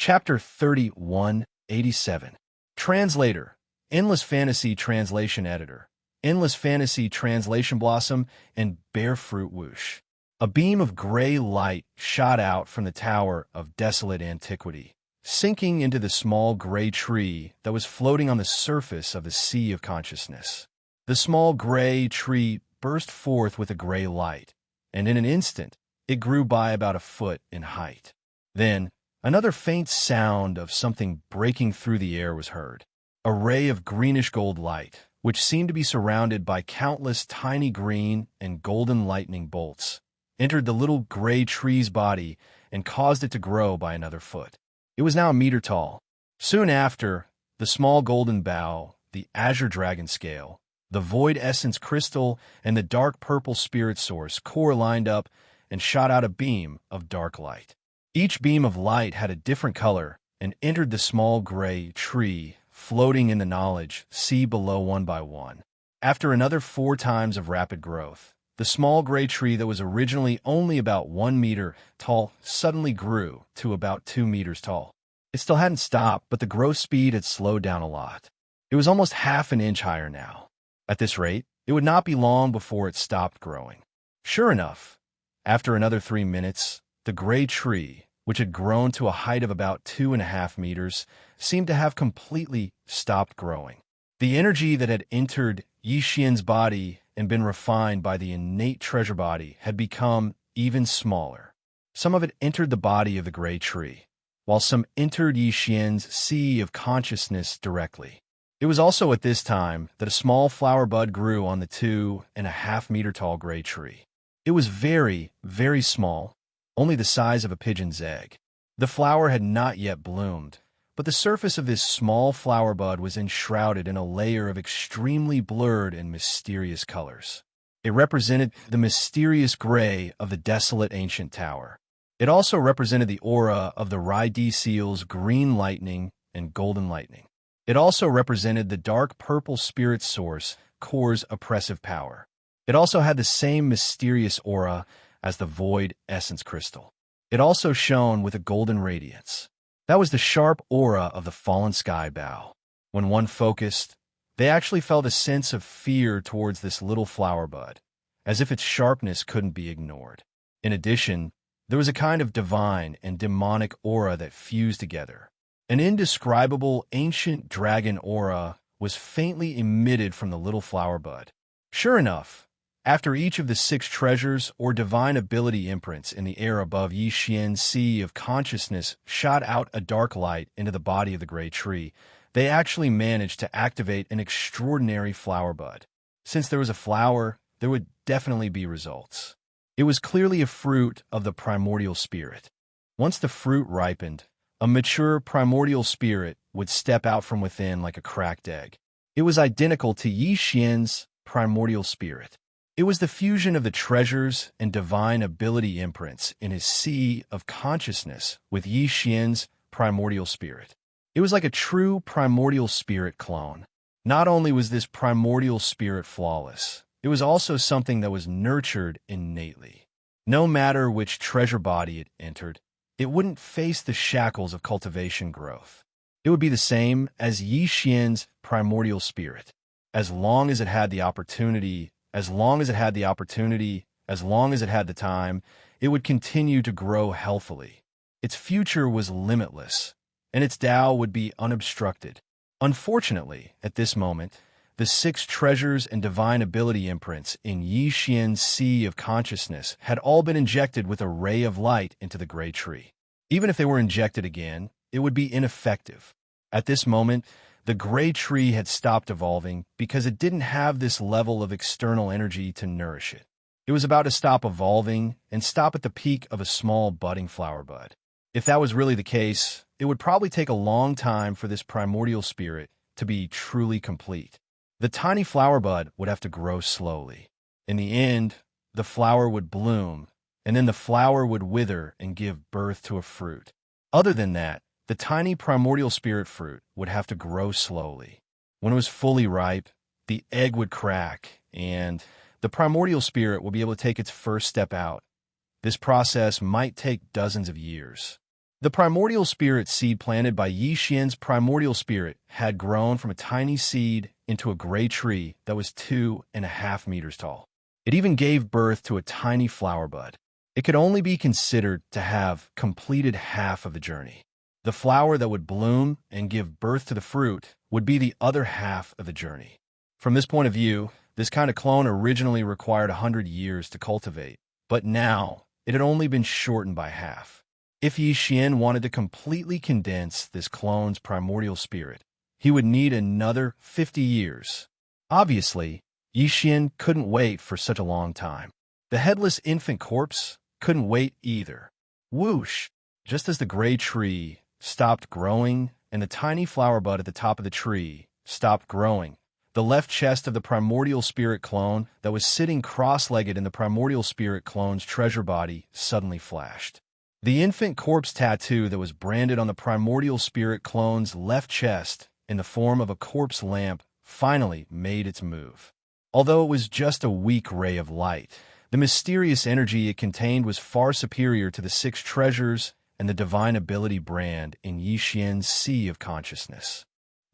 Chapter 3187. Translator, Endless Fantasy Translation Editor, Endless Fantasy Translation Blossom, and Bear Fruit Whoosh. A beam of gray light shot out from the tower of desolate antiquity, sinking into the small gray tree that was floating on the surface of the sea of consciousness. The small gray tree burst forth with a gray light, and in an instant, it grew by about a foot in height. Then, another faint sound of something breaking through the air was heard. A ray of greenish-gold light, which seemed to be surrounded by countless tiny green and golden lightning bolts, entered the little gray tree's body and caused it to grow by another foot. It was now a meter tall. Soon after, the small golden bough, the azure dragon scale, the void essence crystal, and the dark purple spirit source core lined up and shot out a beam of dark light. Each beam of light had a different color and entered the small gray tree, floating in the knowledge sea below one by one. After another 4 times of rapid growth, the small gray tree that was originally only about 1 meter tall suddenly grew to about 2 meters tall. It still hadn't stopped, but the growth speed had slowed down a lot. It was almost half an inch higher now. At this rate, it would not be long before it stopped growing. Sure enough, after another 3 minutes, the gray tree, which had grown to a height of about 2.5 meters, seemed to have completely stopped growing. The energy that had entered Yixian's body and been refined by the innate treasure body had become even smaller. Some of it entered the body of the gray tree, while some entered Yixian's sea of consciousness directly. It was also at this time that a small flower bud grew on the 2.5 meter tall gray tree. It was very, very small, only the size of a pigeon's egg. The flower had not yet bloomed, but the surface of this small flower bud was enshrouded in a layer of extremely blurred and mysterious colors. It represented the mysterious gray of the desolate ancient tower. It also represented the aura of the Rai seal's green lightning and golden lightning. It also represented the dark purple spirit source core's oppressive power. It also had the same mysterious aura as the void essence crystal. It also shone with a golden radiance. That was the sharp aura of the fallen sky bough. When one focused, they actually felt a sense of fear towards this little flower bud, as if its sharpness couldn't be ignored. In addition, there was a kind of divine and demonic aura that fused together. An indescribable ancient dragon aura was faintly emitted from the little flower bud. Sure enough, after each of the 6 treasures or divine ability imprints in the air above Yixian's sea of consciousness shot out a dark light into the body of the gray tree, they actually managed to activate an extraordinary flower bud. Since there was a flower, there would definitely be results. It was clearly a fruit of the primordial spirit. Once the fruit ripened, a mature primordial spirit would step out from within like a cracked egg. It was identical to Yixian's primordial spirit. It was the fusion of the treasures and divine ability imprints in his sea of consciousness with Yixian's primordial spirit. It was like a true primordial spirit clone. Not only was this primordial spirit flawless, it was also something that was nurtured innately. No matter which treasure body it entered, it wouldn't face the shackles of cultivation growth. It would be the same as Yixian's primordial spirit. As long as it had the opportunity, as long as it had the time, it would continue to grow healthily. Its future was limitless, and its Tao would be unobstructed. Unfortunately, at this moment, the 6 treasures and divine ability imprints in Yixian's sea of consciousness had all been injected with a ray of light into the gray tree. Even if they were injected again, it would be ineffective. At this moment, the gray tree had stopped evolving because it didn't have this level of external energy to nourish it. It was about to stop evolving and stop at the peak of a small budding flower bud. If that was really the case, it would probably take a long time for this primordial spirit to be truly complete. The tiny flower bud would have to grow slowly. In the end, the flower would bloom, and then the flower would wither and give birth to a fruit. Other than that, the tiny primordial spirit fruit would have to grow slowly. When it was fully ripe, the egg would crack, and the primordial spirit will be able to take its first step out. This process might take dozens of years. The primordial spirit seed planted by Yi Xian's primordial spirit had grown from a tiny seed into a gray tree that was 2.5 meters tall. It even gave birth to a tiny flower bud. It could only be considered to have completed half of the journey. The flower that would bloom and give birth to the fruit would be the other half of the journey. From this point of view, this kind of clone originally required 100 years to cultivate, but now it had only been shortened by half. If Yi Xian wanted to completely condense this clone's primordial spirit, he would need another 50 years. Obviously, Yi Xian couldn't wait for such a long time. The headless infant corpse couldn't wait either. Whoosh! Just as the gray tree stopped growing and the tiny flower bud at the top of the tree stopped growing, the left chest of the primordial spirit clone that was sitting cross-legged in the primordial spirit clone's treasure body suddenly flashed. The infant corpse tattoo that was branded on the primordial spirit clone's left chest in the form of a corpse lamp finally made its move. Although it was just a weak ray of light, the mysterious energy it contained was far superior to the 6 treasures and the divine ability brand in Yi Xian's Sea of Consciousness.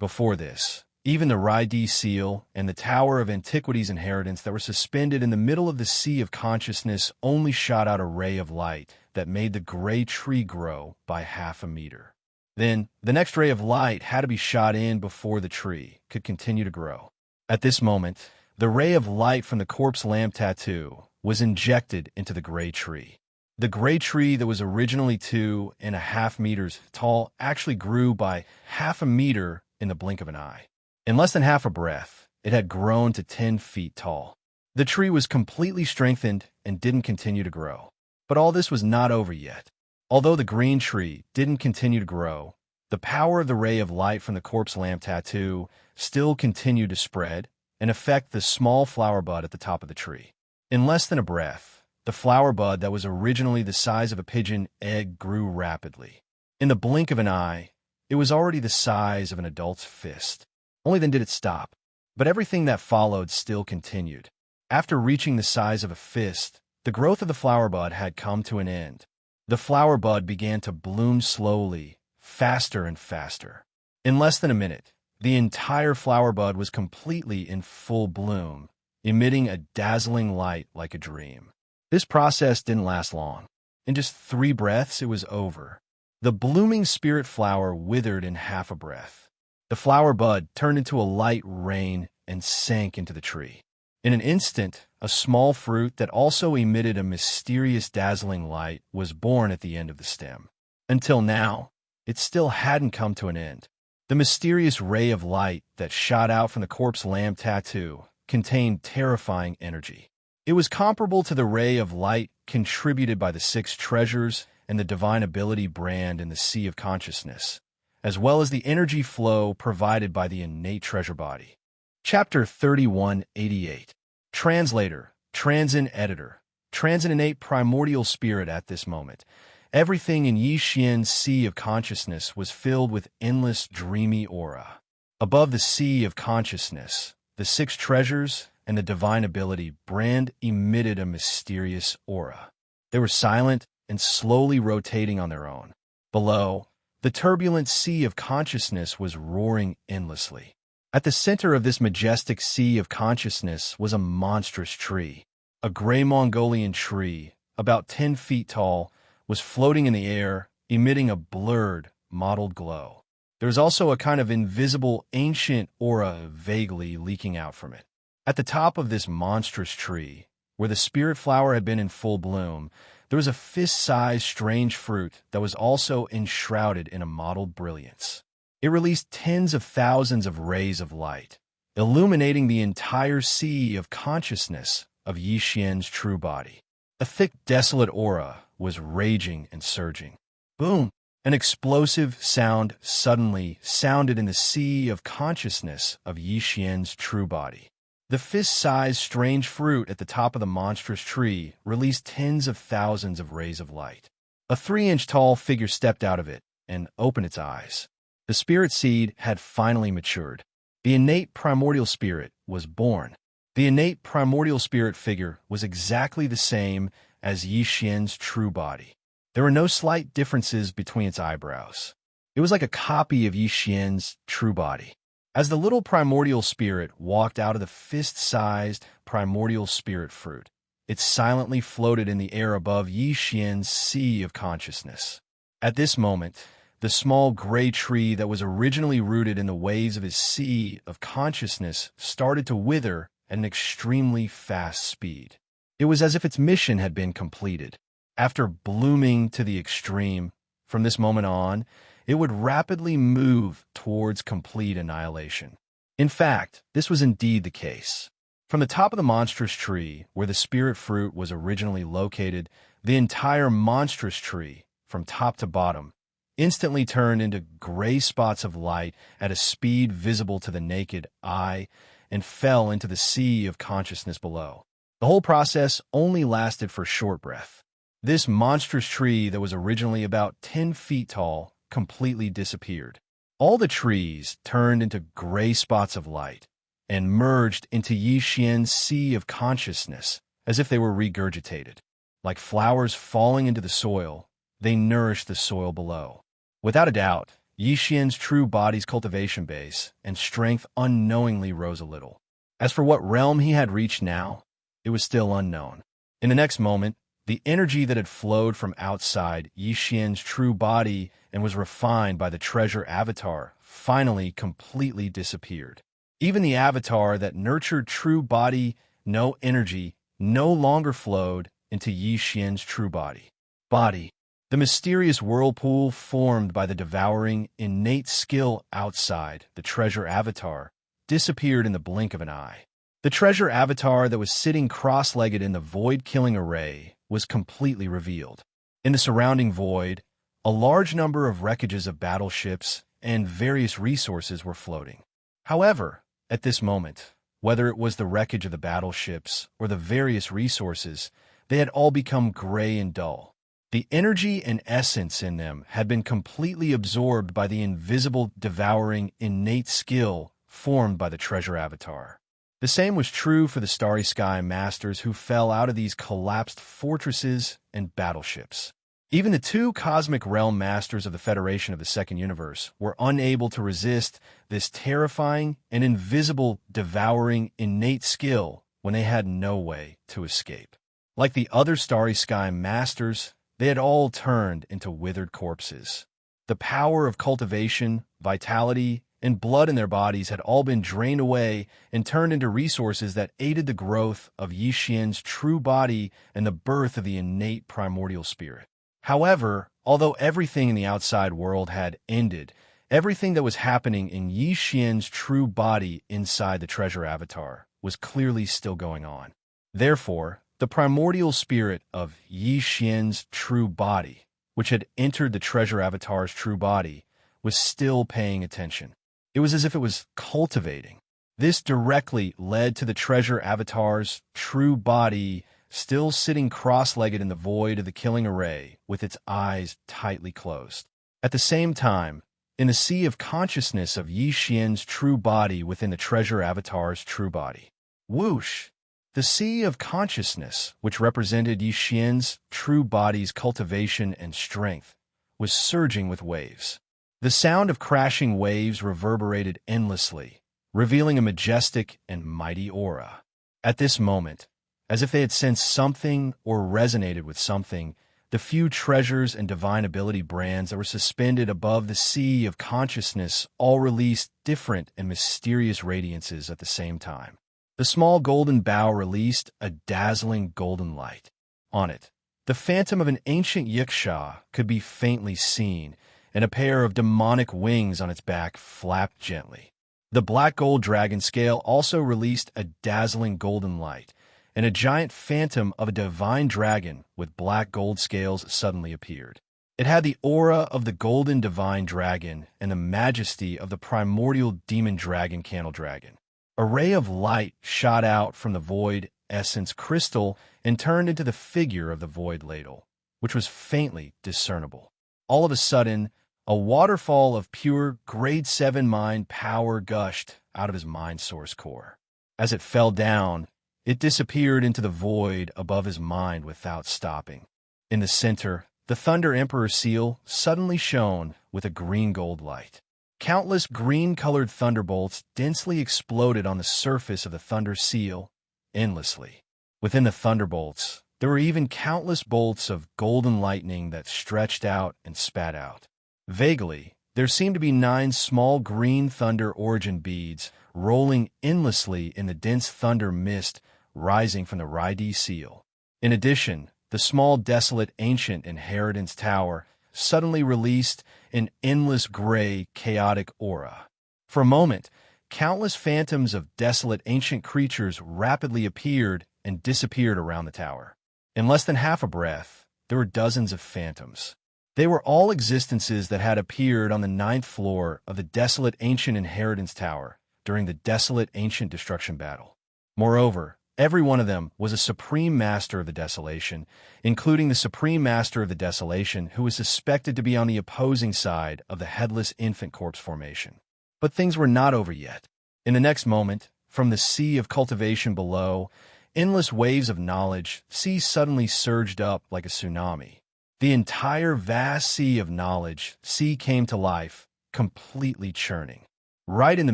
Before this, even the Rai-Di seal and the Tower of Antiquities inheritance that were suspended in the middle of the Sea of Consciousness only shot out a ray of light that made the gray tree grow by 0.5 meter. Then, the next ray of light had to be shot in before the tree could continue to grow. At this moment, the ray of light from the corpse lamp tattoo was injected into the gray tree. The gray tree that was originally 2.5 meters tall actually grew by 0.5 meter in the blink of an eye. In less than half a breath, it had grown to 10 feet tall. The tree was completely strengthened and didn't continue to grow. But all this was not over yet. Although the green tree didn't continue to grow, the power of the ray of light from the corpse lamp tattoo still continued to spread and affect the small flower bud at the top of the tree. In less than a breath, the flower bud that was originally the size of a pigeon egg grew rapidly. In the blink of an eye, it was already the size of an adult's fist. Only then did it stop, but everything that followed still continued. After reaching the size of a fist, the growth of the flower bud had come to an end. The flower bud began to bloom slowly, faster and faster. In less than a minute, the entire flower bud was completely in full bloom, emitting a dazzling light like a dream. This process didn't last long. In just 3 breaths, it was over. The blooming spirit flower withered in half a breath. The flower bud turned into a light rain and sank into the tree. In an instant, a small fruit that also emitted a mysterious dazzling light was born at the end of the stem. Until now, it still hadn't come to an end. The mysterious ray of light that shot out from the corpse lamp tattoo contained terrifying energy. It was comparable to the ray of light contributed by the 6 treasures and the divine ability brand in the Sea of Consciousness, as well as the energy flow provided by the innate treasure body. Chapter 3188. Translator, Transin Editor, Transin Innate Primordial Spirit. At this moment, everything in Yi Xian's Sea of Consciousness was filled with endless dreamy aura. Above the Sea of Consciousness, the 6 treasures and the divine ability brand emitted a mysterious aura. They were silent and slowly rotating on their own. Below, the turbulent Sea of Consciousness was roaring endlessly. At the center of this majestic Sea of Consciousness was a monstrous tree. A gray Mongolian tree, about 10 feet tall, was floating in the air, emitting a blurred, mottled glow. There was also a kind of invisible, ancient aura vaguely leaking out from it. At the top of this monstrous tree, where the spirit flower had been in full bloom, there was a fist-sized strange fruit that was also enshrouded in a mottled brilliance. It released tens of thousands of rays of light, illuminating the entire Sea of Consciousness of Yi Xian's true body. A thick, desolate aura was raging and surging. Boom! An explosive sound suddenly sounded in the Sea of Consciousness of Yi Xian's true body. The fist-sized strange fruit at the top of the monstrous tree released tens of thousands of rays of light. A 3-inch tall figure stepped out of it and opened its eyes. The spirit seed had finally matured. The innate primordial spirit was born. The innate primordial spirit figure was exactly the same as Yi Xian's true body. There were no slight differences between its eyebrows. It was like a copy of Xianxia's true body. As the little primordial spirit walked out of the fist-sized primordial spirit fruit, it silently floated in the air above Xianxia's sea of consciousness. At this moment, the small gray tree that was originally rooted in the waves of his sea of consciousness started to wither at an extremely fast speed. It was as if its mission had been completed. After blooming to the extreme, from this moment on, it would rapidly move towards complete annihilation. In fact, this was indeed the case. From the top of the monstrous tree, where the spirit fruit was originally located, the entire monstrous tree, from top to bottom, instantly turned into gray spots of light at a speed visible to the naked eye and fell into the sea of consciousness below. The whole process only lasted for a short breath. This monstrous tree that was originally about 10 feet tall completely disappeared. All the trees turned into gray spots of light and merged into Xianxia's sea of consciousness as if they were regurgitated. Like flowers falling into the soil, they nourished the soil below. Without a doubt, Xianxia's true body's cultivation base and strength unknowingly rose a little. As for what realm he had reached now, it was still unknown. In the next moment, the energy that had flowed from outside Xianxia's true body and was refined by the treasure avatar finally completely disappeared. Even the avatar that nurtured true body, no energy, no longer flowed into Xianxia's true body. The mysterious whirlpool formed by the devouring innate skill outside the treasure avatar disappeared in the blink of an eye. The treasure avatar that was sitting cross-legged in the void-killing array was completely revealed. In the surrounding void, a large number of wreckages of battleships and various resources were floating. However, at this moment, whether it was the wreckage of the battleships or the various resources, they had all become gray and dull. The energy and essence in them had been completely absorbed by the invisible, devouring, innate skill formed by the treasure avatar. The same was true for the Starry Sky Masters who fell out of these collapsed fortresses and battleships. Even the two Cosmic Realm Masters of the Federation of the Second Universe were unable to resist this terrifying and invisible, devouring, innate skill when they had no way to escape. Like the other Starry Sky Masters, they had all turned into withered corpses. The power of cultivation, vitality, and blood in their bodies had all been drained away and turned into resources that aided the growth of Xianxia's true body and the birth of the innate primordial spirit. However, although everything in the outside world had ended, everything that was happening in Xianxia's true body inside the treasure avatar was clearly still going on. Therefore, the primordial spirit of Xianxia's true body, which had entered the treasure avatar's true body, was still paying attention. It was as if it was cultivating. This directly led to the treasure avatar's true body still sitting cross-legged in the void of the killing array with its eyes tightly closed. At the same time, in the sea of consciousness of Xianxia's true body within the treasure avatar's true body. Whoosh! The sea of consciousness, which represented Xianxia's true body's cultivation and strength, was surging with waves. The sound of crashing waves reverberated endlessly, revealing a majestic and mighty aura. At this moment, as if they had sensed something or resonated with something, the few treasures and divine ability brands that were suspended above the sea of consciousness all released different and mysterious radiances at the same time. The small golden bow released a dazzling golden light. On it, the phantom of an ancient Wuxia could be faintly seen, and a pair of demonic wings on its back flapped gently. The black gold dragon scale also released a dazzling golden light, and a giant phantom of a divine dragon with black gold scales suddenly appeared. It had the aura of the golden divine dragon and the majesty of the primordial demon dragon candle dragon. A ray of light shot out from the void essence crystal and turned into the figure of the void ladle, which was faintly discernible. All of a sudden, a waterfall of pure grade 7 mind power gushed out of his mind source core. As it fell down, it disappeared into the void above his mind without stopping. In the center, the Thunder Emperor seal suddenly shone with a green-gold light. Countless green-colored thunderbolts densely exploded on the surface of the Thunder seal, endlessly. Within the thunderbolts, there were even countless bolts of golden lightning that stretched out and spat out. Vaguely, there seemed to be 9 small green thunder origin beads rolling endlessly in the dense thunder mist rising from the Raidi seal. In addition, the small desolate ancient inheritance tower suddenly released an endless gray, chaotic aura. For a moment, countless phantoms of desolate ancient creatures rapidly appeared and disappeared around the tower. In less than half a breath, there were dozens of phantoms. They were all existences that had appeared on the 9th floor of the desolate ancient inheritance tower during the desolate ancient destruction battle. Moreover, every one of them was a supreme master of the desolation, including the supreme master of the desolation who was suspected to be on the opposing side of the headless infant corpse formation. But things were not over yet. In the next moment, from the sea of cultivation below, endless waves of knowledge suddenly surged up like a tsunami. The entire vast sea of knowledge came to life, completely churning. Right in the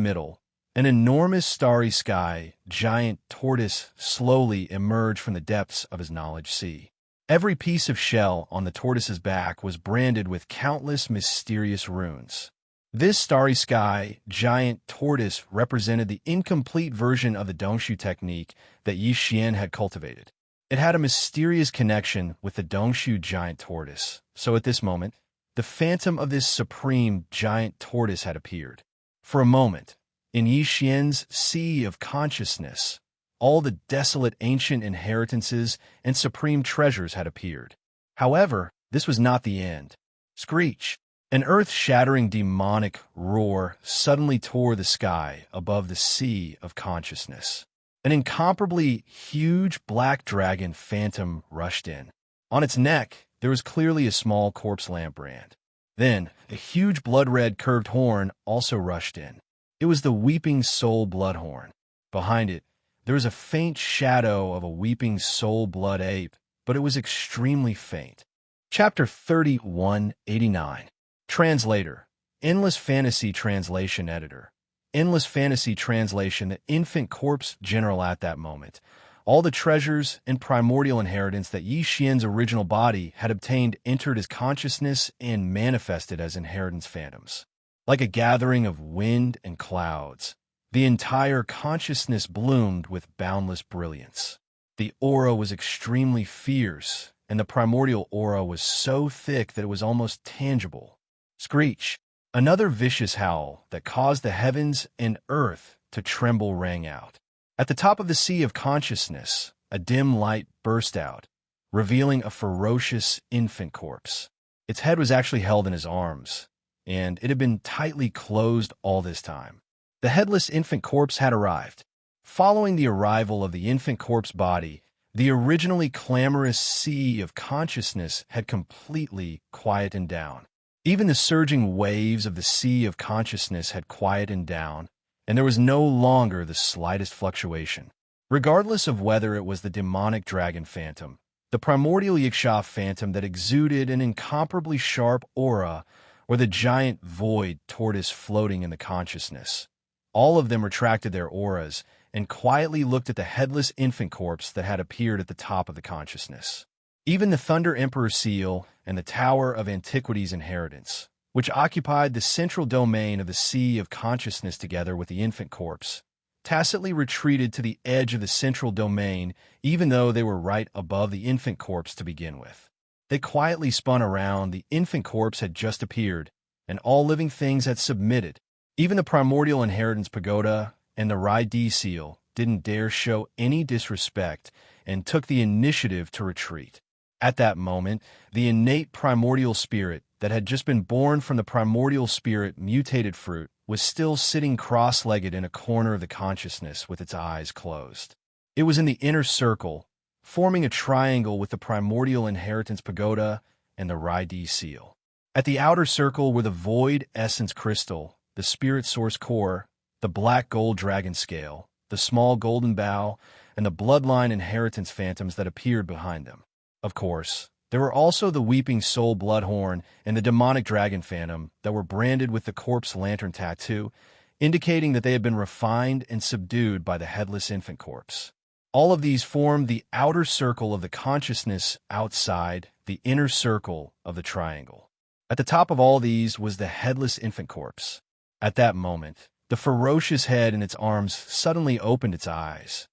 middle, an enormous starry sky giant tortoise slowly emerged from the depths of his knowledge sea. Every piece of shell on the tortoise's back was branded with countless mysterious runes. This starry sky giant tortoise represented the incomplete version of the Dongshu technique that Yi Xian had cultivated. It had a mysterious connection with the Dongshu giant tortoise, so at this moment, the phantom of this supreme giant tortoise had appeared. For a moment, in Yi Xian's sea of consciousness, all the desolate ancient inheritances and supreme treasures had appeared. However, this was not the end. Screech! An earth-shattering demonic roar suddenly tore the sky above the sea of consciousness. An incomparably huge black dragon phantom rushed in. On its neck, there was clearly a small corpse lamp brand. Then, a huge blood-red curved horn also rushed in. It was the Weeping Soul Bloodhorn. Behind it, there was a faint shadow of a Weeping Soul Blood Ape, but it was extremely faint. Chapter 3189. Translator, Endless Fantasy Translation Editor. Endless Fantasy Translation, the infant corpse general at that moment. All the treasures and primordial inheritance that Yi Xian's original body had obtained entered his consciousness and manifested as inheritance phantoms. Like a gathering of wind and clouds, the entire consciousness bloomed with boundless brilliance. The aura was extremely fierce, and the primordial aura was so thick that it was almost tangible. Screech! Another vicious howl that caused the heavens and earth to tremble rang out. At the top of the sea of consciousness, a dim light burst out, revealing a ferocious infant corpse. Its head was actually held in his arms, and it had been tightly closed all this time. The headless infant corpse had arrived. Following the arrival of the infant corpse body, the originally clamorous sea of consciousness had completely quietened down. Even the surging waves of the sea of consciousness had quietened down, and there was no longer the slightest fluctuation. Regardless of whether it was the demonic dragon phantom, the primordial Yiksha phantom that exuded an incomparably sharp aura, or the giant void tortoise floating in the consciousness, all of them retracted their auras and quietly looked at the headless infant corpse that had appeared at the top of the consciousness. Even the Thunder Emperor seal and the Tower of Antiquity's inheritance, which occupied the central domain of the sea of consciousness together with the infant corpse, tacitly retreated to the edge of the central domain even though they were right above the infant corpse to begin with. They quietly spun around. The infant corpse had just appeared, and all living things had submitted. Even the primordial inheritance pagoda and the Raidi seal didn't dare show any disrespect and took the initiative to retreat. At that moment, the innate primordial spirit that had just been born from the primordial spirit mutated fruit was still sitting cross-legged in a corner of the consciousness with its eyes closed. It was in the inner circle, forming a triangle with the primordial inheritance pagoda and the Raidi seal. At the outer circle were the void essence crystal, the spirit source core, the black gold dragon scale, the small golden bow, and the bloodline inheritance phantoms that appeared behind them. Of course, There were also the Weeping Soul Bloodhorn and the Demonic Dragon Phantom that were branded with the Corpse Lantern tattoo, indicating that they had been refined and subdued by the Headless Infant Corpse. All of these formed the outer circle of the consciousness outside the inner circle of the triangle. At the top of all these was the Headless Infant Corpse. At that moment, the ferocious head in its arms suddenly opened its eyes.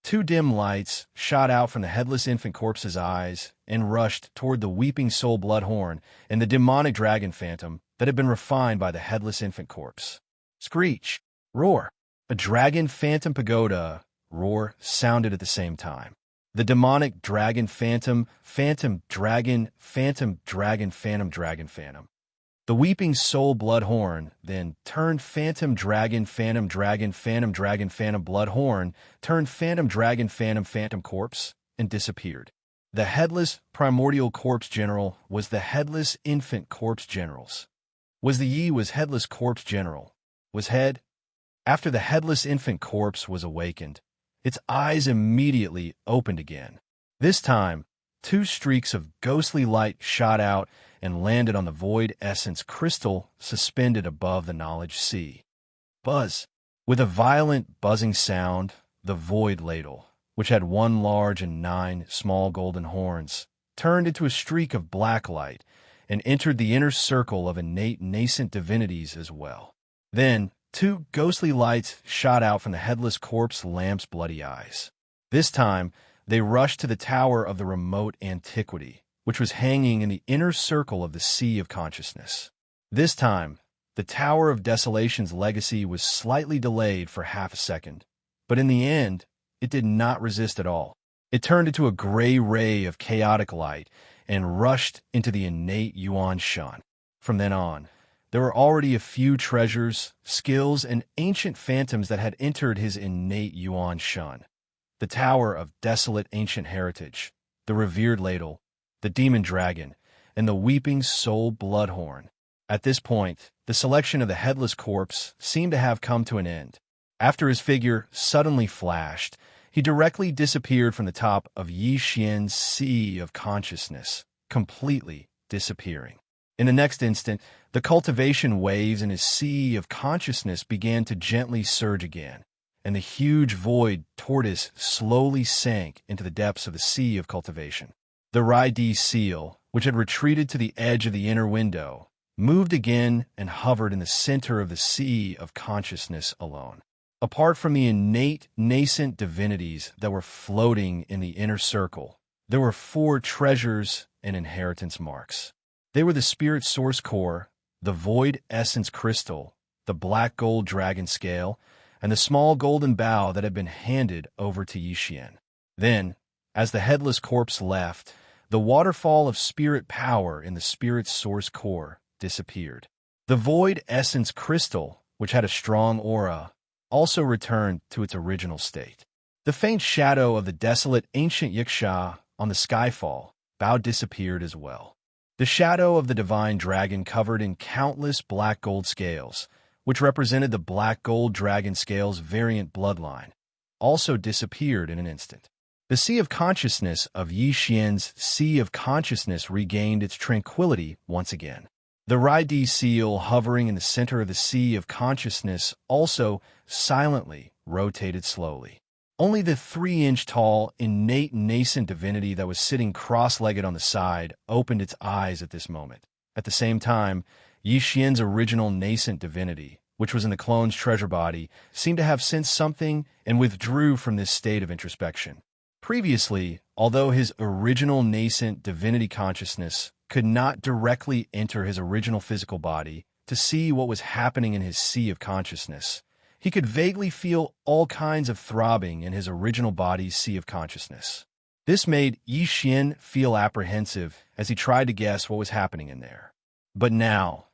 Two dim lights shot out from the Headless Infant Corpse's eyes and rushed toward the Weeping Soul Bloodhorn and the Demonic Dragon Phantom that had been refined by the Headless Infant Corpse. Screech! Roar! A Dragon Phantom Pagoda roar sounded at the same time. The Demonic Dragon Phantom, Phantom Dragon, Phantom Dragon, Phantom Dragon, Phantom. The Weeping Soul Bloodhorn then turned Phantom Dragon, Phantom Dragon, Phantom Dragon, Phantom Bloodhorn, turned Phantom Dragon, Phantom, Phantom Corpse, and disappeared. The Headless Primordial Corpse General was the Headless Infant Corpse Generals. Was the Yi was Headless Corpse General. Was Head? After the Headless Infant Corpse was awakened, its eyes immediately opened again. This time, two streaks of ghostly light shot out and landed on the void essence crystal suspended above the knowledge sea. Buzz! With a violent buzzing sound, the void ladle, which had 1 large and 9 small golden horns, turned into a streak of black light and entered the inner circle of innate nascent divinities as well. Then, 2 ghostly lights shot out from the Headless Corpse lamp's bloody eyes. This time, they rushed to the tower of the remote antiquity, which was hanging in the inner circle of the Sea of Consciousness. This time, the Tower of Desolation's legacy was slightly delayed for half a second, but in the end, it did not resist at all. It turned into a gray ray of chaotic light and rushed into the innate Yuan Shan. From then on, there were already a few treasures, skills, and ancient phantoms that had entered his innate Yuan Shan. The Tower of Desolate Ancient Heritage, the Revered Ladle, the Demon Dragon, and the Weeping Soul Bloodhorn. At this point, the selection of the Headless Corpse seemed to have come to an end. After his figure suddenly flashed, he directly disappeared from the top of Yi Xian's Sea of Consciousness, completely disappearing. In the next instant, the cultivation waves in his Sea of Consciousness began to gently surge again, and the huge void tortoise slowly sank into the depths of the Sea of Cultivation. The Rai-Di seal, which had retreated to the edge of the inner window, moved again and hovered in the center of the Sea of Consciousness alone. Apart from the innate, nascent divinities that were floating in the inner circle, there were 4 treasures and inheritance marks. They were the Spirit Source Core, the Void Essence Crystal, the Black Gold Dragon Scale, and the small golden bow that had been handed over to Yi Xian. Then, as the Headless Corpse left, the waterfall of spirit power in the Spirit Source Core disappeared. The Void Essence Crystal, which had a strong aura, also returned to its original state. The faint shadow of the desolate ancient Wuxia on the skyfall bow disappeared as well. The shadow of the divine dragon covered in countless black gold scales, which represented the Black Gold Dragon Scale's variant bloodline, also disappeared in an instant. The Sea of Consciousness of Yi Xian's Sea of Consciousness regained its tranquility once again. The Rai-Di seal hovering in the center of the Sea of Consciousness also silently rotated slowly. Only the 3-inch-tall, innate nascent divinity that was sitting cross-legged on the side opened its eyes at this moment. At the same time, Yi Xian's original nascent divinity, which was in the clone's treasure body, seemed to have sensed something and withdrew from this state of introspection. Previously, although his original nascent divinity consciousness could not directly enter his original physical body to see what was happening in his Sea of Consciousness, he could vaguely feel all kinds of throbbing in his original body's Sea of Consciousness. This made Yi Xian feel apprehensive as he tried to guess what was happening in there. But now,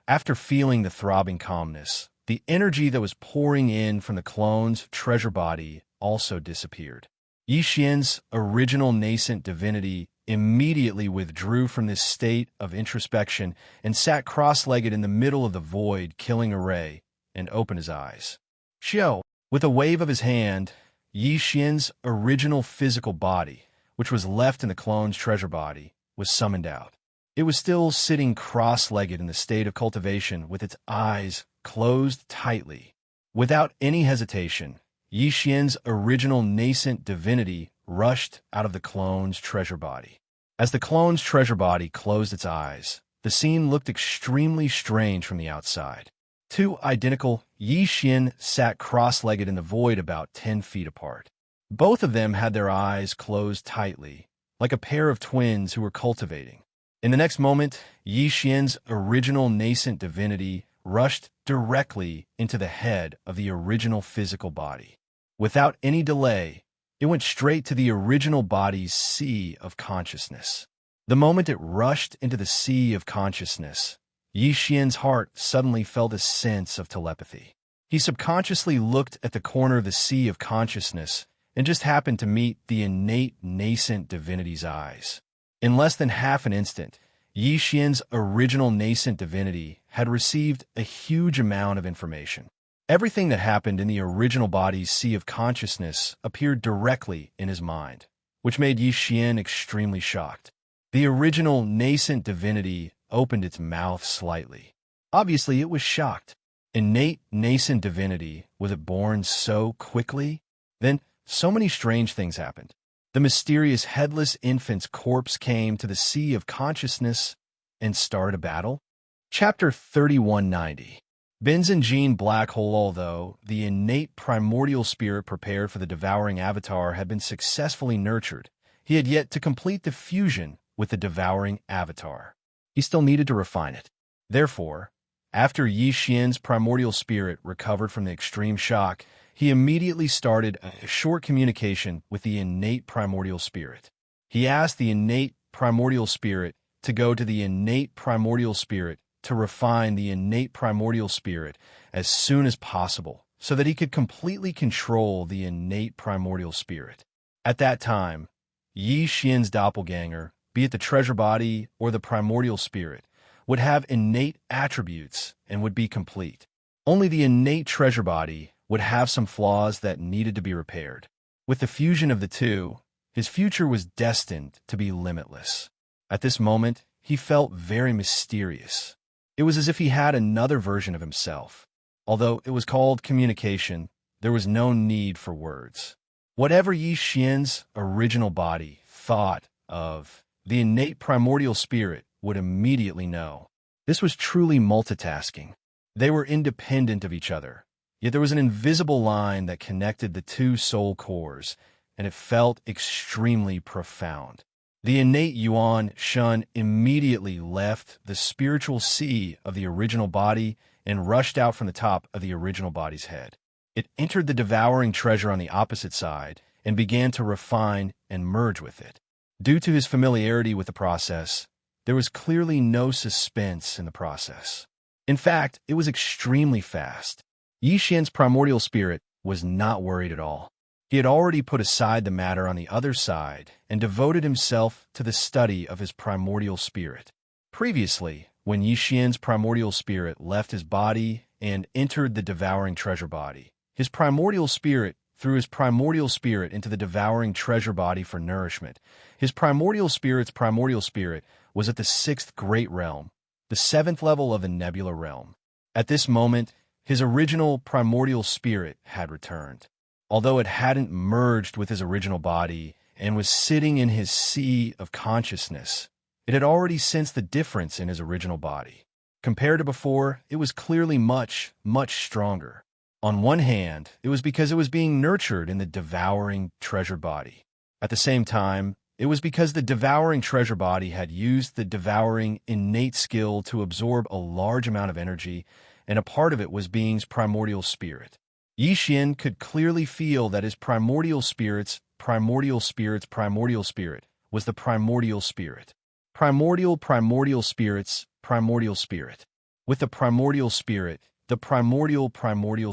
after feeling the throbbing calmness, the energy that was pouring in from the clone's treasure body also disappeared. Yi Xian's original nascent divinity immediately withdrew from this state of introspection and sat cross-legged in the middle of the void, killing array, and opened his eyes. Xiao, with a wave of his hand, Yi Xian's original physical body, which was left in the clone's treasure body, was summoned out. It was still sitting cross-legged in the state of cultivation with its eyes closed tightly. Without any hesitation, Yi Xian's original nascent divinity rushed out of the clone's treasure body. As the clone's treasure body closed its eyes, the scene looked extremely strange from the outside. Two identical Yi Xian sat cross-legged in the void about 10 feet apart. Both of them had their eyes closed tightly, like a pair of twins who were cultivating. In the next moment, Yi Xian's original nascent divinity rushed directly into the head of the original physical body. Without any delay, it went straight to the original body's sea of consciousness. The moment it rushed into the sea of consciousness, Yi Xian's heart suddenly felt a sense of telepathy. He subconsciously looked at the corner of the sea of consciousness and just happened to meet the innate nascent divinity's eyes. In less than half an instant, Yi Xian's original nascent divinity had received a huge amount of information. Everything that happened in the original body's sea of consciousness appeared directly in his mind, which made Yi Xian extremely shocked. The original nascent divinity opened its mouth slightly. Obviously, it was shocked. Innate nascent divinity, was it born so quickly? Then, so many strange things happened. The mysterious headless infant's corpse came to the sea of consciousness and started a battle. Chapter 3190. Benzingene Black Hole. Although the innate primordial spirit prepared for the devouring avatar had been successfully nurtured, he had yet to complete the fusion with the devouring avatar. He still needed to refine it. Therefore, after Yi Xian's primordial spirit recovered from the extreme shock, he immediately started a short communication with the innate primordial spirit. He asked the innate primordial spirit to go to the innate primordial spirit to refine the innate primordial spirit as soon as possible so that he could completely control the innate primordial spirit. At that time, Yi Xian's doppelganger, be it the treasure body or the primordial spirit, would have innate attributes and would be complete. Only the innate treasure body would have some flaws that needed to be repaired. With the fusion of the two, his future was destined to be limitless. At this moment, he felt very mysterious. It was as if he had another version of himself. Although it was called communication, there was no need for words. Whatever Yi Xian's original body thought of, the innate primordial spirit would immediately know. This was truly multitasking. They were independent of each other, yet there was an invisible line that connected the two soul cores, and it felt extremely profound. The innate Yuan Shun immediately left the spiritual sea of the original body and rushed out from the top of the original body's head. It entered the devouring treasure on the opposite side and began to refine and merge with it. Due to his familiarity with the process, there was clearly no suspense in the process. In fact, it was extremely fast. Yi Xian's primordial spirit was not worried at all. He had already put aside the matter on the other side and devoted himself to the study of his primordial spirit. Previously, when Yi Xian's primordial spirit left his body and entered the devouring treasure body, his primordial spirit threw his primordial spirit into the devouring treasure body for nourishment. His primordial spirit's primordial spirit was at the 6th great realm, the 7th level of the nebula realm. At this moment, his original primordial spirit had returned. Although it hadn't merged with his original body and was sitting in his sea of consciousness, it had already sensed the difference in his original body. Compared to before, it was clearly much, much stronger. On one hand, it was because it was being nurtured in the devouring treasure body. At the same time, it was because the devouring treasure body had used the devouring innate skill to absorb a large amount of energy, and a part of it was being's primordial spirit. Yi Xian could clearly feel that his primordial spirit was the primordial spirit. Primordial spirit's primordial spirit. With the primordial spirit, the primordial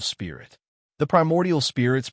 spirit. The primordial spirit's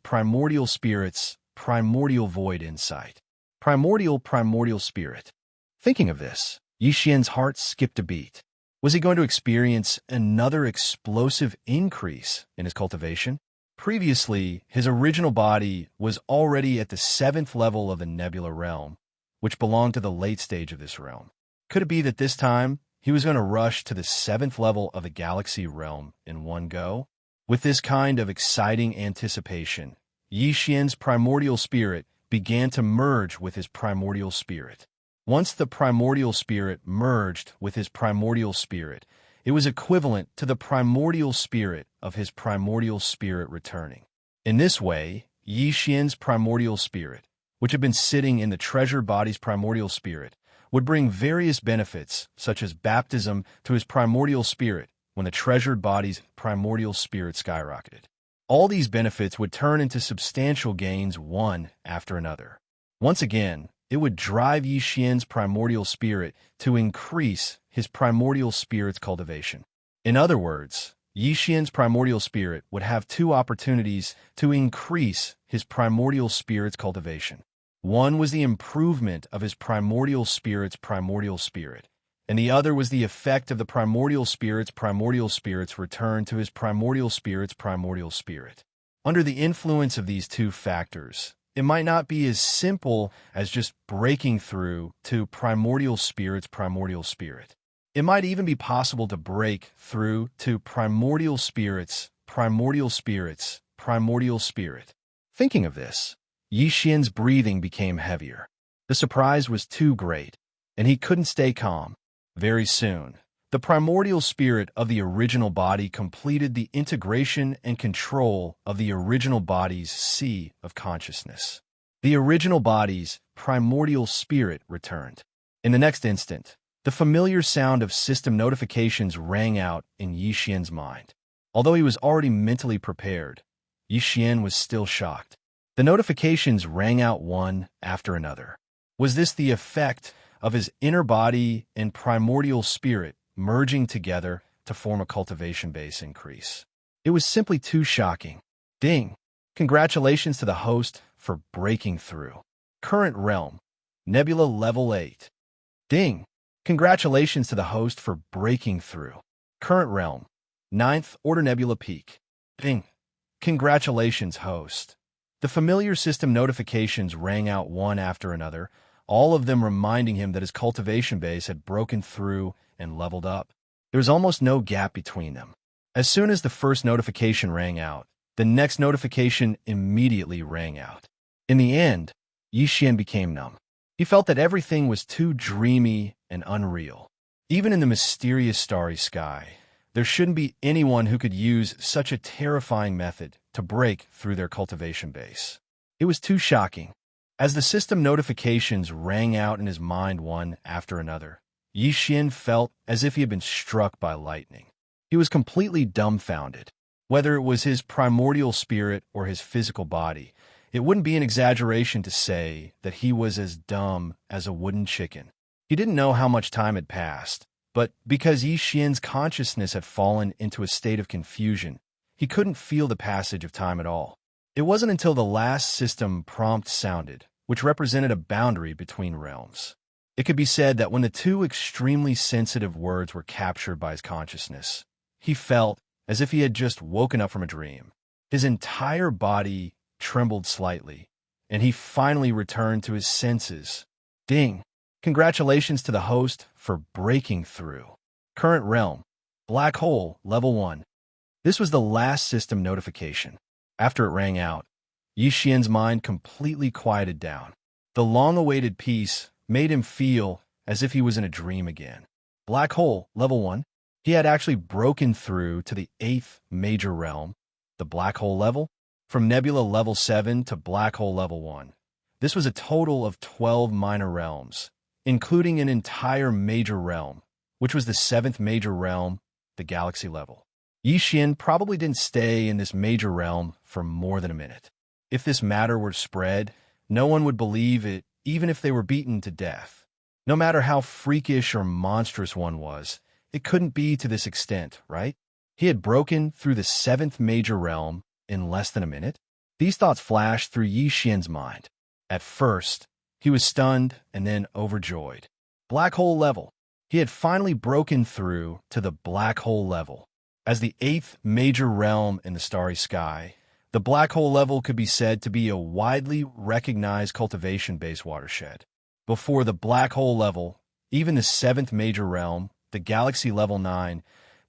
primordial void insight. Primordial spirit. Thinking of this, Yi Xian's heart skipped a beat. Was he going to experience another explosive increase in his cultivation? Previously, his original body was already at the 7th level of the nebula realm, which belonged to the late stage of this realm. Could it be that this time he was going to rush to the 7th level of the galaxy realm in one go? With this kind of exciting anticipation, Yi Xian's primordial spirit began to merge with his primordial spirit. Once the primordial spirit merged with his primordial spirit, it was equivalent to the primordial spirit of his primordial spirit returning. In this way, Yi Xian's primordial spirit, which had been sitting in the treasure body's primordial spirit, would bring various benefits, such as baptism, to his primordial spirit when the treasured body's primordial spirit skyrocketed. All these benefits would turn into substantial gains one after another. Once again, it would drive Yi Xian's primordial spirit to increase his primordial spirit's cultivation. In other words, Yi Xian's primordial spirit would have two opportunities to increase his primordial spirit's cultivation. One was the improvement of his primordial spirit's primordial spirit, and the other was the effect of the primordial spirit's return to his primordial spirit's primordial spirit. Under the influence of these two factors, it might not be as simple as just breaking through to primordial spirit's primordial spirit. It might even be possible to break through to primordial spirit's primordial spirit's primordial spirit. Thinking of this, Yi Xian's breathing became heavier. The surprise was too great, and he couldn't stay calm. Very soon, the primordial spirit of the original body completed the integration and control of the original body's sea of consciousness. The original body's primordial spirit returned. In the next instant, the familiar sound of system notifications rang out in Yi Xian's mind. Although he was already mentally prepared, Yi Xian was still shocked. The notifications rang out one after another. Was this the effect of his inner body and primordial spirit merging together to form a cultivation base increase? It was simply too shocking. Ding! Congratulations to the host for breaking through. Current realm, Nebula Level 8. Ding! Congratulations to the host for breaking through. Current realm, 9th Order Nebula Peak. Ding! Congratulations, host. The familiar system notifications rang out one after another, all of them reminding him that his cultivation base had broken through and leveled up. There was almost no gap between them. As soon as the first notification rang out, the next notification immediately rang out. In the end, Yi Xian became numb. He felt that everything was too dreamy and unreal. Even in the mysterious starry sky, there shouldn't be anyone who could use such a terrifying method to break through their cultivation base. It was too shocking. As the system notifications rang out in his mind one after another, Yi Xian felt as if he had been struck by lightning. He was completely dumbfounded. Whether it was his primordial spirit or his physical body, it wouldn't be an exaggeration to say that he was as dumb as a wooden chicken. He didn't know how much time had passed, but because Yi Xian's consciousness had fallen into a state of confusion, he couldn't feel the passage of time at all. It wasn't until the last system prompt sounded, which represented a boundary between realms. It could be said that when the two extremely sensitive words were captured by his consciousness, he felt as if he had just woken up from a dream. His entire body trembled slightly, and he finally returned to his senses. Ding! Congratulations to the host for breaking through. Current realm, Black Hole, Level 1. This was the last system notification. After it rang out, Yi Xian's mind completely quieted down. The long-awaited peace made him feel as if he was in a dream again. Black Hole, Level 1. He had actually broken through to the 8th major realm, the Black Hole level, from Nebula Level 7 to Black Hole Level 1. This was a total of 12 minor realms, including an entire major realm, which was the 7th major realm, the galaxy level. Yi Xian probably didn't stay in this major realm for more than a minute. If this matter were spread, no one would believe it, even if they were beaten to death. No matter how freakish or monstrous one was, it couldn't be to this extent, right? He had broken through the 7th major realm in less than a minute. These thoughts flashed through Yi Xian's mind. At first, he was stunned and then overjoyed. Black Hole level. He had finally broken through to the Black Hole level. As the 8th major realm in the starry sky, the Black Hole level could be said to be a widely recognized cultivation-based watershed. Before the black hole level, even the seventh major realm, the galaxy level 9,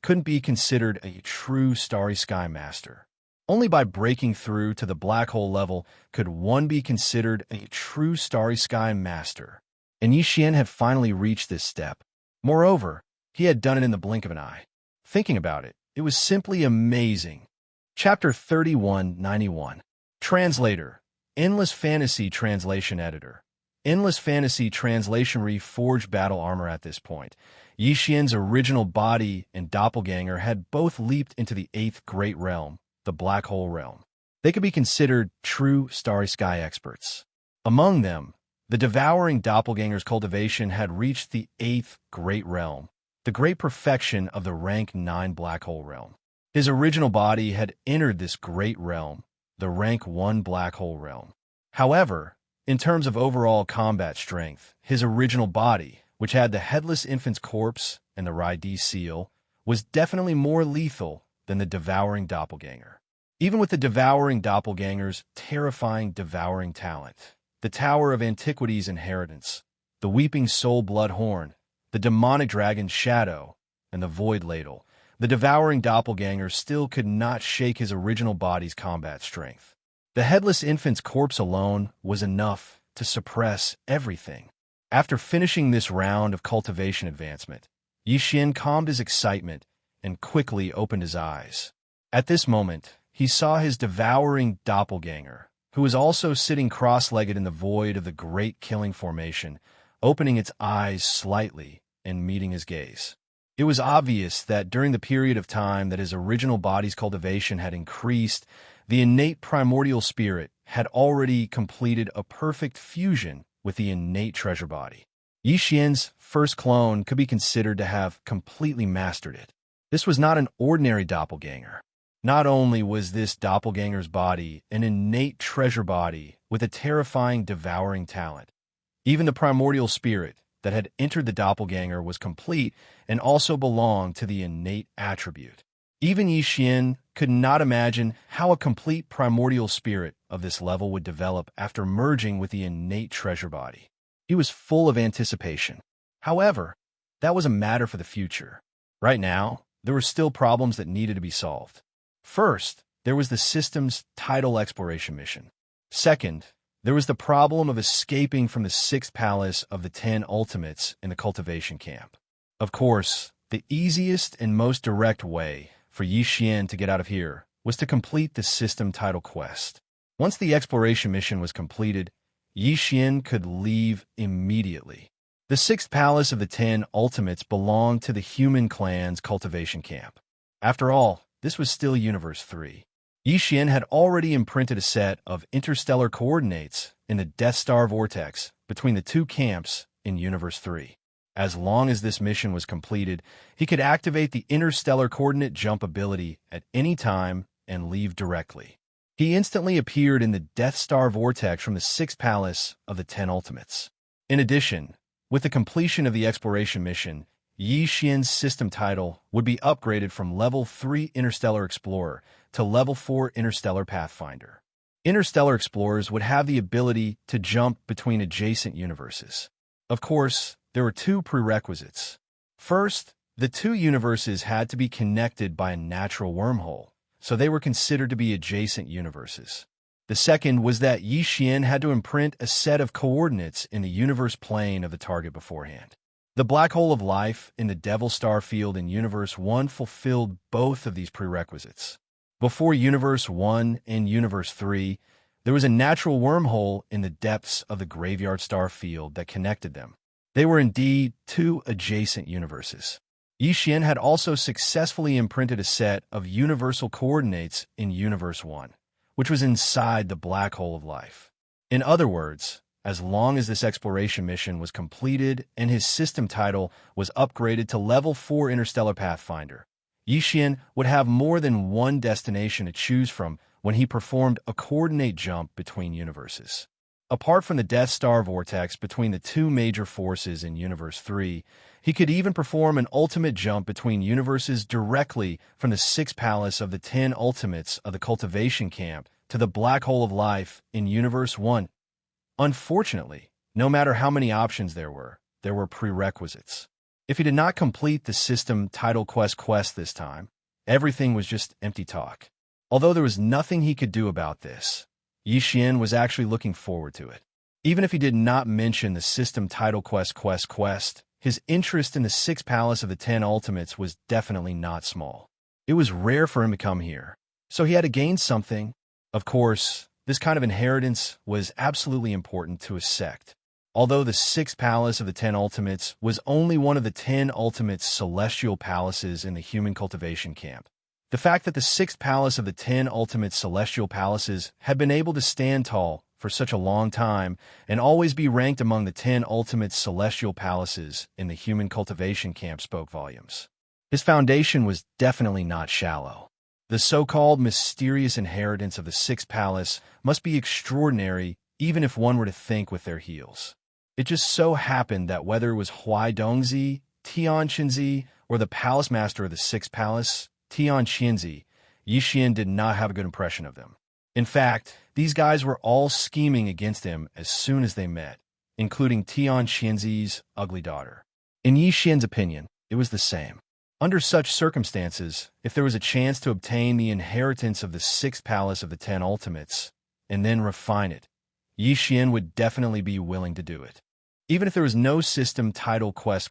couldn't be considered a true starry sky master. Only by breaking through to the black hole level could one be considered a true starry sky master. And Xian had finally reached this step. Moreover, he had done it in the blink of an eye. Thinking about it, it was simply amazing. Chapter 3191. Translator. Endless Fantasy Translation Editor. Endless Fantasy Translation reforged battle armor at this point. Xian's original body and doppelganger had both leaped into the 8th Great Realm, the Black Hole Realm. They could be considered true Starry Sky experts. Among them, the devouring doppelganger's cultivation had reached the 8th Great Realm, the great perfection of the rank 9 Black Hole Realm. His original body had entered this great realm, the rank 1 Black Hole Realm. However, in terms of overall combat strength, his original body, which had the Headless Infant's corpse and the Raidi seal, was definitely more lethal than the devouring doppelganger. Even with the devouring doppelganger's terrifying devouring talent, the Tower of Antiquity's inheritance, the Weeping Soul Blood Horn, the demonic dragon's shadow, and the Void Ladle, the devouring doppelganger still could not shake his original body's combat strength. The Headless Infant's corpse alone was enough to suppress everything. After finishing this round of cultivation advancement, Xian calmed his excitement and quickly opened his eyes. At this moment, he saw his devouring doppelganger, who was also sitting cross-legged in the void of the Great Killing Formation, opening its eyes slightly and meeting his gaze. It was obvious that during the period of time that his original body's cultivation had increased, the innate primordial spirit had already completed a perfect fusion with the innate treasure body. Xian's first clone could be considered to have completely mastered it. This was not an ordinary doppelganger. Not only was this doppelganger's body an innate treasure body with a terrifying devouring talent, even the primordial spirit that had entered the doppelganger was complete and also belonged to the innate attribute. Even Xian could not imagine how a complete primordial spirit of this level would develop after merging with the innate treasure body. He was full of anticipation. However, that was a matter for the future. Right now, there were still problems that needed to be solved. First, there was the system's tidal exploration mission. Second, there was the problem of escaping from the 6th palace of the 10 ultimates in the cultivation camp. Of course, the easiest and most direct way for Xian to get out of here was to complete the system title quest. Once the exploration mission was completed, Xian could leave immediately. The 6th palace of the 10 ultimates belonged to the human clan's cultivation camp. After all, this was still Universe 3. Xian had already imprinted a set of interstellar coordinates in the Death Star vortex between the two camps in Universe 3. As long as this mission was completed, he could activate the interstellar coordinate jump ability at any time and leave directly. He instantly appeared in the Death Star vortex from the 6th palace of the 10 ultimates. In addition, with the completion of the exploration mission, Xian's system title would be upgraded from Level 3 Interstellar Explorer to Level 4 Interstellar Pathfinder. Interstellar Explorers would have the ability to jump between adjacent universes. Of course, there were two prerequisites. First, the two universes had to be connected by a natural wormhole, so they were considered to be adjacent universes. The second was that Xian had to imprint a set of coordinates in the universe plane of the target beforehand. The black hole of life in the Devil Star field in Universe 1 fulfilled both of these prerequisites. Before Universe 1 and Universe 3, there was a natural wormhole in the depths of the Graveyard Star field that connected them. They were indeed two adjacent universes. Xian had also successfully imprinted a set of universal coordinates in Universe 1, which was inside the black hole of life. In other words, as long as this exploration mission was completed and his system title was upgraded to Level 4 Interstellar Pathfinder, Xian would have more than one destination to choose from when he performed a coordinate jump between universes. Apart from the Death Star vortex between the two major forces in Universe 3, he could even perform an ultimate jump between universes directly from the 6th palace of the 10 ultimates of the cultivation camp to the black hole of life in Universe 1. Unfortunately, No matter how many options there were prerequisites. If he did not complete the system title quest this time, everything was just empty talk. Although there was nothing he could do about this, Xian was actually looking forward to it. Even if he did not mention the system title quest, his interest in the 6th Palace of the 10 Ultimates was definitely not small. It was rare for him to come here, so he had to gain something. Of course, this kind of inheritance was absolutely important to his sect. Although the 6th Palace of the 10 Ultimates was only one of the 10 Ultimates celestial palaces in the human cultivation camp, the fact that the 6th Palace of the 10 Ultimate celestial palaces had been able to stand tall for such a long time and always be ranked among the 10 Ultimate celestial palaces in the human cultivation camp spoke volumes. His foundation was definitely not shallow. The so-called mysterious inheritance of the 6th Palace must be extraordinary even if one were to think with their heels. It just so happened that whether it was Huai Dongzi, Tian Qinzi, or the palace master of the 6th Palace, Tian Qinzi, Xian did not have a good impression of them. In fact, these guys were all scheming against him as soon as they met, including Tian Qinzi's ugly daughter. In Xian's opinion, it was the same. Under such circumstances, if there was a chance to obtain the inheritance of the 6th Palace of the 10 Ultimates, and then refine it, Xian would definitely be willing to do it. Even if there was no system title quest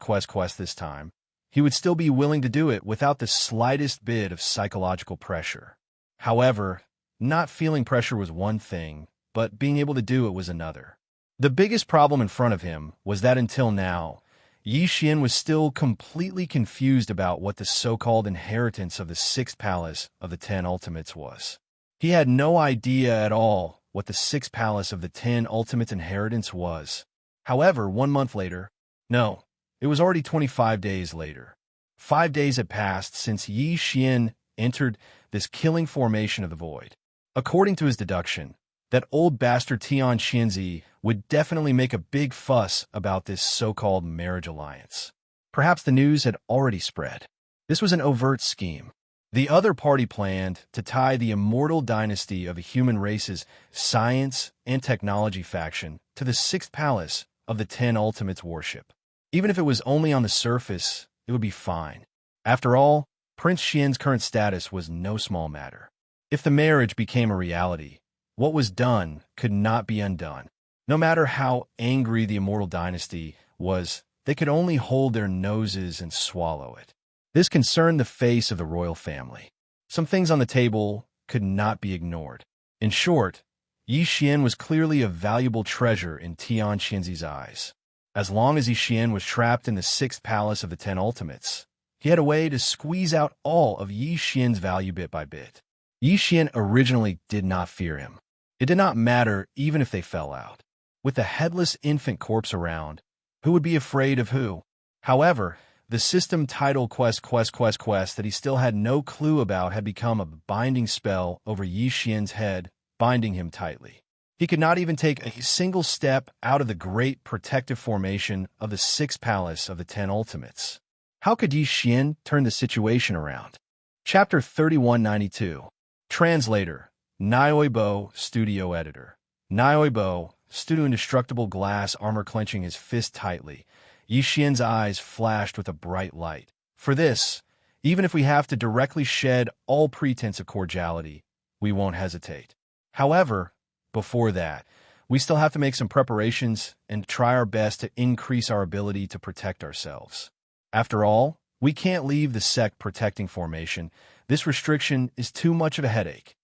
this time, he would still be willing to do it without the slightest bit of psychological pressure. However, not feeling pressure was one thing, but being able to do it was another. The biggest problem in front of him was that until now, Xian was still completely confused about what the so-called inheritance of the 6th Palace of the 10 Ultimates was. He had no idea at all what the 6th Palace of the 10 Ultimate inheritance was. However, 1 month later, no, it was already 25 days later. 5 days had passed since Xian entered this killing formation of the void. According to his deduction, that old bastard Tian Qinzi would definitely make a big fuss about this so-called marriage alliance. Perhaps the news had already spread. This was an overt scheme. The other party planned to tie the immortal dynasty of the human race's science and technology faction to the 6th Palace of the 10 Ultimates worship. Even if it was only on the surface, it would be fine. After all, Prince Xian's current status was no small matter. If the marriage became a reality, what was done could not be undone. No matter how angry the immortal dynasty was, they could only hold their noses and swallow it. This concerned the face of the royal family. Some things on the table could not be ignored. In short, Xian was clearly a valuable treasure in Tian Qinzi's eyes. As long as Xian was trapped in the 6th Palace of the 10 Ultimates, he had a way to squeeze out all of Xian's value bit by bit. Xian originally did not fear him. It did not matter even if they fell out. With the headless infant corpse around, who would be afraid of who? However, the system title quest that he still had no clue about had become a binding spell over Xian's head, binding him tightly. He could not even take a single step out of the great protective formation of the 6th Palace of the 10 Ultimates. How could Xian turn the situation around? Chapter 3192. Translator, Nioibo, Studio Editor. Nioibo stood indestructible glass armor clenching his fist tightly. Xian's eyes flashed with a bright light. For this, even if we have to directly shed all pretense of cordiality, we won't hesitate. However, before that, we still have to make some preparations and try our best to increase our ability to protect ourselves. After all, we can't leave the sect protecting formation. This restriction is too much of a headache.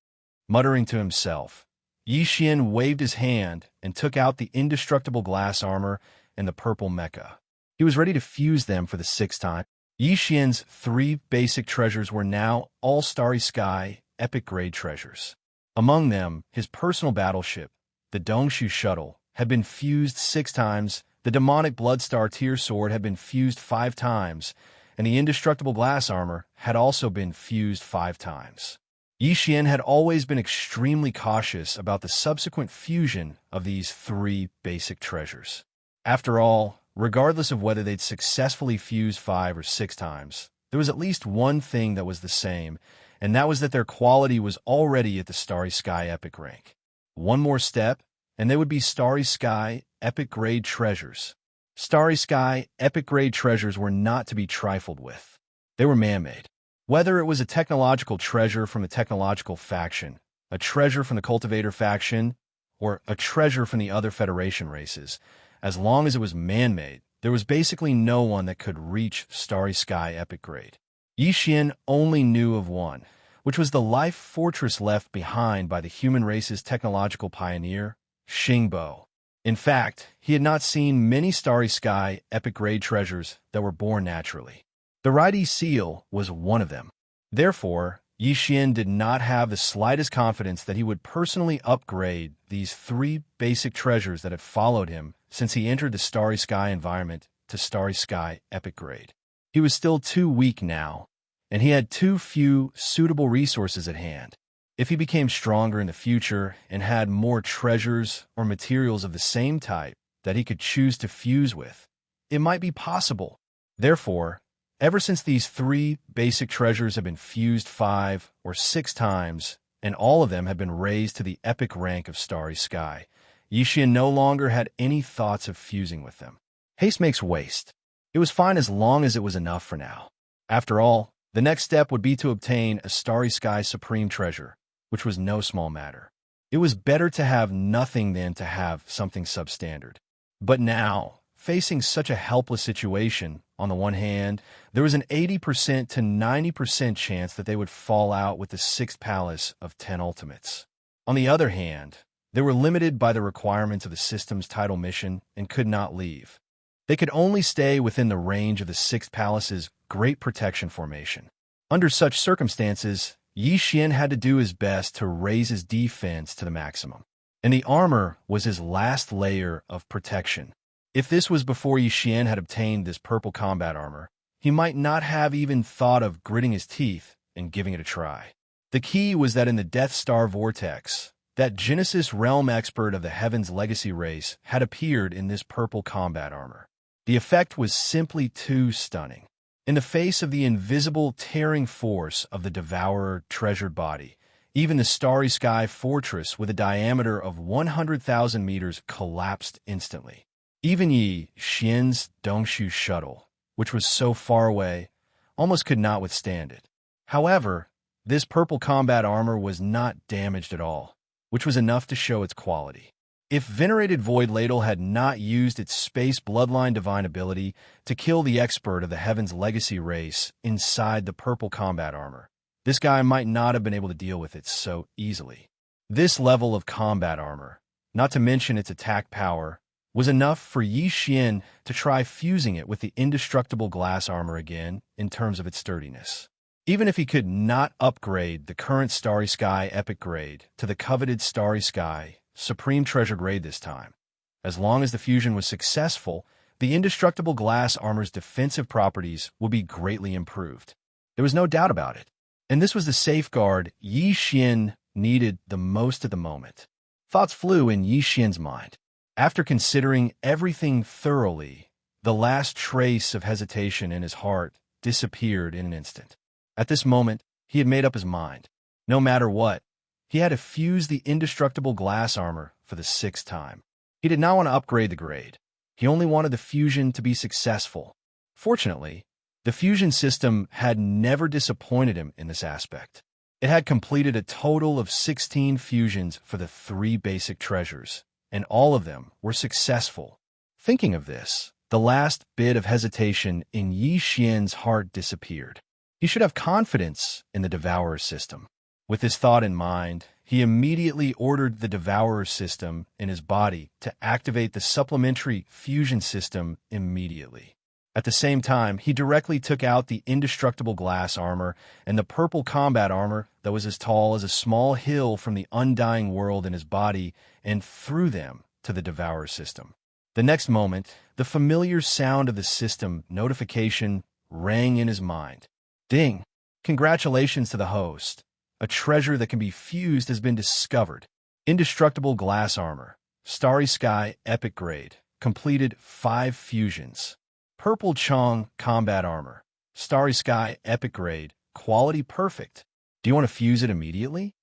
Muttering to himself, Xian waved his hand and took out the indestructible glass armor and the purple mecha. He was ready to fuse them for the 6th time. Xian's 3 basic treasures were now all Starry Sky, epic-grade treasures. Among them, his personal battleship, the Dongshu shuttle, had been fused 6 times, the demonic Bloodstar Tear Sword had been fused 5 times, and the indestructible glass armor had also been fused 5 times. Xian had always been extremely cautious about the subsequent fusion of these 3 basic treasures. After all, regardless of whether they'd successfully fused 5 or 6 times, there was at least one thing that was the same, and that was that their quality was already at the Starry Sky Epic rank. One more step, and they would be Starry Sky Epic Grade Treasures. Starry Sky Epic Grade Treasures were not to be trifled with. They were man-made. Whether it was a technological treasure from the technological faction, a treasure from the cultivator faction, or a treasure from the other Federation races, as long as it was man-made, there was basically no one that could reach Starry Sky Epic Grade. Xian only knew of one, which was the life fortress left behind by the human race's technological pioneer, Xingbo. In fact, he had not seen many Starry Sky Epic Grade treasures that were born naturally. The Righty Seal was one of them. Therefore, Xian did not have the slightest confidence that he would personally upgrade these three basic treasures that had followed him since he entered the Starry Sky environment to Starry Sky Epic Grade. He was still too weak now, and he had too few suitable resources at hand. If he became stronger in the future and had more treasures or materials of the same type that he could choose to fuse with, it might be possible. Therefore, ever since these three basic treasures have been fused 5 or 6 times, and all of them have been raised to the epic rank of Starry Sky, Xian no longer had any thoughts of fusing with them. Haste makes waste. It was fine as long as it was enough for now. After all, the next step would be to obtain a Starry Sky Supreme Treasure, which was no small matter. It was better to have nothing than to have something substandard. But now, facing such a helpless situation, on the one hand, there was an 80% to 90% chance that they would fall out with the 6th Palace of 10 Ultimates. On the other hand, they were limited by the requirements of the system's title mission and could not leave. They could only stay within the range of the 6th Palace's Great Protection Formation. Under such circumstances, Xian had to do his best to raise his defense to the maximum, and the armor was his last layer of protection. If this was before Xian had obtained this purple combat armor, he might not have even thought of gritting his teeth and giving it a try. The key was that in the Death Star Vortex, that Genesis realm expert of the Heaven's Legacy race had appeared in this purple combat armor. The effect was simply too stunning. In the face of the invisible tearing force of the Devourer treasured body, even the Starry Sky Fortress with a diameter of 100,000 meters collapsed instantly. Even Xian's Dongshu shuttle, which was so far away, almost could not withstand it. However, this purple combat armor was not damaged at all, which was enough to show its quality. If Venerated Void Ladle had not used its Space Bloodline Divine ability to kill the expert of the Heaven's Legacy race inside the purple combat armor, this guy might not have been able to deal with it so easily. This level of combat armor, not to mention its attack power, was enough for Xian to try fusing it with the indestructible glass armor again in terms of its sturdiness. Even if he could not upgrade the current Starry Sky Epic Grade to the coveted Starry Sky Supreme Treasure Grade this time, as long as the fusion was successful, the indestructible glass armor's defensive properties would be greatly improved. There was no doubt about it, and this was the safeguard Xian needed the most at the moment. Thoughts flew in Xian's mind. After considering everything thoroughly, the last trace of hesitation in his heart disappeared in an instant. At this moment, he had made up his mind. No matter what, he had to fuse the indestructible glass armor for the 6th time. He did not want to upgrade the grade. He only wanted the fusion to be successful. Fortunately, the fusion system had never disappointed him in this aspect. It had completed a total of 16 fusions for the 3 basic treasures, and all of them were successful. Thinking of this, the last bit of hesitation in Xian's heart disappeared. He should have confidence in the Devourer system. With this thought in mind, he immediately ordered the Devourer system in his body to activate the supplementary fusion system immediately. At the same time, he directly took out the indestructible glass armor and the purple combat armor that was as tall as a small hill from the undying world in his body and threw them to the Devourer system. The next moment, the familiar sound of the system notification rang in his mind. Ding! Congratulations to the host. A treasure that can be fused has been discovered. Indestructible glass armor. Starry Sky Epic Grade. Completed 5 fusions. Purple Chong combat armor. Starry Sky Epic Grade. Quality perfect. Do you want to fuse it immediately?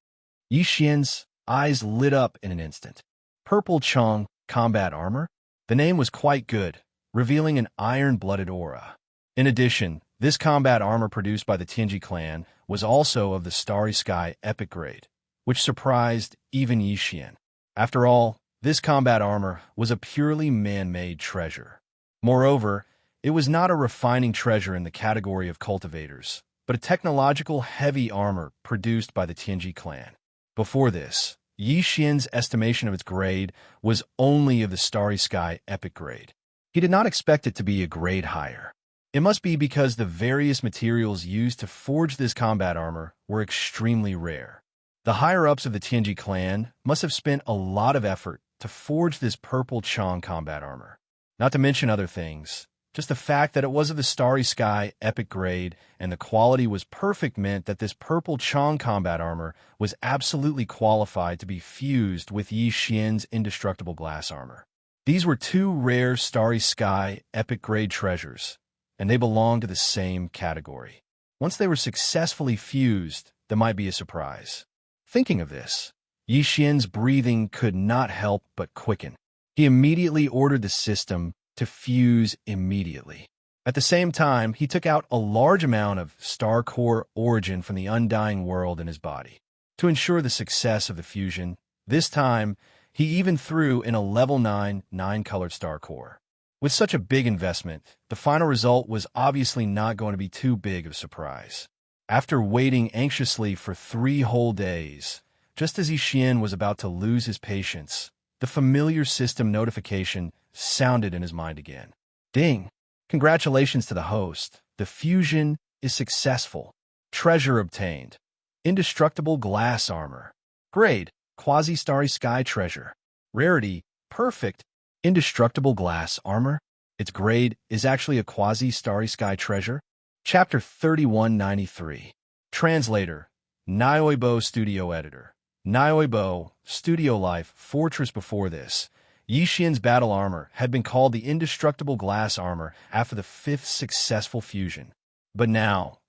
Xian's eyes lit up in an instant. Purple Chong combat armor? The name was quite good, revealing an iron-blooded aura. In addition, this combat armor produced by the Tianji clan was also of the Starry Sky epic grade, which surprised even Yixian. After all, this combat armor was a purely man-made treasure. Moreover, it was not a refining treasure in the category of cultivators, but a technological heavy armor produced by the Tianji clan. Before this, Yixian's estimation of its grade was only of the Starry Sky epic grade. He did not expect it to be a grade higher. It must be because the various materials used to forge this combat armor were extremely rare. The higher-ups of the Tianji clan must have spent a lot of effort to forge this purple Chang combat armor. Not to mention other things, just the fact that it was of the Starry Sky epic grade and the quality was perfect meant that this purple Chang combat armor was absolutely qualified to be fused with Yi Xian's indestructible glass armor. These were two rare Starry Sky epic grade treasures, and they belonged to the same category. Once they were successfully fused, there might be a surprise. Thinking of this, Yi Xian's breathing could not help but quicken. He immediately ordered the system to fuse immediately. At the same time, he took out a large amount of star core origin from the undying world in his body. To ensure the success of the fusion, this time, he even threw in a level 9 9-colored star core. With such a big investment, the final result was obviously not going to be too big of a surprise. After waiting anxiously for 3 whole days, just as Yi Xian was about to lose his patience, the familiar system notification sounded in his mind again. Ding! Congratulations to the host. The fusion is successful. Treasure obtained. Indestructible glass armor. Grade: Quasi-Starry Sky treasure. Rarity: Perfect. Indestructible glass armor? Its grade is actually a Quasi-Starry Sky treasure? Chapter 3193. Translator: Nioibo Studio Editor. Nioibo, Studio Life, Fortress. Before this, Yi Xian's battle armor had been called the Indestructible Glass Armor after the 5th successful fusion. But now,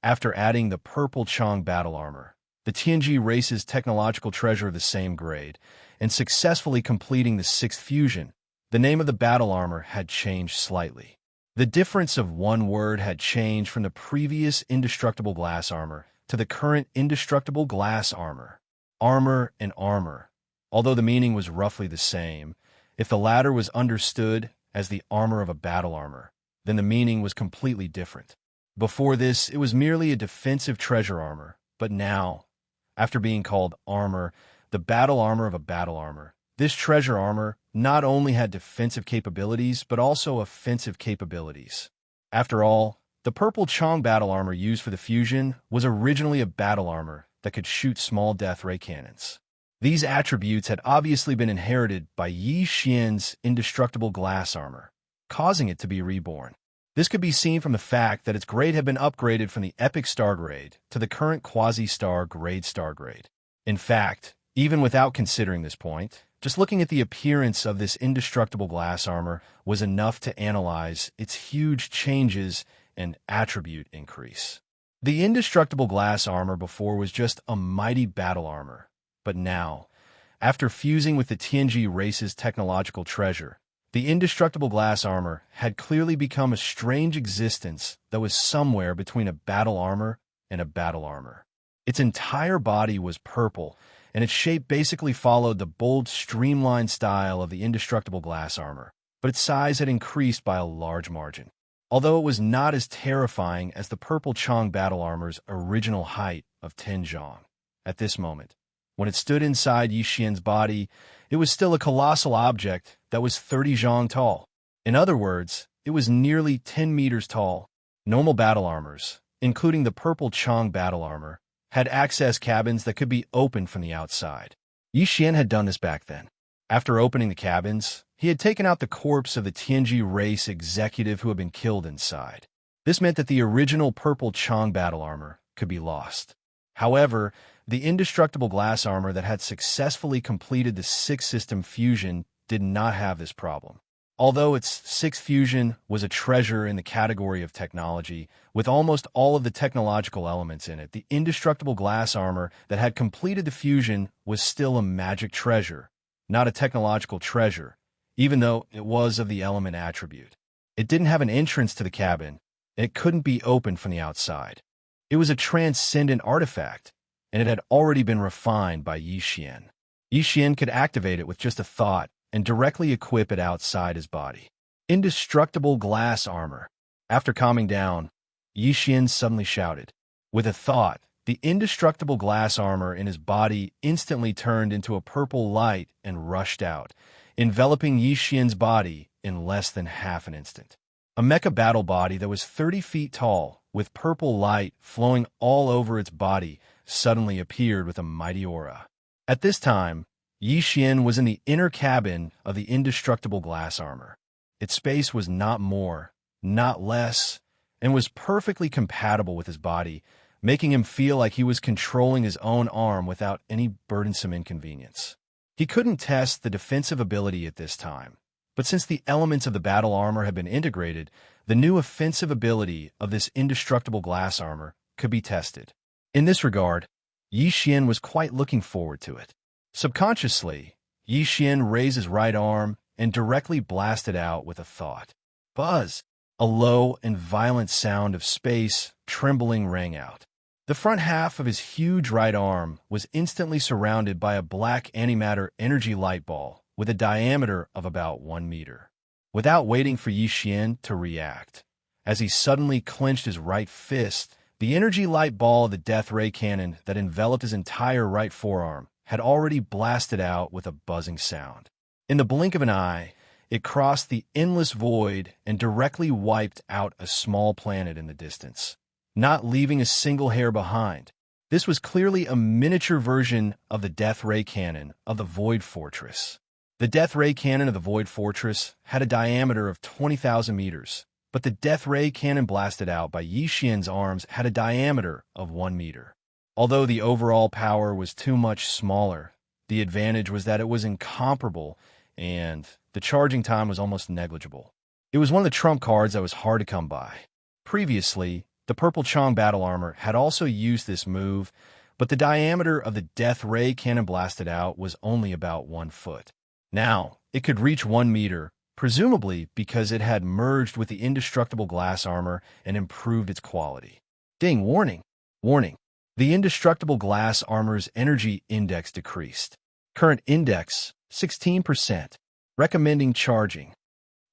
after adding the Purple Chang battle armor, the Tianji race's technological treasure of the same grade, and successfully completing the 6th fusion, the name of the battle armor had changed slightly. The difference of one word had changed from the previous Indestructible Glass Armor to the current Indestructible Glass Armor. Armor and armor, although the meaning was roughly the same, if the latter was understood as the armor of a battle armor, then the meaning was completely different. Before this, it was merely a defensive treasure armor, but now, after being called armor, the battle armor of a battle armor, this treasure armor not only had defensive capabilities, but also offensive capabilities. After all, the Purple Chang battle armor used for the fusion was originally a battle armor that could shoot small death ray cannons. These attributes had obviously been inherited by Yi Xian's indestructible glass armor, causing it to be reborn. This could be seen from the fact that its grade had been upgraded from the Epic Star grade to the current Quasi-Star grade Star grade. In fact, even without considering this point, just looking at the appearance of this indestructible glass armor was enough to analyze its huge changes and attribute increase. The indestructible glass armor before was just a mighty battle armor, but now, after fusing with the Tianji race's technological treasure, the indestructible glass armor had clearly become a strange existence that was somewhere between a battle armor and a battle armor. Its entire body was purple, and its shape basically followed the bold, streamlined style of the indestructible glass armor, but its size had increased by a large margin. Although it was not as terrifying as the Purple Chang battle armor's original height of 10 zhang. At this moment, when it stood inside Yi Xian's body, it was still a colossal object that was 30 zhang tall. In other words, it was nearly 10 meters tall. Normal battle armors, including the Purple Chang battle armor, had access cabins that could be opened from the outside. Yi Xian had done this back then. After opening the cabins, he had taken out the corpse of the Tianji race executive who had been killed inside. This meant that the original Purple Chang battle armor could be lost. However, the indestructible glass armor that had successfully completed the 6th system fusion did not have this problem. Although its 6th fusion was a treasure in the category of technology, with almost all of the technological elements in it, the indestructible glass armor that had completed the fusion was still a magic treasure, not a technological treasure, even though it was of the element attribute. It didn't have an entrance to the cabin, and it couldn't be opened from the outside. It was a transcendent artifact, and it had already been refined by Yi Xian. Yi Xian could activate it with just a thought and directly equip it outside his body. Indestructible glass armor. After calming down, Yi Xian suddenly shouted. With a thought, the indestructible glass armor in his body instantly turned into a purple light and rushed out, enveloping Yi Xian's body in less than half an instant. A mecha battle body that was 30 feet tall, with purple light flowing all over its body, suddenly appeared with a mighty aura. At this time, Yi Xian was in the inner cabin of the indestructible glass armor. Its space was not more, not less, and was perfectly compatible with his body, making him feel like he was controlling his own arm without any burdensome inconvenience. He couldn't test the defensive ability at this time, but since the elements of the battle armor had been integrated, the new offensive ability of this indestructible glass armor could be tested. In this regard, Yi Xian was quite looking forward to it. Subconsciously, Yi Xian raised his right arm and directly blasted out with a thought. Buzz! A low and violent sound of space trembling rang out. The front half of his huge right arm was instantly surrounded by a black antimatter energy light ball with a diameter of about 1 meter. Without waiting for Yi Xian to react, as he suddenly clenched his right fist, the energy light ball of the death ray cannon that enveloped his entire right forearm had already blasted out with a buzzing sound. In the blink of an eye, it crossed the endless void and directly wiped out a small planet in the distance, not leaving a single hair behind. This was clearly a miniature version of the death ray cannon of the Void Fortress. The death ray cannon of the Void Fortress had a diameter of 20,000 meters, but the death ray cannon blasted out by Yi Xian's arms had a diameter of 1 meter. Although the overall power was too much smaller, the advantage was that it was incomparable and the charging time was almost negligible. It was one of the trump cards that was hard to come by. Previously, the Purple Chong battle armor had also used this move, but the diameter of the death ray cannon blasted out was only about 1 foot. Now, it could reach 1 meter, presumably because it had merged with the indestructible glass armor and improved its quality. Ding, warning! Warning! The indestructible glass armor's energy index decreased. Current index, 16%. Recommending charging.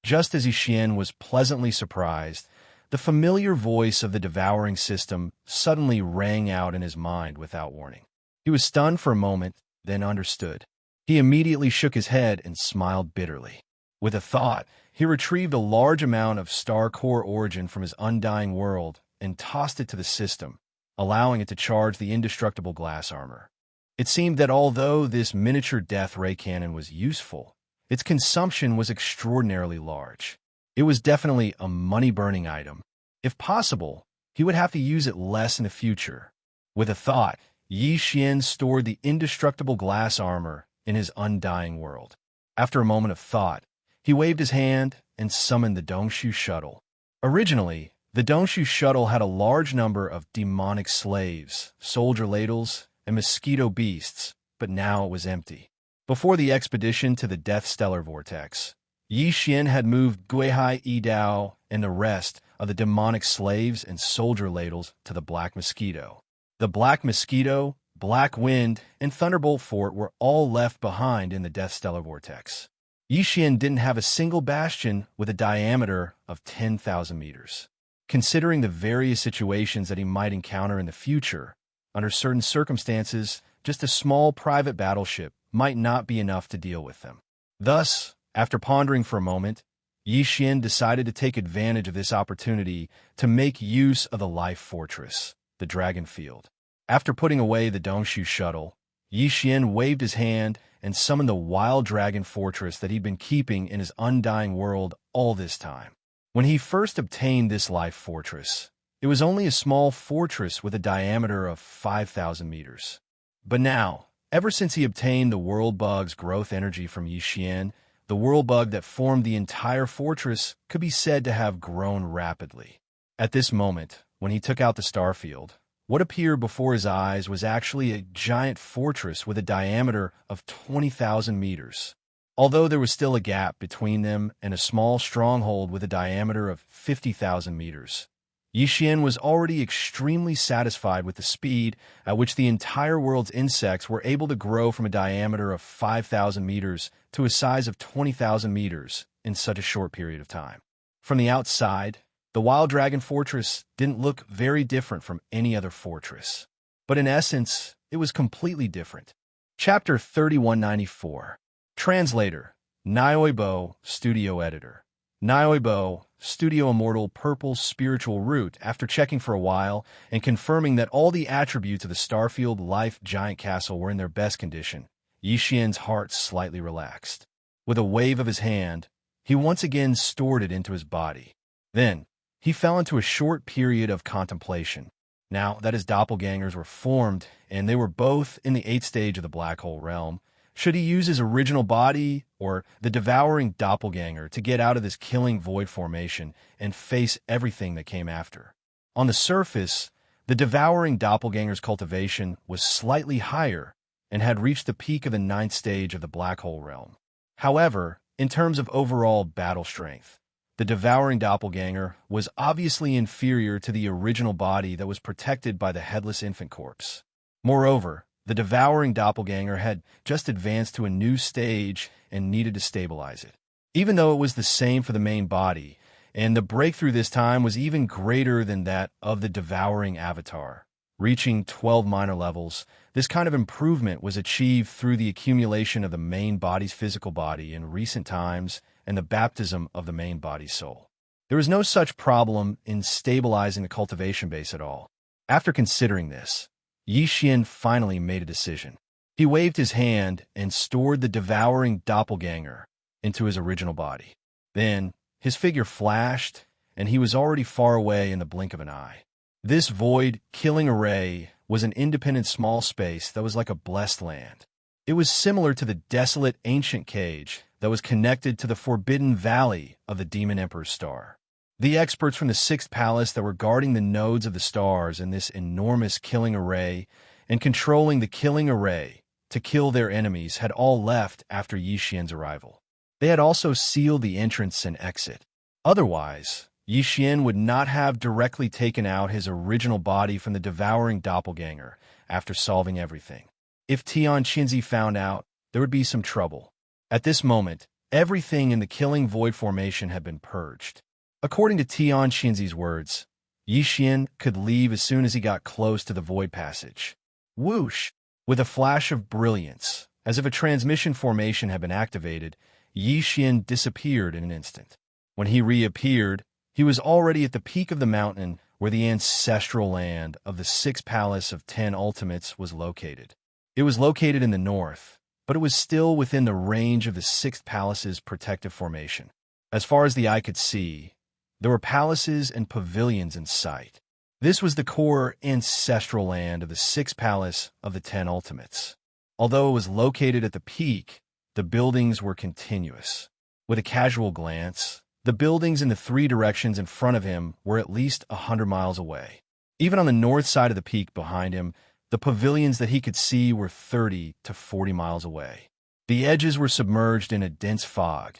Just as Yi Xian was pleasantly surprised, the familiar voice of the devouring system suddenly rang out in his mind without warning. He was stunned for a moment, then understood. He immediately shook his head and smiled bitterly. With a thought, he retrieved a large amount of star core origin from his undying world and tossed it to the system, allowing it to charge the indestructible glass armor. It seemed that although this miniature death ray cannon was useful, its consumption was extraordinarily large. It was definitely a money-burning item. If possible, he would have to use it less in the future. With a thought, Yi Xian stored the indestructible glass armor in his undying world. After a moment of thought, he waved his hand and summoned the Dongshu shuttle. Originally, the Dongshu shuttle had a large number of demonic slaves, soldier ladles, and mosquito beasts, but now it was empty. Before the expedition to the Death Stellar Vortex, Yi Xian had moved Guihai Yidao and the rest of the demonic slaves and soldier ladles to the Black Mosquito. The Black Mosquito, Black Wind, and Thunderbolt Fort were all left behind in the Death Stellar Vortex. Yi Xian didn't have a single bastion with a diameter of 10,000 meters. Considering the various situations that he might encounter in the future, under certain circumstances, just a small private battleship might not be enough to deal with them. Thus, after pondering for a moment, Yi Xian decided to take advantage of this opportunity to make use of the Life Fortress, the Dragon Field. After putting away the Dongshu shuttle, Yi Xian waved his hand and summoned the Wild Dragon Fortress that he'd been keeping in his undying world all this time. When he first obtained this Life Fortress, it was only a small fortress with a diameter of 5,000 meters. But now, ever since he obtained the World Bug's growth energy from Yi Xian, the World Bug that formed the entire fortress could be said to have grown rapidly. At this moment, when he took out the starfield, what appeared before his eyes was actually a giant fortress with a diameter of 20,000 meters. although there was still a gap between them and a small stronghold with a diameter of 50,000 meters. Yixian was already extremely satisfied with the speed at which the entire world's insects were able to grow from a diameter of 5,000 meters to a size of 20,000 meters in such a short period of time. From the outside, the Wild Dragon Fortress didn't look very different from any other fortress. But in essence, it was completely different. Chapter 3194. Translator, Nioibo, Studio Editor. Nioibo, Studio Immortal Purple Spiritual Root. After checking for a while and confirming that all the attributes of the Starfield Life Giant Castle were in their best condition, Yixian's heart slightly relaxed. With a wave of his hand, he once again stored it into his body. Then, he fell into a short period of contemplation. Now that his doppelgangers were formed, and they were both in the 8th stage of the Black Hole Realm, should he use his original body or the devouring doppelganger to get out of this killing void formation and face everything that came after? On the surface, the devouring doppelganger's cultivation was slightly higher and had reached the peak of the 9th stage of the Black Hole Realm. However, in terms of overall battle strength, the devouring doppelganger was obviously inferior to the original body that was protected by the headless infant corpse. Moreover, the devouring doppelganger had just advanced to a new stage and needed to stabilize it. Even though it was the same for the main body, and the breakthrough this time was even greater than that of the devouring avatar. Reaching 12 minor levels, this kind of improvement was achieved through the accumulation of the main body's physical body in recent times and the baptism of the main body's soul. There was no such problem in stabilizing the cultivation base at all. After considering this, Yixian finally made a decision. He waved his hand and stored the devouring doppelganger into his original body. Then, his figure flashed, and he was already far away in the blink of an eye. This void-killing array was an independent small space that was like a blessed land. It was similar to the desolate ancient cage that was connected to the forbidden valley of the Demon Emperor's star. The experts from the 6th Palace that were guarding the nodes of the stars in this enormous killing array and controlling the killing array to kill their enemies had all left after Yixian's arrival. They had also sealed the entrance and exit. Otherwise, Yixian would not have directly taken out his original body from the devouring doppelganger after solving everything. If Xianxia found out, there would be some trouble. At this moment, everything in the killing void formation had been purged. According to Xianxia's words, Yixian could leave as soon as he got close to the void passage. Whoosh! With a flash of brilliance, as if a transmission formation had been activated, Yixian disappeared in an instant. When he reappeared, he was already at the peak of the mountain where the ancestral land of the 6th Palace of 10 Ultimates was located. It was located in the north, but it was still within the range of the 6th Palace's protective formation. As far as the eye could see, there were palaces and pavilions in sight. This was the core ancestral land of the 6th Palace of the 10 Ultimates. Although it was located at the peak, the buildings were continuous. With a casual glance, the buildings in the 3 directions in front of him were at least 100 miles away. Even on the north side of the peak behind him, the pavilions that he could see were 30 to 40 miles away. The edges were submerged in a dense fog,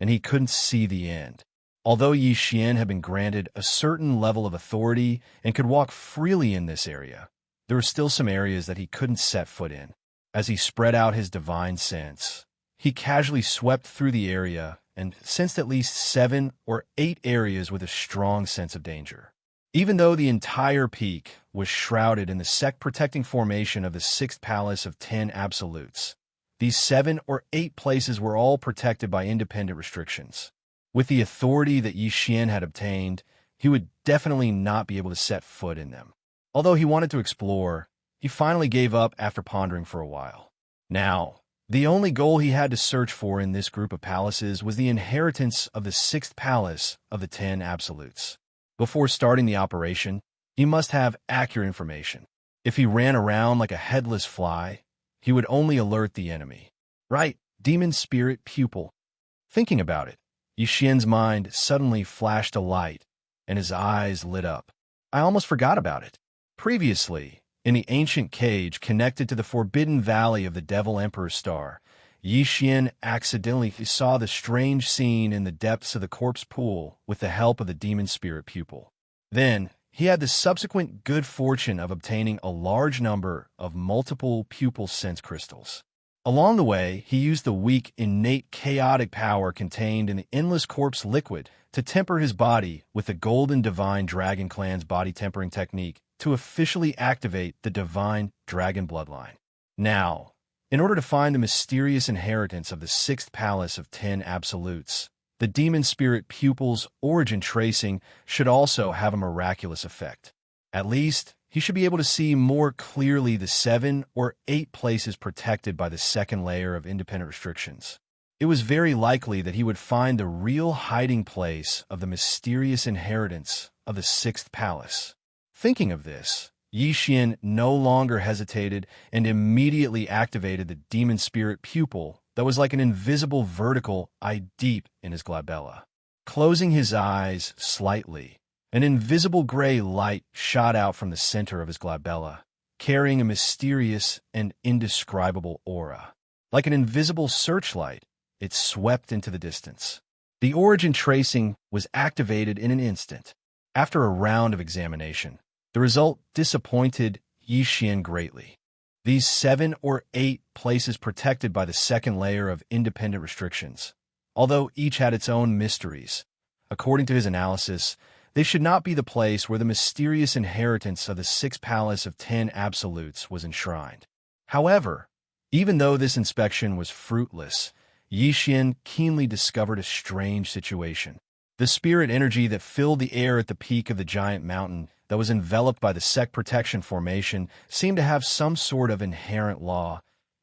and he couldn't see the end. Although Yixian had been granted a certain level of authority and could walk freely in this area, there were still some areas that he couldn't set foot in. As he spread out his divine sense, he casually swept through the area and sensed at least 7 or 8 areas with a strong sense of danger. Even though the entire peak was shrouded in the sect-protecting formation of the 6th Palace of 10 Absolutes, these 7 or 8 places were all protected by independent restrictions. With the authority that Yixian had obtained, he would definitely not be able to set foot in them. Although he wanted to explore, he finally gave up after pondering for a while. Now, the only goal he had to search for in this group of palaces was the inheritance of the 6th Palace of the 10 Absolutes. Before starting the operation, he must have accurate information. If he ran around like a headless fly, he would only alert the enemy. Right, demon spirit pupil. Thinking about it, Yixian's mind suddenly flashed a light, and his eyes lit up. I almost forgot about it. Previously, in the ancient cage connected to the forbidden valley of the Devil Emperor's star, Xian accidentally saw the strange scene in the depths of the corpse pool with the help of the demon spirit pupil. Then, he had the subsequent good fortune of obtaining a large number of multiple pupil sense crystals. Along the way, he used the weak, innate chaotic power contained in the endless corpse liquid to temper his body with the golden divine dragon clan's body tempering technique to officially activate the divine dragon bloodline. Now, in order to find the mysterious inheritance of the sixth palace of 10 absolutes, the demon spirit pupil's origin tracing should also have a miraculous effect. At least, he should be able to see more clearly the 7 or 8 places protected by the second layer of independent restrictions. It was very likely that he would find the real hiding place of the mysterious inheritance of the sixth palace. Thinking of this, Xian no longer hesitated and immediately activated the demon spirit pupil that was like an invisible vertical eye deep in his glabella. Closing his eyes slightly, an invisible gray light shot out from the center of his glabella, carrying a mysterious and indescribable aura. Like an invisible searchlight, it swept into the distance. The origin tracing was activated in an instant. After a round of examination, the result disappointed Xian greatly. These 7 or 8 places protected by the second layer of independent restrictions, although each had its own mysteries, according to his analysis, they should not be the place where the mysterious inheritance of the sixth palace of 10 absolutes was enshrined. However, even though this inspection was fruitless, Xian keenly discovered a strange situation. The spirit energy that filled the air at the peak of the giant mountain that was enveloped by the sect protection formation seemed to have some sort of inherent law,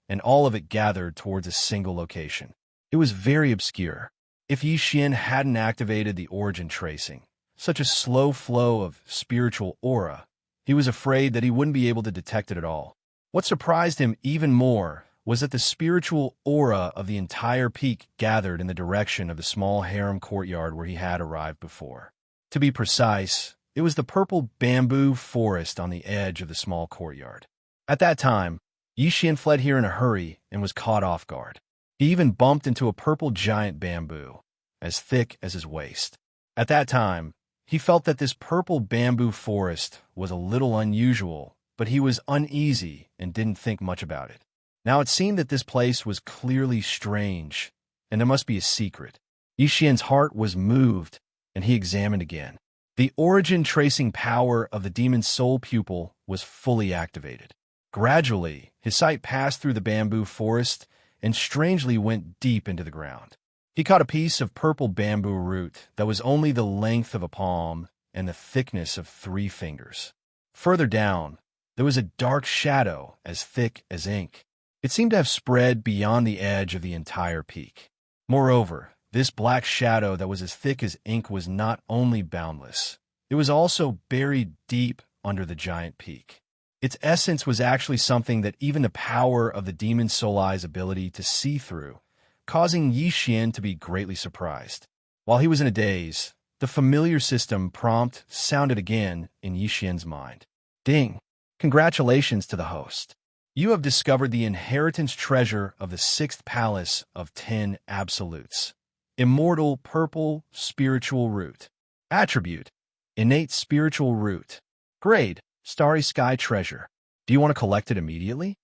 and all of it gathered towards a single location. It was very obscure. If Xian hadn't activated the origin tracing, such a slow flow of spiritual aura, he was afraid that he wouldn't be able to detect it at all. What surprised him even more was that the spiritual aura of the entire peak gathered in the direction of the small harem courtyard where he had arrived before. To be precise, it was the purple bamboo forest on the edge of the small courtyard. At that time, Xian fled here in a hurry and was caught off guard. He even bumped into a purple giant bamboo, as thick as his waist. At that time, he felt that this purple bamboo forest was a little unusual, but he was uneasy and didn't think much about it. Now it seemed that this place was clearly strange, and there must be a secret. Xian's heart was moved, and he examined again. The origin tracing power of the demon's soul pupil was fully activated. Gradually, his sight passed through the bamboo forest and strangely went deep into the ground. He caught a piece of purple bamboo root that was only the length of a palm and the thickness of 3 fingers. Further down, there was a dark shadow as thick as ink. It seemed to have spread beyond the edge of the entire peak. Moreover, this black shadow that was as thick as ink was not only boundless, it was also buried deep under the giant peak. Its essence was actually something that even the power of the demon soul eye's ability to see through, causing Xian to be greatly surprised. While he was in a daze, the familiar system prompt sounded again in Xian's mind. Ding! Congratulations to the host. You have discovered the inheritance treasure of the sixth palace of 10 absolutes. Immortal purple spiritual root. Attribute: innate spiritual root. Grade: starry sky treasure. Do you want to collect it immediately?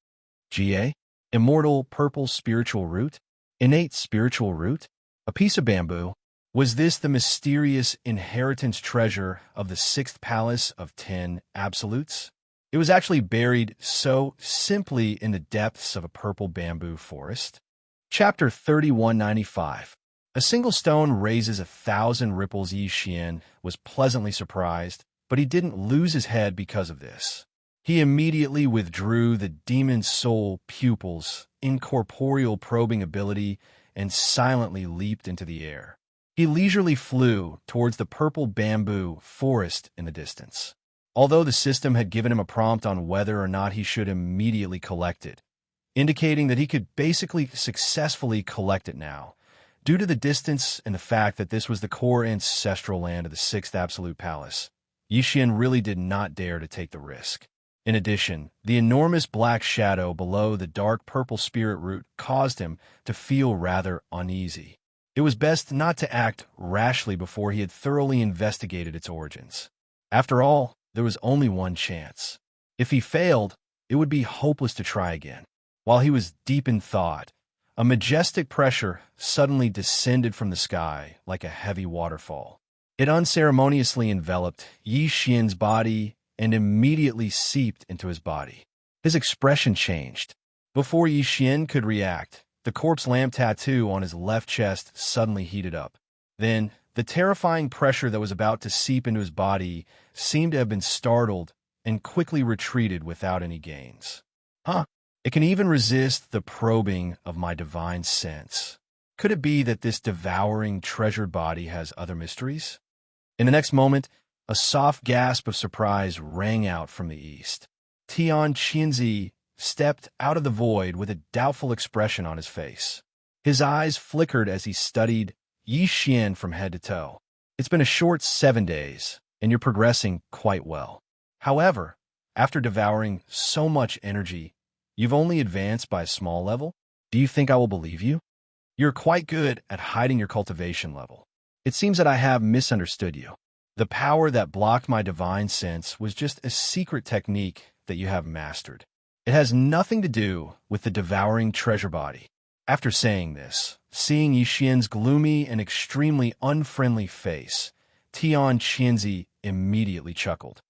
GA: immortal purple spiritual root. Innate spiritual root. A piece of bamboo. Was this the mysterious inheritance treasure of the sixth palace of 10 absolutes? It was actually buried so simply in the depths of a purple bamboo forest. Chapter 3195. A single stone raises 1,000 ripples. Xian was pleasantly surprised, but he didn't lose his head because of this. He immediately withdrew the demon soul pupil's incorporeal probing ability and silently leaped into the air. He leisurely flew towards the purple bamboo forest in the distance. Although the system had given him a prompt on whether or not he should immediately collect it, indicating that he could basically successfully collect it now, due to the distance and the fact that this was the core ancestral land of the sixth absolute palace, Xian really did not dare to take the risk. In addition, the enormous black shadow below the dark purple spirit root caused him to feel rather uneasy. It was best not to act rashly before he had thoroughly investigated its origins. After all, there was only one chance. If he failed, it would be hopeless to try again. While he was deep in thought, a majestic pressure suddenly descended from the sky like a heavy waterfall. It unceremoniously enveloped Yi Xian's body and immediately seeped into his body. His expression changed. Before Yi Xian could react, the corpse lamp tattoo on his left chest suddenly heated up. Then, the terrifying pressure that was about to seep into his body seemed to have been startled and quickly retreated without any gains. It can even resist the probing of my divine sense. Could it be that this devouring, treasured body has other mysteries? In the next moment, a soft gasp of surprise rang out from the east. Xianxia stepped out of the void with a doubtful expression on his face. His eyes flickered as he studied Yi Xian from head to toe. It's been a short 7 days, and you're progressing quite well. However, after devouring so much energy, you've only advanced by a small level? Do you think I will believe you? You're quite good at hiding your cultivation level. It seems that I have misunderstood you. The power that blocked my divine sense was just a secret technique that you have mastered. It has nothing to do with the devouring treasure body. After saying this, seeing Yi Xian's gloomy and extremely unfriendly face, Xianxia immediately chuckled.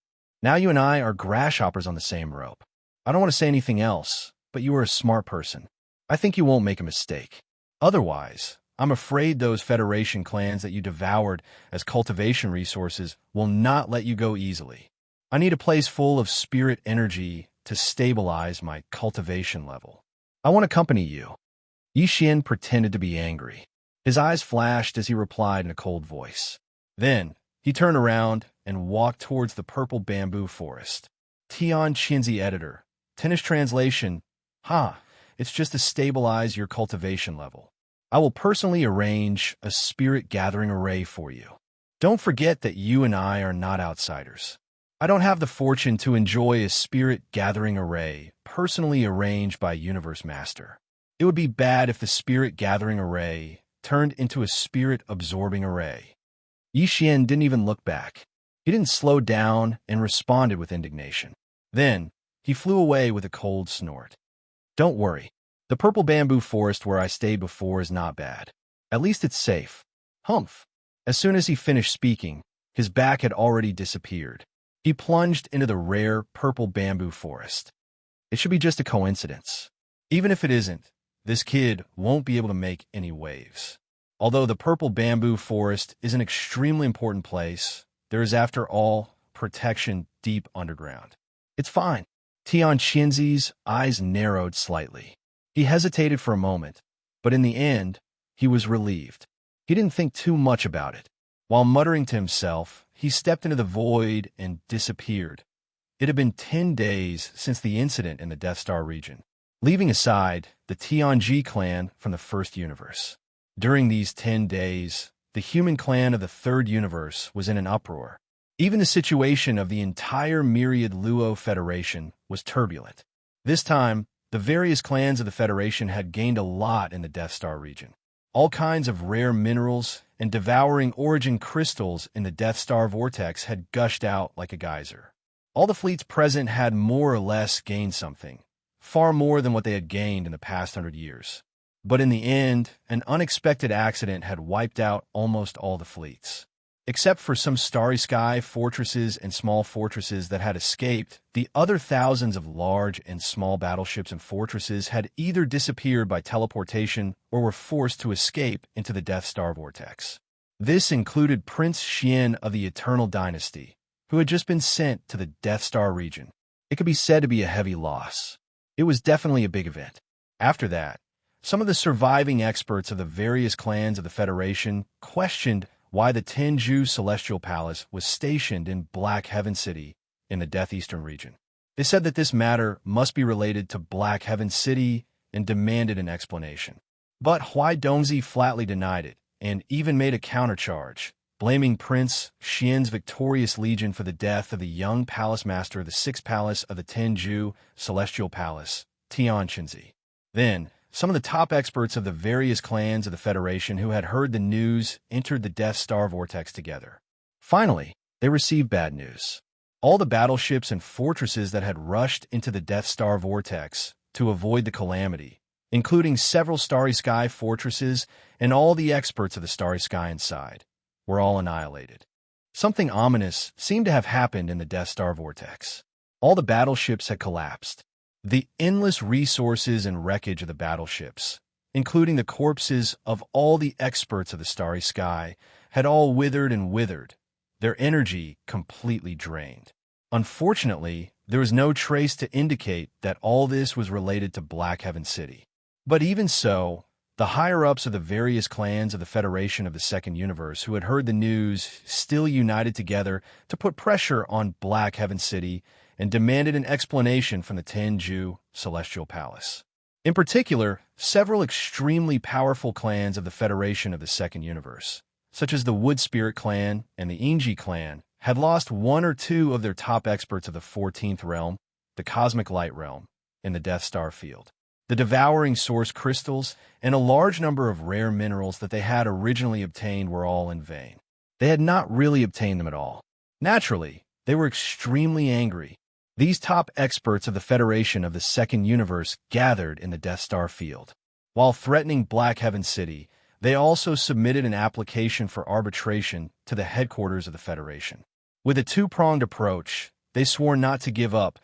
Now you and I are grasshoppers on the same rope. I don't want to say anything else, but you are a smart person. I think you won't make a mistake. Otherwise, I'm afraid those Federation clans that you devoured as cultivation resources will not let you go easily. I need a place full of spirit energy to stabilize my cultivation level. I want to accompany you. Yi Xian pretended to be angry. His eyes flashed as he replied in a cold voice. Then, he turned around and walked towards the purple bamboo forest. Xianxia editor. Tennis translation. It's just to stabilize your cultivation level. I will personally arrange a spirit gathering array for you. Don't forget that you and I are not outsiders. I don't have the fortune to enjoy a spirit gathering array personally arranged by Universe Master. It would be bad if the spirit gathering array turned into a spirit absorbing array. Yi Xian didn't even look back. He didn't slow down and responded with indignation. Then, he flew away with a cold snort. Don't worry. The purple bamboo forest where I stayed before is not bad. At least it's safe. Humph. As soon as he finished speaking, his back had already disappeared. He plunged into the rare purple bamboo forest. It should be just a coincidence. Even if it isn't, this kid won't be able to make any waves. Although the purple bamboo forest is an extremely important place, there is, after all, protection deep underground. It's fine. Xianxia's eyes narrowed slightly. He hesitated for a moment, but in the end, he was relieved. He didn't think too much about it. While muttering to himself, he stepped into the void and disappeared. It had been 10 days since the incident in the Death Star region, leaving aside the Tianji clan from the First Universe. During these 10 days, the human clan of the Third Universe was in an uproar. Even the situation of the entire myriad Luo Federation was turbulent. This time, the various clans of the Federation had gained a lot in the Death Star region. All kinds of rare minerals and devouring origin crystals in the Death Star vortex had gushed out like a geyser. All the fleets present had more or less gained something, far more than what they had gained in the past 100 years. But in the end, an unexpected accident had wiped out almost all the fleets. Except for some starry sky fortresses and small fortresses that had escaped, the other thousands of large and small battleships and fortresses had either disappeared by teleportation or were forced to escape into the Death Star vortex. This included Prince Xian of the Eternal Dynasty, who had just been sent to the Death Star region. It could be said to be a heavy loss. It was definitely a big event. After that, some of the surviving experts of the various clans of the Federation questioned why the Tenju Celestial Palace was stationed in Black Heaven City in the Death Eastern region. They said that this matter must be related to Black Heaven City and demanded an explanation. But Huai Dongzi flatly denied it and even made a countercharge, blaming Prince Xian's victorious legion for the death of the young palace master of the sixth palace of the Tenju Celestial Palace, Xianxia. Then, some of the top experts of the various clans of the Federation who had heard the news entered the Death Star vortex together. Finally, they received bad news. All the battleships and fortresses that had rushed into the Death Star vortex to avoid the calamity, including several Starry Sky fortresses and all the experts of the Starry Sky inside, were all annihilated. Something ominous seemed to have happened in the Death Star vortex. All the battleships had collapsed. The endless resources and wreckage of the battleships, including the corpses of all the experts of the Starry Sky, had all withered and withered, their energy completely drained. Unfortunately, there was no trace to indicate that all this was related to Black Heaven City. But even so, the higher-ups of the various clans of the Federation of the Second Universe who had heard the news still united together to put pressure on Black Heaven City and demanded an explanation from the Tenju Celestial Palace. In particular, several extremely powerful clans of the Federation of the Second Universe, such as the Wood Spirit Clan and the Ingji Clan, had lost one or two of their top experts of the 14th Realm, the Cosmic Light Realm, in the Death Star field. The devouring source crystals and a large number of rare minerals that they had originally obtained were all in vain. They had not really obtained them at all. Naturally, they were extremely angry. These top experts of the Federation of the Second Universe gathered in the Death Star field. While threatening Black Heaven City, they also submitted an application for arbitration to the headquarters of the Federation. With a two-pronged approach, they swore not to give up,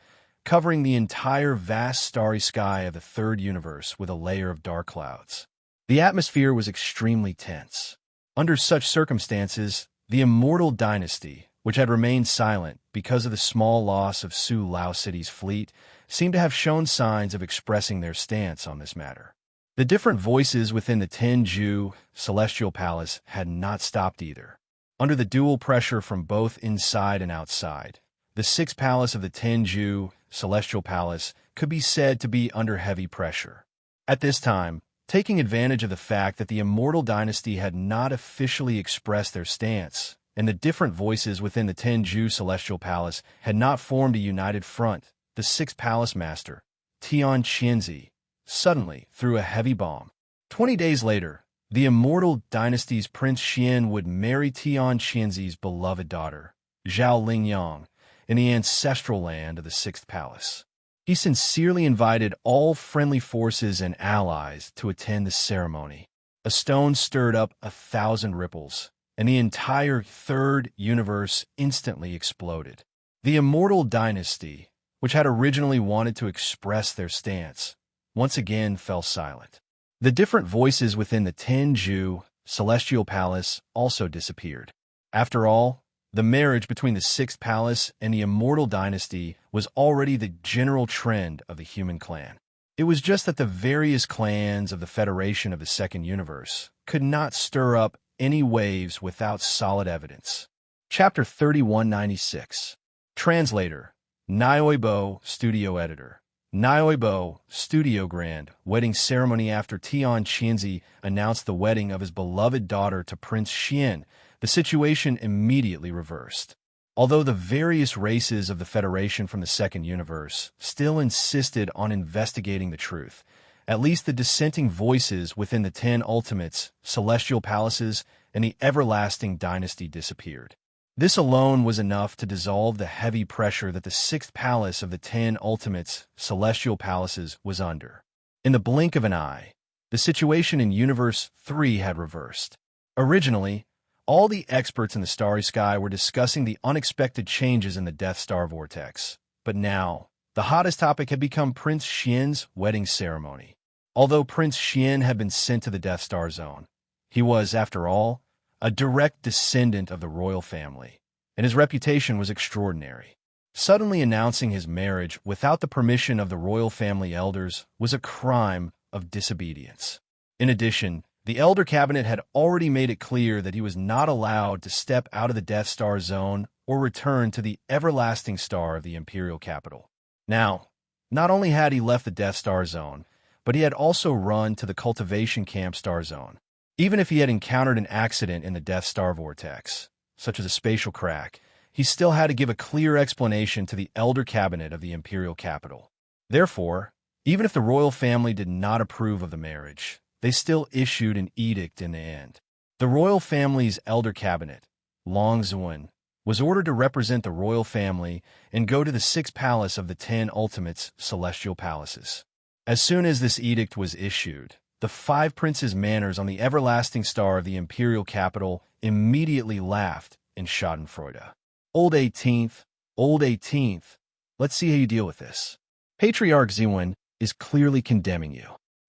covering the entire vast starry sky of the third universe with a layer of dark clouds. The atmosphere was extremely tense. Under such circumstances, the Immortal Dynasty, which had remained silent because of the small loss of Su Lao City's fleet, seemed to have shown signs of expressing their stance on this matter. The different voices within the Tenju Celestial Palace had not stopped either. Under the dual pressure from both inside and outside, the sixth palace of the Tenju Celestial Palace could be said to be under heavy pressure. At this time, taking advantage of the fact that the Immortal Dynasty had not officially expressed their stance, and the different voices within the Tenju Celestial Palace had not formed a united front, the sixth palace master, Xianxia, suddenly threw a heavy bomb. 20 days later, the Immortal Dynasty's Prince Xian would marry Xianxia's beloved daughter, Zhao Lingyang, in the ancestral land of the sixth palace. He sincerely invited all friendly forces and allies to attend the ceremony. A stone stirred up 1,000 ripples, and the entire third universe instantly exploded. The Immortal Dynasty, which had originally wanted to express their stance, once again fell silent. The different voices within the Tenju Celestial Palace also disappeared. After all, the marriage between the Sixth Palace and the Immortal Dynasty was already the general trend of the human clan. It was just that the various clans of the Federation of the Second Universe could not stir up any waves without solid evidence. Chapter 3196. Translator, Nioibo Studio Editor. Nioibo Studio Grand Wedding Ceremony. After Xianxia announced the wedding of his beloved daughter to Prince Xian, the situation immediately reversed. Although the various races of the Federation from the Second Universe still insisted on investigating the truth, at least the dissenting voices within the 10 Ultimates, Celestial Palaces, and the Everlasting Dynasty disappeared. This alone was enough to dissolve the heavy pressure that the Sixth Palace of the 10 Ultimates, Celestial Palaces, was under. In the blink of an eye, the situation in Universe 3 had reversed. Originally, all the experts in the starry sky were discussing the unexpected changes in the Death Star vortex. But now, the hottest topic had become Prince Xian's wedding ceremony. Although Prince Xian had been sent to the Death Star Zone, he was, after all, a direct descendant of the royal family, and his reputation was extraordinary. Suddenly announcing his marriage without the permission of the royal family elders was a crime of disobedience. In addition, the Elder Cabinet had already made it clear that he was not allowed to step out of the Death Star Zone or return to the everlasting star of the Imperial capital. Now, not only had he left the Death Star Zone, but he had also run to the Cultivation Camp Star Zone. Even if he had encountered an accident in the Death Star vortex, such as a spatial crack, he still had to give a clear explanation to the Elder Cabinet of the Imperial Capital. Therefore, even if the royal family did not approve of the marriage, they still issued an edict in the end. The royal family's Elder Cabinet, Long Xuan, was ordered to represent the royal family and go to the sixth palace of the 10 Ultimates celestial palaces. As soon as this edict was issued, the 5 princes' manners on the everlasting star of the imperial capital immediately laughed in schadenfreude. Old 18th, old 18th, let's see how you deal with this. Patriarch Xuan is clearly condemning you.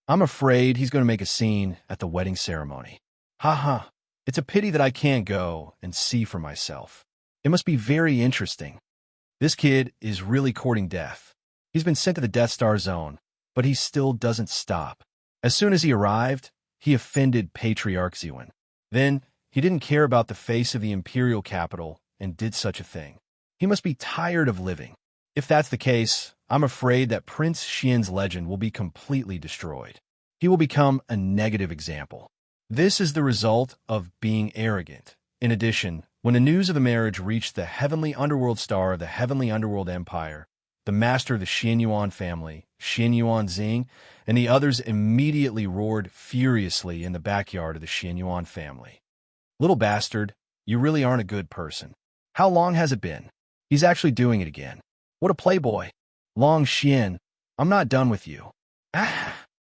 I'm afraid he's going to make a scene at the wedding ceremony. Ha. It's a pity that I can't go and see for myself. It must be very interesting. This kid is really courting death. He's been sent to the Death Star zone, but he still doesn't stop. As soon as he arrived, he offended Patriarch Xuan. Then, he didn't care about the face of the imperial capital and did such a thing. He must be tired of living. If that's the case, I'm afraid that Prince Xian's legend will be completely destroyed. He will become a negative example. This is the result of being arrogant. In addition, when the news of the marriage reached the heavenly underworld star of the heavenly underworld empire, the master of the Xianyuan family, Xianyuan Xing, and the others immediately roared furiously in the backyard of the Xianyuan family. Little bastard, you really aren't a good person. How long has it been? He's actually doing it again. What a playboy. Long Xian, I'm not done with you.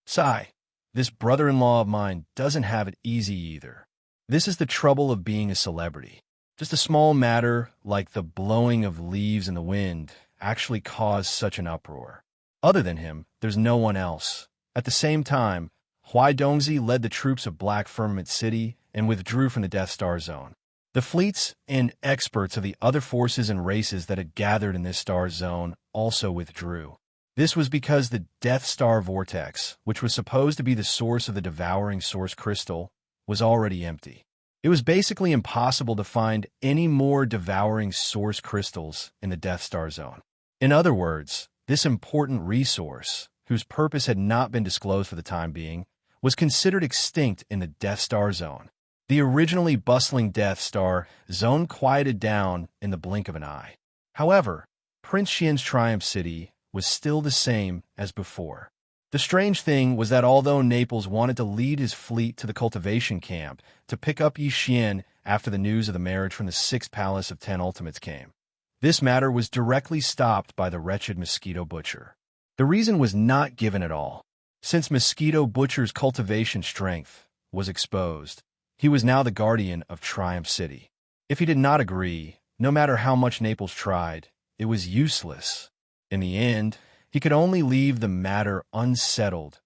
Sigh. This brother-in-law of mine doesn't have it easy either. This is the trouble of being a celebrity. Just a small matter like the blowing of leaves in the wind actually caused such an uproar. Other than him, there's no one else. At the same time, Huai Dongzi led the troops of Black Firmament City and withdrew from the Death Star zone. The fleets and experts of the other forces and races that had gathered in this star zone also withdrew. This was because the Death Star vortex, which was supposed to be the source of the devouring source crystal, was already empty. It was basically impossible to find any more devouring source crystals in the Death Star zone. In other words, this important resource, whose purpose had not been disclosed for the time being, was considered extinct in the Death Star zone. The originally bustling Death Star zone quieted down in the blink of an eye. However, Prince Xian's Triumph City was still the same as before. The strange thing was that although Naples wanted to lead his fleet to the cultivation camp to pick up Yi Xian after the news of the marriage from the 6th Palace of 10 Ultimates came, this matter was directly stopped by the wretched Mosquito Butcher. The reason was not given at all. Since Mosquito Butcher's cultivation strength was exposed, he was now the guardian of Triumph City. If he did not agree, no matter how much Naples tried, it was useless. In the end, he could only leave the matter unsettled.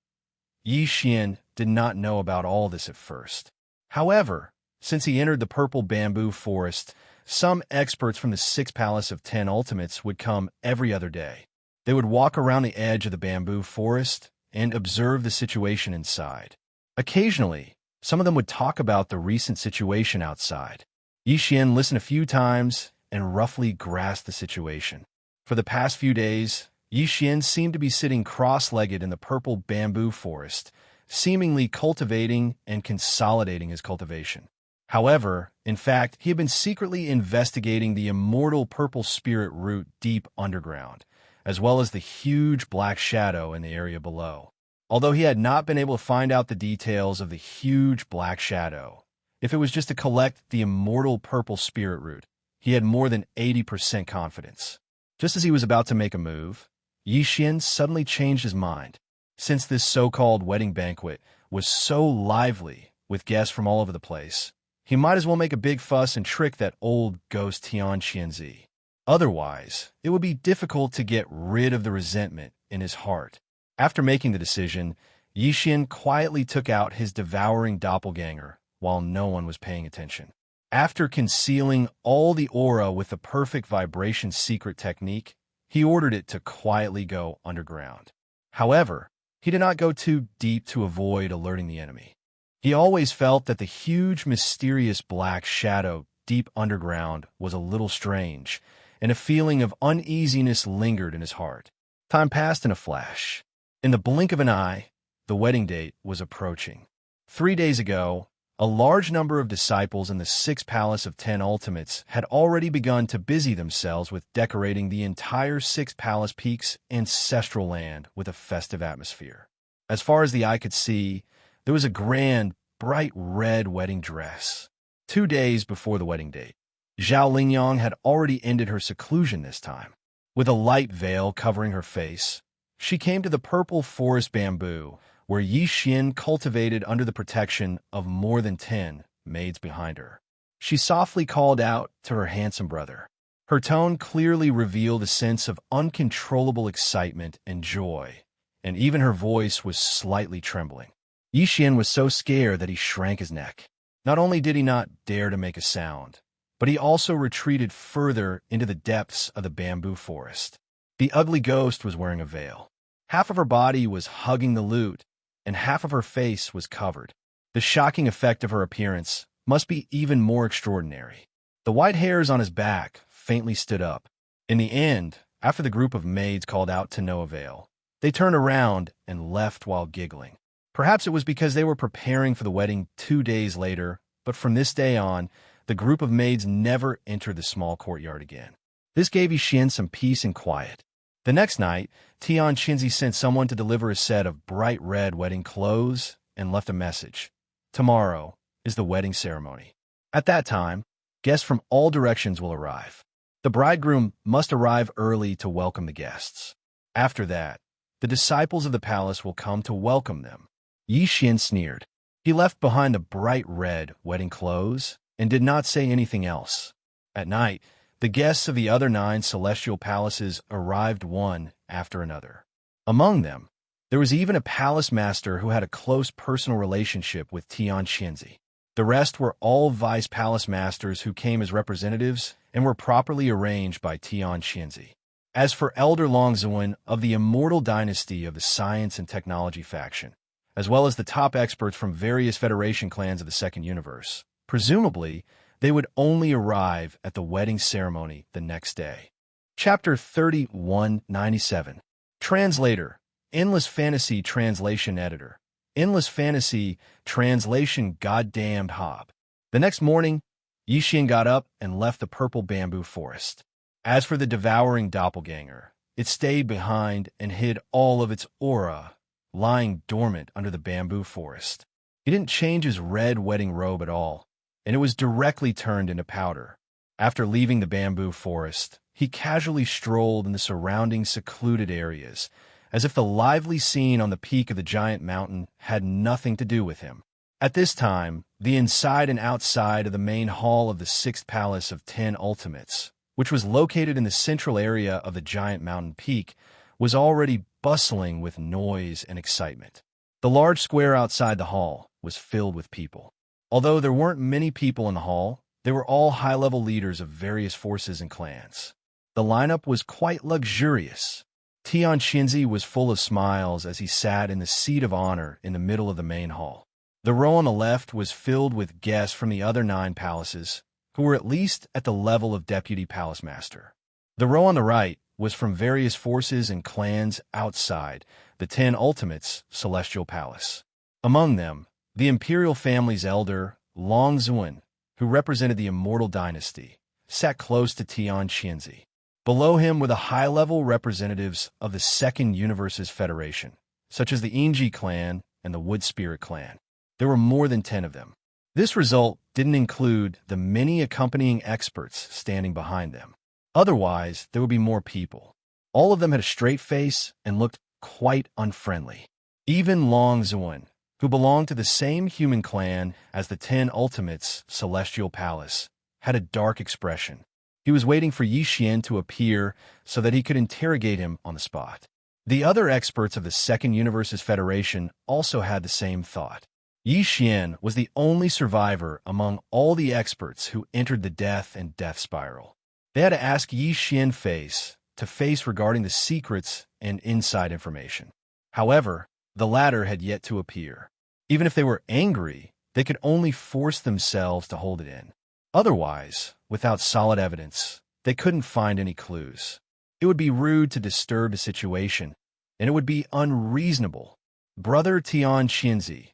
Yi Xian did not know about all this at first. However, since he entered the purple bamboo forest, some experts from the 6th Palace of 10 Ultimates would come every other day. They would walk around the edge of the bamboo forest and observe the situation inside. Occasionally, some of them would talk about the recent situation outside. Yi Xian listened a few times and roughly grasped the situation. For the past few days, Yi Xian seemed to be sitting cross-legged in the purple bamboo forest, seemingly cultivating and consolidating his cultivation. However, in fact, he had been secretly investigating the immortal purple spirit root deep underground, as well as the huge black shadow in the area below. Although he had not been able to find out the details of the huge black shadow, if it was just to collect the immortal purple spirit root, he had more than 80% confidence. Just as he was about to make a move, Yi Xian suddenly changed his mind. Since this so-called wedding banquet was so lively with guests from all over the place, he might as well make a big fuss and trick that old ghost Tian Xianzi. Otherwise, it would be difficult to get rid of the resentment in his heart. After making the decision, Yi Xian quietly took out his devouring doppelganger while no one was paying attention. After concealing all the aura with the perfect vibration secret technique, he ordered it to quietly go underground. However, he did not go too deep to avoid alerting the enemy. He always felt that the huge, mysterious black shadow deep underground was a little strange, and a feeling of uneasiness lingered in his heart. Time passed in a flash. In the blink of an eye, the wedding date was approaching. 3 days ago, a large number of disciples in the sixth palace of 10 ultimates had already begun to busy themselves with decorating the entire sixth palace peak's ancestral land with a festive atmosphere. As far as the eye could see, there was a grand, bright red wedding dress. 2 days before the wedding date, Zhao Lingyang had already ended her seclusion this time. With a light veil covering her face, she came to the purple forest bamboo, where Xianxia cultivated under the protection of more than 10 maids behind her. She softly called out to her handsome brother. Her tone clearly revealed a sense of uncontrollable excitement and joy, and even her voice was slightly trembling. Xianxia was so scared that he shrank his neck. Not only did he not dare to make a sound, but he also retreated further into the depths of the bamboo forest. The ugly ghost was wearing a veil. Half of her body was hugging the lute, and half of her face was covered. The shocking effect of her appearance must be even more extraordinary. The white hairs on his back faintly stood up. In the end, after the group of maids called out to no avail, they turned around and left while giggling. Perhaps it was because they were preparing for the wedding 2 days later, but from this day on, the group of maids never entered the small courtyard again. This gave Xianxia some peace and quiet. The next night, Xianxia sent someone to deliver a set of bright red wedding clothes and left a message. Tomorrow is the wedding ceremony. At that time, guests from all directions will arrive. The bridegroom must arrive early to welcome the guests. After that, the disciples of the palace will come to welcome them. Xianxia sneered. He left behind the bright red wedding clothes and did not say anything else. At night, the guests of the other 9 celestial palaces arrived one after another. Among them, there was even a palace master who had a close personal relationship with Xianxia. The rest were all vice palace masters who came as representatives and were properly arranged by Xianxia. As for Elder Longzuan of the Immortal Dynasty of the Science and Technology faction, as well as the top experts from various Federation clans of the Second Universe, presumably, they would only arrive at the wedding ceremony the next day. Chapter 3197. Translator, Endless Fantasy Translation Editor. Endless Fantasy Translation Goddamned Hob. The next morning, Xianxia got up and left the purple bamboo forest. As for the devouring doppelganger, it stayed behind and hid all of its aura, lying dormant under the bamboo forest. He didn't change his red wedding robe at all, and it was directly turned into powder. After leaving the bamboo forest, he casually strolled in the surrounding secluded areas, as if the lively scene on the peak of the giant mountain had nothing to do with him. At this time, the inside and outside of the main hall of the sixth palace of 10 ultimates, which was located in the central area of the giant mountain peak, was already bustling with noise and excitement. The large square outside the hall was filled with people. Although there weren't many people in the hall, they were all high-level leaders of various forces and clans. The lineup was quite luxurious. Xianxia was full of smiles as he sat in the seat of honor in the middle of the main hall. The row on the left was filled with guests from the other 9 palaces, who were at least at the level of Deputy Palace Master. The row on the right was from various forces and clans outside the 10 Ultimates Celestial Palace. Among them, the Imperial family's elder, Longzuan, who represented the Immortal Dynasty, sat close to Xianxia. Below him were the high-level representatives of the Second Universe's Federation, such as the Inji clan and the Wood Spirit clan. There were more than 10 of them. This result didn't include the many accompanying experts standing behind them. Otherwise, there would be more people. All of them had a straight face and looked quite unfriendly. Even Longzuan, who belonged to the same human clan as the 10 Ultimates Celestial Palace, had a dark expression. He was waiting for Xianxia to appear so that he could interrogate him on the spot. The other experts of the Second Universe's Federation also had the same thought. Xianxia was the only survivor among all the experts who entered the death and death spiral. They had to ask Xianxia face to face regarding the secrets and inside information. However, the latter had yet to appear. Even if they were angry, they could only force themselves to hold it in. Otherwise, without solid evidence, they couldn't find any clues. It would be rude to disturb the situation, and it would be unreasonable. Brother Xianxia,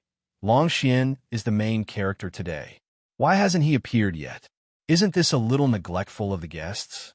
Long Xian is the main character today. Why hasn't he appeared yet? Isn't this a little neglectful of the guests?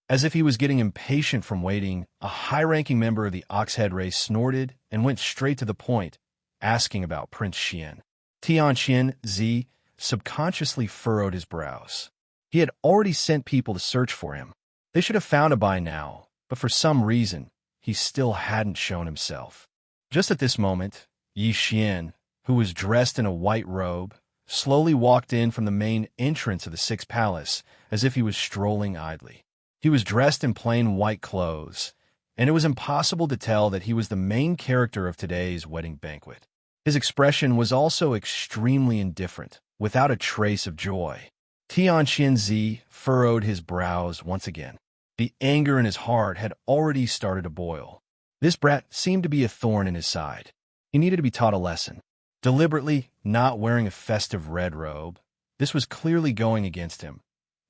As if he was getting impatient from waiting, a high-ranking member of the Oxhead race snorted and went straight to the point, asking about Prince Xian. Xianxia subconsciously furrowed his brows. He had already sent people to search for him. They should have found him by now, but for some reason, he still hadn't shown himself. Just at this moment, Yi Xian, who was dressed in a white robe, slowly walked in from the main entrance of the Sixth Palace as if he was strolling idly. He was dressed in plain white clothes, and it was impossible to tell that he was the main character of today's wedding banquet. His expression was also extremely indifferent, without a trace of joy. Xianxia furrowed his brows once again. The anger in his heart had already started to boil. This brat seemed to be a thorn in his side. He needed to be taught a lesson. Deliberately not wearing a festive red robe, this was clearly going against him,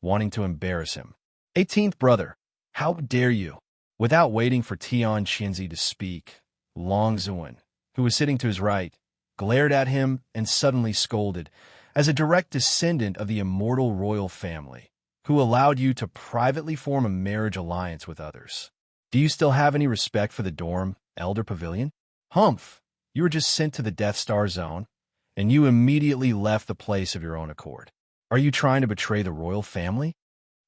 wanting to embarrass him. 18th brother, how dare you? Without waiting for Xianxia to speak, Long Zuan, who was sitting to his right, glared at him and suddenly scolded, as a direct descendant of the immortal royal family, who allowed you to privately form a marriage alliance with others. Do you still have any respect for the dorm, Elder Pavilion? Humph, you were just sent to the Death Star Zone, and you immediately left the place of your own accord. Are you trying to betray the royal family?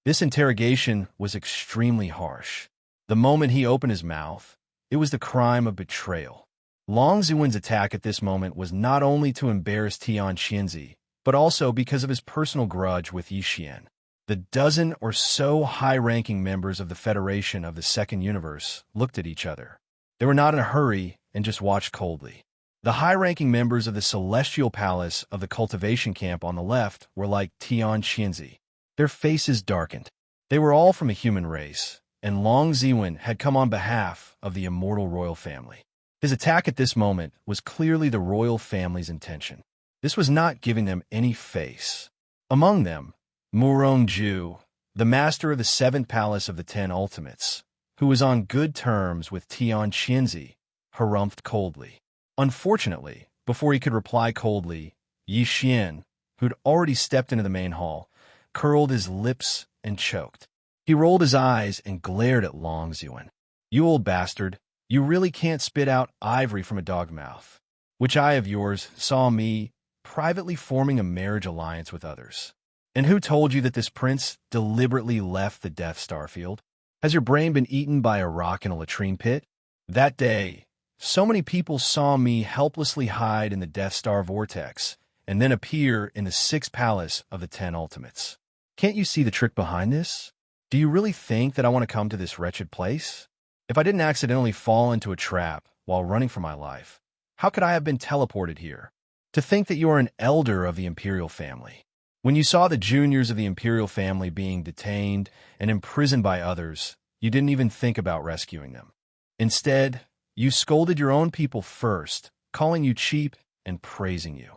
This interrogation was extremely harsh. The moment he opened his mouth, it was the crime of betrayal. Long Zuan's attack at this moment was not only to embarrass Xianxia, but also because of his personal grudge with Yi Xian. The dozen or so high-ranking members of the Federation of the Second Universe looked at each other. They were not in a hurry and just watched coldly. The high-ranking members of the Celestial Palace of the Cultivation Camp on the left were like Xianxia. Their faces darkened. They were all from a human race, and Long Zuan had come on behalf of the immortal royal family. His attack at this moment was clearly the royal family's intention. This was not giving them any face. Among them, Murong-ju, the master of the Seventh Palace of the Ten Ultimates, who was on good terms with Xianxia, harumphed coldly. Unfortunately, before he could reply coldly, Yi Xian, who'd already stepped into the main hall, curled his lips and choked. He rolled his eyes and glared at Long Zuan. You old bastard, you really can't spit out ivory from a dog mouth. Which eye of yours saw me privately forming a marriage alliance with others? And who told you that this prince deliberately left the Death Star field? Has your brain been eaten by a rock in a latrine pit? That day, so many people saw me helplessly hide in the Death Star vortex and then appear in the Sixth Palace of the Ten Ultimates. Can't you see the trick behind this? Do you really think that I want to come to this wretched place? If I didn't accidentally fall into a trap while running for my life, how could I have been teleported here? To think that you are an elder of the Imperial family. When you saw the juniors of the Imperial family being detained and imprisoned by others, you didn't even think about rescuing them. Instead, you scolded your own people first, calling you cheap and praising you.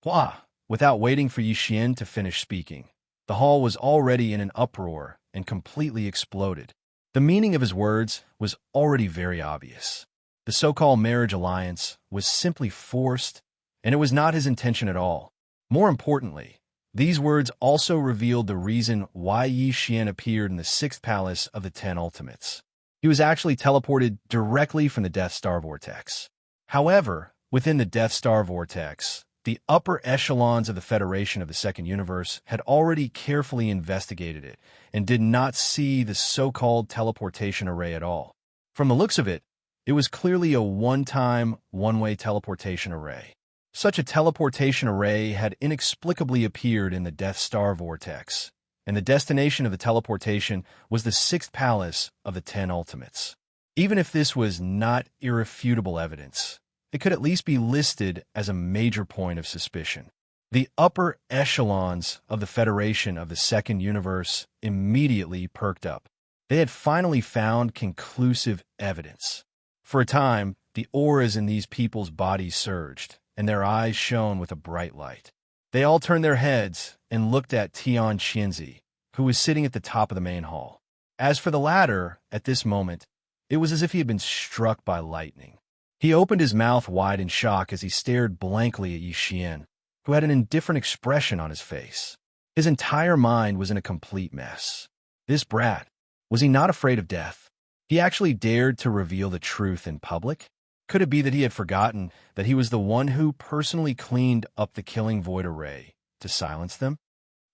Wah! Without waiting for Yi Xian to finish speaking, the hall was already in an uproar and completely exploded. The meaning of his words was already very obvious. The so-called marriage alliance was simply forced, and it was not his intention at all. More importantly, these words also revealed the reason why Yi Xian appeared in the Sixth Palace of the Ten Ultimates. He was actually teleported directly from the Death Star Vortex. However, within the Death Star Vortex, the upper echelons of the Federation of the Second Universe had already carefully investigated it and did not see the so-called teleportation array at all. From the looks of it, it was clearly a one-time, one-way teleportation array. Such a teleportation array had inexplicably appeared in the Death Star Vortex, and the destination of the teleportation was the Sixth Palace of the Ten Ultimates. Even if this was not irrefutable evidence, it could at least be listed as a major point of suspicion. The upper echelons of the Federation of the Second Universe immediately perked up. They had finally found conclusive evidence. For a time, the auras in these people's bodies surged, and their eyes shone with a bright light. They all turned their heads and looked at Xianxia, who was sitting at the top of the main hall. As for the latter, at this moment, it was as if he had been struck by lightning. He opened his mouth wide in shock as he stared blankly at Xian, who had an indifferent expression on his face. His entire mind was in a complete mess. This brat, was he not afraid of death? He actually dared to reveal the truth in public? Could it be that he had forgotten that he was the one who personally cleaned up the killing void array to silence them?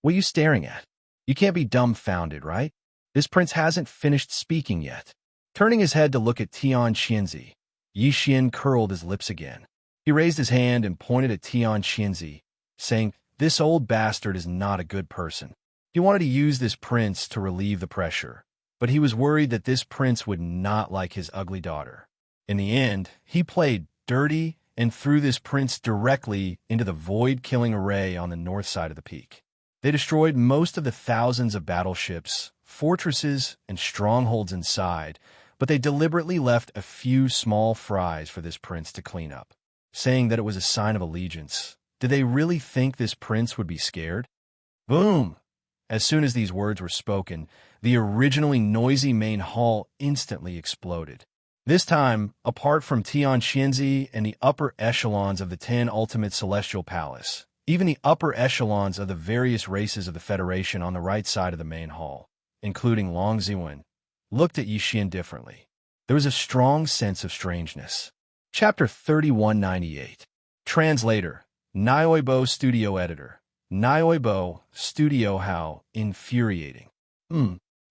What are you staring at? You can't be dumbfounded, right? This prince hasn't finished speaking yet. Turning his head to look at Xianxia, Xian curled his lips again. He raised his hand and pointed at Xianxia, saying, "This old bastard is not a good person." He wanted to use this prince to relieve the pressure, but he was worried that this prince would not like his ugly daughter. In the end, he played dirty and threw this prince directly into the void-killing array on the north side of the peak. They destroyed most of the thousands of battleships, fortresses, and strongholds inside, but they deliberately left a few small fries for this prince to clean up, saying that it was a sign of allegiance. Did they really think this prince would be scared? Boom! As soon as these words were spoken, the originally noisy main hall instantly exploded. This time, apart from Xianxia and the upper echelons of the 10 Ultimate Celestial Palace, even the upper echelons of the various races of the Federation on the right side of the main hall, including Long Ziwen, looked at Xian differently. There was a strong sense of strangeness. Chapter 3198. Translator, Nioibo Studio Editor. Nioibo Studio. How infuriating.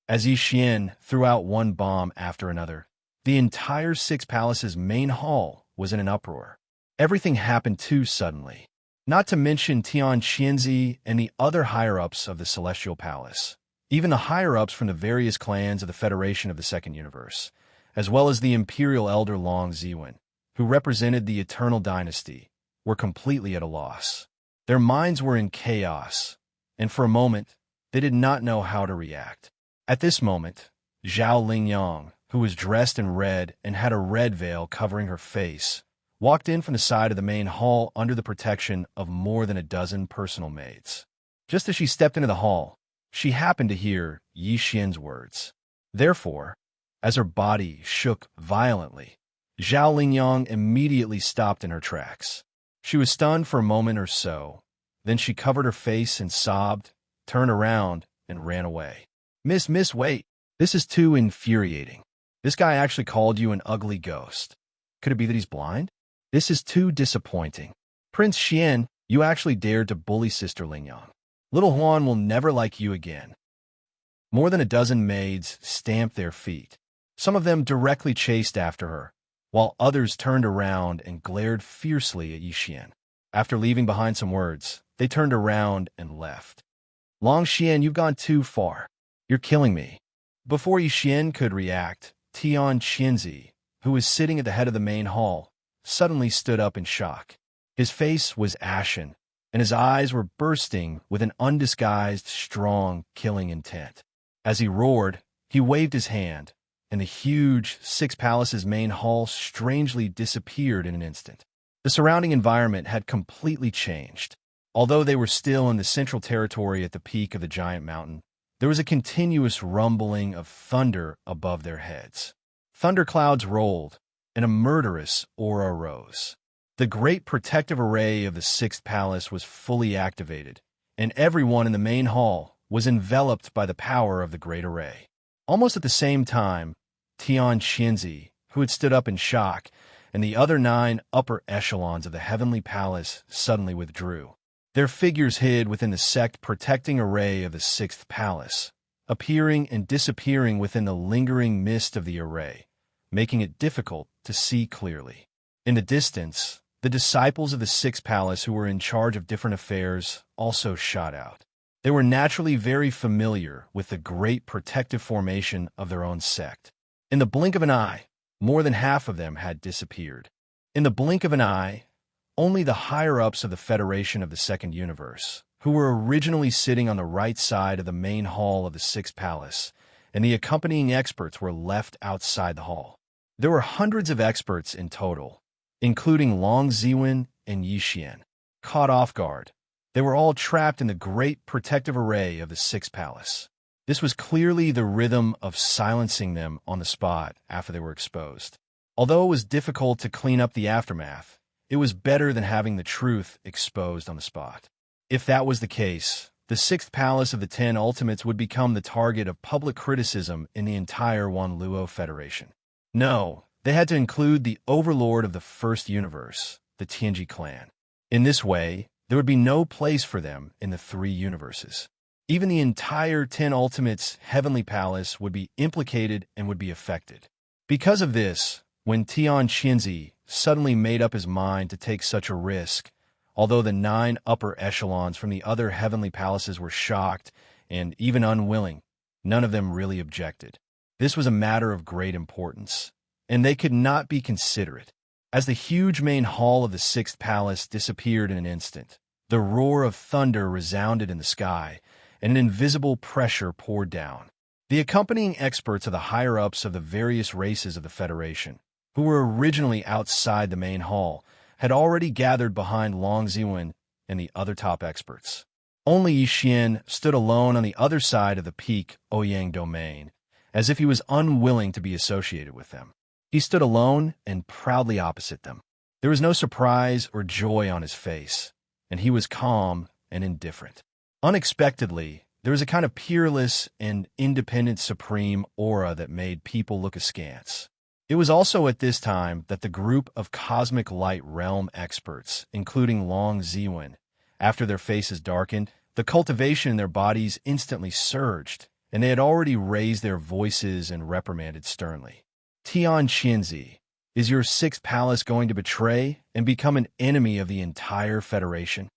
As Xian threw out one bomb after another, the entire Six Palaces main hall was in an uproar. Everything happened too suddenly. Not to mention Xianxia and the other higher-ups of the Celestial Palace. Even the higher-ups from the various clans of the Federation of the Second Universe, as well as the Imperial Elder Long Ziwen, who represented the Eternal Dynasty, were completely at a loss. Their minds were in chaos, and for a moment, they did not know how to react. At this moment, Zhao Lingyang, who was dressed in red and had a red veil covering her face, walked in from the side of the main hall under the protection of more than a dozen personal maids. Just as she stepped into the hall, she happened to hear Xian's words. Therefore, as her body shook violently, Zhao Lingyang immediately stopped in her tracks. She was stunned for a moment or so, then she covered her face and sobbed, turned around, and ran away. Miss, wait. This is too infuriating. This guy actually called you an ugly ghost. Could it be that he's blind? This is too disappointing. Prince Xian, you actually dared to bully Sister Lingyang. Little Huan will never like you again. More than a dozen maids stamped their feet. Some of them directly chased after her, while others turned around and glared fiercely at Xian. After leaving behind some words, they turned around and left. Long Xian, you've gone too far. You're killing me. Before Xian could react, Xianxia, who was sitting at the head of the main hall, suddenly stood up in shock. His face was ashen, and his eyes were bursting with an undisguised, strong, killing intent. As he roared, he waved his hand, and the huge Six Palaces main hall strangely disappeared in an instant. The surrounding environment had completely changed. Although they were still in the central territory at the peak of the giant mountain, there was a continuous rumbling of thunder above their heads. Thunderclouds rolled, and a murderous aura rose. The great protective array of the Sixth Palace was fully activated, and everyone in the main hall was enveloped by the power of the great array. Almost at the same time, Xianxia, who had stood up in shock, and the other 9 upper echelons of the Heavenly Palace suddenly withdrew. Their figures hid within the sect-protecting array of the Sixth Palace, appearing and disappearing within the lingering mist of the array, making it difficult to see clearly. In the distance, the disciples of the Sixth Palace who were in charge of different affairs also shot out. They were naturally very familiar with the great protective formation of their own sect. In the blink of an eye, more than half of them had disappeared. In the blink of an eye, only the higher-ups of the Federation of the Second Universe, who were originally sitting on the right side of the main hall of the Sixth Palace, and the accompanying experts were left outside the hall. There were hundreds of experts in total, including Long Ziwen and Xian. Caught off guard, they were all trapped in the great protective array of the Sixth Palace. This was clearly the rhythm of silencing them on the spot after they were exposed. Although it was difficult to clean up the aftermath, it was better than having the truth exposed on the spot. If that was the case, the sixth palace of the 10 Ultimates would become the target of public criticism in the entire Wanluo Federation. No, they had to include the overlord of the first universe, the Tianji clan. In this way, there would be no place for them in the 3 universes. Even the entire 10 Ultimates' heavenly palace would be implicated and would be affected. Because of this, when Xianxia suddenly made up his mind to take such a risk, although the 9 upper echelons from the other heavenly palaces were shocked and even unwilling, none of them really objected. This was a matter of great importance, and they could not be considerate. As the huge main hall of the 6th palace disappeared in an instant, the roar of thunder resounded in the sky, and an invisible pressure poured down. The accompanying experts of the higher-ups of the various races of the Federation, who were originally outside the main hall, had already gathered behind Long Ziwen and the other top experts. Only Yixian stood alone on the other side of the peak Ouyang domain, as if he was unwilling to be associated with them. He stood alone and proudly opposite them. There was no surprise or joy on his face, and he was calm and indifferent. Unexpectedly, there was a kind of peerless and independent supreme aura that made people look askance. It was also at this time that the group of cosmic light realm experts, including Long Ziwen, after their faces darkened, the cultivation in their bodies instantly surged, and they had already raised their voices and reprimanded sternly. Xianxia, is your 6th palace going to betray and become an enemy of the entire Federation?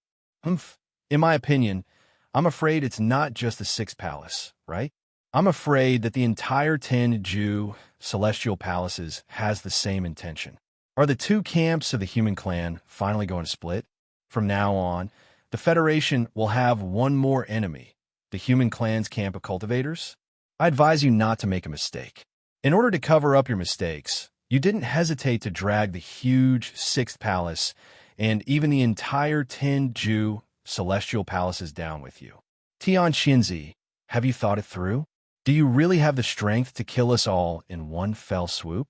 In my opinion, I'm afraid it's not just the 6th palace, right? I'm afraid that the entire 10 Ju celestial palaces has the same intention. Are the 2 camps of the human clan finally going to split? From now on, the Federation will have one more enemy, the human clan's camp of cultivators. I advise you not to make a mistake. In order to cover up your mistakes, you didn't hesitate to drag the huge 6th palace and even the entire 10 Ju celestial palaces down with you. Xianxia, have you thought it through? Do you really have the strength to kill us all in one fell swoop?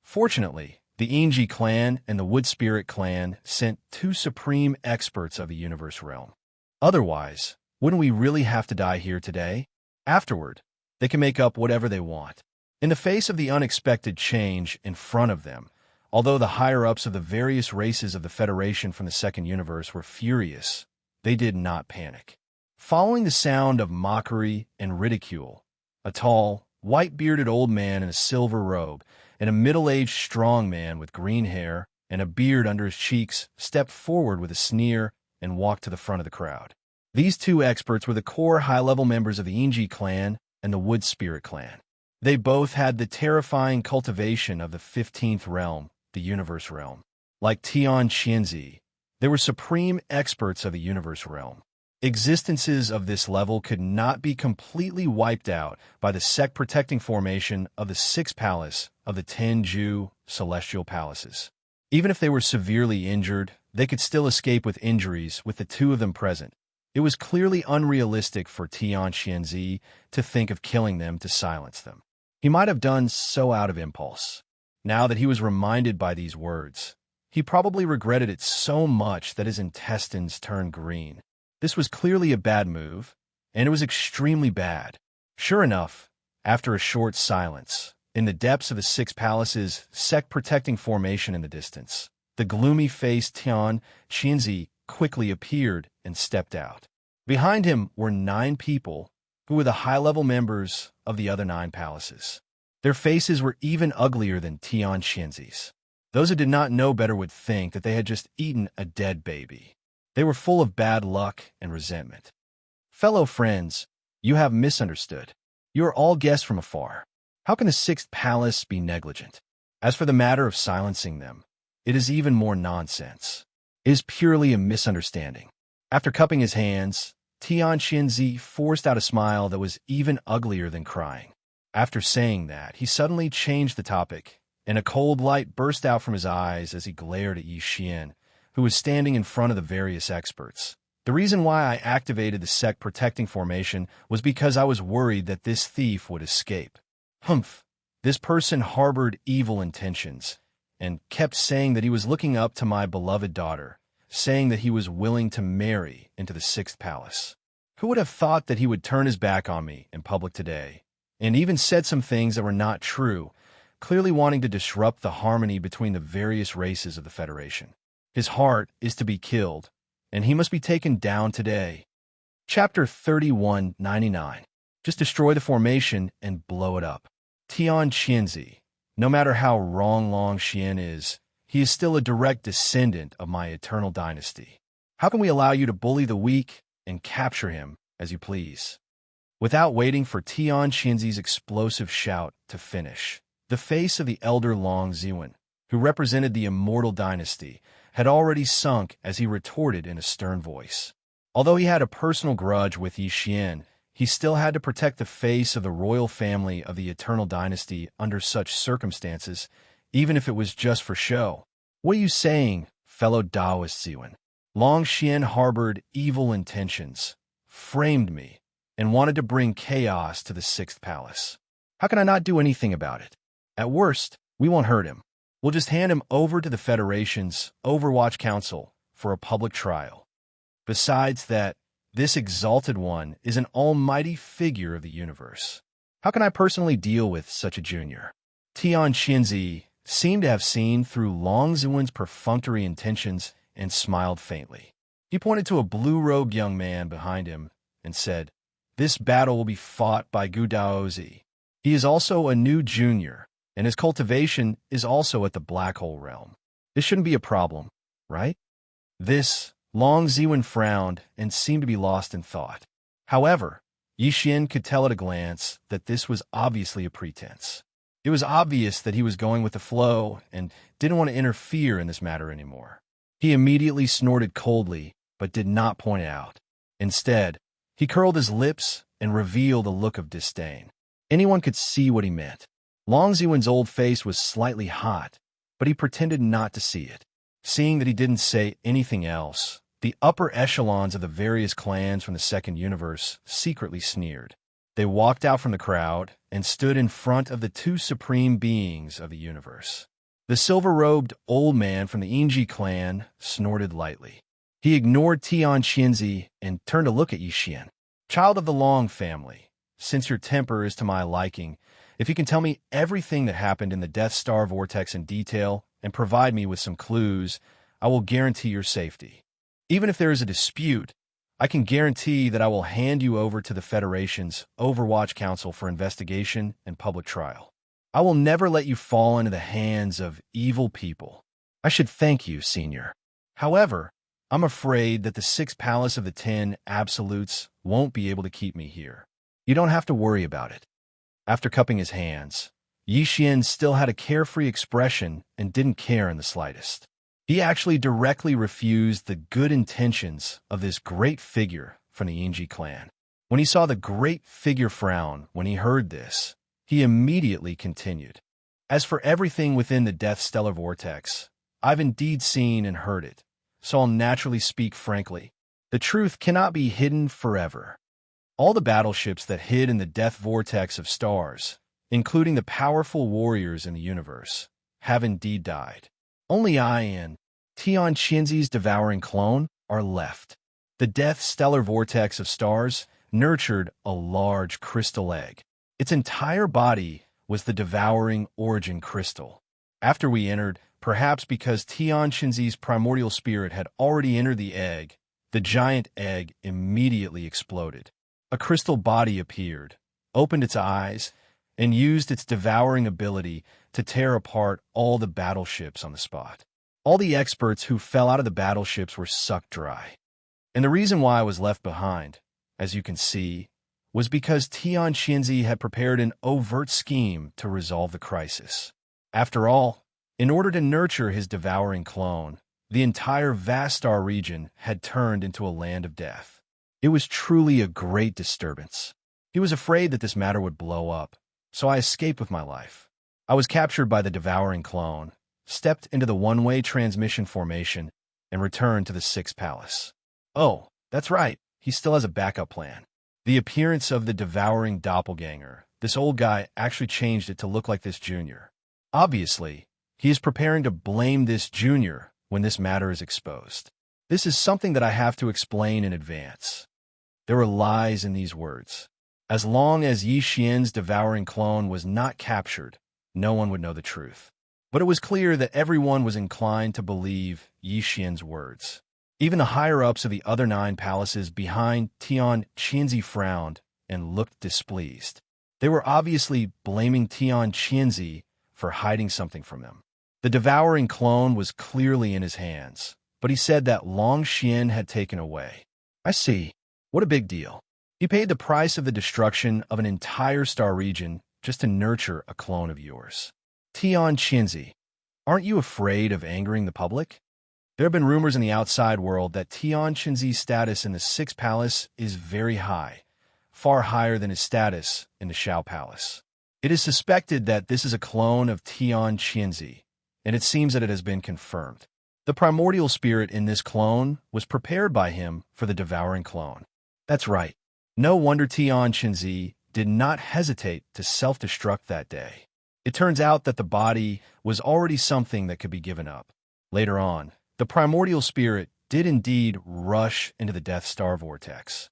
Fortunately, the Yingji clan and the Wood Spirit clan sent 2 supreme experts of the universe realm. Otherwise, wouldn't we really have to die here today? Afterward, they can make up whatever they want. In the face of the unexpected change in front of them, although the higher-ups of the various races of the Federation from the second universe were furious, they did not panic. Following the sound of mockery and ridicule, a tall, white-bearded old man in a silver robe and a middle-aged strong man with green hair and a beard under his cheeks stepped forward with a sneer and walked to the front of the crowd. These 2 experts were the core high-level members of the Yingji clan and the Wood Spirit clan. They both had the terrifying cultivation of the 15th realm, the universe realm. Like Xianxia, they were supreme experts of the universe realm. Existences of this level could not be completely wiped out by the sect-protecting formation of the 6th palace of the 10 Ju celestial palaces. Even if they were severely injured, they could still escape with injuries with the 2 of them present. It was clearly unrealistic for Xianxia to think of killing them to silence them. He might have done so out of impulse. Now that he was reminded by these words, he probably regretted it so much that his intestines turned green. This was clearly a bad move, and it was extremely bad. Sure enough, after a short silence, in the depths of the 6 palaces' sect-protecting formation in the distance, the gloomy-faced Xianxia quickly appeared and stepped out. Behind him were 9 people who were the high-level members of the other 9 palaces. Their faces were even uglier than Xianxia's. Those who did not know better would think that they had just eaten a dead baby. They were full of bad luck and resentment. Fellow friends, you have misunderstood. You are all guests from afar. How can the 6th palace be negligent? As for the matter of silencing them, it is even more nonsense. It is purely a misunderstanding. After cupping his hands, Xianxia forced out a smile that was even uglier than crying. After saying that, he suddenly changed the topic, and a cold light burst out from his eyes as he glared at Yixian, who was standing in front of the various experts. The reason why I activated the sect-protecting formation was because I was worried that this thief would escape. This person harbored evil intentions and kept saying that he was looking up to my beloved daughter, saying that he was willing to marry into the sixth palace. Who would have thought that he would turn his back on me in public today, and even said some things that were not true, clearly wanting to disrupt the harmony between the various races of the Federation. His heart is to be killed, and he must be taken down today. Chapter 3199. Just destroy the formation and blow it up. Xianxia. No matter how wrong Long Xian is, he is still a direct descendant of my eternal dynasty. How can we allow you to bully the weak and capture him as you please? Without waiting for Xianxia's explosive shout to finish, the face of the elder Long Ziwen, who represented the Immortal Dynasty, had already sunk as he retorted in a stern voice. Although he had a personal grudge with Yi Xian, he still had to protect the face of the royal family of the Eternal Dynasty under such circumstances, even if it was just for show. What are you saying, fellow Taoist Ziwen? Long Xian harbored evil intentions, framed me, and wanted to bring chaos to the sixth palace. How can I not do anything about it? At worst, we won't hurt him. We'll just hand him over to the Federation's Overwatch Council for a public trial. Besides that, this exalted one is an almighty figure of the universe. How can I personally deal with such a junior? Xianxia seemed to have seen through Long Ziwen's perfunctory intentions and smiled faintly. He pointed to a blue-robed young man behind him and said, "This battle will be fought by Gu Daozi. He is also a new junior, and his cultivation is also at the Black Hole realm. This shouldn't be a problem, right?" Long Ziwen frowned and seemed to be lost in thought. However, Yi Xian could tell at a glance that this was obviously a pretense. It was obvious that he was going with the flow and didn't want to interfere in this matter anymore. He immediately snorted coldly, but did not point it out. Instead, he curled his lips and revealed a look of disdain. Anyone could see what he meant. Long Ziwen's old face was slightly hot, but he pretended not to see it. Seeing that he didn't say anything else, the upper echelons of the various clans from the Second Universe secretly sneered. They walked out from the crowd and stood in front of the two supreme beings of the universe. The silver-robed old man from the Yingji clan snorted lightly. He ignored Xianxia and turned to look at Yi Xian. "Child of the Long family, since your temper is to my liking, if you can tell me everything that happened in the Death Star Vortex in detail and provide me with some clues, I will guarantee your safety. Even if there is a dispute, I can guarantee that I will hand you over to the Federation's Overwatch Council for investigation and public trial. I will never let you fall into the hands of evil people. I should thank you, Senior. However, I'm afraid that the Sixth Palace of the 10 Absolutes won't be able to keep me here. You don't have to worry about it." After cupping his hands, Yi Xian still had a carefree expression and didn't care in the slightest. He actually directly refused the good intentions of this great figure from the Yingji clan. When he saw the great figure frown when he heard this, he immediately continued. "As for everything within the Death Stellar Vortex, I've indeed seen and heard it, so I'll naturally speak frankly. The truth cannot be hidden forever. All the battleships that hid in the Death Vortex of stars, including the powerful warriors in the universe, have indeed died. Only I and Xianxia's devouring clone are left. The Death Stellar Vortex of stars nurtured a large crystal egg. Its entire body was the devouring origin crystal. After we entered, perhaps because Xianxia's primordial spirit had already entered the egg, the giant egg immediately exploded. A crystal body appeared, opened its eyes, and used its devouring ability to tear apart all the battleships on the spot. All the experts who fell out of the battleships were sucked dry. And the reason why I was left behind, as you can see, was because Xianxia had prepared an overt scheme to resolve the crisis. After all, in order to nurture his devouring clone, the entire vast star region had turned into a land of death. It was truly a great disturbance. He was afraid that this matter would blow up, so I escaped with my life. I was captured by the devouring clone, stepped into the one-way transmission formation, and returned to the Sixth Palace. Oh, that's right, he still has a backup plan. The appearance of the devouring doppelganger, this old guy actually changed it to look like this junior. Obviously, he is preparing to blame this junior when this matter is exposed. This is something that I have to explain in advance. There were lies in these words. As long as Yi Xian's devouring clone was not captured, no one would know the truth. But it was clear that everyone was inclined to believe Yi Xian's words. Even the higher-ups of the other 9 palaces behind Xianxia frowned and looked displeased. They were obviously blaming Xianxia for hiding something from them. The devouring clone was clearly in his hands, but he said that Long Xian had taken away. I see. What a big deal. He paid the price of the destruction of an entire star region just to nurture a clone of yours. Xianxia, aren't you afraid of angering the public? There have been rumors in the outside world that Xianxia's status in the 6th palace is very high, far higher than his status in the Shao Palace. It is suspected that this is a clone of Xianxia, and it seems that it has been confirmed. The primordial spirit in this clone was prepared by him for the devouring clone. That's right. No wonder Xianxia did not hesitate to self-destruct that day. It turns out that the body was already something that could be given up. Later on, the primordial spirit did indeed rush into the Death Star vortex.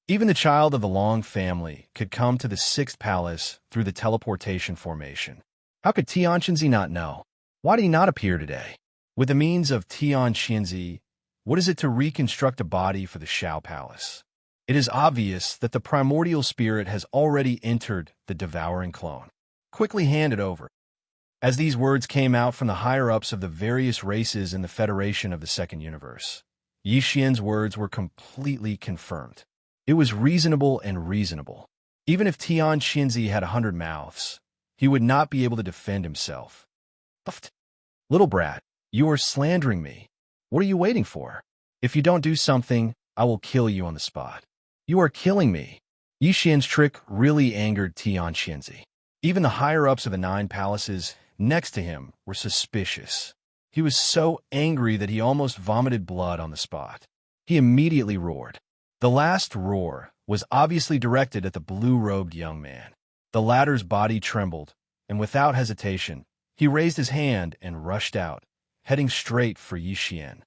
Even the child of the Long family could come to the 6th palace through the teleportation formation. How could Xianxia not know? Why did he not appear today? With the means of Xianxia, what is it to reconstruct a body for the Shao Palace? It is obvious that the primordial spirit has already entered the devouring clone. Quickly hand it over. As these words came out from the higher-ups of the various races in the Federation of the Second Universe, Yi Xian's words were completely confirmed. It was reasonable and reasonable. Even if Xianxia had 100 mouths, he would not be able to defend himself. Little brat, you are slandering me. What are you waiting for? If you don't do something, I will kill you on the spot. You are killing me. Yi Xian's trick really angered Xianxia. Even the higher-ups of the 9 palaces next to him were suspicious. He was so angry that he almost vomited blood on the spot. He immediately roared. The last roar was obviously directed at the blue-robed young man. The latter's body trembled, and without hesitation, he raised his hand and rushed out, heading straight for Yi Xian.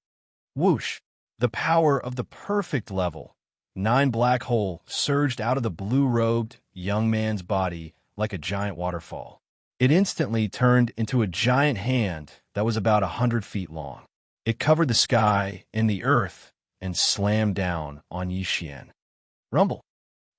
Whoosh! The power of the perfect level. 9 black hole surged out of the blue-robed young man's body like a giant waterfall. It instantly turned into a giant hand that was about 100 feet long. It covered the sky and the earth and slammed down on Yi Xian. Rumble!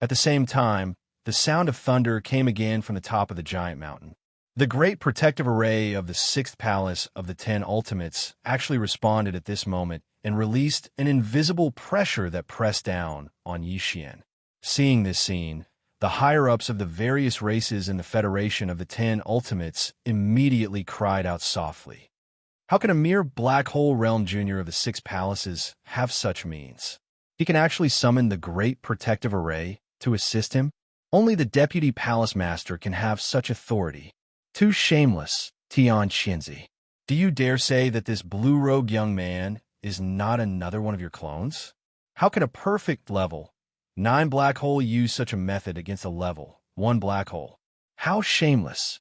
At the same time, the sound of thunder came again from the top of the giant mountain. The great protective array of the 6th palace of the 10 ultimates actually responded at this moment and released an invisible pressure that pressed down on Yi Xian. Seeing this scene, the higher-ups of the various races in the Federation of the 10 Ultimates immediately cried out softly. How can a mere black hole realm junior of the 6 palaces have such means? He can actually summon the Great Protective Array to assist him? Only the Deputy Palace Master can have such authority. Too shameless, Xianxia. Do you dare say that this blue-robed young man is not another one of your clones? How can a perfect level 9 black hole use such a method against a level 1 black hole? How shameless.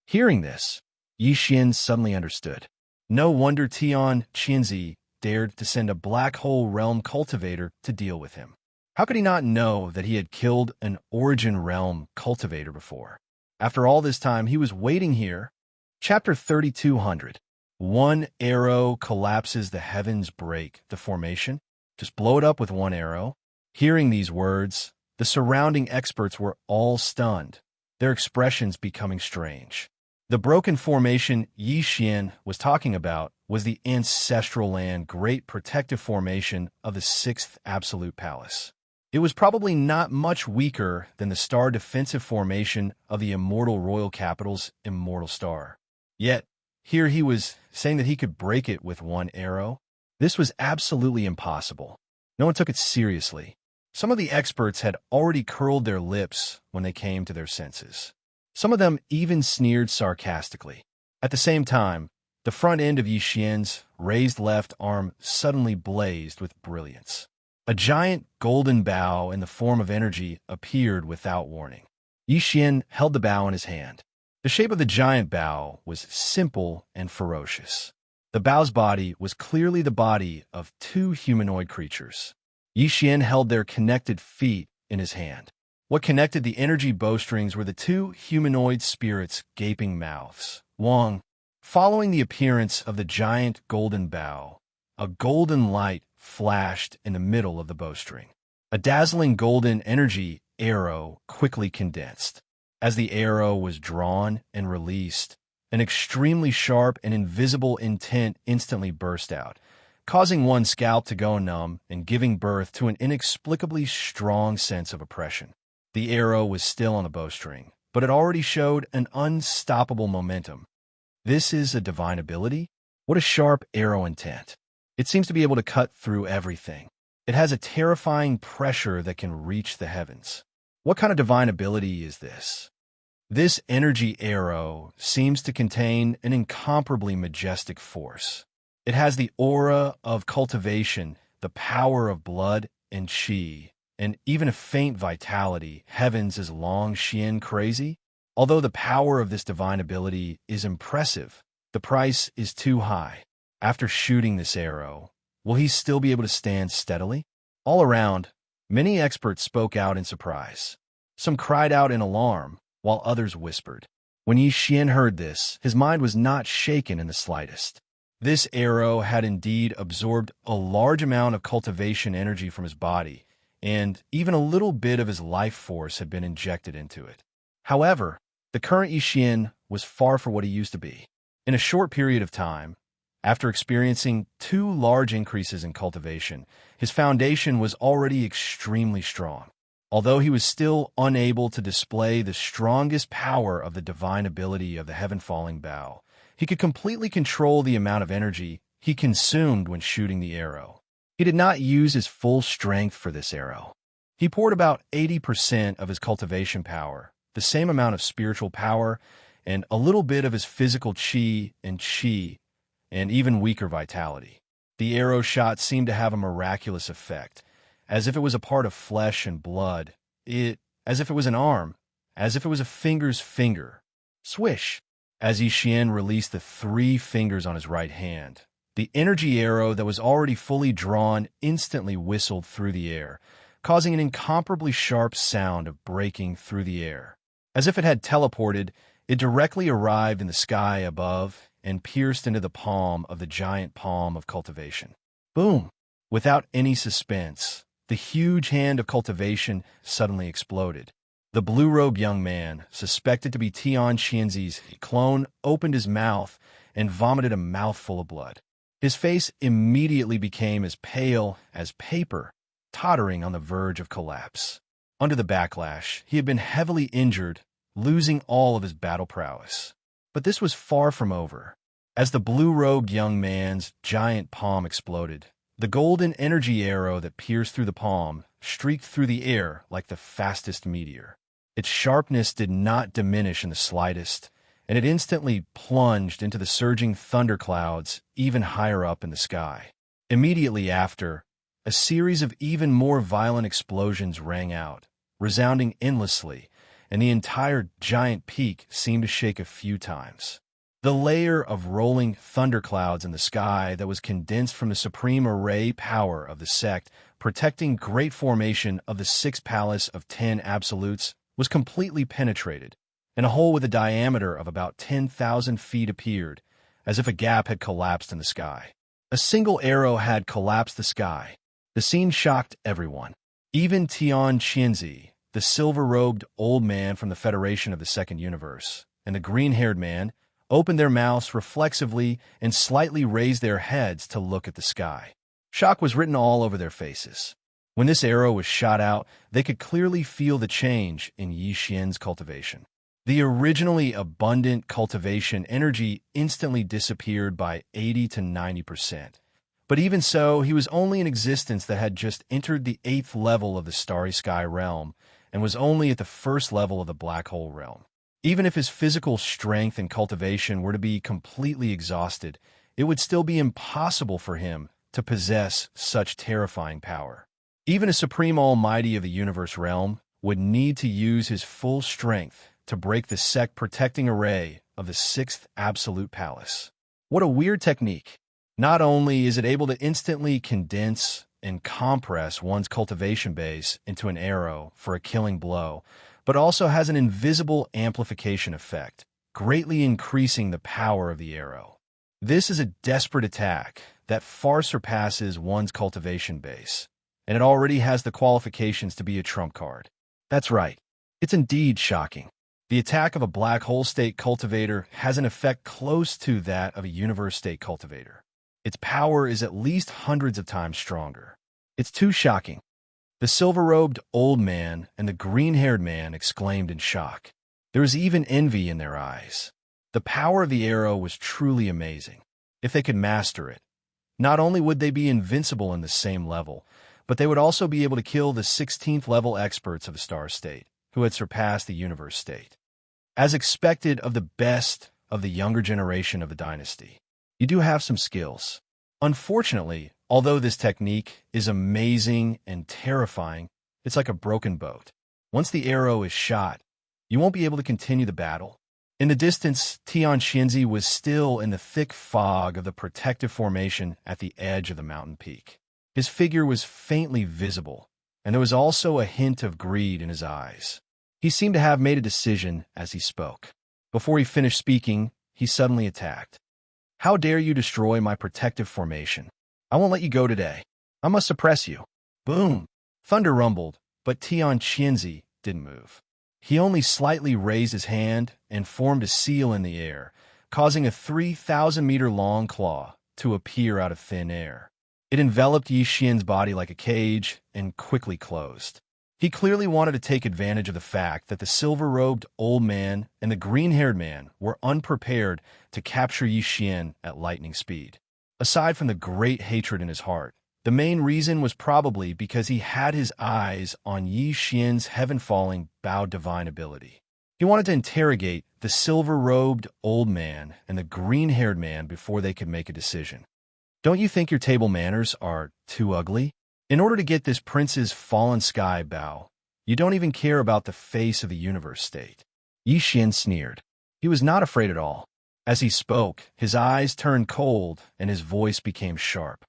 Hearing this, Yi Xian suddenly understood. No wonder Xianxia dared to send a black hole realm cultivator to deal with him. How could he not know that he had killed an origin realm cultivator before? After all this time, he was waiting here. Chapter 3200. 1 arrow collapses the heavens break the formation. Just blow it up with 1 arrow. Hearing these words, the surrounding experts were all stunned, their expressions becoming strange. The broken formation Yi Xian was talking about was the ancestral land great protective formation of the 6th Absolute Palace. It was probably not much weaker than the star defensive formation of the immortal royal capital's immortal star. Yet, here he was saying that he could break it with 1 arrow. This was absolutely impossible. No one took it seriously. Some of the experts had already curled their lips when they came to their senses. Some of them even sneered sarcastically. At the same time, the front end of Yi Xian's raised left arm suddenly blazed with brilliance. A giant golden bow in the form of energy appeared without warning. Yi Xian held the bow in his hand. The shape of the giant bow was simple and ferocious. The bow's body was clearly the body of two humanoid creatures. Yi Xian held their connected feet in his hand. What connected the energy bowstrings were the two humanoid spirits' gaping mouths. Wang. Following the appearance of the giant golden bow, a golden light flashed in the middle of the bowstring. A dazzling golden energy arrow quickly condensed. As the arrow was drawn and released, an extremely sharp and invisible intent instantly burst out, causing one's scalp to go numb and giving birth to an inexplicably strong sense of oppression. The arrow was still on the bowstring, but it already showed an unstoppable momentum. This is a divine ability? What a sharp arrow intent. It seems to be able to cut through everything. It has a terrifying pressure that can reach the heavens. What kind of divine ability is this? This energy arrow seems to contain an incomparably majestic force. It has the aura of cultivation, the power of blood and qi, and even a faint vitality. Heavens, is Long Xian crazy? Although the power of this divine ability is impressive, the price is too high. After shooting this arrow, will he still be able to stand steadily? All around, many experts spoke out in surprise. Some cried out in alarm, while others whispered. When Yi Xian heard this, his mind was not shaken in the slightest. This arrow had indeed absorbed a large amount of cultivation energy from his body, and even a little bit of his life force had been injected into it. However, the current Yi Xian was far from what he used to be. In a short period of time, after experiencing 2 large increases in cultivation, his foundation was already extremely strong. Although he was still unable to display the strongest power of the divine ability of the heaven-falling bow, he could completely control the amount of energy he consumed when shooting the arrow. He did not use his full strength for this arrow. He poured about 80% of his cultivation power, the same amount of spiritual power, and a little bit of his physical qi, and even weaker vitality. The arrow shot seemed to have a miraculous effect, as if it was a part of flesh and blood, as if it was an arm, as if it was a finger's finger. Swish! As Yi Xian released the 3 fingers on his right hand, the energy arrow that was already fully drawn instantly whistled through the air, causing an incomparably sharp sound of breaking through the air. As if it had teleported, it directly arrived in the sky above and pierced into the palm of the giant palm of cultivation. Boom! Without any suspense, the huge hand of cultivation suddenly exploded. The blue-robed young man, suspected to be Xianxia's clone, opened his mouth and vomited a mouthful of blood. His face immediately became as pale as paper, tottering on the verge of collapse. Under the backlash, he had been heavily injured, losing all of his battle prowess. But this was far from over. As the blue-robed young man's giant palm exploded, the golden energy arrow that pierced through the palm streaked through the air like the fastest meteor. Its sharpness did not diminish in the slightest, and it instantly plunged into the surging thunderclouds even higher up in the sky. Immediately after, a series of even more violent explosions rang out, resounding endlessly, and the entire giant peak seemed to shake a few times. The layer of rolling thunderclouds in the sky that was condensed from the supreme array power of the sect, protecting great formation of the 6th palace of 10 absolutes, was completely penetrated, and a hole with a diameter of about 10,000 feet appeared, as if a gap had collapsed in the sky. A single arrow had collapsed the sky. The scene shocked everyone. Even Xianxia, the silver-robed old man from the Federation of the Second Universe, and the green-haired man, opened their mouths reflexively and slightly raised their heads to look at the sky. Shock was written all over their faces. When this arrow was shot out, they could clearly feel the change in Yi Xian's cultivation. The originally abundant cultivation energy instantly disappeared by 80 to 90%. But even so, he was only in existence that had just entered the 8th level of the Starry Sky realm and was only at the 1st level of the Black Hole realm. Even if his physical strength and cultivation were to be completely exhausted, it would still be impossible for him to possess such terrifying power. Even a supreme almighty of the universe realm would need to use his full strength to break the sect-protecting array of the sixth absolute palace. What a weird technique. Not only is it able to instantly condense and compress one's cultivation base into an arrow for a killing blow, but also has an invisible amplification effect, greatly increasing the power of the arrow. This is a desperate attack that far surpasses one's cultivation base, and it already has the qualifications to be a trump card. That's right. It's indeed shocking. The attack of a black hole state cultivator has an effect close to that of a universe state cultivator. Its power is at least hundreds of times stronger. It's too shocking. The silver-robed old man and the green-haired man exclaimed in shock. There was even envy in their eyes. The power of the arrow was truly amazing. If they could master it, not only would they be invincible in the same level, but they would also be able to kill the 16th level experts of the Star State, who had surpassed the Universe State. As expected of the best of the younger generation of the dynasty, you do have some skills. Unfortunately, although this technique is amazing and terrifying, it's like a broken boat. Once the arrow is shot, you won't be able to continue the battle. In the distance, Xianxia was still in the thick fog of the protective formation at the edge of the mountain peak. His figure was faintly visible, and there was also a hint of greed in his eyes. He seemed to have made a decision as he spoke. Before he finished speaking, he suddenly attacked. "How dare you destroy my protective formation? I won't let you go today. I must suppress you." Boom! Thunder rumbled, but Xianxia didn't move. He only slightly raised his hand and formed a seal in the air, causing a 3,000-meter-long claw to appear out of thin air. It enveloped Yixian's body like a cage and quickly closed. He clearly wanted to take advantage of the fact that the silver-robed old man and the green-haired man were unprepared to capture Yixian at lightning speed. Aside from the great hatred in his heart, the main reason was probably because he had his eyes on Yixian's heaven-falling Bao divine ability. He wanted to interrogate the silver-robed old man and the green-haired man before they could make a decision. Don't you think your table manners are too ugly? In order to get this prince's fallen sky Bao, you don't even care about the face of the universe state. Yixian sneered. He was not afraid at all. As he spoke, his eyes turned cold and his voice became sharp.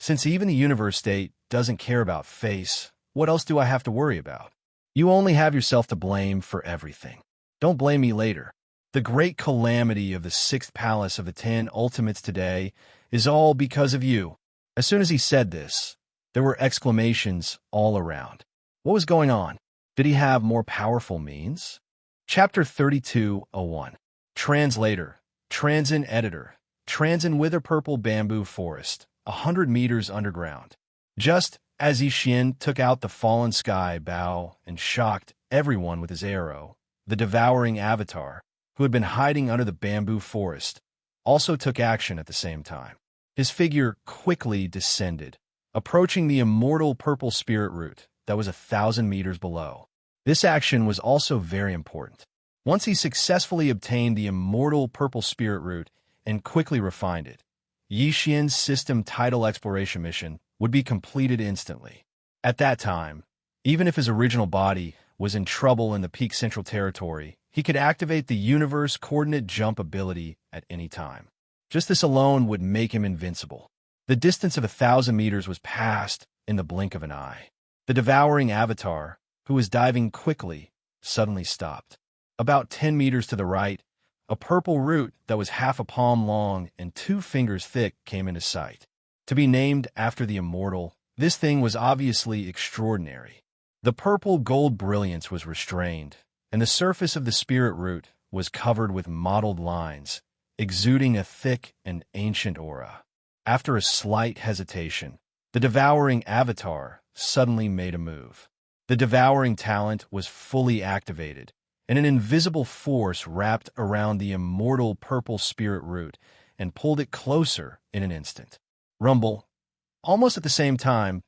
Since even the universe state doesn't care about face, what else do I have to worry about? You only have yourself to blame for everything. Don't blame me later. The great calamity of the sixth palace of the 10 ultimates today is all because of you. As soon as he said this, there were exclamations all around. What was going on? Did he have more powerful means? Chapter 32:01. Translator, Transin Editor, Transin Wither Purple Bamboo Forest, 100 meters underground. Just as Yixian took out the fallen sky Bao and shocked everyone with his arrow, the devouring avatar, who had been hiding under the bamboo forest, also took action at the same time. His figure quickly descended, approaching the immortal purple spirit root that was 1,000 meters below. This action was also very important. Once he successfully obtained the immortal purple spirit root and quickly refined it, Yixian's system tidal exploration mission would be completed instantly. At that time, even if his original body was in trouble in the Peak Central Territory, he could activate the universe coordinate jump ability at any time. Just this alone would make him invincible. The distance of 1,000 meters was passed in the blink of an eye. The devouring avatar, who was diving quickly, suddenly stopped. About 10 meters to the right, a purple root that was half a palm long and 2 fingers thick came into sight. To be named after the immortal, this thing was obviously extraordinary. The purple gold brilliance was restrained, and the surface of the spirit root was covered with mottled lines, exuding a thick and ancient aura. After a slight hesitation, the devouring avatar suddenly made a move. The devouring talent was fully activated, and an invisible force wrapped around the immortal purple spirit root and pulled it closer in an instant. Rumble. Almost at the same time,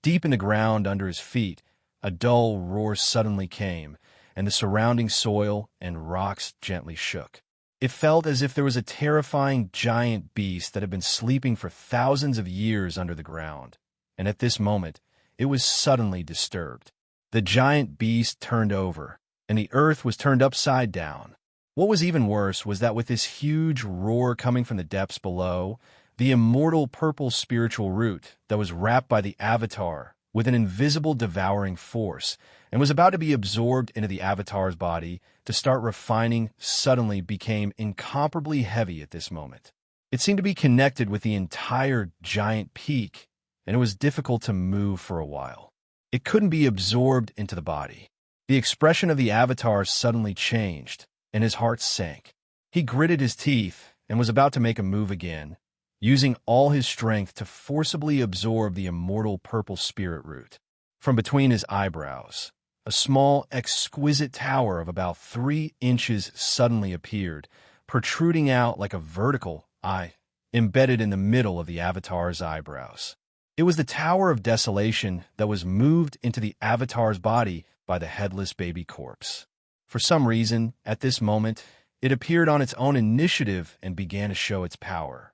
deep in the ground under his feet, a dull roar suddenly came, and the surrounding soil and rocks gently shook. It felt as if there was a terrifying giant beast that had been sleeping for thousands of years under the ground, and at this moment, it was suddenly disturbed. The giant beast turned over, and the earth was turned upside down. What was even worse was that with this huge roar coming from the depths below, the immortal purple spiritual root that was wrapped by the Avatar with an invisible devouring force and was about to be absorbed into the Avatar's body to start refining suddenly became incomparably heavy at this moment. It seemed to be connected with the entire giant peak, and it was difficult to move for a while. It couldn't be absorbed into the body. The expression of the Avatar suddenly changed, and his heart sank. He gritted his teeth and was about to make a move again, using all his strength to forcibly absorb the immortal purple spirit root. From between his eyebrows, a small, exquisite tower of about 3 inches suddenly appeared, protruding out like a vertical eye, embedded in the middle of the Avatar's eyebrows. It was the Tower of Desolation that was moved into the Avatar's body by the headless baby corpse. For some reason, at this moment, it appeared on its own initiative and began to show its power.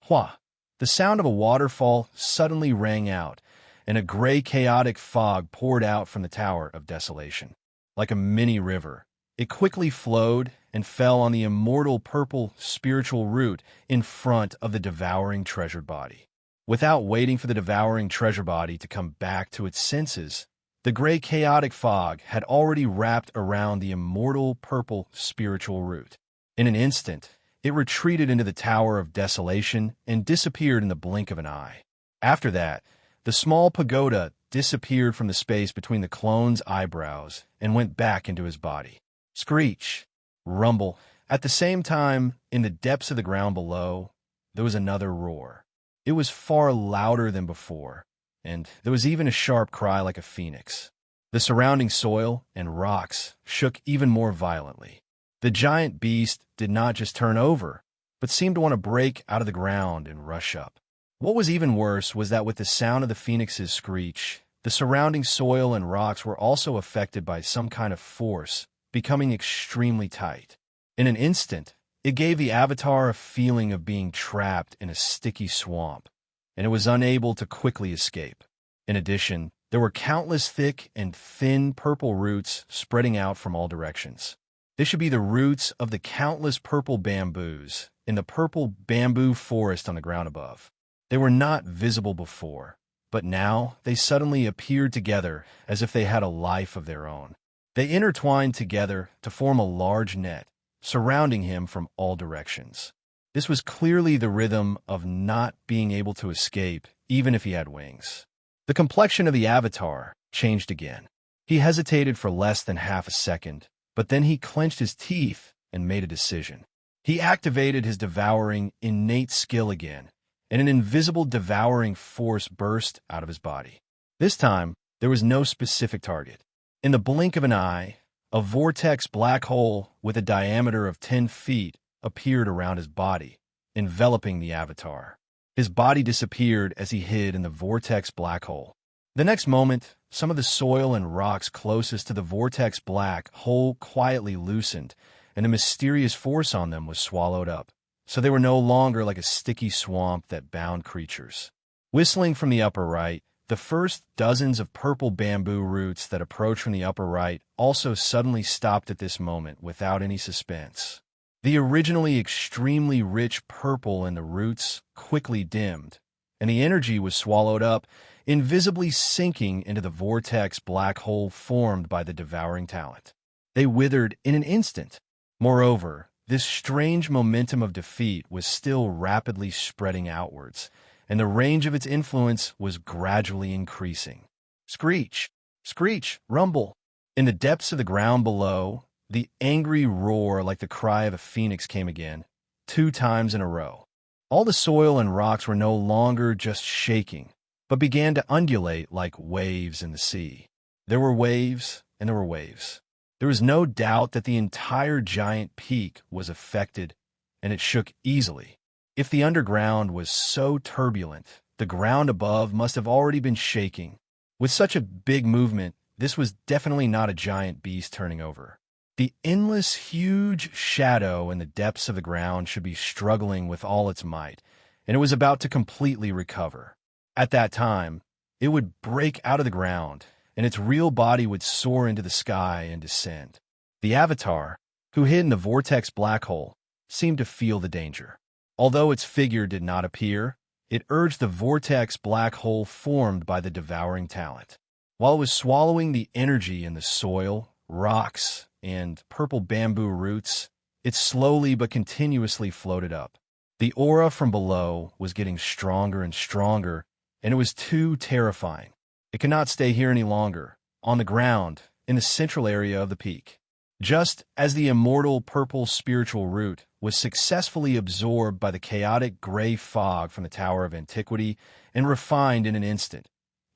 Hua! The sound of a waterfall suddenly rang out, and a gray chaotic fog poured out from the Tower of Desolation. Like a mini river, it quickly flowed and fell on the immortal purple spiritual root in front of the devouring treasured body. Without waiting for the devouring treasure body to come back to its senses, the gray chaotic fog had already wrapped around the immortal purple spiritual root. In an instant, it retreated into the Tower of Desolation and disappeared in the blink of an eye. After that, the small pagoda disappeared from the space between the clone's eyebrows and went back into his body. Screech, rumble. At the same time, in the depths of the ground below, there was another roar. It was far louder than before, and there was even a sharp cry like a phoenix. The surrounding soil and rocks shook even more violently. The giant beast did not just turn over, but seemed to want to break out of the ground and rush up. What was even worse was that with the sound of the phoenix's screech, the surrounding soil and rocks were also affected by some kind of force, becoming extremely tight. In an instant, it gave the Avatar a feeling of being trapped in a sticky swamp, and it was unable to quickly escape. In addition, there were countless thick and thin purple roots spreading out from all directions. They should be the roots of the countless purple bamboos in the purple bamboo forest on the ground above. They were not visible before, but now they suddenly appeared together as if they had a life of their own. They intertwined together to form a large net, surrounding him from all directions. This was clearly the rhythm of not being able to escape, even if he had wings. The complexion of the Avatar changed again. He hesitated for less than half a second, but then he clenched his teeth and made a decision. He activated his devouring innate skill again, and an invisible devouring force burst out of his body. This time, there was no specific target. In the blink of an eye, a vortex black hole with a diameter of 10 feet appeared around his body, enveloping the Avatar. His body disappeared as he hid in the vortex black hole. The next moment, some of the soil and rocks closest to the vortex black hole quietly loosened, and the mysterious force on them was swallowed up, so they were no longer like a sticky swamp that bound creatures. Whistling from the upper right, the first dozens of purple bamboo roots that approached from the upper right also suddenly stopped at this moment without any suspense. The originally extremely rich purple in the roots quickly dimmed, and the energy was swallowed up, invisibly sinking into the vortex black hole formed by the devouring talent. They withered in an instant. Moreover, this strange momentum of defeat was still rapidly spreading outwards, and the range of its influence was gradually increasing. Screech! Screech! Rumble! In the depths of the ground below, the angry roar like the cry of a phoenix came again, 2 times in a row. All the soil and rocks were no longer just shaking, but began to undulate like waves in the sea. There were waves, and there were waves. There was no doubt that the entire giant peak was affected, and it shook easily. If the underground was so turbulent, the ground above must have already been shaking. With such a big movement, this was definitely not a giant beast turning over. The endless, huge shadow in the depths of the ground should be struggling with all its might, and it was about to completely recover. At that time, it would break out of the ground, and its real body would soar into the sky and descend. The Avatar, who hid in the vortex black hole, seemed to feel the danger. Although its figure did not appear, it urged the vortex black hole formed by the devouring talent. While it was swallowing the energy in the soil, rocks, and purple bamboo roots, it slowly but continuously floated up. The aura from below was getting stronger and stronger, and it was too terrifying. It could not stay here any longer, on the ground, in the central area of the peak. Just as the immortal purple spiritual root was successfully absorbed by the chaotic gray fog from the Tower of Antiquity and refined in an instant,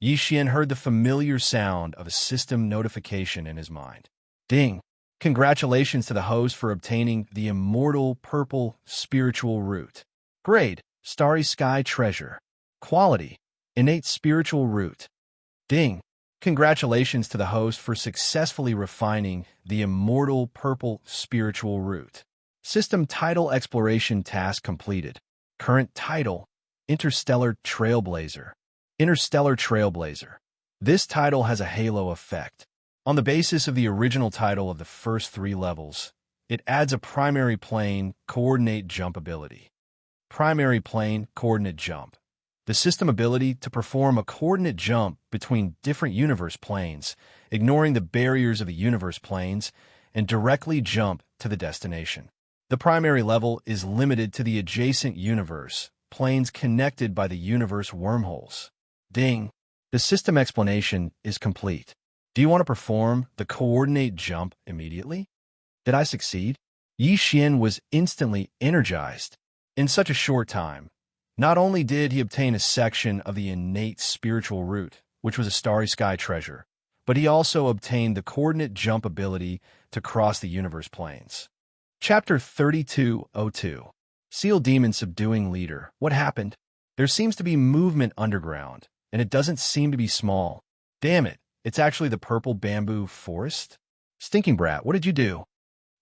Xian heard the familiar sound of a system notification in his mind. Ding! Congratulations to the host for obtaining the immortal purple spiritual root. Grade: Starry Sky Treasure. Quality: Innate Spiritual Root. Ding! Congratulations to the host for successfully refining the immortal purple spiritual root. System title exploration task completed. Current title: Interstellar Trailblazer. Interstellar Trailblazer. This title has a halo effect. On the basis of the original title of the first 3 levels, it adds a primary plane coordinate jump ability. Primary plane coordinate jump. The system ability to perform a coordinate jump between different universe planes, ignoring the barriers of the universe planes, and directly jump to the destination. The primary level is limited to the adjacent universe, planes connected by the universe wormholes. Ding! The system explanation is complete. Do you want to perform the coordinate jump immediately? Did I succeed? Xian was instantly energized. In such a short time, not only did he obtain a section of the innate spiritual root, which was a starry sky treasure, but he also obtained the coordinate jump ability to cross the universe planes. Chapter 3202. Seal Demon Subduing Leader. What happened? There seems to be movement underground, and it doesn't seem to be small. Damn it, it's actually the purple bamboo forest? Stinking brat, what did you do?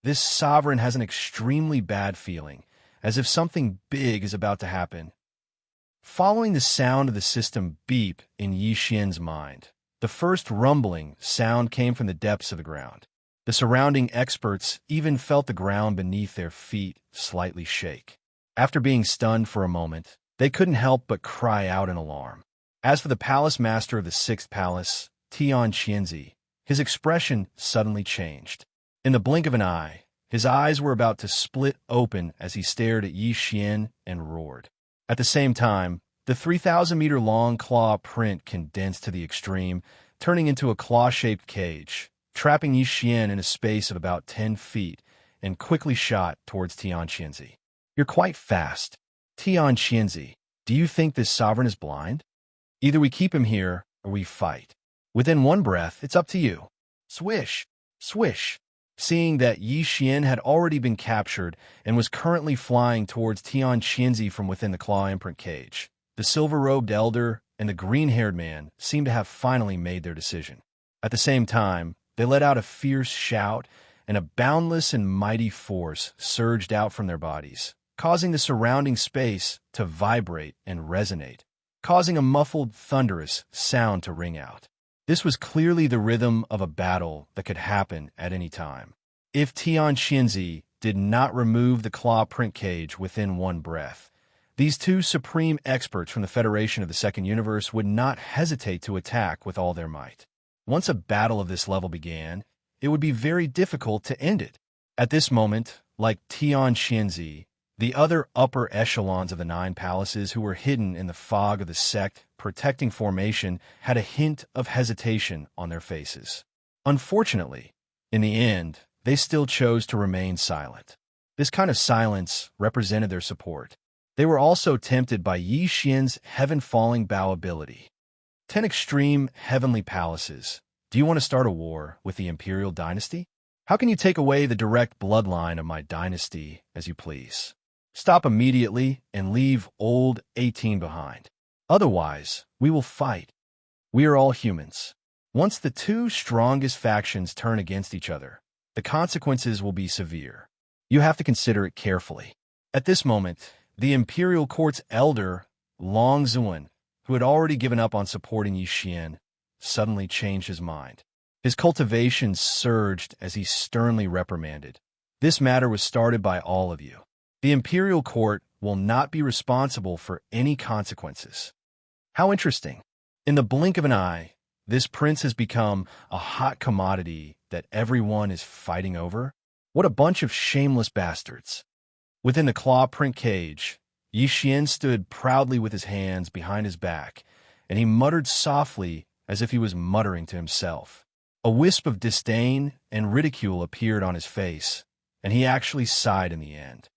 This sovereign has an extremely bad feeling, as if something big is about to happen. Following the sound of the system beep in Xian's mind, the first rumbling sound came from the depths of the ground. The surrounding experts even felt the ground beneath their feet slightly shake. After being stunned for a moment, they couldn't help but cry out in alarm. As for the palace master of the 6th palace, Xianxia, his expression suddenly changed. In the blink of an eye, his eyes were about to split open as he stared at Xian and roared. At the same time, the 3,000-meter-long claw print condensed to the extreme, turning into a claw-shaped cage, trapping Xian in a space of about 10 feet, and quickly shot towards Xianxia. You're quite fast. Xianxia, do you think this sovereign is blind? Either we keep him here, or we fight. Within one breath, it's up to you. Swish! Swish! Seeing that Xian had already been captured and was currently flying towards Xianxia from within the claw imprint cage, the silver-robed elder and the green-haired man seemed to have finally made their decision. At the same time, they let out a fierce shout, and a boundless and mighty force surged out from their bodies, causing the surrounding space to vibrate and resonate, causing a muffled, thunderous sound to ring out. This was clearly the rhythm of a battle that could happen at any time. If Xianxia did not remove the claw print cage within one breath, these 2 supreme experts from the Federation of the Second Universe would not hesitate to attack with all their might. Once a battle of this level began, it would be very difficult to end it. At this moment, like Xianxia, the other upper echelons of the 9 palaces who were hidden in the fog of the sect protecting formation had a hint of hesitation on their faces. Unfortunately, in the end, they still chose to remain silent. This kind of silence represented their support. They were also tempted by Xian's heaven-falling bow ability. 10 extreme heavenly palaces. Do you want to start a war with the imperial dynasty? How can you take away the direct bloodline of my dynasty as you please? Stop immediately and leave old 18 behind. Otherwise, we will fight. We are all humans. Once the 2 strongest factions turn against each other, the consequences will be severe. You have to consider it carefully. At this moment, the Imperial Court's elder, Long Zuan, who had already given up on supporting Xian, suddenly changed his mind. His cultivation surged as he sternly reprimanded. This matter was started by all of you. The imperial court will not be responsible for any consequences. How interesting. In the blink of an eye, this prince has become a hot commodity that everyone is fighting over. What a bunch of shameless bastards. Within the claw print cage, Xian stood proudly with his hands behind his back, and he muttered softly as if he was muttering to himself. A wisp of disdain and ridicule appeared on his face, and he actually sighed in the end.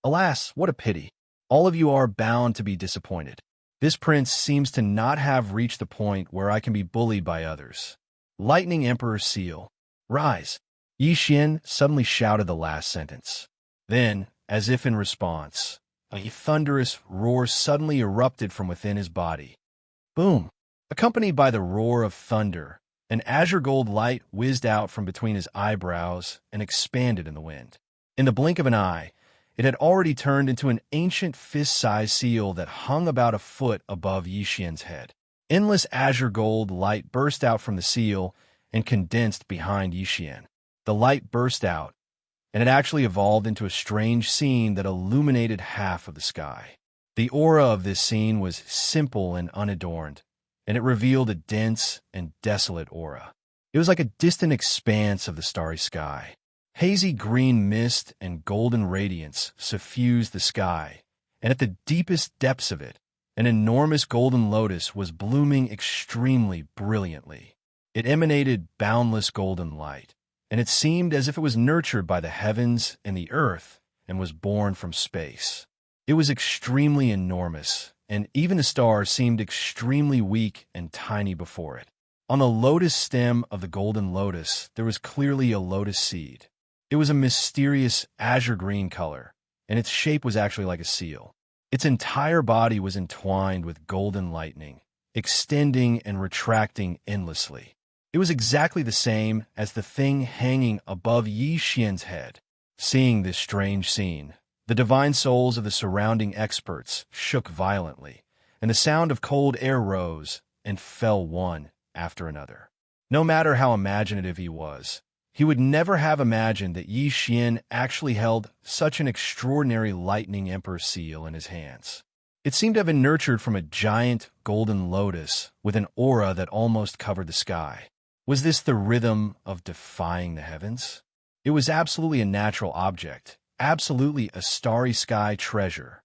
Alas, what a pity. All of you are bound to be disappointed. This prince seems to not have reached the point where I can be bullied by others. Lightning Emperor's seal. Rise. Xian suddenly shouted the last sentence. Then, as if in response, a thunderous roar suddenly erupted from within his body. Boom! Accompanied by the roar of thunder, an azure gold light whizzed out from between his eyebrows and expanded in the wind. In the blink of an eye, it had already turned into an ancient fist-sized seal that hung about a foot above Xian's head. Endless azure gold light burst out from the seal and condensed behind Xian. The light burst out, and it actually evolved into a strange scene that illuminated half of the sky. The aura of this scene was simple and unadorned, and it revealed a dense and desolate aura. It was like a distant expanse of the starry sky. Hazy green mist and golden radiance suffused the sky, and at the deepest depths of it, an enormous golden lotus was blooming extremely brilliantly. It emanated boundless golden light, and it seemed as if it was nurtured by the heavens and the earth and was born from space. It was extremely enormous, and even the stars seemed extremely weak and tiny before it. On the lotus stem of the golden lotus, there was clearly a lotus seed. It was a mysterious azure-green color, and its shape was actually like a seal. Its entire body was entwined with golden lightning, extending and retracting endlessly. It was exactly the same as the thing hanging above Xian's head. Seeing this strange scene, the divine souls of the surrounding experts shook violently, and the sound of cold air rose and fell one after another. No matter how imaginative he was, he would never have imagined that Xian actually held such an extraordinary lightning emperor seal in his hands. It seemed to have been nurtured from a giant golden lotus with an aura that almost covered the sky. Was this the rhythm of defying the heavens? It was absolutely a natural object, absolutely a starry sky treasure.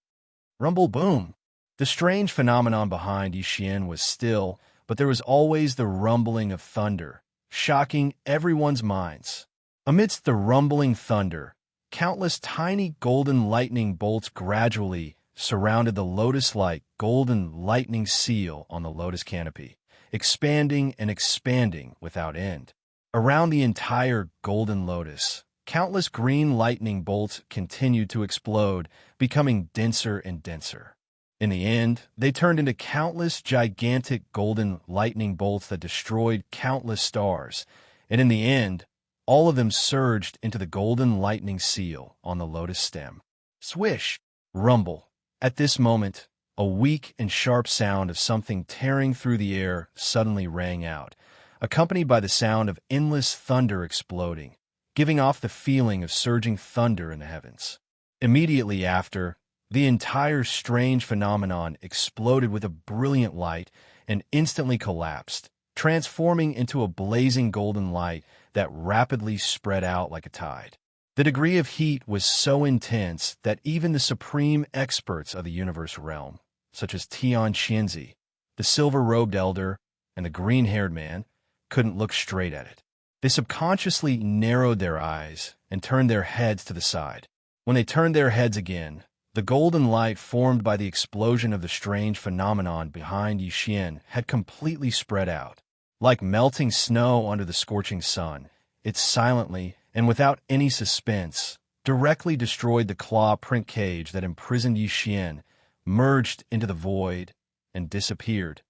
Rumble boom! The strange phenomenon behind Xian was still, but there was always the rumbling of thunder, shocking everyone's minds. Amidst the rumbling thunder, countless tiny golden lightning bolts gradually surrounded the lotus-like golden lightning seal on the lotus canopy, expanding and expanding without end. Around the entire golden lotus, countless green lightning bolts continued to explode, becoming denser and denser. In the end, they turned into countless gigantic golden lightning bolts that destroyed countless stars, and in the end, all of them surged into the golden lightning seal on the lotus stem. Swish! Rumble! At this moment, a weak and sharp sound of something tearing through the air suddenly rang out, accompanied by the sound of endless thunder exploding, giving off the feeling of surging thunder in the heavens. Immediately after, the entire strange phenomenon exploded with a brilliant light and instantly collapsed, transforming into a blazing golden light that rapidly spread out like a tide. The degree of heat was so intense that even the supreme experts of the universe realm, such as Xianxia, the silver-robed elder, and the green-haired man, couldn't look straight at it. They subconsciously narrowed their eyes and turned their heads to the side. When they turned their heads again, the golden light formed by the explosion of the strange phenomenon behind Xian had completely spread out. Like melting snow under the scorching sun, it silently, and without any suspense, directly destroyed the claw print cage that imprisoned Xian, merged into the void, and disappeared.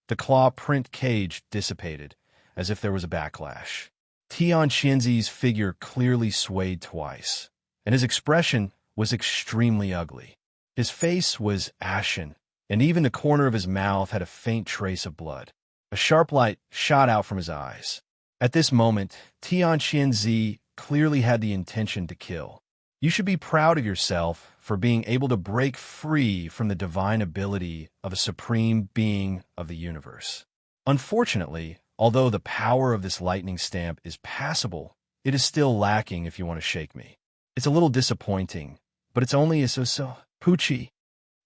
The claw print cage dissipated, as if there was a backlash. Xianxia's figure clearly swayed twice, and his expression was extremely ugly. His face was ashen, and even the corner of his mouth had a faint trace of blood. A sharp light shot out from his eyes. At this moment, Xianxia clearly had the intention to kill. You should be proud of yourself for being able to break free from the divine ability of a supreme being of the universe. Unfortunately, although the power of this lightning stamp is passable, it is still lacking if you want to shake me. It's a little disappointing, but it's only a so-so. Poochie.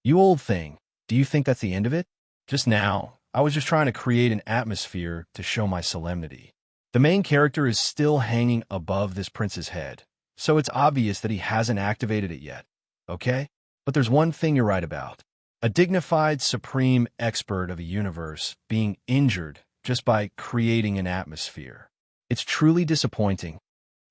You old thing, do you think that's the end of it? Just now, I was just trying to create an atmosphere to show my solemnity. The main character is still hanging above this prince's head, so it's obvious that he hasn't activated it yet, okay? But there's one thing you're right about. A dignified supreme expert of a universe being injured just by creating an atmosphere. It's truly disappointing.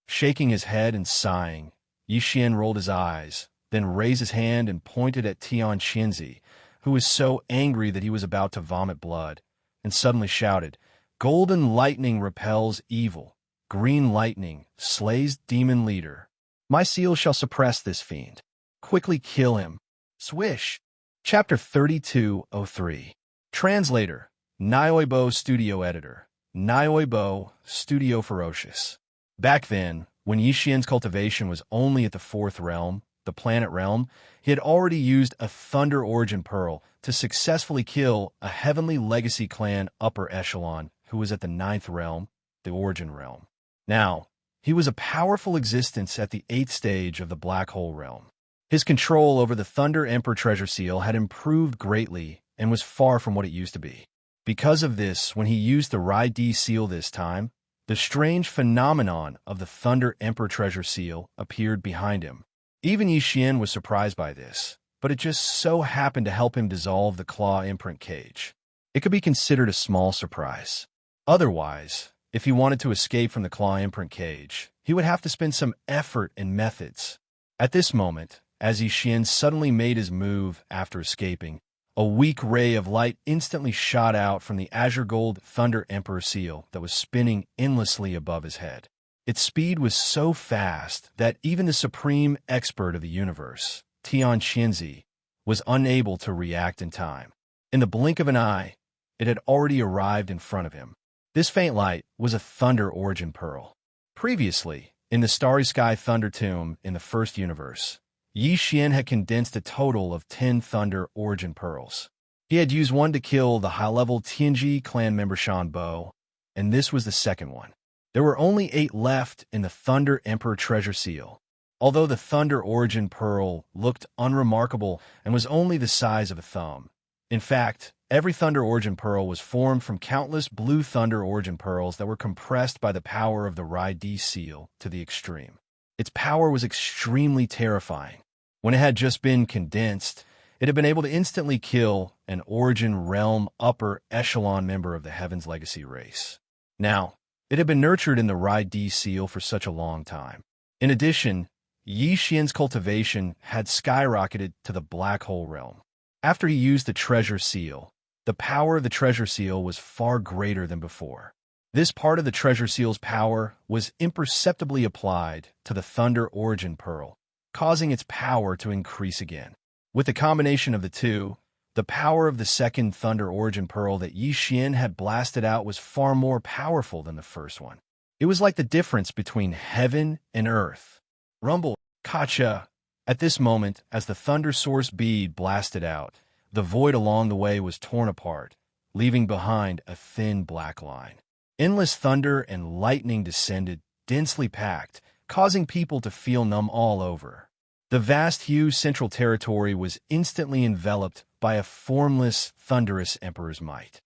Shaking his head and sighing, Yixian rolled his eyes, then raised his hand and pointed at Xianxia, who was so angry that he was about to vomit blood, and suddenly shouted, "Golden lightning repels evil. Green lightning slays demon leader. My seal shall suppress this fiend. Quickly kill him." Swish. Chapter 3203. Translator, Nioibo Studio Editor, Nioibo Studio Ferocious. Back then, when Yixian's cultivation was only at the 4th realm, the planet realm, he had already used a Thunder Origin Pearl to successfully kill a Heavenly Legacy Clan upper echelon who was at the 9th realm, the Origin realm. Now, he was a powerful existence at the 8th stage of the Black Hole realm. His control over the Thunder Emperor Treasure Seal had improved greatly and was far from what it used to be. Because of this, when he used the Rai-D seal this time, the strange phenomenon of the Thunder Emperor Treasure Seal appeared behind him. Even Yixian was surprised by this, but it just so happened to help him dissolve the claw imprint cage. It could be considered a small surprise. Otherwise, if he wanted to escape from the claw imprint cage, he would have to spend some effort and methods. At this moment, as Yixian suddenly made his move after escaping, a weak ray of light instantly shot out from the azure gold Thunder Emperor seal that was spinning endlessly above his head. Its speed was so fast that even the supreme expert of the universe, Xianxia, was unable to react in time. In the blink of an eye, it had already arrived in front of him. This faint light was a Thunder Origin Pearl. Previously, in the Starry Sky Thunder Tomb in the first universe, Yixian had condensed a total of 10 Thunder Origin Pearls. He had used one to kill the high-level Tianji clan member Shan Bo, and this was the second one. There were only 8 left in the Thunder Emperor Treasure Seal. Although the Thunder Origin Pearl looked unremarkable and was only the size of a thumb. In fact, every Thunder Origin Pearl was formed from countless blue Thunder Origin Pearls that were compressed by the power of the Rai-D seal to the extreme. Its power was extremely terrifying. When it had just been condensed, it had been able to instantly kill an Origin Realm upper echelon member of the Heaven's Legacy race. Now, it had been nurtured in the Rai-D seal for such a long time. In addition, Yixian's cultivation had skyrocketed to the Black Hole realm. After he used the Treasure Seal, the power of the Treasure Seal was far greater than before. This part of the Treasure Seal's power was imperceptibly applied to the Thunder Origin Pearl, causing its power to increase again. With the combination of the two, the power of the second Thunder Origin Pearl that Yixian had blasted out was far more powerful than the first one. It was like the difference between heaven and earth. Rumble, Kacha. At this moment, as the Thunder Source bead blasted out, the void along the way was torn apart, leaving behind a thin black line. Endless thunder and lightning descended, densely packed, causing people to feel numb all over. The vast Hu Central Territory was instantly enveloped by a formless, thunderous Emperor's might.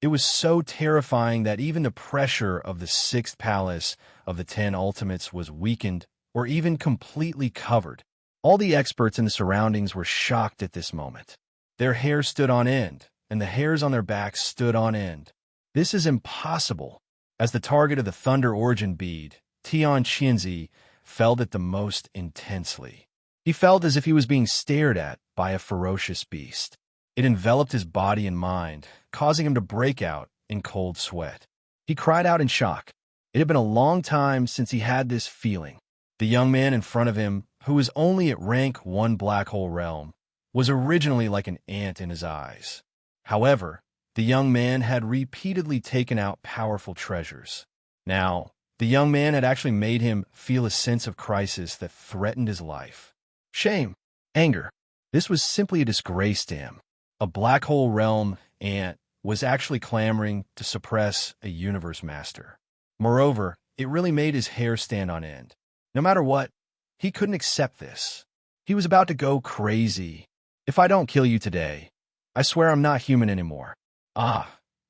It was so terrifying that even the pressure of the 6th palace of the 10 Ultimates was weakened or even completely covered. All the experts in the surroundings were shocked at this moment. Their hair stood on end, and the hairs on their backs stood on end. This is impossible. As the target of the Thunder Origin bead, Xianxia felt it the most intensely. He felt as if he was being stared at by a ferocious beast. It enveloped his body and mind, causing him to break out in cold sweat. He cried out in shock. It had been a long time since he had this feeling. The young man in front of him, who was only at rank 1 Black Hole realm, was originally like an ant in his eyes. However, the young man had repeatedly taken out powerful treasures. Now, the young man had actually made him feel a sense of crisis that threatened his life. Shame, anger. This was simply a disgrace to him. A black hole realm ant was actually clamoring to suppress a universe master. Moreover, it really made his hair stand on end. No matter what, he couldn't accept this. He was about to go crazy. If I don't kill you today, I swear I'm not human anymore.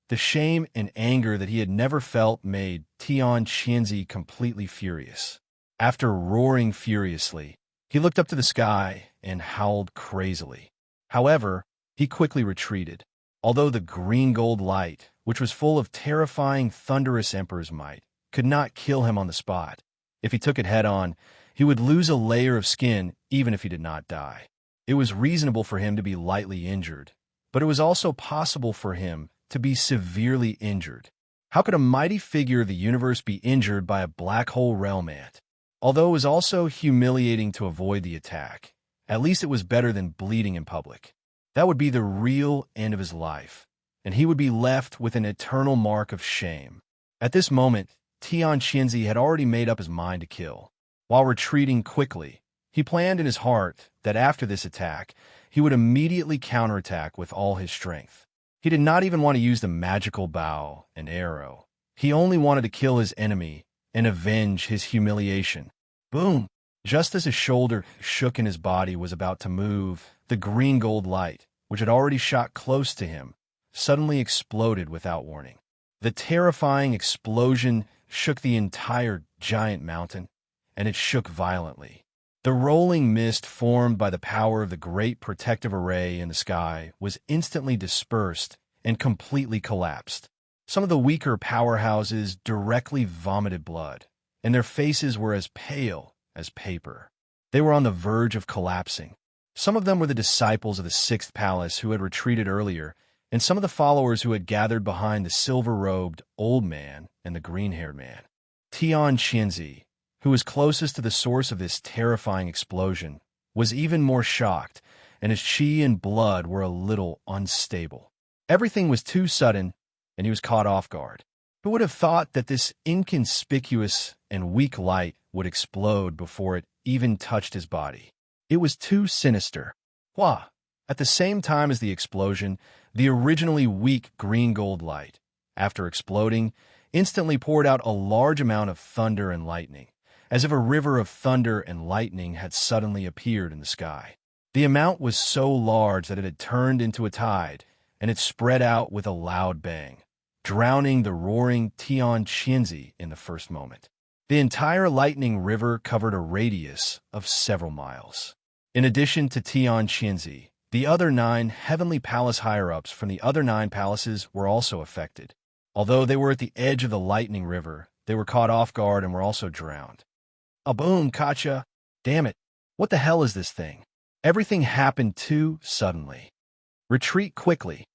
The shame and anger that he had never felt made Xianxia completely furious. After roaring furiously, he looked up to the sky and howled crazily. However, he quickly retreated. Although the green-gold light, which was full of terrifying, thunderous emperor's might, could not kill him on the spot. If he took it head-on, he would lose a layer of skin even if he did not die. It was reasonable for him to be lightly injured, but it was also possible for him to be severely injured. How could a mighty figure of the universe be injured by a black hole realm ant? Although it was also humiliating to avoid the attack, at least it was better than bleeding in public. That would be the real end of his life, and he would be left with an eternal mark of shame. At this moment, Xianxia had already made up his mind to kill. While retreating quickly, he planned in his heart that after this attack, he would immediately counterattack with all his strength. He did not even want to use the magical bow and arrow. He only wanted to kill his enemy and avenge his humiliation. Boom! Just as his shoulder shook and his body was about to move, the green-gold light, which had already shot close to him, suddenly exploded without warning. The terrifying explosion shook the entire giant mountain, and it shook violently. The rolling mist formed by the power of the great protective array in the sky was instantly dispersed and completely collapsed. Some of the weaker powerhouses directly vomited blood, and their faces were as pale as paper. They were on the verge of collapsing. Some of them were the disciples of the sixth palace who had retreated earlier, and some of the followers who had gathered behind the silver-robed old man and the green-haired man. Xianxia, who was closest to the source of this terrifying explosion, was even more shocked, and his chi and blood were a little unstable. Everything was too sudden, and he was caught off guard. Who would have thought that this inconspicuous and weak light would explode before it even touched his body? It was too sinister. At the same time as the explosion, the originally weak green-gold light, after exploding, instantly poured out a large amount of thunder and lightning, as if a river of thunder and lightning had suddenly appeared in the sky. The amount was so large that it had turned into a tide, and it spread out with a loud bang, drowning the roaring Xianxia in the first moment. The entire lightning river covered a radius of several miles. In addition to Xianxia, the other 9 heavenly palace higher-ups from the other 9 palaces were also affected. Although they were at the edge of the lightning river, they were caught off guard and were also drowned. Boom, Katja! Damn it! What the hell is this thing? Everything happened too suddenly. Retreat quickly.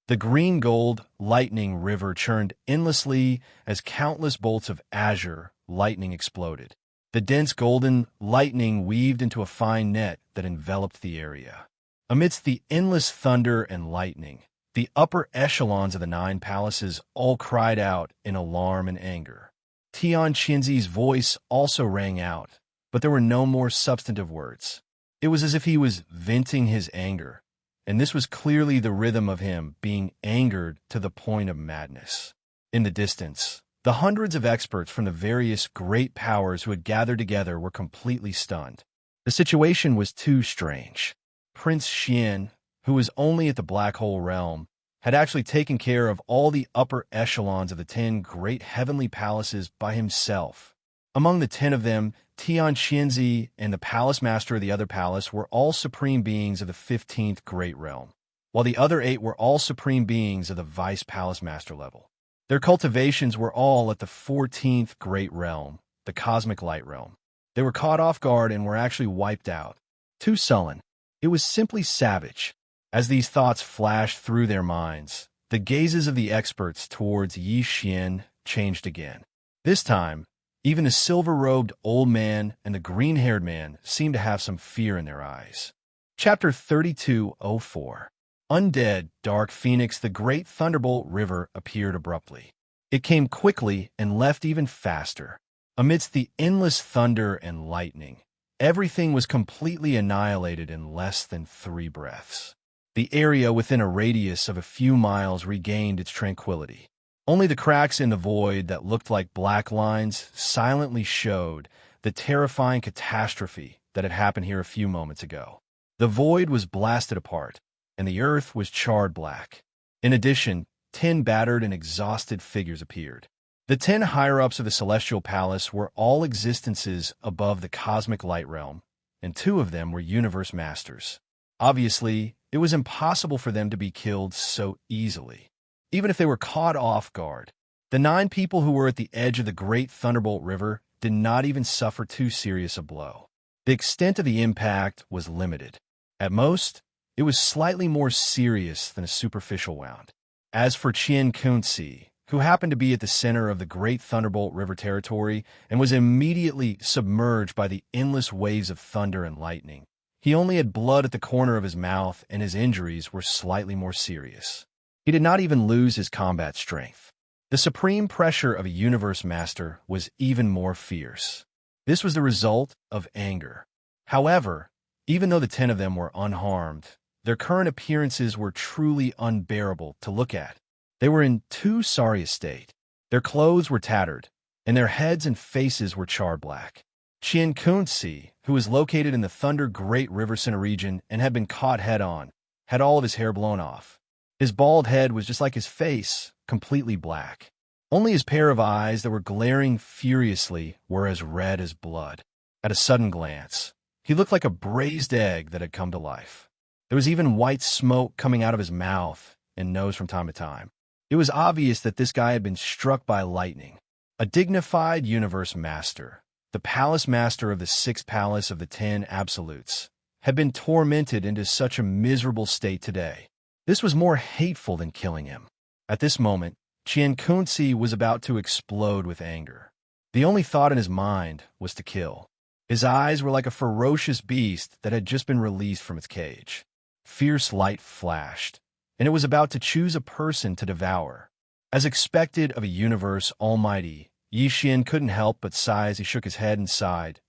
The green-gold lightning river churned endlessly as countless bolts of azure lightning exploded. The dense golden lightning weaved into a fine net that enveloped the area. Amidst the endless thunder and lightning, the upper echelons of the 9 palaces all cried out in alarm and anger. Xianxia's voice also rang out, but there were no more substantive words. It was as if he was venting his anger, and this was clearly the rhythm of him being angered to the point of madness. In the distance, the hundreds of experts from the various great powers who had gathered together were completely stunned. The situation was too strange. Prince Xian, who was only at the black hole realm, had actually taken care of all the upper echelons of the 10 great heavenly palaces by himself. Among the 10 of them, Xianxia and the palace master of the other palace were all supreme beings of the 15th great realm, while the other 8 were all supreme beings of the vice palace master level. Their cultivations were all at the 14th great realm, the cosmic light realm. They were caught off guard and were actually wiped out. Too sullen. It was simply savage. As these thoughts flashed through their minds, the gazes of the experts towards Yi Xian changed again. This time, even the silver-robed old man and the green-haired man seemed to have some fear in their eyes. Chapter 32:04. Undead, dark phoenix, the great thunderbolt river appeared abruptly. It came quickly and left even faster. Amidst the endless thunder and lightning, everything was completely annihilated in less than 3 breaths. The area within a radius of a few miles regained its tranquility. Only the cracks in the void that looked like black lines silently showed the terrifying catastrophe that had happened here a few moments ago. The void was blasted apart, and the earth was charred black. In addition, 10 battered and exhausted figures appeared. The 10 higher-ups of the Celestial Palace were all existences above the cosmic light realm, and 2 of them were universe masters. Obviously, it was impossible for them to be killed so easily, even if they were caught off guard. The 9 people who were at the edge of the Great Thunderbolt River did not even suffer too serious a blow. The extent of the impact was limited. At most, it was slightly more serious than a superficial wound. As for Xianxia, who happened to be at the center of the Great Thunderbolt River territory and was immediately submerged by the endless waves of thunder and lightning, he only had blood at the corner of his mouth, and his injuries were slightly more serious. He did not even lose his combat strength. The supreme pressure of a universe master was even more fierce. This was the result of anger. However, even though the 10 of them were unharmed, their current appearances were truly unbearable to look at. They were in too sorry a state. Their clothes were tattered, and their heads and faces were charred black. Xianxia, who was located in the Thunder Great River Center region and had been caught head-on, had all of his hair blown off. His bald head was just like his face, completely black. Only his pair of eyes that were glaring furiously were as red as blood. At a sudden glance, he looked like a braised egg that had come to life. There was even white smoke coming out of his mouth and nose from time to time. It was obvious that this guy had been struck by lightning. A dignified universe master, the palace master of the 6th palace of the 10 absolutes, had been tormented into such a miserable state today. This was more hateful than killing him. At this moment, Xianxia was about to explode with anger. The only thought in his mind was to kill. His eyes were like a ferocious beast that had just been released from its cage. Fierce light flashed, and it was about to choose a person to devour. As expected of a universe almighty, Yi Xian couldn't help but sigh as he shook his head and sighed.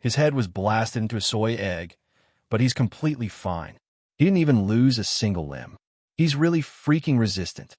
His head was blasted into a soy egg, but he's completely fine. He didn't even lose a single limb. He's really freaking resistant.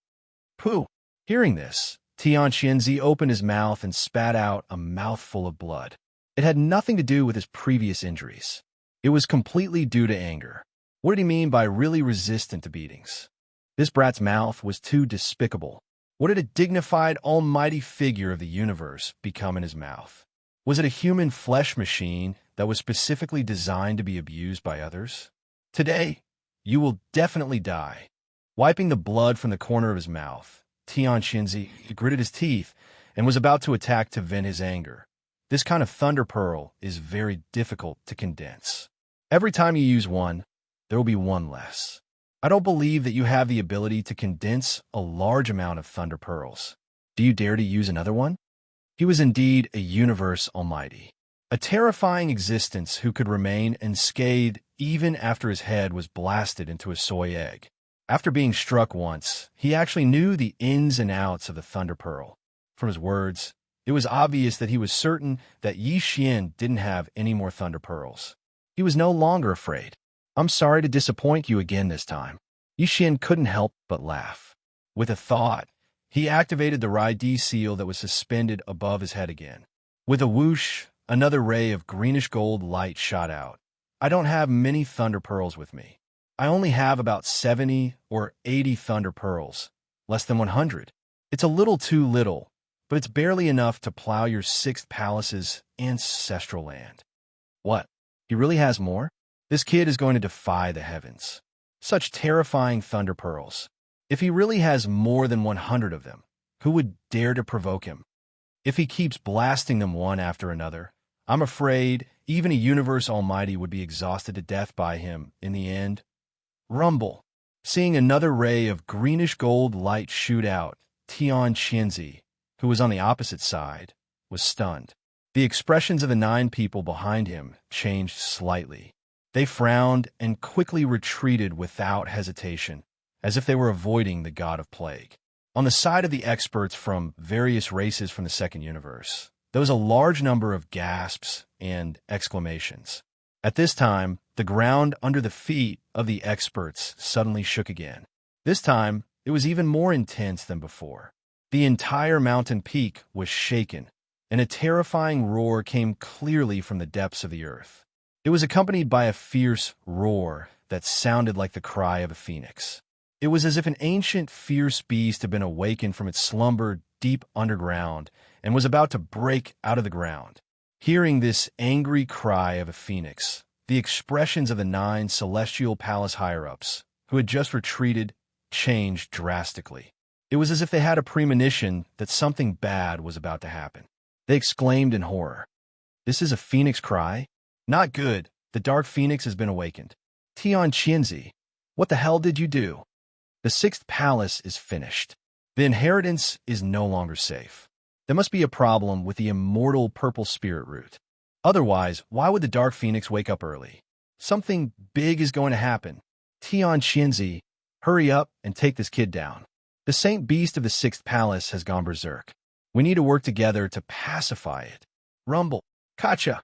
Pooh! Hearing this, Xianxia opened his mouth and spat out a mouthful of blood. It had nothing to do with his previous injuries. It was completely due to anger. What did he mean by really resistant to beatings? This brat's mouth was too despicable. What did a dignified, almighty figure of the universe become in his mouth? Was it a human flesh machine that was specifically designed to be abused by others? Today, you will definitely die. Wiping the blood from the corner of his mouth, Xianxia gritted his teeth and was about to attack to vent his anger. This kind of thunder pearl is very difficult to condense. Every time you use one, there will be one less. I don't believe that you have the ability to condense a large amount of thunder pearls. Do you dare to use another one? He was indeed a universe almighty, a terrifying existence who could remain unscathed even after his head was blasted into a soy egg. After being struck once, he actually knew the ins and outs of the thunder pearl. From his words, it was obvious that he was certain that Yi Xian didn't have any more thunder pearls. He was no longer afraid. I'm sorry to disappoint you again this time. Yi Xian couldn't help but laugh. With a thought, he activated the Rai-D seal that was suspended above his head again. With a whoosh, another ray of greenish-gold light shot out. I don't have many thunder pearls with me. I only have about 70 or 80 thunder pearls, less than 100. It's a little too little, but it's barely enough to plow your 6th palace's ancestral land. What? He really has more? This kid is going to defy the heavens. Such terrifying thunder pearls. If he really has more than 100 of them, who would dare to provoke him? If he keeps blasting them one after another, I'm afraid even a universe almighty would be exhausted to death by him in the end. Rumble. Seeing another ray of greenish-gold light shoot out, Xianxia, who was on the opposite side, was stunned. The expressions of the 9 people behind him changed slightly. They frowned and quickly retreated without hesitation, as if they were avoiding the god of plague. On the side of the experts from various races from the second universe, there was a large number of gasps and exclamations. At this time, the ground under the feet of the experts suddenly shook again. This time, it was even more intense than before. The entire mountain peak was shaken, and a terrifying roar came clearly from the depths of the earth. It was accompanied by a fierce roar that sounded like the cry of a phoenix. It was as if an ancient, fierce beast had been awakened from its slumber deep underground and was about to break out of the ground. Hearing this angry cry of a phoenix, the expressions of the 9 celestial palace higher-ups, who had just retreated, changed drastically. It was as if they had a premonition that something bad was about to happen. They exclaimed in horror. "This is a phoenix cry? Not good. The dark phoenix has been awakened. Xianxia, what the hell did you do? The 6th palace is finished. The inheritance is no longer safe. There must be a problem with the immortal purple spirit root. Otherwise, why would the dark phoenix wake up early? Something big is going to happen. Xianxia, hurry up and take this kid down. The saint beast of the 6th palace has gone berserk. We need to work together to pacify it. Rumble. Kacha.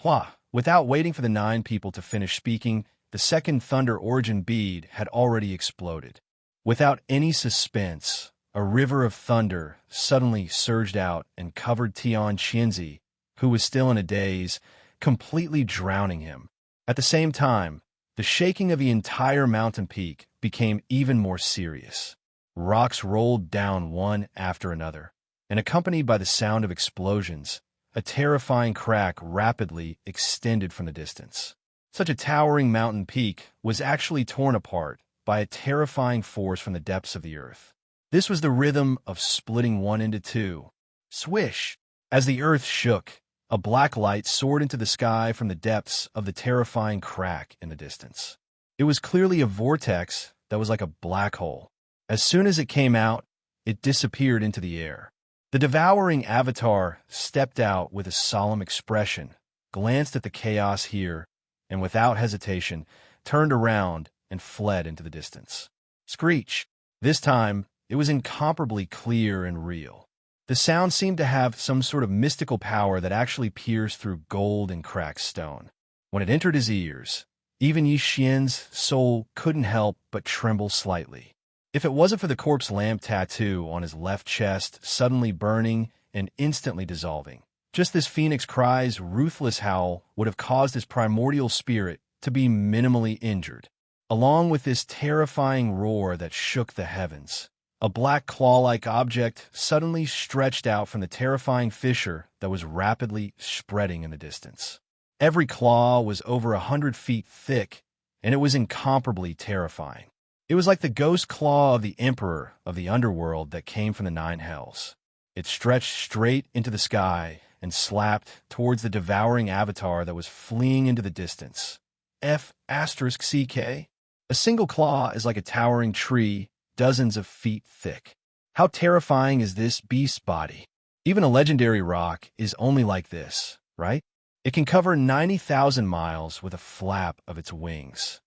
Hua." Without waiting for the 9 people to finish speaking, the second thunder origin bead had already exploded. Without any suspense, a river of thunder suddenly surged out and covered Xianxia, who was still in a daze, completely drowning him. At the same time, the shaking of the entire mountain peak became even more serious. Rocks rolled down one after another, and accompanied by the sound of explosions, a terrifying crack rapidly extended from the distance. Such a towering mountain peak was actually torn apart by a terrifying force from the depths of the earth. This was the rhythm of splitting one into two. Swish! As the earth shook, a black light soared into the sky from the depths of the terrifying crack in the distance. It was clearly a vortex that was like a black hole. As soon as it came out, it disappeared into the air. The devouring avatar stepped out with a solemn expression, glanced at the chaos here, and without hesitation, turned around and fled into the distance. Screech! This time, it was incomparably clear and real. The sound seemed to have some sort of mystical power that actually pierced through gold and cracked stone. When it entered his ears, even Yi Xian's soul couldn't help but tremble slightly. If it wasn't for the corpse lamp tattoo on his left chest suddenly burning and instantly dissolving, just this phoenix cry's ruthless howl would have caused his primordial spirit to be minimally injured. Along with this terrifying roar that shook the heavens, a black claw-like object suddenly stretched out from the terrifying fissure that was rapidly spreading in the distance. Every claw was over 100 feet thick, and it was incomparably terrifying. It was like the ghost claw of the Emperor of the Underworld that came from the 9 hells. It stretched straight into the sky and slapped towards the devouring avatar that was fleeing into the distance. F***CK? A single claw is like a towering tree, dozens of feet thick. How terrifying is this beast's body? Even a legendary rock is only like this, right? It can cover 90,000 miles with a flap of its wings.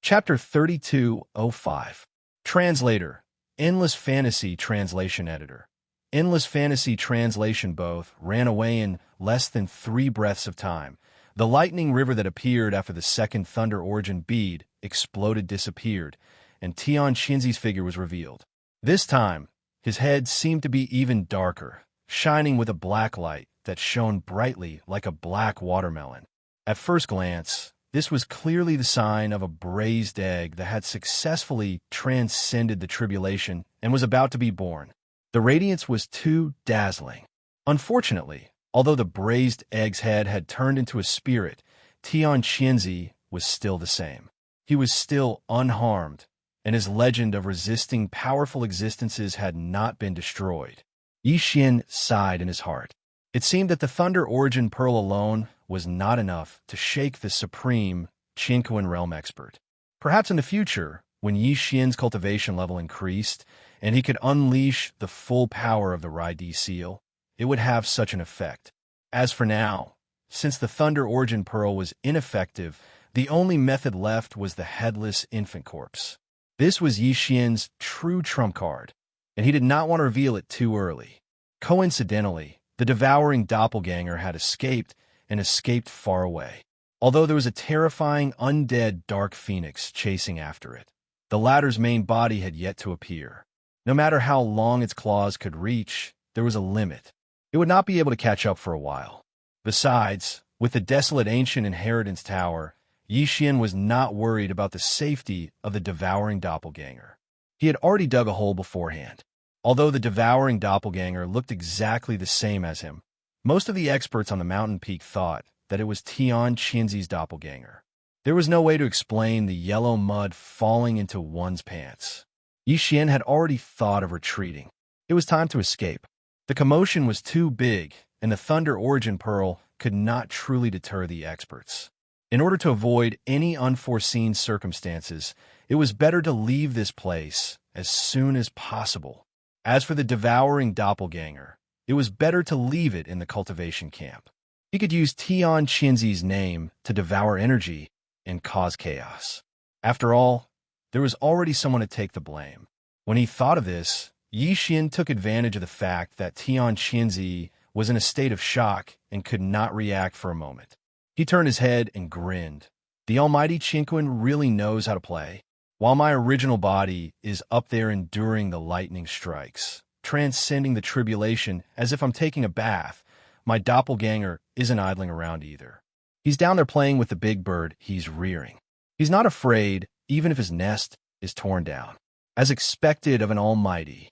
Chapter 3205. Translator, Endless Fantasy Translation Editor. Endless Fantasy Translation both ran away in less than 3 breaths of time. The lightning river that appeared after the second thunder origin bead exploded disappeared, and Xianxia's figure was revealed. This time, his head seemed to be even darker, shining with a black light that shone brightly like a black watermelon. At first glance, this was clearly the sign of a braised egg that had successfully transcended the tribulation and was about to be born. The radiance was too dazzling. Unfortunately, although the braised egg's head had turned into a spirit, Xianxia was still the same. He was still unharmed, and his legend of resisting powerful existences had not been destroyed. Yi Xian sighed in his heart. It seemed that the Thunder Origin Pearl alone was not enough to shake the supreme Qinquan realm expert. Perhaps in the future, when Yi Xian's cultivation level increased, and he could unleash the full power of the Rai-Di seal, it would have such an effect. As for now, since the Thunder Origin Pearl was ineffective, The only method left was the headless infant corpse. This was Xianxia's true trump card, and he did not want to reveal it too early. Coincidentally, the devouring doppelganger had escaped and escaped far away. Although there was a terrifying undead dark phoenix chasing after it, the latter's main body had yet to appear. No matter how long its claws could reach, there was a limit. It would not be able to catch up for a while. Besides, with the desolate ancient inheritance tower, Xian was not worried about the safety of the devouring doppelganger. He had already dug a hole beforehand. Although the devouring doppelganger looked exactly the same as him, most of the experts on the mountain peak thought that it was Xianxia's doppelganger. There was no way to explain the yellow mud falling into one's pants. Xian had already thought of retreating. It was time to escape. The commotion was too big, and the Thunder Origin Pearl could not truly deter the experts. In order to avoid any unforeseen circumstances, it was better to leave this place as soon as possible. As for the devouring doppelganger, it was better to leave it in the cultivation camp. He could use Xianxia's name to devour energy and cause chaos. After all, there was already someone to take the blame. When he thought of this, Xian took advantage of the fact that Xianxia was in a state of shock and could not react for a moment. He turned his head and grinned. The almighty Qinquan really knows how to play. While my original body is up there enduring the lightning strikes, transcending the tribulation as if I'm taking a bath, my doppelganger isn't idling around either. He's down there playing with the big bird he's rearing. He's not afraid, even if his nest is torn down. As expected of an almighty,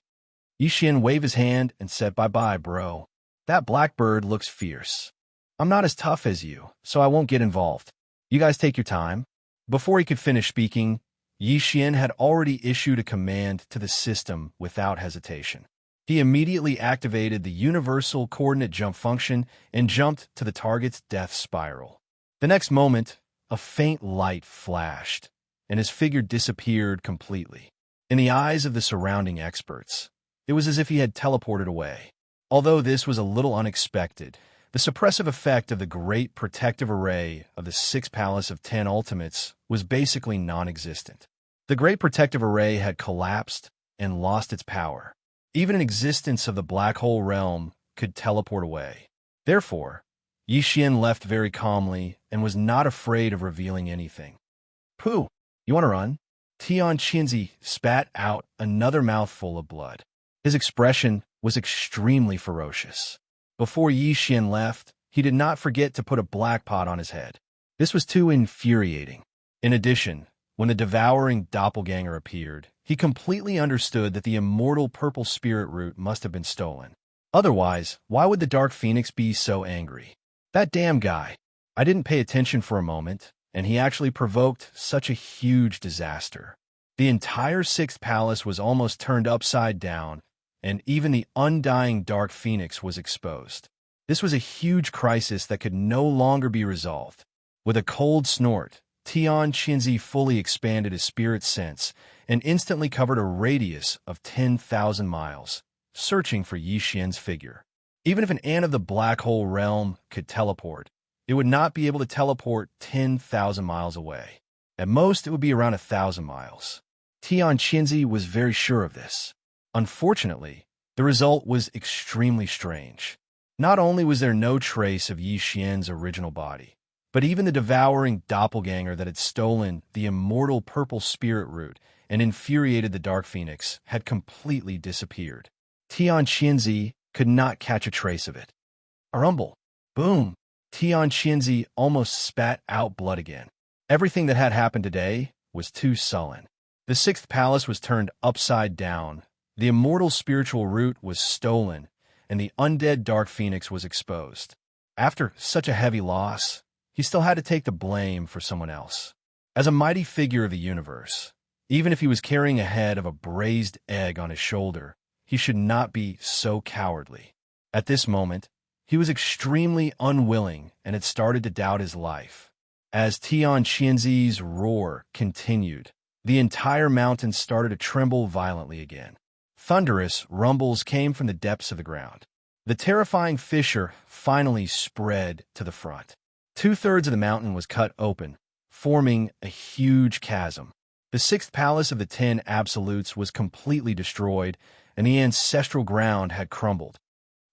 Xian waved his hand and said, "Bye-bye, bro. That blackbird looks fierce. I'm not as tough as you, so I won't get involved. You guys take your time." Before he could finish speaking, Xian had already issued a command to the system without hesitation. He immediately activated the universal coordinate jump function and jumped to the target's death spiral. The next moment, a faint light flashed, and his figure disappeared completely. In the eyes of the surrounding experts, it was as if he had teleported away. Although this was a little unexpected, the suppressive effect of the great protective array of the Sixth Palace of 10 Ultimates was basically non-existent. The great protective array had collapsed and lost its power. Even an existence of the black hole realm could teleport away. Therefore, Xian left very calmly and was not afraid of revealing anything. "Pooh, you want to run?" Xianxia spat out another mouthful of blood. His expression was extremely ferocious. Before Xian left, he did not forget to put a black pot on his head. This was too infuriating. In addition, when the devouring doppelganger appeared, he completely understood that the immortal purple spirit root must have been stolen. Otherwise, why would the Dark Phoenix be so angry? That damn guy. I didn't pay attention for a moment, and he actually provoked such a huge disaster. The entire Sixth Palace was almost turned upside down, and even the undying Dark Phoenix was exposed. This was a huge crisis that could no longer be resolved. With a cold snort, Xianxia fully expanded his spirit sense and instantly covered a radius of 10,000 miles, searching for Xian's figure. Even if an ant of the black hole realm could teleport, it would not be able to teleport 10,000 miles away. At most, it would be around 1,000 miles. Xianxia was very sure of this. Unfortunately, the result was extremely strange. Not only was there no trace of Xian's original body, but even the devouring doppelganger that had stolen the immortal purple spirit root and infuriated the Dark Phoenix had completely disappeared. Xianxia could not catch a trace of it. A rumble. Boom. Xianxia almost spat out blood again. Everything that had happened today was too sullen. The Sixth Palace was turned upside down, the immortal spiritual root was stolen, and the undead Dark Phoenix was exposed. After such a heavy loss, he still had to take the blame for someone else. As a mighty figure of the universe, even if he was carrying a head of a braised egg on his shoulder, he should not be so cowardly. At this moment, he was extremely unwilling and had started to doubt his life. As Xianxia's roar continued, the entire mountain started to tremble violently again. Thunderous rumbles came from the depths of the ground. The terrifying fissure finally spread to the front. 2/3 of the mountain was cut open, forming a huge chasm. The sixth palace of the 10 Absolutes was completely destroyed, and the ancestral ground had crumbled.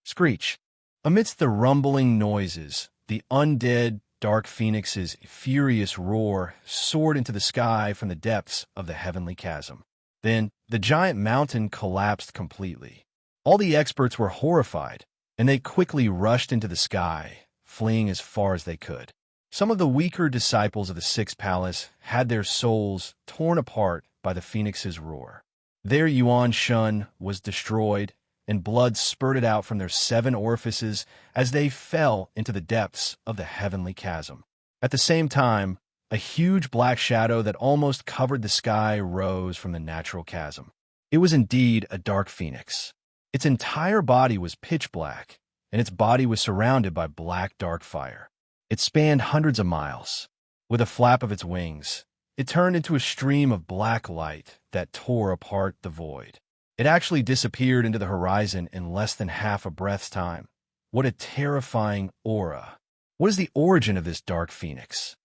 Screech. Amidst the rumbling noises, the undead Dark Phoenix's furious roar soared into the sky from the depths of the heavenly chasm. Then, the giant mountain collapsed completely. All the experts were horrified, and they quickly rushed into the sky, fleeing as far as they could. Some of the weaker disciples of the Sixth Palace had their souls torn apart by the Phoenix's roar. Their Yuan Shun was destroyed, and blood spurted out from their 7 orifices as they fell into the depths of the heavenly chasm. At the same time, a huge black shadow that almost covered the sky rose from the natural chasm. It was indeed a dark phoenix. Its entire body was pitch black, and its body was surrounded by black dark fire. It spanned hundreds of miles. With a flap of its wings, it turned into a stream of black light that tore apart the void. It actually disappeared into the horizon in less than half a breath's time. What a terrifying aura. What is the origin of this dark phoenix?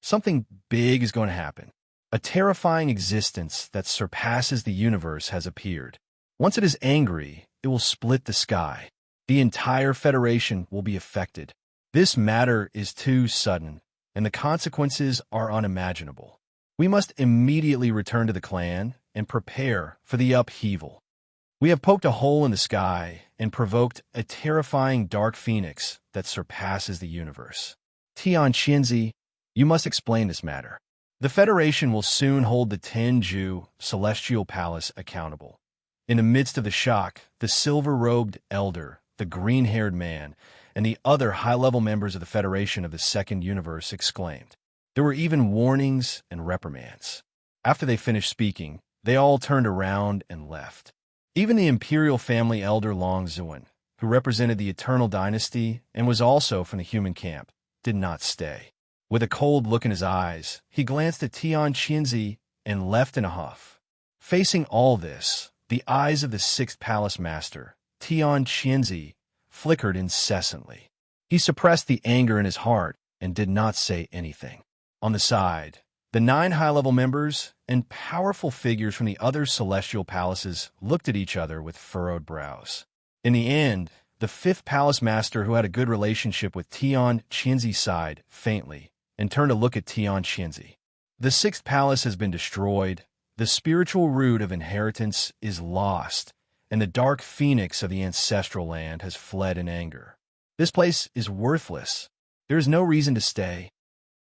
Something big is going to happen. A terrifying existence that surpasses the universe has appeared. Once it is angry, it will split the sky. The entire Federation will be affected. This matter is too sudden, and the consequences are unimaginable. We must immediately return to the clan and prepare for the upheaval. We have poked a hole in the sky and provoked a terrifying dark phoenix that surpasses the universe. Xianxia, you must explain this matter. The Federation will soon hold the Tenju Celestial Palace accountable. In the midst of the shock, the silver-robed elder, the green-haired man, and the other high-level members of the Federation of the Second Universe exclaimed. There were even warnings and reprimands. After they finished speaking, they all turned around and left. Even the imperial family elder Long Zuan, who represented the Eternal Dynasty and was also from the human camp, did not stay. With a cold look in his eyes, he glanced at Xianxia and left in a huff. Facing all this, the eyes of the Sixth Palace Master, Xianxia, flickered incessantly. He suppressed the anger in his heart and did not say anything. On the side, the 9 high-level members and powerful figures from the other celestial palaces looked at each other with furrowed brows. In the end, the 5th Palace Master, who had a good relationship with Xianxia, sighed faintly and turned to look at Xianxia. The 6th Palace has been destroyed, the spiritual root of inheritance is lost, and the dark phoenix of the ancestral land has fled in anger. This place is worthless. There is no reason to stay.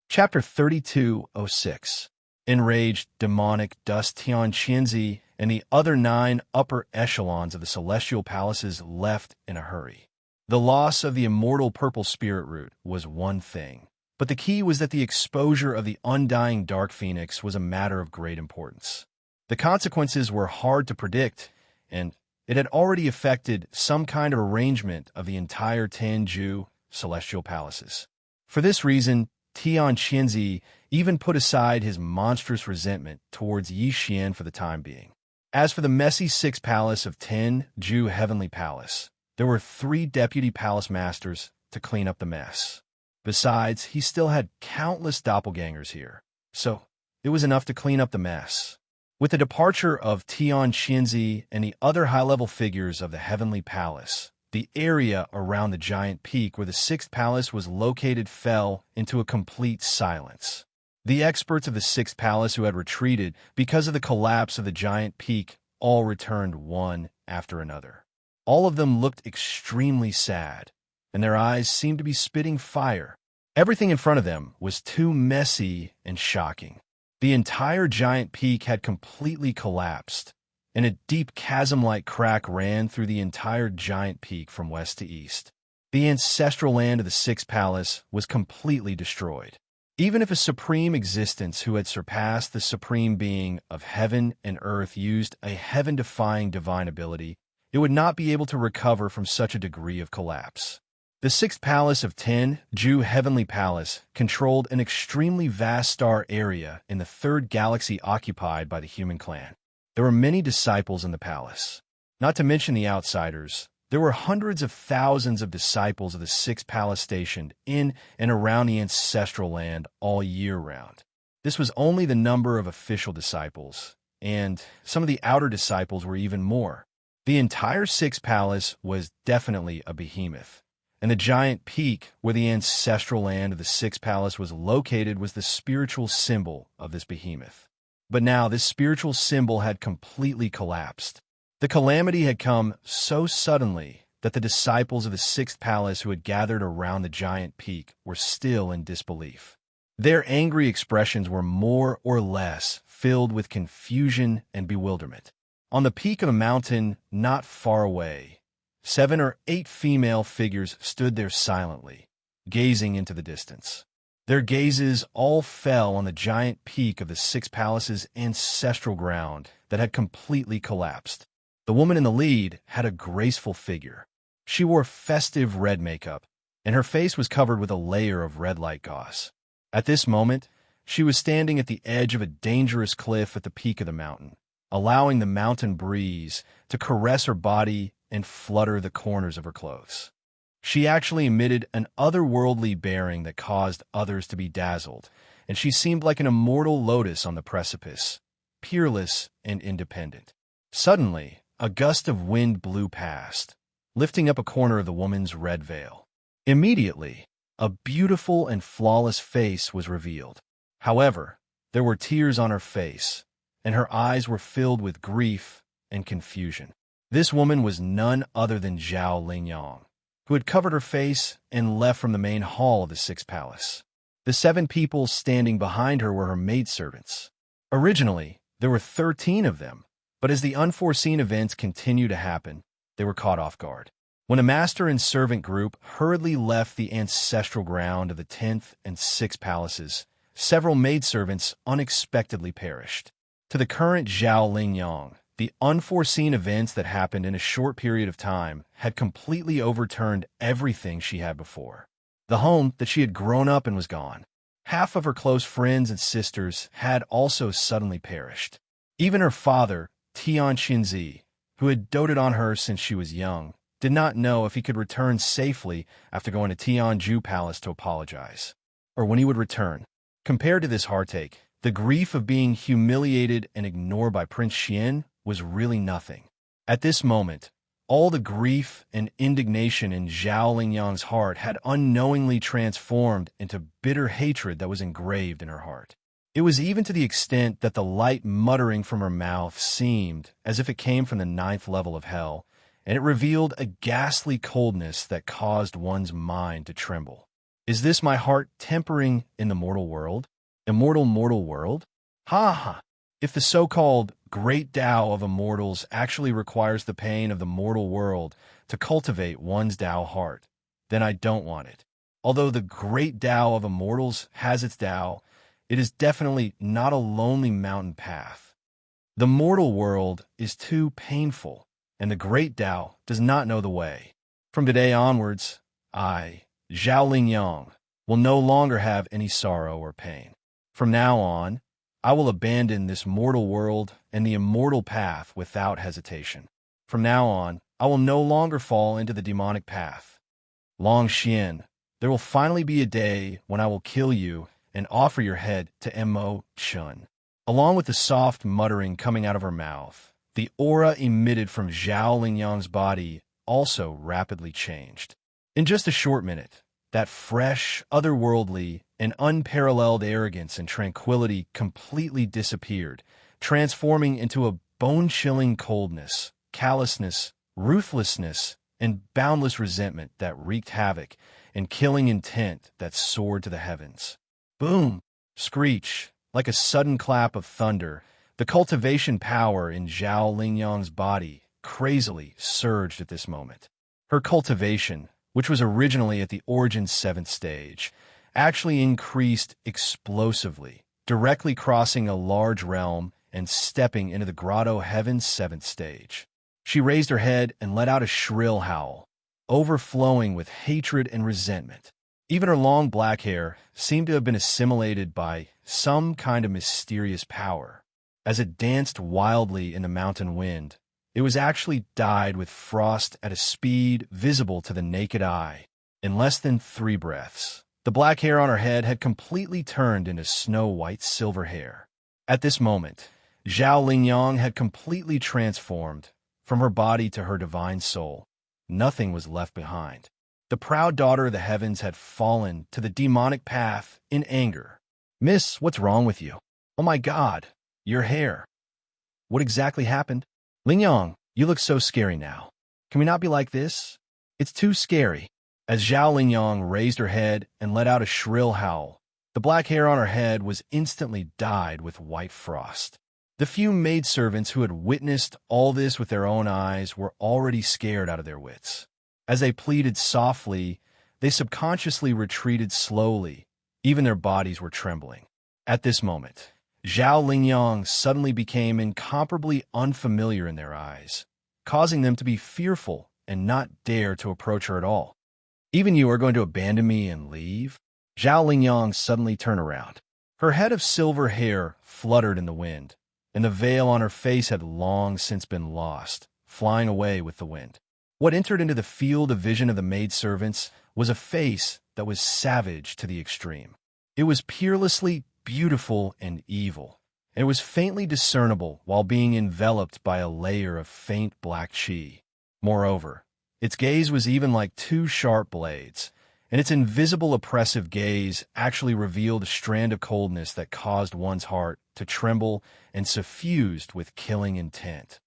Chapter 32:06. Enraged, demonic dust Xianxia and the other 9 upper echelons of the celestial palaces left in a hurry. The loss of the immortal purple spirit root was one thing, but the key was that the exposure of the undying dark phoenix was a matter of great importance. The consequences were hard to predict, and it had already affected some kind of arrangement of the entire Tenju celestial palaces. For this reason, Xianxia even put aside his monstrous resentment towards Yixian for the time being. As for the messy 6th Palace of Tenju Heavenly Palace, there were 3 deputy palace masters to clean up the mess. Besides, he still had countless doppelgangers here, so it was enough to clean up the mess. With the departure of Xianxia and the other high-level figures of the Heavenly Palace, the area around the giant peak where the 6th Palace was located fell into a complete silence. The experts of the 6th Palace who had retreated because of the collapse of the giant peak all returned one after another. All of them looked extremely sad, and their eyes seemed to be spitting fire. Everything in front of them was too messy and shocking. The entire giant peak had completely collapsed, and a deep chasm-like crack ran through the entire giant peak from west to east. The ancestral land of the 6th Palace was completely destroyed. Even if a supreme existence who had surpassed the supreme being of heaven and earth used a heaven-defying divine ability, it would not be able to recover from such a degree of collapse. The 6th Palace of Tenju Heavenly Palace controlled an extremely vast star area in the 3rd galaxy occupied by the human clan. There were many disciples in the palace. Not to mention the outsiders, there were hundreds of thousands of disciples of the 6th Palace stationed in and around the ancestral land all year round. This was only the number of official disciples, and some of the outer disciples were even more. The entire Sixth Palace was definitely a behemoth, and the giant peak where the ancestral land of the Sixth Palace was located was the spiritual symbol of this behemoth. But now this spiritual symbol had completely collapsed. The calamity had come so suddenly that the disciples of the Sixth Palace who had gathered around the giant peak were still in disbelief. Their angry expressions were more or less filled with confusion and bewilderment. On the peak of the mountain, not far away, 7 or 8 female figures stood there silently, gazing into the distance. Their gazes all fell on the giant peak of the Sixth Palace's ancestral ground that had completely collapsed. The woman in the lead had a graceful figure. She wore festive red makeup, and her face was covered with a layer of red light gauze. At this moment, she was standing at the edge of a dangerous cliff at the peak of the mountain, allowing the mountain breeze to caress her body and flutter the corners of her clothes. She actually emitted an otherworldly bearing that caused others to be dazzled, and she seemed like an immortal lotus on the precipice, peerless and independent. Suddenly, a gust of wind blew past, lifting up a corner of the woman's red veil. Immediately, a beautiful and flawless face was revealed. However, there were tears on her face, and her eyes were filled with grief and confusion. This woman was none other than Zhao Lingyang, who had covered her face and left from the main hall of the Sixth Palace. The 7 people standing behind her were her maidservants. Originally, there were 13 of them, but as the unforeseen events continued to happen, they were caught off guard. When a master and servant group hurriedly left the ancestral ground of the 10th and 6th palaces, several maidservants unexpectedly perished. To the current Zhao Lingyang, the unforeseen events that happened in a short period of time had completely overturned everything she had before. The home that she had grown up in was gone. Half of her close friends and sisters had also suddenly perished. Even her father, Xianxia, who had doted on her since she was young, did not know if he could return safely after going to Tianzhu Palace to apologize, or when he would return. Compared to this heartache, the grief of being humiliated and ignored by Prince Xian was really nothing. At this moment, all the grief and indignation in Zhao Lingyang's heart had unknowingly transformed into bitter hatred that was engraved in her heart. It was even to the extent that the light muttering from her mouth seemed as if it came from the 9th level of hell, and it revealed a ghastly coldness that caused one's mind to tremble. Is this my heart tempering in the mortal world? Immortal mortal world? Ha ha! If the so-called great Tao of immortals actually requires the pain of the mortal world to cultivate one's Tao heart, then I don't want it. Although the great Tao of immortals has its Tao, it is definitely not a lonely mountain path. The mortal world is too painful, and the great Tao does not know the way. From today onwards, I, Zhao Lingyang, will no longer have any sorrow or pain. From now on, I will abandon this mortal world and the immortal path without hesitation. From now on, I will no longer fall into the demonic path. Long Xian, there will finally be a day when I will kill you and offer your head to Mo Chun. Along with the soft muttering coming out of her mouth, the aura emitted from Zhao Lingyang's body also rapidly changed. In just a short minute, that fresh, otherworldly, and unparalleled arrogance and tranquility completely disappeared, transforming into a bone-chilling coldness, callousness, ruthlessness, and boundless resentment that wreaked havoc and killing intent that soared to the heavens. Boom! Screech! Like a sudden clap of thunder, the cultivation power in Zhao Lingyang's body crazily surged at this moment. Her cultivation, which was originally at the Origin's 7th stage, actually increased explosively, directly crossing a large realm and stepping into the Grotto Heaven's 7th stage. She raised her head and let out a shrill howl, overflowing with hatred and resentment. Even her long black hair seemed to have been assimilated by some kind of mysterious power. As it danced wildly in the mountain wind, it was actually dyed with frost at a speed visible to the naked eye. In less than 3 breaths, The black hair on her head had completely turned into snow-white silver hair. At this moment, Zhao Lingyang had completely transformed from her body to her divine soul. Nothing was left behind. The proud daughter of the heavens had fallen to the demonic path in anger. "Miss, what's wrong with you? Oh my God, your hair. What exactly happened? Lingyang, you look so scary now. Can we not be like this? It's too scary." As Zhao Lingyang raised her head and let out a shrill howl, the black hair on her head was instantly dyed with white frost. The few maidservants who had witnessed all this with their own eyes were already scared out of their wits. As they pleaded softly, they subconsciously retreated slowly. Even their bodies were trembling. At this moment, Zhao Lingyang suddenly became incomparably unfamiliar in their eyes, causing them to be fearful and not dare to approach her at all. "Even you are going to abandon me and leave?" Zhao Lingyang suddenly turned around. Her head of silver hair fluttered in the wind, and the veil on her face had long since been lost, flying away with the wind. What entered into the field of vision of the maidservants was a face that was savage to the extreme. It was peerlessly beautiful and evil, and it was faintly discernible while being enveloped by a layer of faint black qi. Moreover, its gaze was even like two sharp blades, and its invisible oppressive gaze actually revealed a strand of coldness that caused one's heart to tremble and suffused with killing intent.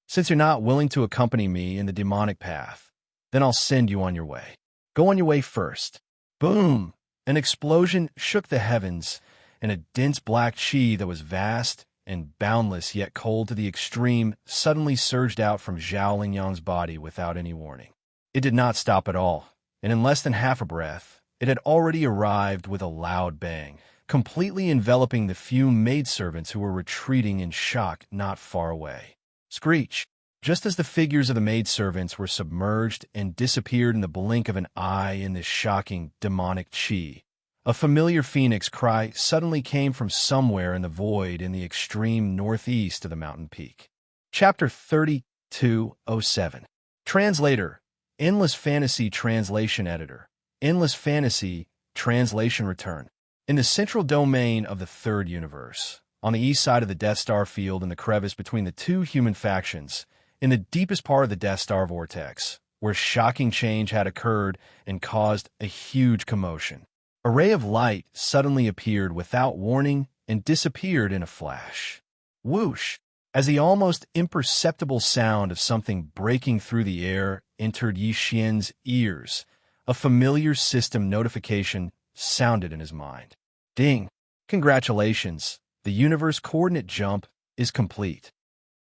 "Since you're not willing to accompany me in the demonic path, then I'll send you on your way. Go on your way first." Boom! An explosion shook the heavens, and a dense black qi that was vast and boundless yet cold to the extreme suddenly surged out from Zhao Lingyang's body without any warning. It did not stop at all, and in less than half a breath, it had already arrived with a loud bang, completely enveloping the few maidservants who were retreating in shock not far away. Screech! Just as the figures of the maidservants were submerged and disappeared in the blink of an eye in this shocking demonic qi, a familiar phoenix cry suddenly came from somewhere in the void in the extreme northeast of the mountain peak. Chapter 3207. Translator, Endless Fantasy Translation Editor, Endless Fantasy Translation Return. In the central domain of the third universe, on the east side of the Death Star field in the crevice between the two human factions, in the deepest part of the Death Star vortex, where shocking change had occurred and caused a huge commotion, a ray of light suddenly appeared without warning and disappeared in a flash. Whoosh! As the almost imperceptible sound of something breaking through the air entered Yi Xian's ears, a familiar system notification sounded in his mind. Ding! Congratulations! The universe coordinate jump is complete.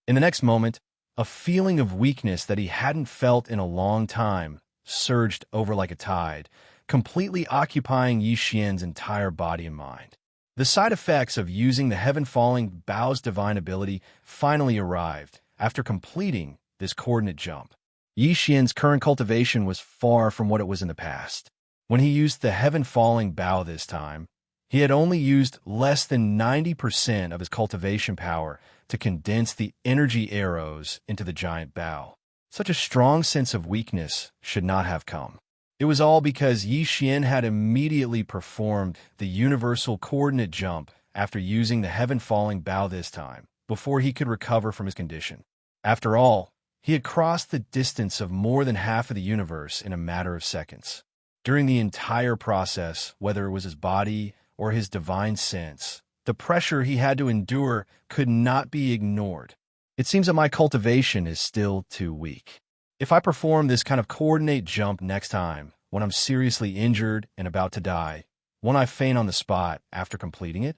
In the next moment, a feeling of weakness that he hadn't felt in a long time surged over like a tide, completely occupying Yi Xian's entire body and mind. The side effects of using the heaven-falling Bao's divine ability finally arrived after completing this coordinate jump. Yi Xian's current cultivation was far from what it was in the past. When he used the heaven-falling Bao this time, he had only used less than 90% of his cultivation power to condense the energy arrows into the giant Bao. Such a strong sense of weakness should not have come. It was all because Yi Xian had immediately performed the universal coordinate jump after using the heaven-falling Bao this time, before he could recover from his condition. After all, he had crossed the distance of more than half of the universe in a matter of seconds. During the entire process, whether it was his body or his divine sense, the pressure he had to endure could not be ignored. It seems that my cultivation is still too weak. If I perform this kind of coordinate jump next time, when I'm seriously injured and about to die, won't I faint on the spot after completing it?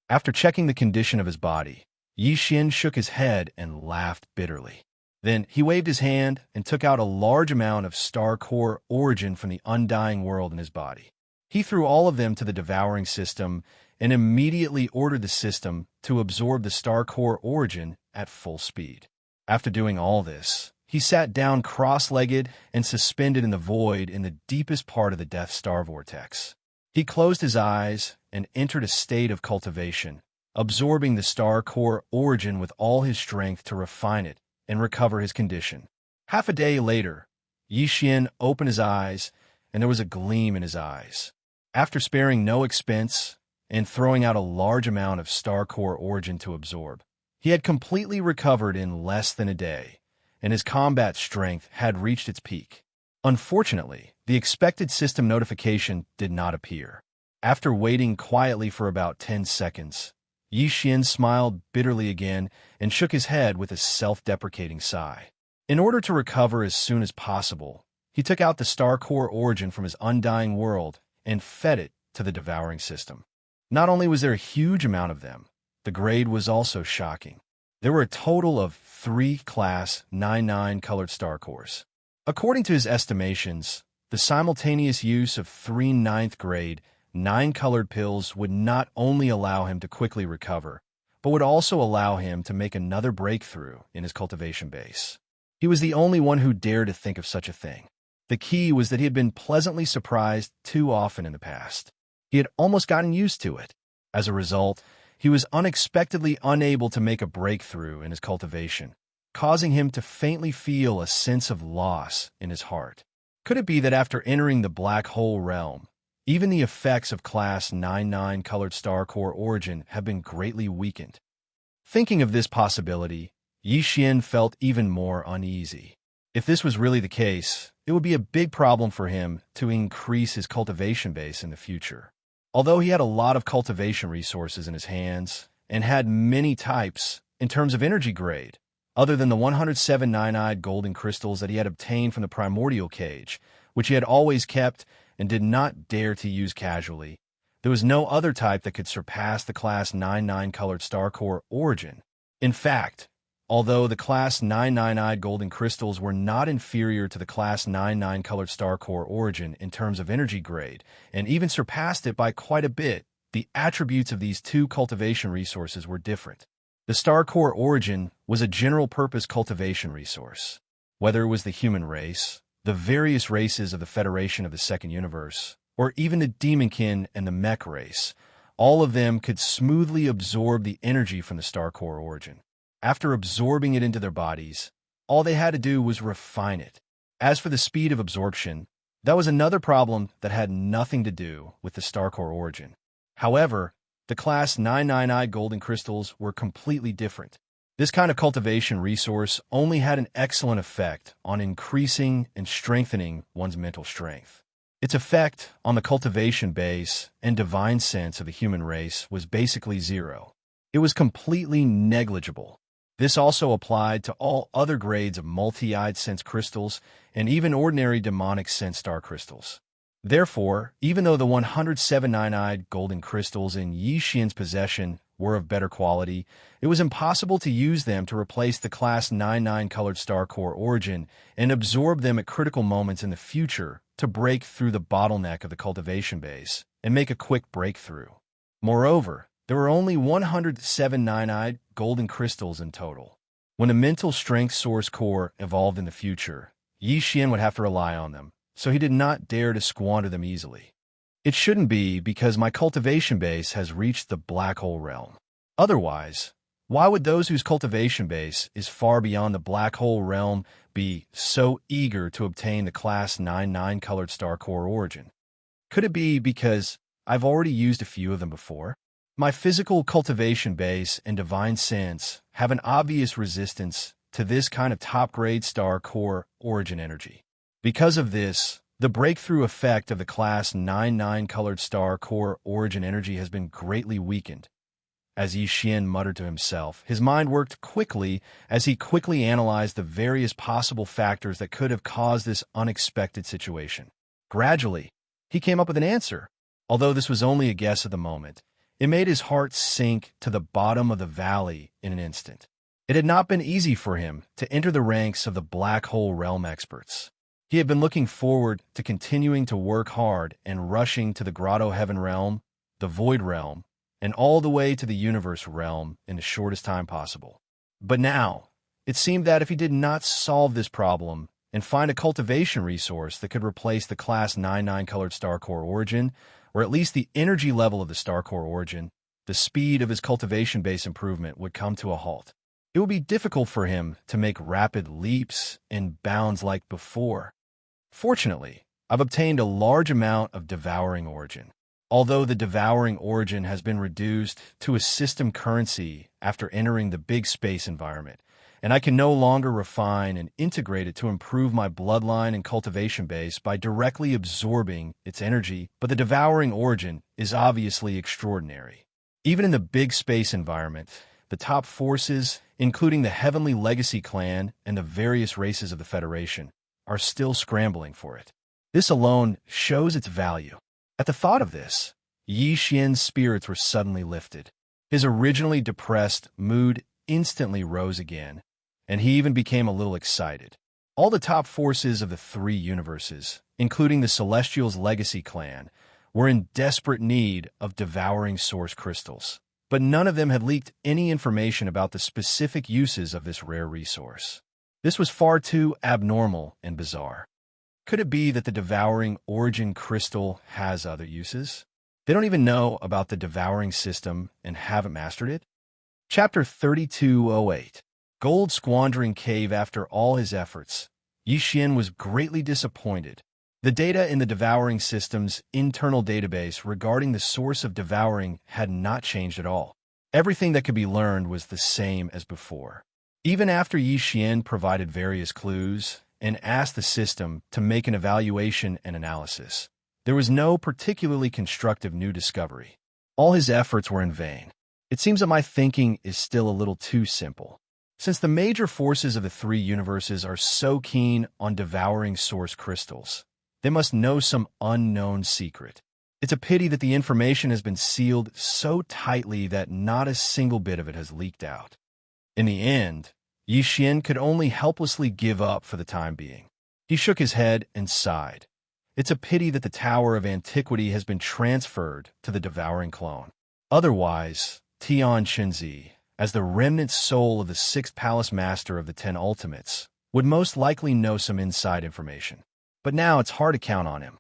After checking the condition of his body, Yi Xian shook his head and laughed bitterly. Then he waved his hand and took out a large amount of star core origin from the undying world in his body. He threw all of them to the devouring system and immediately ordered the system to absorb the star core origin at full speed. After doing all this, he sat down cross-legged and suspended in the void in the deepest part of the Death Star vortex. He closed his eyes and entered a state of cultivation, absorbing the star core origin with all his strength to refine it and recover his condition. Half a day later, Yi Xian opened his eyes, and there was a gleam in his eyes. After sparing no expense and throwing out a large amount of star core origin to absorb, he had completely recovered in less than a day, and his combat strength had reached its peak. Unfortunately, the expected system notification did not appear. After waiting quietly for about 10 seconds, Xian smiled bitterly again and shook his head with a self-deprecating sigh. In order to recover as soon as possible, he took out the star core origin from his undying world and fed it to the devouring system. Not only was there a huge amount of them, the grade was also shocking. There were a total of 3 Class 99 colored star cores. According to his estimations, the simultaneous use of 3 ninth grade 9 colored pills would not only allow him to quickly recover, but would also allow him to make another breakthrough in his cultivation base. He was the only one who dared to think of such a thing. The key was that he had been pleasantly surprised too often in the past. He had almost gotten used to it. As a result, he was unexpectedly unable to make a breakthrough in his cultivation, causing him to faintly feel a sense of loss in his heart. Could it be that after entering the black hole realm, even the effects of Class 99 colored star core origin have been greatly weakened? Thinking of this possibility, Xian felt even more uneasy. If this was really the case, it would be a big problem for him to increase his cultivation base in the future. Although he had a lot of cultivation resources in his hands and had many types in terms of energy grade, other than the 107 nine-eyed golden crystals that he had obtained from the primordial cage, which he had always kept and did not dare to use casually, there was no other type that could surpass the Class 99 colored star core origin. In fact, although the Class 99-eyed golden crystals were not inferior to the Class 99 colored star core origin in terms of energy grade, and even surpassed it by quite a bit, the attributes of these two cultivation resources were different. The star core origin was a general-purpose cultivation resource. Whether it was the human race, the various races of the Federation of the Second Universe, or even the Demonkin and the Mech race, all of them could smoothly absorb the energy from the star core origin. After absorbing it into their bodies, all they had to do was refine it. As for the speed of absorption, that was another problem that had nothing to do with the star core origin. However, the Class 99-eyed golden crystals were completely different. This kind of cultivation resource only had an excellent effect on increasing and strengthening one's mental strength. Its effect on the cultivation base and divine sense of the human race was basically zero. It was completely negligible. This also applied to all other grades of multi-eyed sense crystals and even ordinary demonic sense star crystals. Therefore, even though the 107 nine-eyed golden crystals in Xian's possession were of better quality, it was impossible to use them to replace the Class 99 colored star core origin and absorb them at critical moments in the future to break through the bottleneck of the cultivation base and make a quick breakthrough. Moreover, there were only 107 nine-eyed golden crystals in total. When a mental strength source core evolved in the future, Xian would have to rely on them, so he did not dare to squander them easily. It shouldn't be because my cultivation base has reached the black hole realm. Otherwise, why would those whose cultivation base is far beyond the black hole realm be so eager to obtain the Class 99 colored star core origin? Could it be because I've already used a few of them before? My physical cultivation base and divine sense have an obvious resistance to this kind of top-grade star core origin energy. Because of this, the breakthrough effect of the Class 99 colored star core origin energy has been greatly weakened. As Xian muttered to himself, his mind worked quickly as he quickly analyzed the various possible factors that could have caused this unexpected situation. Gradually, he came up with an answer. Although this was only a guess at the moment, it made his heart sink to the bottom of the valley in an instant. It had not been easy for him to enter the ranks of the black hole realm experts. He had been looking forward to continuing to work hard and rushing to the Grotto Heaven realm, the Void realm, and all the way to the Universe realm in the shortest time possible. But now, it seemed that if he did not solve this problem and find a cultivation resource that could replace the Class 99 colored star core origin, or at least the energy level of the star core origin, the speed of his cultivation base improvement would come to a halt. It would be difficult for him to make rapid leaps and bounds like before. Fortunately, I've obtained a large amount of devouring origin. Although the devouring origin has been reduced to a system currency after entering the big space environment, and I can no longer refine and integrate it to improve my bloodline and cultivation base by directly absorbing its energy, but the devouring origin is obviously extraordinary. Even in the big space environment, the top forces, including the Heavenly Legacy clan and the various races of the Federation, are still scrambling for it. This alone shows its value. At the thought of this, Yi Xian's spirits were suddenly lifted. His originally depressed mood instantly rose again, and he even became a little excited. All the top forces of the three universes, including the Celestials' Legacy clan, were in desperate need of devouring source crystals, but none of them had leaked any information about the specific uses of this rare resource. This was far too abnormal and bizarre. Could it be that the devouring origin crystal has other uses? They don't even know about the devouring system and haven't mastered it? Chapter 3208. Gold Squandering Cave. After all his efforts, Yi Xian was greatly disappointed. The data in the devouring system's internal database regarding the source of devouring had not changed at all. Everything that could be learned was the same as before. Even after Yi Xian provided various clues and asked the system to make an evaluation and analysis, there was no particularly constructive new discovery. All his efforts were in vain. It seems that my thinking is still a little too simple. Since the major forces of the three universes are so keen on devouring source crystals, they must know some unknown secret. It's a pity that the information has been sealed so tightly that not a single bit of it has leaked out. In the end, Yi Xian could only helplessly give up for the time being. He shook his head and sighed. It's a pity that the Tower of Antiquity has been transferred to the devouring clone. Otherwise, Xianxia, as the remnant soul of the sixth palace master of the 10 ultimates, would most likely know some inside information. But now it's hard to count on him.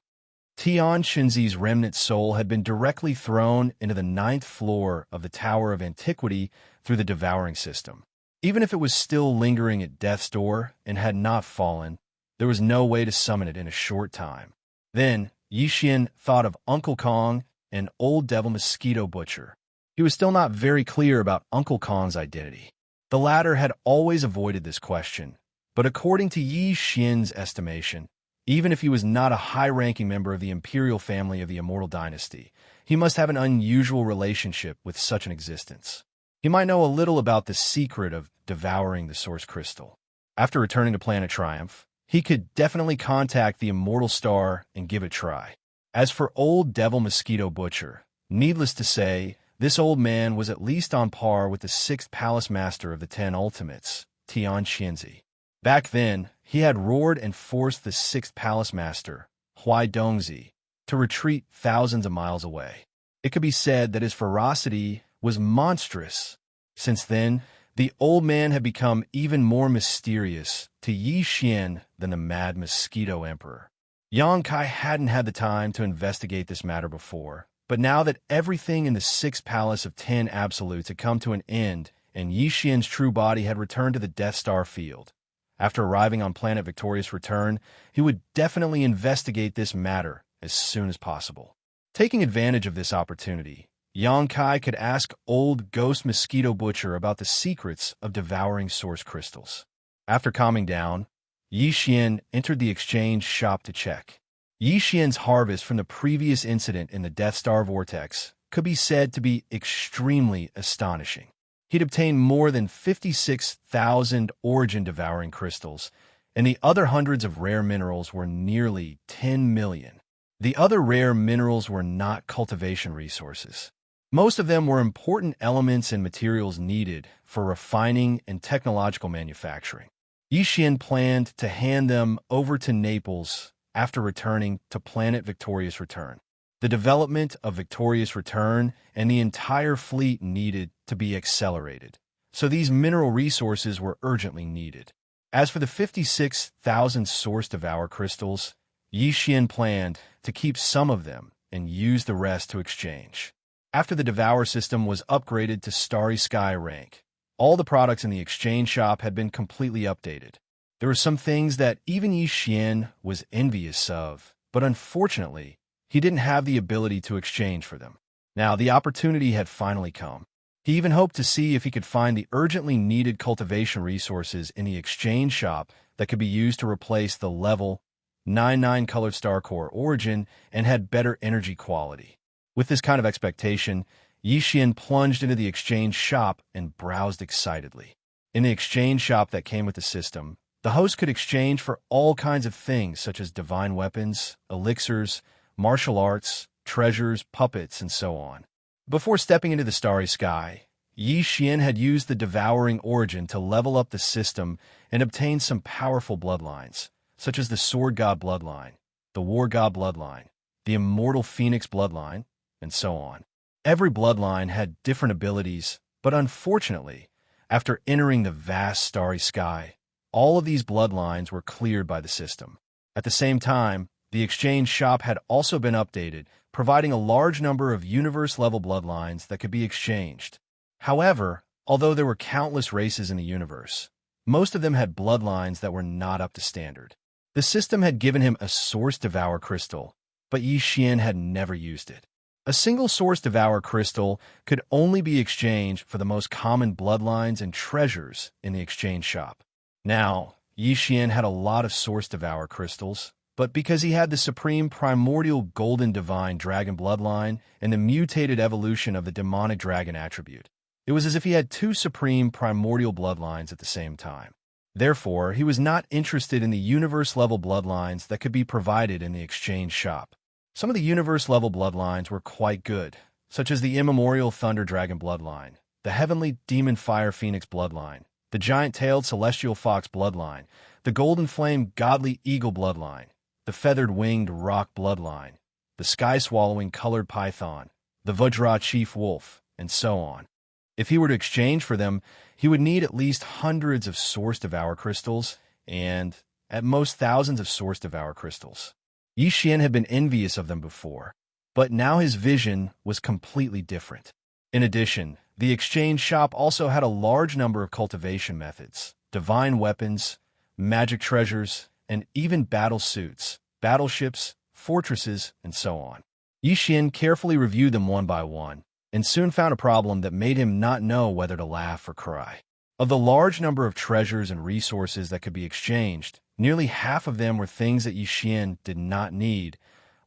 Xianxia's remnant soul had been directly thrown into the 9th floor of the Tower of Antiquity through the devouring system. Even if it was still lingering at death's door and had not fallen, there was no way to summon it in a short time. Then, Yi Xian thought of Uncle Kong and Old Devil Mosquito Butcher. He was still not very clear about Uncle Kong's identity. The latter had always avoided this question, but according to Yi Xian's estimation, even if he was not a high-ranking member of the imperial family of the Immortal Dynasty, he must have an unusual relationship with such an existence. He might know a little about the secret of devouring the source crystal. After returning to Planet Triumph, he could definitely contact the Immortal Star and give it a try. As for Old Devil Mosquito Butcher, needless to say, this old man was at least on par with the 6th Palace Master of the 10 Ultimates, Xianxia. Back then, he had roared and forced the 6th Palace Master, Dongzi, to retreat thousands of miles away. It could be said that his ferocity was monstrous. Since then, the old man had become even more mysterious to Yi Xian than the Mad Mosquito Emperor. Xianxia hadn't had the time to investigate this matter before, but now that everything in the 6th Palace of 10 Absolutes had come to an end and Yi Xian's true body had returned to the Death Star field, after arriving on Planet Victorious Return, he would definitely investigate this matter as soon as possible. Taking advantage of this opportunity, Xianxia could ask Old Ghost Mosquito Butcher about the secrets of devouring source crystals. After calming down, Yi Xian entered the exchange shop to check. Yi Xian's harvest from the previous incident in the Death Star Vortex could be said to be extremely astonishing. He'd obtained more than 56,000 origin-devouring crystals, and the other hundreds of rare minerals were nearly 10 million. The other rare minerals were not cultivation resources. Most of them were important elements and materials needed for refining and technological manufacturing. Yi Xian planned to hand them over to Naples after returning to Planet Victorious Return. The development of Victorious Return and the entire fleet needed to be accelerated, so these mineral resources were urgently needed. As for the 56,000 Source Devour crystals, Yi Xian planned to keep some of them and use the rest to exchange. After the Devour system was upgraded to Starry Sky rank, all the products in the exchange shop had been completely updated. There were some things that even Yi Xian was envious of, but unfortunately, he didn't have the ability to exchange for them. Now, the opportunity had finally come. He even hoped to see if he could find the urgently needed cultivation resources in the exchange shop that could be used to replace the level 99 colored star core origin and had better energy quality. With this kind of expectation, Xian plunged into the exchange shop and browsed excitedly. In the exchange shop that came with the system, the host could exchange for all kinds of things such as divine weapons, elixirs, martial arts, treasures, puppets, and so on. Before stepping into the starry sky, Xian had used the Devouring origin to level up the system and obtain some powerful bloodlines, such as the Sword God bloodline, the War God bloodline, the Immortal Phoenix bloodline, and so on. Every bloodline had different abilities, but unfortunately, after entering the vast starry sky, all of these bloodlines were cleared by the system. At the same time, the exchange shop had also been updated, providing a large number of universe-level bloodlines that could be exchanged. However, although there were countless races in the universe, most of them had bloodlines that were not up to standard. The system had given him a Source Devour crystal, but Xian had never used it. A single Source Devour crystal could only be exchanged for the most common bloodlines and treasures in the exchange shop. Now, Xian had a lot of Source Devour crystals, but because he had the Supreme Primordial Golden Divine Dragon bloodline and the mutated evolution of the Demonic Dragon attribute, it was as if he had two Supreme Primordial bloodlines at the same time. Therefore, he was not interested in the universe-level bloodlines that could be provided in the exchange shop. Some of the universe-level bloodlines were quite good, such as the Immemorial Thunder Dragon bloodline, the Heavenly Demon Fire Phoenix bloodline, the Giant-Tailed Celestial Fox bloodline, the Golden Flame Godly Eagle bloodline, the Feathered Winged Rock bloodline, the Sky-Swallowing Colored Python, the Vajra Chief Wolf, and so on. If he were to exchange for them, he would need at least hundreds of Source Devour crystals and, at most, thousands of Source Devour crystals. Xian had been envious of them before, but now his vision was completely different. In addition, the exchange shop also had a large number of cultivation methods, divine weapons, magic treasures, and even battle suits, battleships, fortresses, and so on. Xian carefully reviewed them one by one, and soon found a problem that made him not know whether to laugh or cry. Of the large number of treasures and resources that could be exchanged, nearly half of them were things that Xian did not need,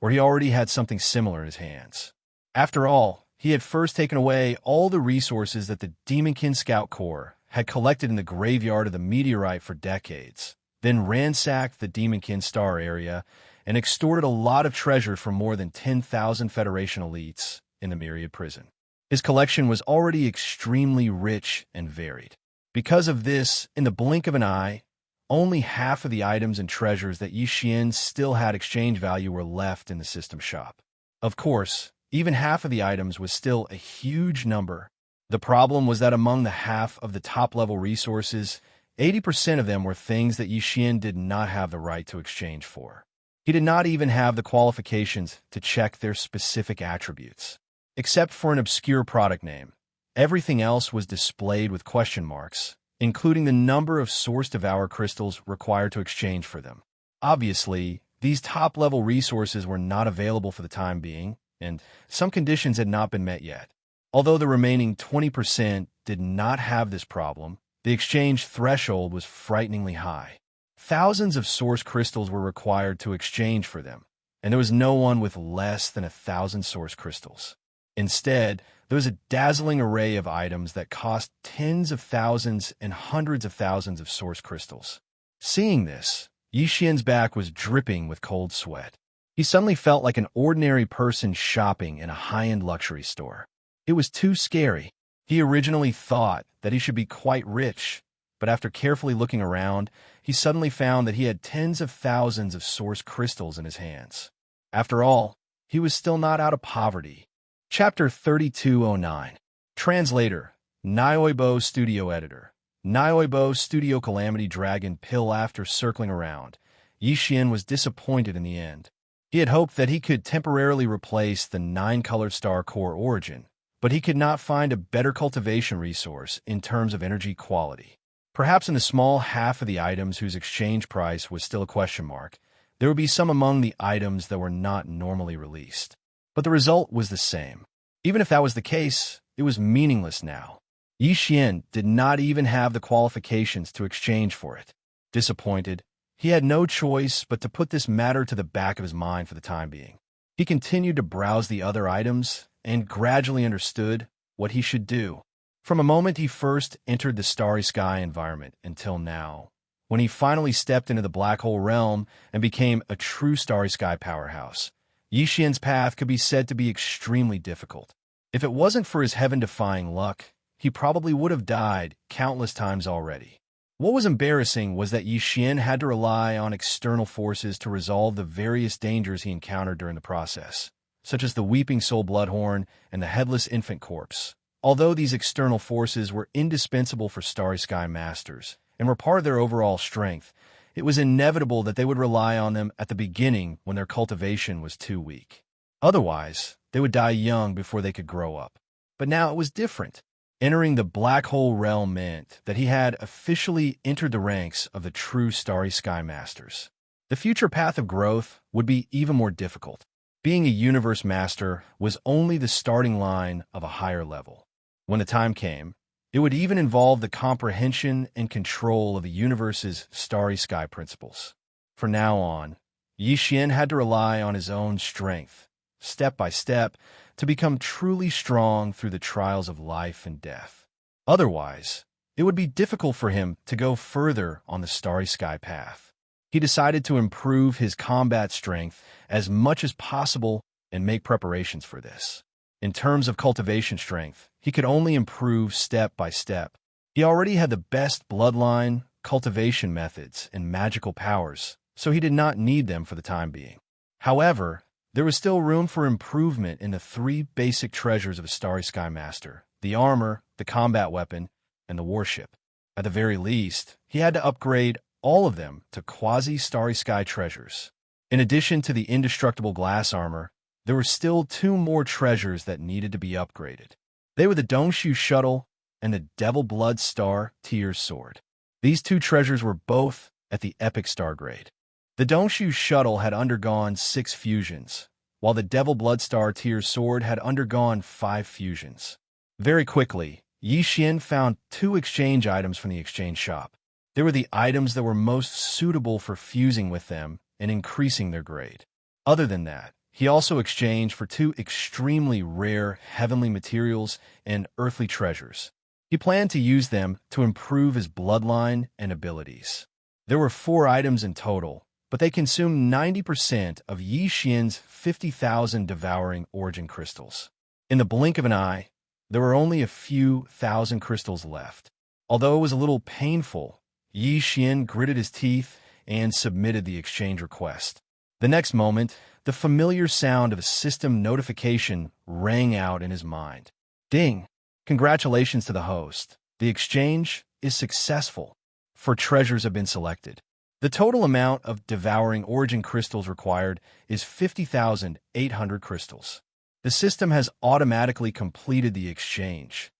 or he already had something similar in his hands. After all, he had first taken away all the resources that the Demonkin Scout Corps had collected in the graveyard of the meteorite for decades, then ransacked the Demonkin Star area and extorted a lot of treasure from more than 10,000 Federation elites in the Myriad prison. His collection was already extremely rich and varied. Because of this, in the blink of an eye, only half of the items and treasures that Xian still had exchange value were left in the system shop. Of course, even half of the items was still a huge number. The problem was that among the half of the top-level resources, 80% of them were things that Xian did not have the right to exchange for. He did not even have the qualifications to check their specific attributes. Except for an obscure product name, everything else was displayed with question marks, including the number of Source Devour crystals required to exchange for them. Obviously, these top-level resources were not available for the time being, and some conditions had not been met yet. Although the remaining 20% did not have this problem, the exchange threshold was frighteningly high. Thousands of source crystals were required to exchange for them, and there was no one with less than 1,000 source crystals. Instead, there was a dazzling array of items that cost tens of thousands and hundreds of thousands of source crystals. Seeing this, Xian's back was dripping with cold sweat. He suddenly felt like an ordinary person shopping in a high-end luxury store. It was too scary. He originally thought that he should be quite rich, but after carefully looking around, he suddenly found that he had tens of thousands of source crystals in his hands. After all, he was still not out of poverty. Chapter 3209. Translator, Nioibo Studio Editor. Nioibo Studio Calamity Dragon Pill. After circling around, Xian was disappointed in the end. He had hoped that he could temporarily replace the 9-colored star core origin, but he could not find a better cultivation resource in terms of energy quality. Perhaps in the small half of the items whose exchange price was still a question mark, There would be some among the items that were not normally released. But the result was the same. Even if that was the case, it was meaningless now. Xian did not even have the qualifications to exchange for it. Disappointed, he had no choice but to put this matter to the back of his mind for the time being. He continued to browse the other items and gradually understood what he should do. From the moment he first entered the starry sky environment until now, when he finally stepped into the black hole realm and became a true starry sky powerhouse, Xian's path could be said to be extremely difficult. If it wasn't for his heaven-defying luck, he probably would have died countless times already. What was embarrassing was that Xian had to rely on external forces to resolve the various dangers he encountered during the process, such as the Weeping Soul Bloodhorn and the Headless Infant Corpse. Although these external forces were indispensable for Starry Sky Masters and were part of their overall strength, it was inevitable that they would rely on them at the beginning when their cultivation was too weak. Otherwise, they would die young before they could grow up. But now it was different. Entering the Black Hole Realm meant that he had officially entered the ranks of the true Starry Sky Masters. The future path of growth would be even more difficult. Being a Universe Master was only the starting line of a higher level. When the time came, it would even involve the comprehension and control of the universe's starry sky principles. From now on, Xian had to rely on his own strength, step by step, to become truly strong through the trials of life and death. Otherwise, it would be difficult for him to go further on the starry sky path. He decided to improve his combat strength as much as possible and make preparations for this. In terms of cultivation strength, he could only improve step by step. He already had the best bloodline, cultivation methods, and magical powers, so he did not need them for the time being. However, there was still room for improvement in the three basic treasures of a Starry Sky Master: the armor, the combat weapon, and the warship. At the very least, he had to upgrade all of them to quasi-Starry Sky treasures. In addition to the indestructible glass armor, there were still two more treasures that needed to be upgraded. They were the Dongshu Shuttle and the Devil Blood Star Tears Sword. These two treasures were both at the Epic Star grade. The Dongshu Shuttle had undergone 6 fusions, while the Devil Blood Star Tears Sword had undergone 5 fusions. Very quickly, Xian found 2 exchange items from the exchange shop. They were the items that were most suitable for fusing with them and increasing their grade. Other than that, he also exchanged for 2 extremely rare heavenly materials and earthly treasures. He planned to use them to improve his bloodline and abilities. There were 4 items in total, but they consumed 90% of Xian's 50,000 devouring origin crystals. In the blink of an eye, there were only a few thousand crystals left. Although it was a little painful, Xian gritted his teeth and submitted the exchange request. The next moment, the familiar sound of a system notification rang out in his mind. Ding! Congratulations to the host. The exchange is successful. 4 treasures have been selected. The total amount of devouring origin crystals required is 50,800 crystals. The system has automatically completed the exchange.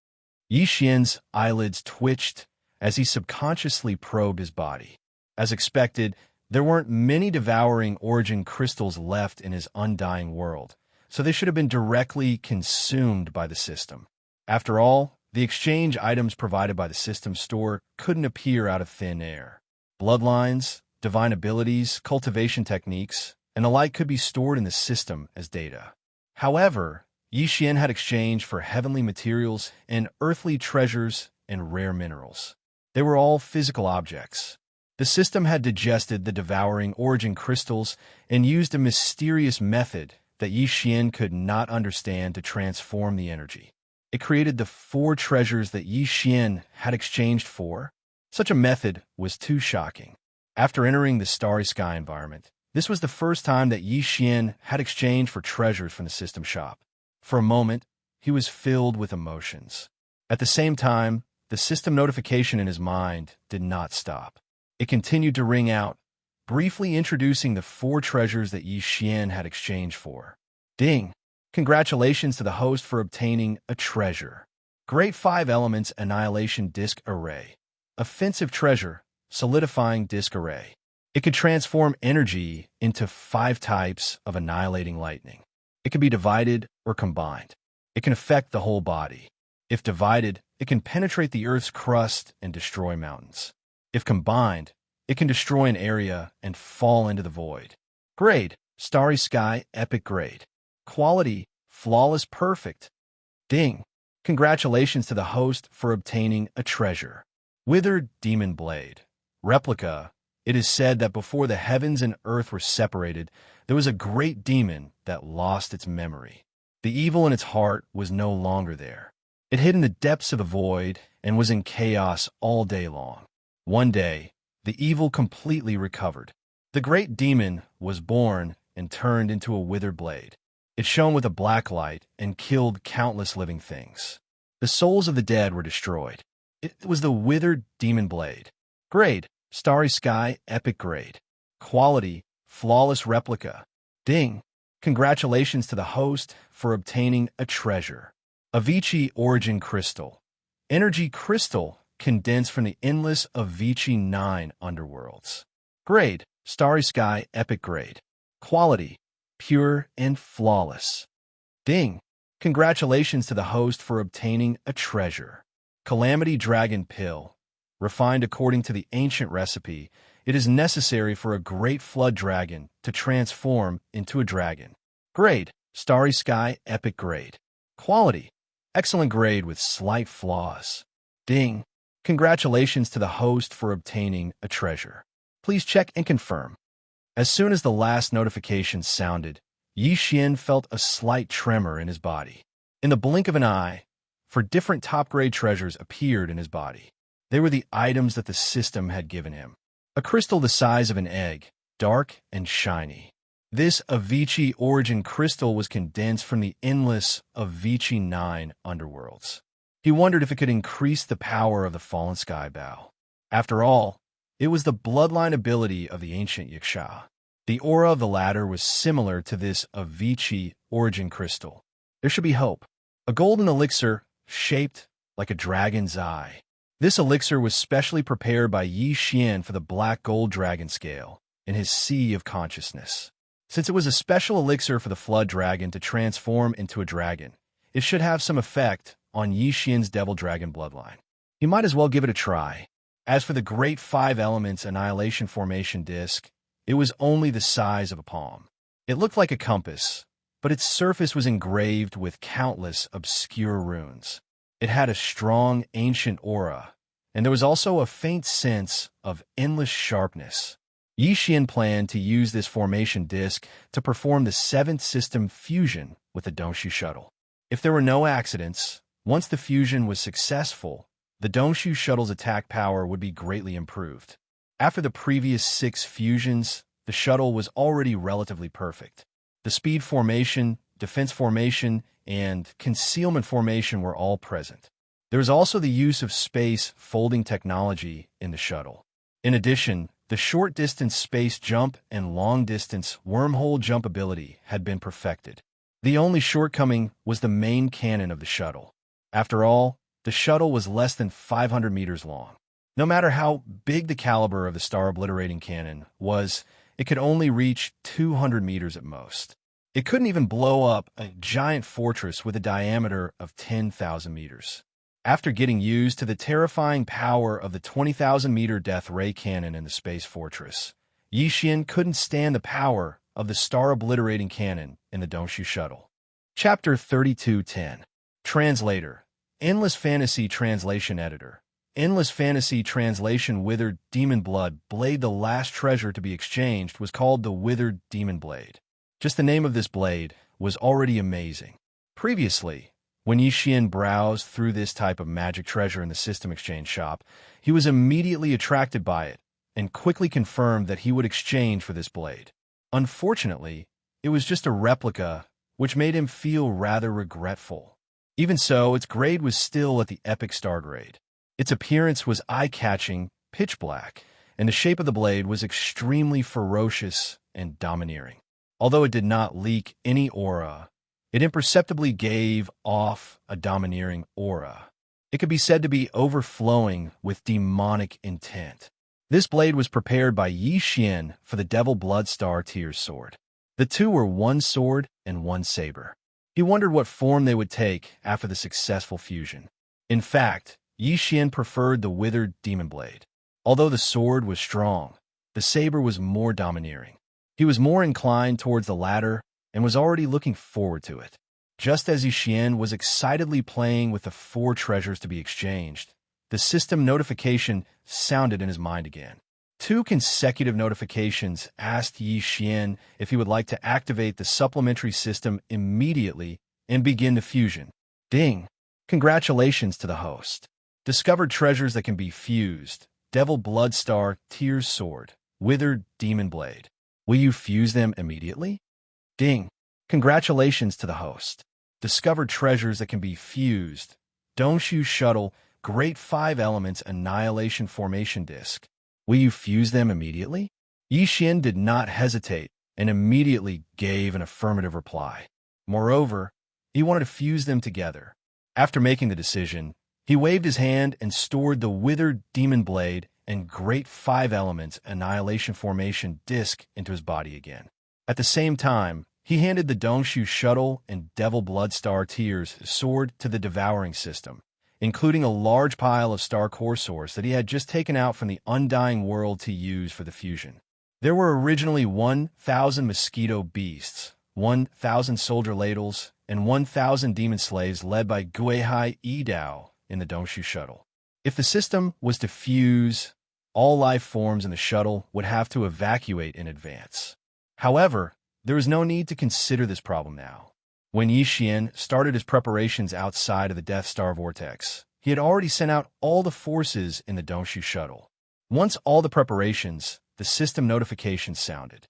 Xian's eyelids twitched as he subconsciously probed his body. As expected, there weren't many devouring origin crystals left in his undying world, so they should have been directly consumed by the system. After all, the exchange items provided by the system store couldn't appear out of thin air. Bloodlines, divine abilities, cultivation techniques, and the like could be stored in the system as data. However, Xian had exchanged for heavenly materials and earthly treasures and rare minerals. They were all physical objects. The system had digested the devouring origin crystals and used a mysterious method that Xian could not understand to transform the energy. It created the 4 treasures that Xian had exchanged for. Such a method was too shocking. After entering the Starry Sky environment, this was the first time that Xian had exchanged for treasures from the system shop. For a moment, he was filled with emotions. At the same time, the system notification in his mind did not stop. It continued to ring out, briefly introducing the 4 treasures that Xian had exchanged for. Ding! Congratulations to the host for obtaining a treasure. Great 5 Elements Annihilation Disc Array. Offensive Treasure, Solidifying Disc Array. It could transform energy into 5 types of annihilating lightning. It can be divided or combined. It can affect the whole body. If divided, it can penetrate the Earth's crust and destroy mountains. If combined, it can destroy an area and fall into the void. Grade: Starry Sky, Epic Grade. Quality: Flawless, Perfect. Ding! Congratulations to the host for obtaining a treasure. Withered Demon Blade. Replica: It is said that before the heavens and earth were separated, there was a great demon that lost its memory. The evil in its heart was no longer there. It hid in the depths of the void and was in chaos all day long. One day, the evil completely recovered. The great demon was born and turned into a withered blade. It shone with a black light and killed countless living things. The souls of the dead were destroyed. It was the withered demon blade. Grade: Starry Sky, Epic Grade. Quality: Flawless Replica. Ding! Congratulations to the host for obtaining a treasure. Avicii Origin Crystal. Energy Crystal condensed from the endless Avicii 9 underworlds. Grade: Starry Sky, Epic Grade. Quality: Pure and flawless. Ding! Congratulations to the host for obtaining a treasure. Calamity Dragon Pill. Refined according to the ancient recipe, it is necessary for a great flood dragon to transform into a dragon. Grade: Starry Sky, Epic Grade. Quality: Excellent grade with slight flaws. Ding! Congratulations to the host for obtaining a treasure. Please check and confirm. As soon as the last notification sounded, Xianxia felt a slight tremor in his body. In the blink of an eye, 4 different top-grade treasures appeared in his body. They were the items that the system had given him. A crystal the size of an egg, dark and shiny. This Avicii Origin Crystal was condensed from the endless Avicii 9 underworlds. He wondered if it could increase the power of the fallen Skybow. After all, it was the bloodline ability of the ancient Wuxia. The aura of the latter was similar to this Avicii Origin Crystal. There should be hope. A golden elixir shaped like a dragon's eye. This elixir was specially prepared by Xianxia for the black gold dragon scale in his sea of consciousness. Since it was a special elixir for the flood dragon to transform into a dragon, it should have some effect on Xianxia's devil dragon bloodline. He might as well give it a try. As for the great 5 elements annihilation formation disc, it was only the size of a palm. It looked like a compass, but its surface was engraved with countless obscure runes. It had a strong ancient aura, and there was also a faint sense of endless sharpness. Xianxia planned to use this formation disc to perform the 7th system fusion with the Dongshu shuttle. If there were no accidents, once the fusion was successful, the Dongshu shuttle's attack power would be greatly improved. After the previous 6 fusions, the shuttle was already relatively perfect. The speed formation, defense formation, and concealment formation were all present. There was also the use of space folding technology in the shuttle. In addition, the short-distance space jump and long-distance wormhole jump ability had been perfected. The only shortcoming was the main cannon of the shuttle. After all, the shuttle was less than 500 meters long. No matter how big the caliber of the star-obliterating cannon was, it could only reach 200 meters at most. It couldn't even blow up a giant fortress with a diameter of 10,000 meters. After getting used to the terrifying power of the 20,000-meter death ray cannon in the space fortress, Xianxia couldn't stand the power of the star-obliterating cannon in the Dongshu shuttle. Chapter 3210. Translator. Endless Fantasy Translation Editor. Endless Fantasy Translation. Withered Demon Blood Blade. The last treasure to be exchanged was called the Withered Demon Blade. Just the name of this blade was already amazing. Previously, when Xianxia browsed through this type of magic treasure in the system exchange shop, he was immediately attracted by it and quickly confirmed that he would exchange for this blade. Unfortunately, it was just a replica, which made him feel rather regretful. Even so, its grade was still at the epic star grade. Its appearance was eye-catching, pitch black, and the shape of the blade was extremely ferocious and domineering. Although it did not leak any aura, it imperceptibly gave off a domineering aura. It could be said to be overflowing with demonic intent. This blade was prepared by Xian for the Devil Blood Star Tears sword. The two were one sword and one saber. He wondered what form they would take after the successful fusion. In fact, Xian preferred the withered demon blade. Although the sword was strong, the saber was more domineering. He was more inclined towards the latter and was already looking forward to it. Just as Xian was excitedly playing with the 4 treasures to be exchanged, the system notification sounded in his mind again. 2 consecutive notifications asked Xian if he would like to activate the supplementary system immediately and begin the fusion. Ding! Congratulations to the host. Discovered treasures that can be fused. Devil Blood Star Tears Sword. Withered Demon Blade. Will you fuse them immediately? Ding! Congratulations to the host. Discovered treasures that can be fused. Dongshu Shuttle. Great 5 Elements Annihilation Formation Disc. Will you fuse them immediately? Xian did not hesitate and immediately gave an affirmative reply. Moreover, he wanted to fuse them together. After making the decision, he waved his hand and stored the Withered Demon Blade and Great 5 Elements Annihilation Formation Disc into his body again. At the same time, he handed the Dongshu Shuttle and Devil Blood Star Tears sword to the Devouring system, including a large pile of Star Core Source that he had just taken out from the Undying World to use for the fusion. There were originally 1,000 mosquito beasts, 1,000 soldier ladles, and 1,000 demon slaves led by Guihai Yidao in the Dongshu Shuttle. If the system was to fuse, all life forms in the shuttle would have to evacuate in advance. However, there was no need to consider this problem now. When Xian started his preparations outside of the Death Star Vortex, he had already sent out all the forces in the Dongshu Shuttle. Once all the preparations, the system notification sounded.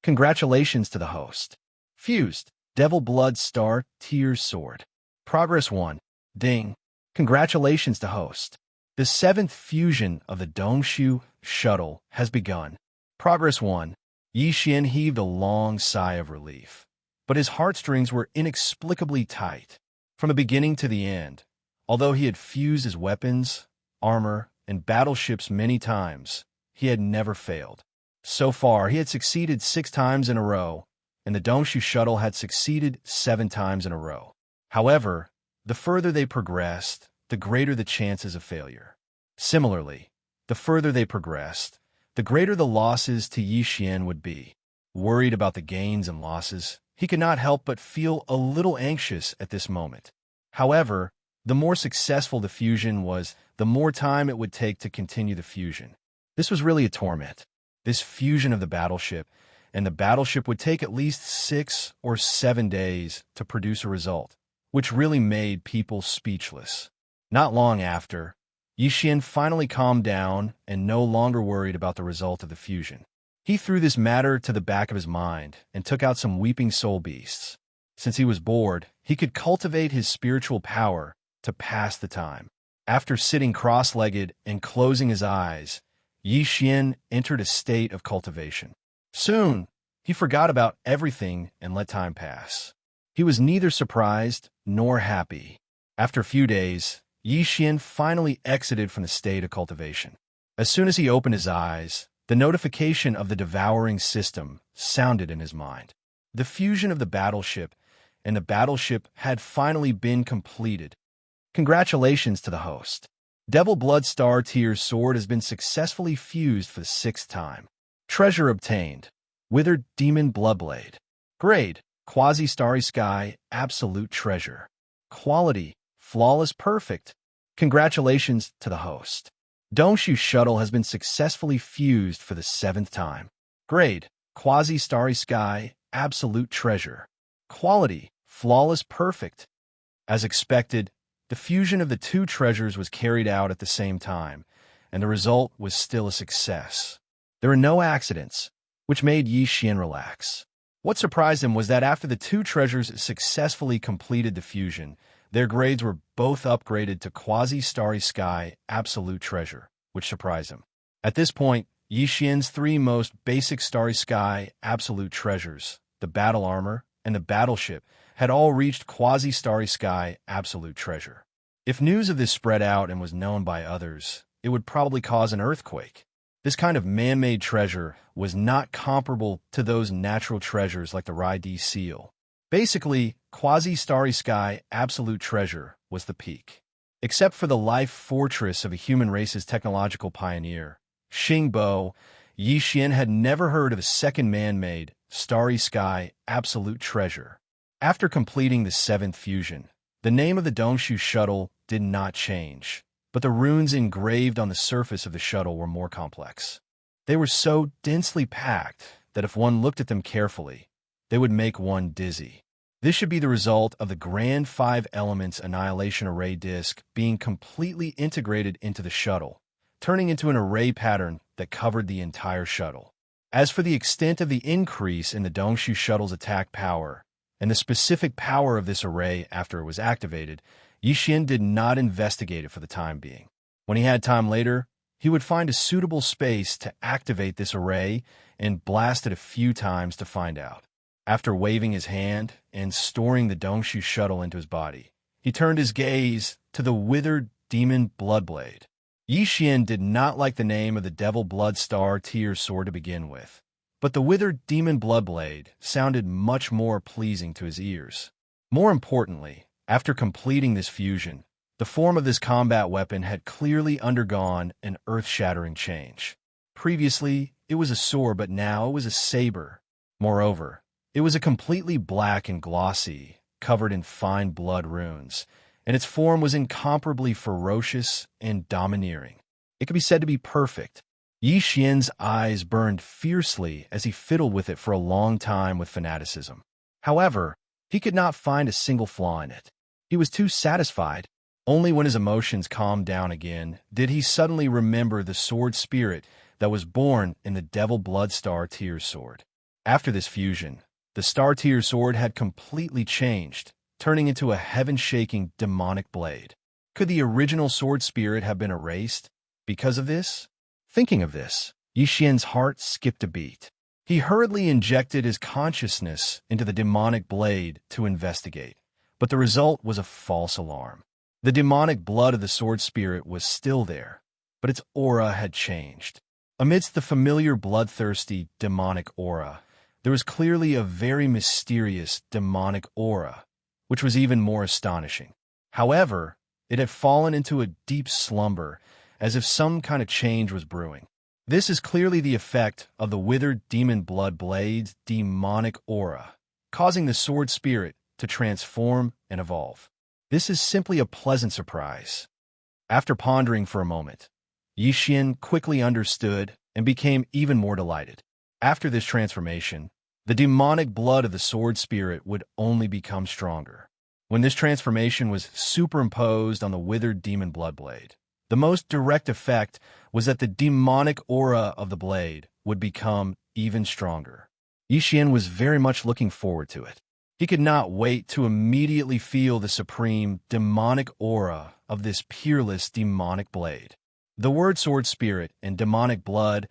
Congratulations to the host. Fused. Devil Blood Star Tears Sword. Progress 1. Ding. Congratulations to host. The 7th fusion of the Dongshu Shuttle has begun. Progress 1. Xian heaved a long sigh of relief. But his heartstrings were inexplicably tight. From the beginning to the end, although he had fused his weapons, armor, and battleships many times, he had never failed. So far, he had succeeded 6 times in a row, and the Dongshu Shuttle had succeeded 7 times in a row. However, the further they progressed, the greater the chances of failure. Similarly, the further they progressed, the greater the losses to Xian would be. Worried about the gains and losses, he could not help but feel a little anxious at this moment. However, the more successful the fusion was, the more time it would take to continue the fusion. This was really a torment. This fusion of the battleship, and the battleship would take at least 6 or 7 days to produce a result, which really made people speechless. Not long after, Xian finally calmed down and no longer worried about the result of the fusion. He threw this matter to the back of his mind and took out some weeping soul beasts. Since he was bored, he could cultivate his spiritual power to pass the time. After sitting cross-legged and closing his eyes, Xian entered a state of cultivation. Soon, he forgot about everything and let time pass. He was neither surprised nor happy. After a few days, Xian finally exited from the state of cultivation. As soon as he opened his eyes, the notification of the devouring system sounded in his mind. The fusion of the battleship and the battleship had finally been completed. Congratulations to the host. Devil Blood Star Tears Sword has been successfully fused for the 6th time. Treasure obtained. Withered Demon Bloodblade. Grade. Quasi-Starry Sky. Absolute Treasure. Quality. Flawless Perfect. Congratulations to the host. Dongshu Shuttle has been successfully fused for the 7th time. Grade. Quasi-Starry Sky. Absolute Treasure. Quality. Flawless Perfect. As expected, the fusion of the 2 treasures was carried out at the same time, and the result was still a success. There were no accidents, which made Xian relax. What surprised him was that after the 2 treasures successfully completed the fusion, their grades were both upgraded to Quasi-Starry Sky Absolute Treasure, which surprised him. At this point, Xian's 3 most basic Starry Sky Absolute Treasures, the battle armor and the battleship, had all reached Quasi-Starry Sky Absolute Treasure. If news of this spread out and was known by others, it would probably cause an earthquake. This kind of man-made treasure was not comparable to those natural treasures like the Rai-D seal. Basically, quasi-starry sky absolute treasure was the peak. Except for the life fortress of a human race's technological pioneer, Xingbo, Yixian had never heard of a second man-made, starry sky absolute treasure. After completing the 7th fusion, the name of the Dongshu shuttle did not change, but the runes engraved on the surface of the shuttle were more complex. They were so densely packed that if one looked at them carefully, they would make one dizzy. This should be the result of the Grand 5 Elements Annihilation Array disk being completely integrated into the shuttle, turning into an array pattern that covered the entire shuttle. As for the extent of the increase in the Dongshu shuttle's attack power, and the specific power of this array after it was activated, Yixian did not investigate it for the time being. When he had time later, he would find a suitable space to activate this array and blast it a few times to find out. After waving his hand and storing the Dongshu shuttle into his body, he turned his gaze to the withered demon Bloodblade. Yixian did not like the name of the Devil Blood Star Tier sword to begin with, but the withered demon Bloodblade sounded much more pleasing to his ears. More importantly, after completing this fusion, the form of this combat weapon had clearly undergone an earth-shattering change. Previously, it was a sword, but now it was a saber. Moreover, it was a completely black and glossy, covered in fine blood runes, and its form was incomparably ferocious and domineering. It could be said to be perfect. Yixian's eyes burned fiercely as he fiddled with it for a long time with fanaticism. However, he could not find a single flaw in it. He was too satisfied. Only when his emotions calmed down again did he suddenly remember the sword spirit that was born in the Devil Blood Star Tier sword. After this fusion, the Star Tier sword had completely changed, turning into a heaven-shaking demonic blade. Could the original sword spirit have been erased because of this? Thinking of this, Yixian's heart skipped a beat. He hurriedly injected his consciousness into the demonic blade to investigate, but the result was a false alarm. The demonic blood of the sword spirit was still there, but its aura had changed. Amidst the familiar bloodthirsty demonic aura, there was clearly a very mysterious demonic aura, which was even more astonishing. However, it had fallen into a deep slumber, as if some kind of change was brewing. This is clearly the effect of the withered demon blood blade's demonic aura, causing the sword spirit to transform and evolve. This is simply a pleasant surprise. After pondering for a moment, Yixian quickly understood and became even more delighted. After this transformation, the demonic blood of the sword spirit would only become stronger. When this transformation was superimposed on the withered demon blood blade, the most direct effect was that the demonic aura of the blade would become even stronger. Yixian was very much looking forward to it. He could not wait to immediately feel the supreme demonic aura of this peerless demonic blade. The word sword spirit and demonic blood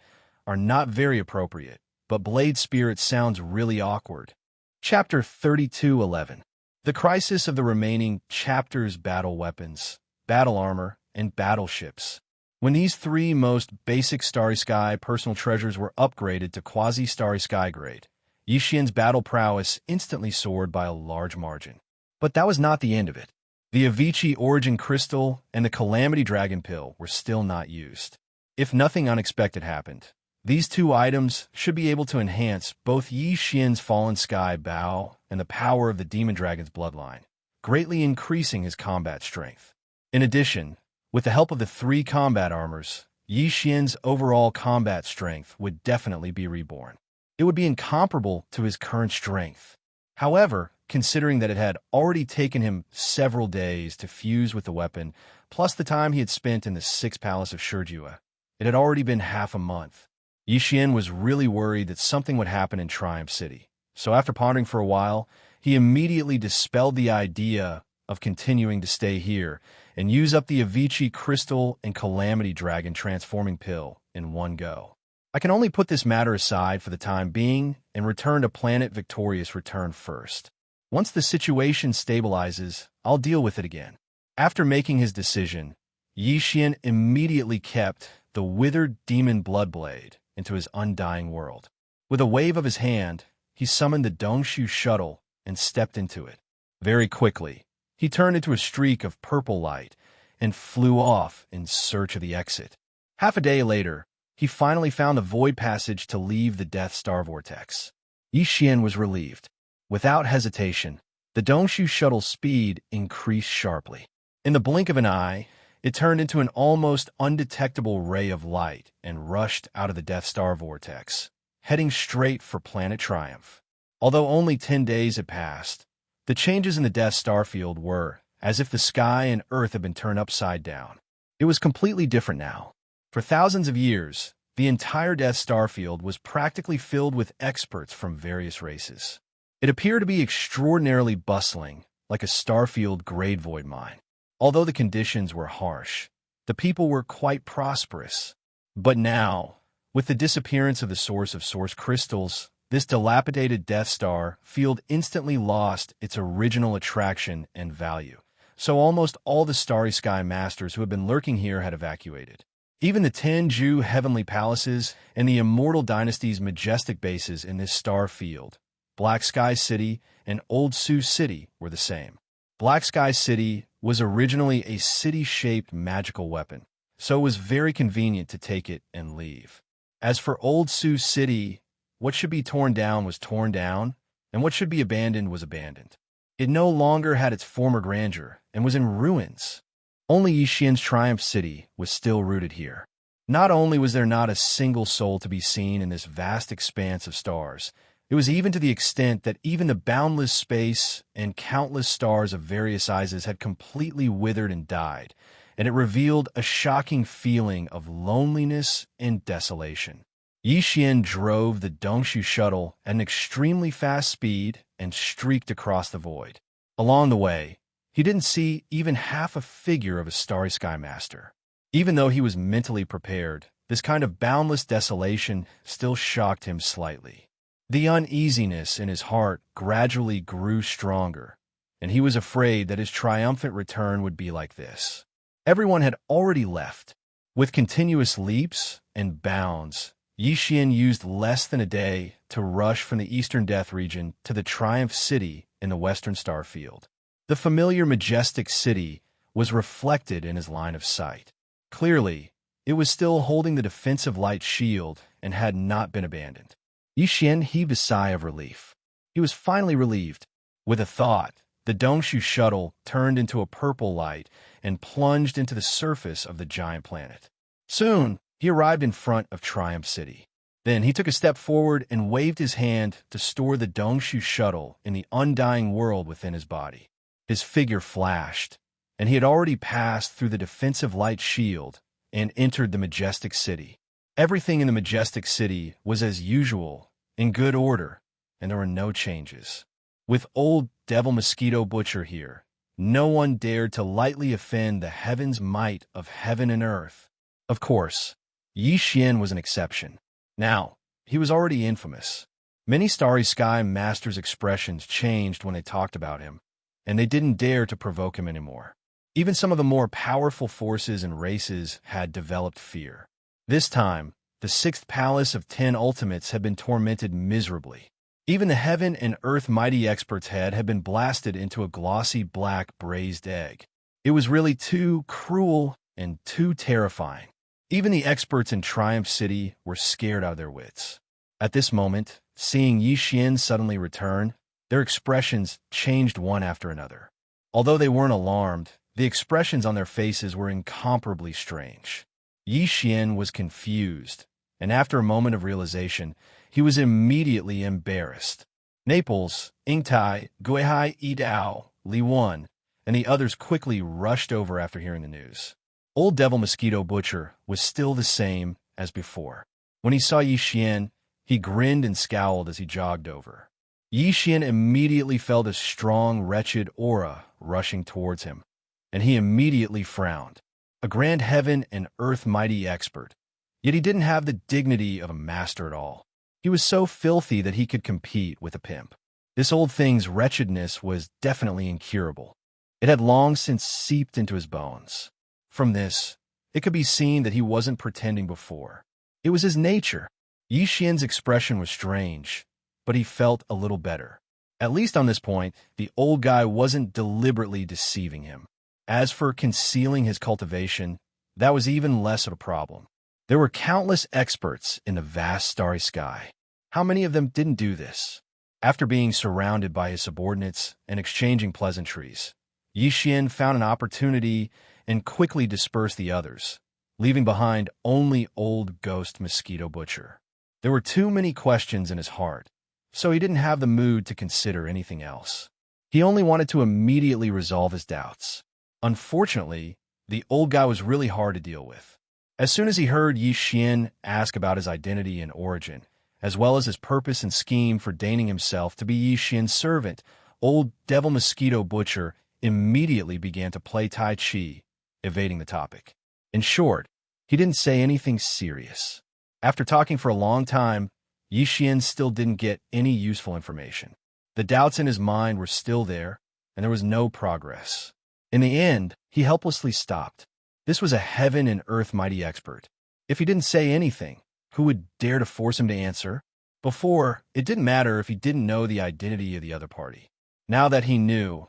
are not very appropriate, but blade spirit sounds really awkward. Chapter 32:11. The crisis of the remaining chapters: battle weapons, battle armor, and battleships. When these three most basic Starry Sky personal treasures were upgraded to quasi-Starry Sky grade, Yixian's battle prowess instantly soared by a large margin. But that was not the end of it. The Avicii Origin Crystal and the Calamity Dragon Pill were still not used. If nothing unexpected happened, these two items should be able to enhance both Yixian's Fallen Sky Bow and the power of the Demon Dragon's bloodline, greatly increasing his combat strength. In addition, with the help of the three combat armors, Yixian's overall combat strength would definitely be reborn. It would be incomparable to his current strength. However, considering that it had already taken him several days to fuse with the weapon, plus the time he had spent in the 6th Palace of Shurjua, it had already been half a month. Yixian was really worried that something would happen in Triumph City, so after pondering for a while, he immediately dispelled the idea of continuing to stay here and use up the Avicii Crystal and Calamity Dragon transforming pill in one go. I can only put this matter aside for the time being and return to Planet Victorious Return first. Once the situation stabilizes, I'll deal with it again. After making his decision, Yi Xian immediately kept the withered demon bloodblade into his undying world. With a wave of his hand, he summoned the Dongshu shuttle and stepped into it. Very quickly, he turned into a streak of purple light and flew off in search of the exit. Half a day later, he finally found the void passage to leave the Death Star vortex. Yi Xian was relieved. Without hesitation, the Dongshu shuttle's speed increased sharply. In the blink of an eye, it turned into an almost undetectable ray of light and rushed out of the Death Star vortex, heading straight for Planet Triumph. Although only 10 days had passed, the changes in the Death Star field were as if the sky and Earth had been turned upside down. It was completely different now. For thousands of years, the entire Death Star field was practically filled with experts from various races. It appeared to be extraordinarily bustling, like a starfield grade void mine. Although the conditions were harsh, the people were quite prosperous. But now, with the disappearance of the source of source crystals, this dilapidated Death Star field instantly lost its original attraction and value. So almost all the Starry Sky Masters who had been lurking here had evacuated. Even the Tenju Heavenly Palaces and the Immortal Dynasty's majestic bases in this star field, Black Sky City and Old Sioux City, were the same. Black Sky City was originally a city-shaped magical weapon, so it was very convenient to take it and leave. As for Old Sioux City, what should be torn down was torn down, and what should be abandoned was abandoned. It no longer had its former grandeur and was in ruins. Only Yi Xian's Triumph City was still rooted here. Not only was there not a single soul to be seen in this vast expanse of stars, it was even to the extent that even the boundless space and countless stars of various sizes had completely withered and died, and it revealed a shocking feeling of loneliness and desolation. Yi Xian drove the Dongshu shuttle at an extremely fast speed and streaked across the void. Along the way, he didn't see even half a figure of a Starry Sky Master. Even though he was mentally prepared, this kind of boundless desolation still shocked him slightly. The uneasiness in his heart gradually grew stronger, and he was afraid that his triumphant return would be like this. Everyone had already left. With continuous leaps and bounds, Yi Xian used less than a day to rush from the Eastern Death region to the Triumph City in the Western Star Field. The familiar majestic city was reflected in his line of sight. Clearly, it was still holding the defensive light shield and had not been abandoned. Yi Xian heaved a sigh of relief. He was finally relieved. With a thought, the Dongshu shuttle turned into a purple light and plunged into the surface of the giant planet. Soon, he arrived in front of Triumph City. Then he took a step forward and waved his hand to store the Dongshu shuttle in the undying world within his body. His figure flashed, and he had already passed through the defensive light shield and entered the majestic city. Everything in the majestic city was as usual, in good order, and there were no changes. With old Devil Mosquito Butcher here, no one dared to lightly offend the heaven's might of heaven and earth. Of course, Yi Xian was an exception. Now, he was already infamous. Many Starry Sky Masters' expressions changed when they talked about him, and they didn't dare to provoke him anymore. Even some of the more powerful forces and races had developed fear. This time, the sixth palace of 10 ultimates had been tormented miserably. Even the heaven and earth mighty expert's head had been blasted into a glossy black braised egg. It was really too cruel and too terrifying. Even the experts in Triumph City were scared out of their wits. At this moment, seeing Yi Xian suddenly return, their expressions changed one after another. Although they weren't alarmed, the expressions on their faces were incomparably strange. Yi Xian was confused, and after a moment of realization, he was immediately embarrassed. Naples, Ingtai, Guihai Yidao, Li Wan, and the others quickly rushed over after hearing the news. Old Devil Mosquito Butcher was still the same as before. When he saw Yi Xian, he grinned and scowled as he jogged over. Yi Xian immediately felt a strong, wretched aura rushing towards him, and he immediately frowned. A grand heaven and earth mighty expert, yet he didn't have the dignity of a master at all. He was so filthy that he could compete with a pimp. This old thing's wretchedness was definitely incurable. It had long since seeped into his bones. From this, it could be seen that he wasn't pretending before. It was his nature. Xian's expression was strange, but he felt a little better. At least on this point, the old guy wasn't deliberately deceiving him. As for concealing his cultivation, that was even less of a problem. There were countless experts in the vast starry sky. How many of them didn't do this? After being surrounded by his subordinates and exchanging pleasantries, Xian found an opportunity and quickly dispersed the others, leaving behind only old ghost Mosquito Butcher. There were too many questions in his heart, so he didn't have the mood to consider anything else. He only wanted to immediately resolve his doubts. Unfortunately, the old guy was really hard to deal with. As soon as he heard Xian ask about his identity and origin, as well as his purpose and scheme for deigning himself to be Xian's servant, old Devil Mosquito Butcher immediately began to play Tai Chi, evading the topic. In short, he didn't say anything serious. After talking for a long time, Xian still didn't get any useful information. The doubts in his mind were still there, and there was no progress. In the end, he helplessly stopped. This was a heaven and earth mighty expert. If he didn't say anything, who would dare to force him to answer? Before, it didn't matter if he didn't know the identity of the other party. Now that he knew,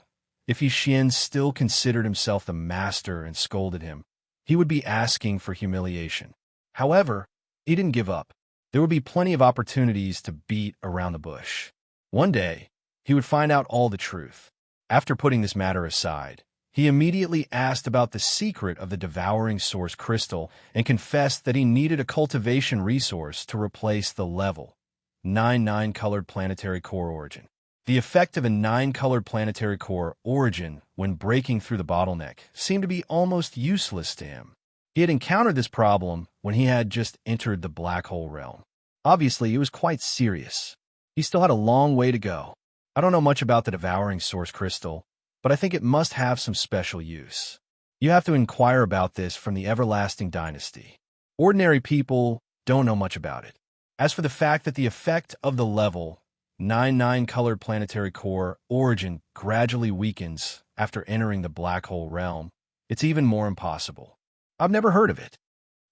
if Xian still considered himself the master and scolded him, he would be asking for humiliation. However, he didn't give up. There would be plenty of opportunities to beat around the bush. One day, he would find out all the truth. After putting this matter aside, he immediately asked about the secret of the devouring source crystal and confessed that he needed a cultivation resource to replace the level 9 colored planetary core origin. The effect of a 9-colored planetary core origin when breaking through the bottleneck seemed to be almost useless to him. He had encountered this problem when he had just entered the black hole realm. Obviously, it was quite serious. He still had a long way to go. I don't know much about the devouring source crystal, but I think it must have some special use. You have to inquire about this from the Everlasting Dynasty. Ordinary people don't know much about it. As for the fact that the effect of the level 9 colored planetary core origin gradually weakens after entering the black hole realm, it's even more impossible. I've never heard of it.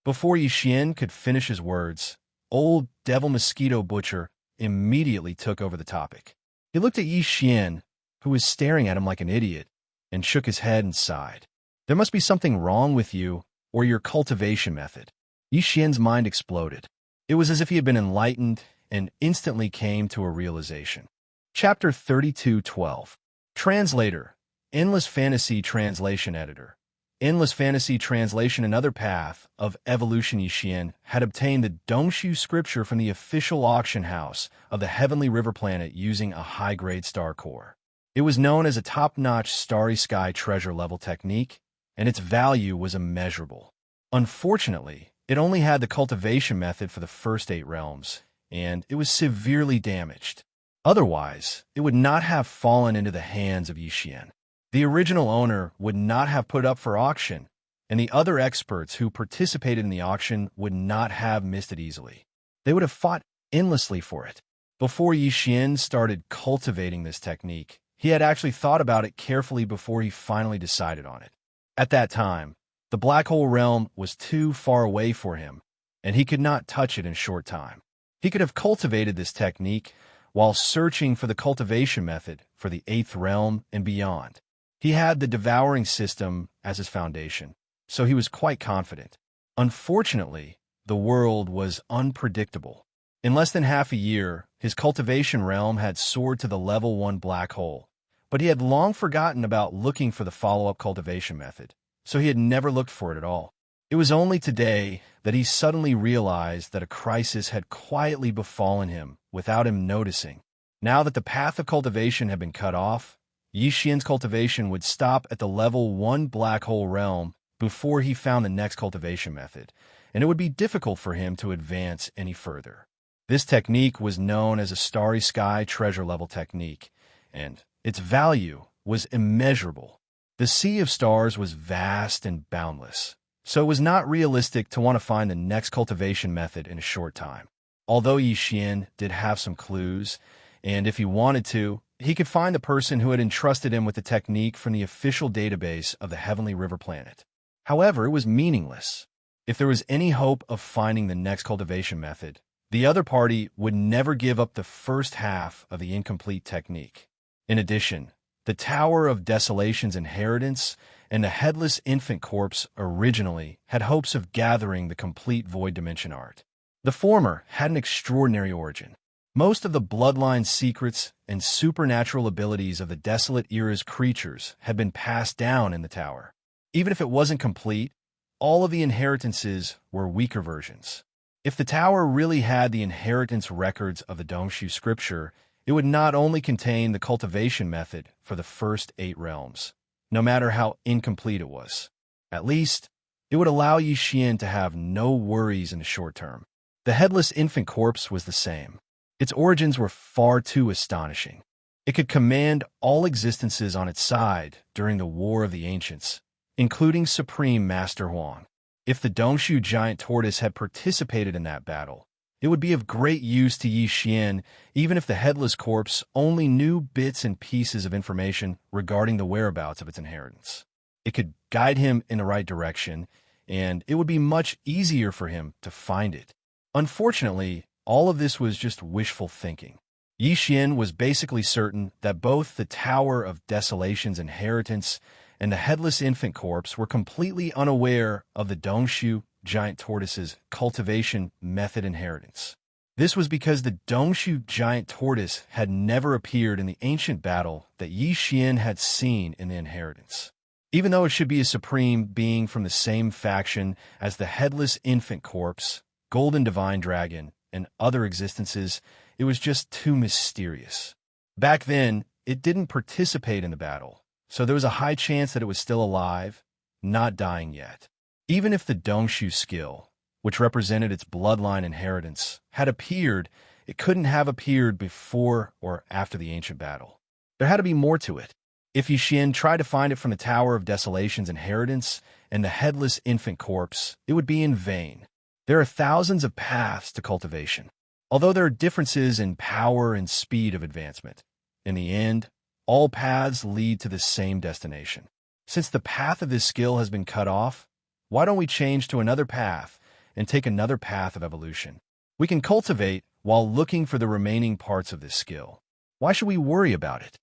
Before Xian could finish his words, old Devil Mosquito Butcher immediately took over the topic. He looked at Xian, who was staring at him like an idiot, and shook his head and sighed. There must be something wrong with you or your cultivation method. Xian's mind exploded. It was as if he had been enlightened and instantly came to a realization. Chapter 32:12. Translator, Endless Fantasy Translation Editor. Endless Fantasy Translation Another Path of Evolution. Xian had obtained the Dongshu scripture from the official auction house of the Heavenly River Planet using a high-grade star core. It was known as a top-notch starry sky treasure level technique, and its value was immeasurable. Unfortunately, it only had the cultivation method for the first 8 realms, and it was severely damaged. Otherwise, it would not have fallen into the hands of Xian. The original owner would not have put up for auction, and the other experts who participated in the auction would not have missed it easily. They would have fought endlessly for it. Before Xian started cultivating this technique, he had actually thought about it carefully before he finally decided on it. At that time, the black hole realm was too far away for him, and he could not touch it in short time. He could have cultivated this technique while searching for the cultivation method for the 8th realm and beyond. He had the devouring system as his foundation, so he was quite confident. Unfortunately, the world was unpredictable. In less than half a year, his cultivation realm had soared to the level 1 black hole, but he had long forgotten about looking for the follow-up cultivation method, so he had never looked for it at all. It was only today that he suddenly realized that a crisis had quietly befallen him without him noticing. Now that the path of cultivation had been cut off, Xian's cultivation would stop at the level 1 black hole realm before he found the next cultivation method, and it would be difficult for him to advance any further. This technique was known as a starry sky treasure level technique, and its value was immeasurable. The sea of stars was vast and boundless, so it was not realistic to want to find the next cultivation method in a short time. Although Xian did have some clues, and if he wanted to, he could find the person who had entrusted him with the technique from the official database of the Heavenly River Planet. However, it was meaningless. If there was any hope of finding the next cultivation method, the other party would never give up the first half of the incomplete technique. In addition, the Tower of Desolation's inheritance and the Headless Infant Corpse originally had hopes of gathering the complete Void Dimension art. The former had an extraordinary origin. Most of the bloodline secrets and supernatural abilities of the Desolate Era's creatures had been passed down in the tower. Even if it wasn't complete, all of the inheritances were weaker versions. If the tower really had the inheritance records of the Dongshu scripture, it would not only contain the cultivation method for the first 8 realms, no matter how incomplete it was. At least, it would allow Xianxia to have no worries in the short term. The Headless Infant Corpse was the same. Its origins were far too astonishing. It could command all existences on its side during the War of the Ancients, including Supreme Master Huang. If the Dongshu giant tortoise had participated in that battle, it would be of great use to Xianxia, even if the Headless Corpse only knew bits and pieces of information regarding the whereabouts of its inheritance. It could guide him in the right direction, and it would be much easier for him to find it. Unfortunately, all of this was just wishful thinking. Xianxia was basically certain that both the Tower of Desolation's inheritance and the Headless Infant Corpse were completely unaware of the Dongshu giant tortoise's cultivation method inheritance. This was because the Dongshu giant tortoise had never appeared in the ancient battle that Xianxia had seen in the inheritance. Even though it should be a supreme being from the same faction as the Headless Infant Corpse, Golden Divine Dragon, and other existences, it was just too mysterious. Back then, it didn't participate in the battle, so there was a high chance that it was still alive, not dying yet. Even if the Dongshu skill, which represented its bloodline inheritance, had appeared, it couldn't have appeared before or after the ancient battle. There had to be more to it. If Xianxia tried to find it from the Tower of Desolation's inheritance and the Headless Infant Corpse, it would be in vain. There are thousands of paths to cultivation. Although there are differences in power and speed of advancement, in the end, all paths lead to the same destination. Since the path of this skill has been cut off, why don't we change to another path and take another path of evolution? We can cultivate while looking for the remaining parts of this skill. Why should we worry about it?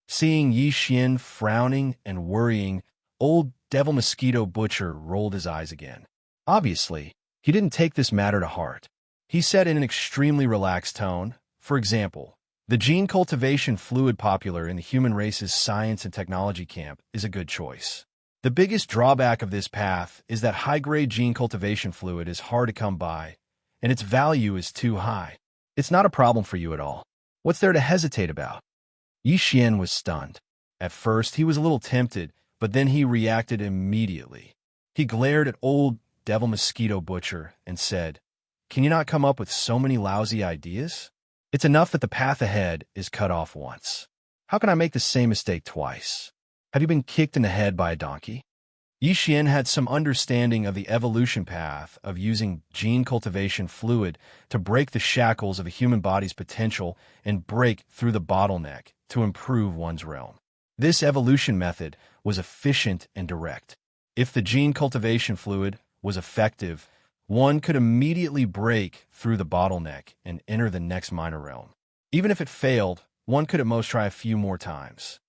Seeing Xianxia frowning and worrying, old Devil Mosquito Butcher rolled his eyes again. Obviously, he didn't take this matter to heart. He said in an extremely relaxed tone, for example, the gene cultivation fluid popular in the human race's science and technology camp is a good choice. The biggest drawback of this path is that high-grade gene cultivation fluid is hard to come by, and its value is too high. It's not a problem for you at all. What's there to hesitate about? Xianxia was stunned. At first, he was a little tempted, but then he reacted immediately. He glared at old Devil Mosquito Butcher and said, "Can you not come up with so many lousy ideas? It's enough that the path ahead is cut off once. How can I make the same mistake twice? Have you been kicked in the head by a donkey?" Xianxia had some understanding of the evolution path of using gene cultivation fluid to break the shackles of a human body's potential and break through the bottleneck to improve one's realm. This evolution method was efficient and direct. If the gene cultivation fluid was effective, one could immediately break through the bottleneck and enter the next minor realm. Even if it failed, one could at most try a few more times.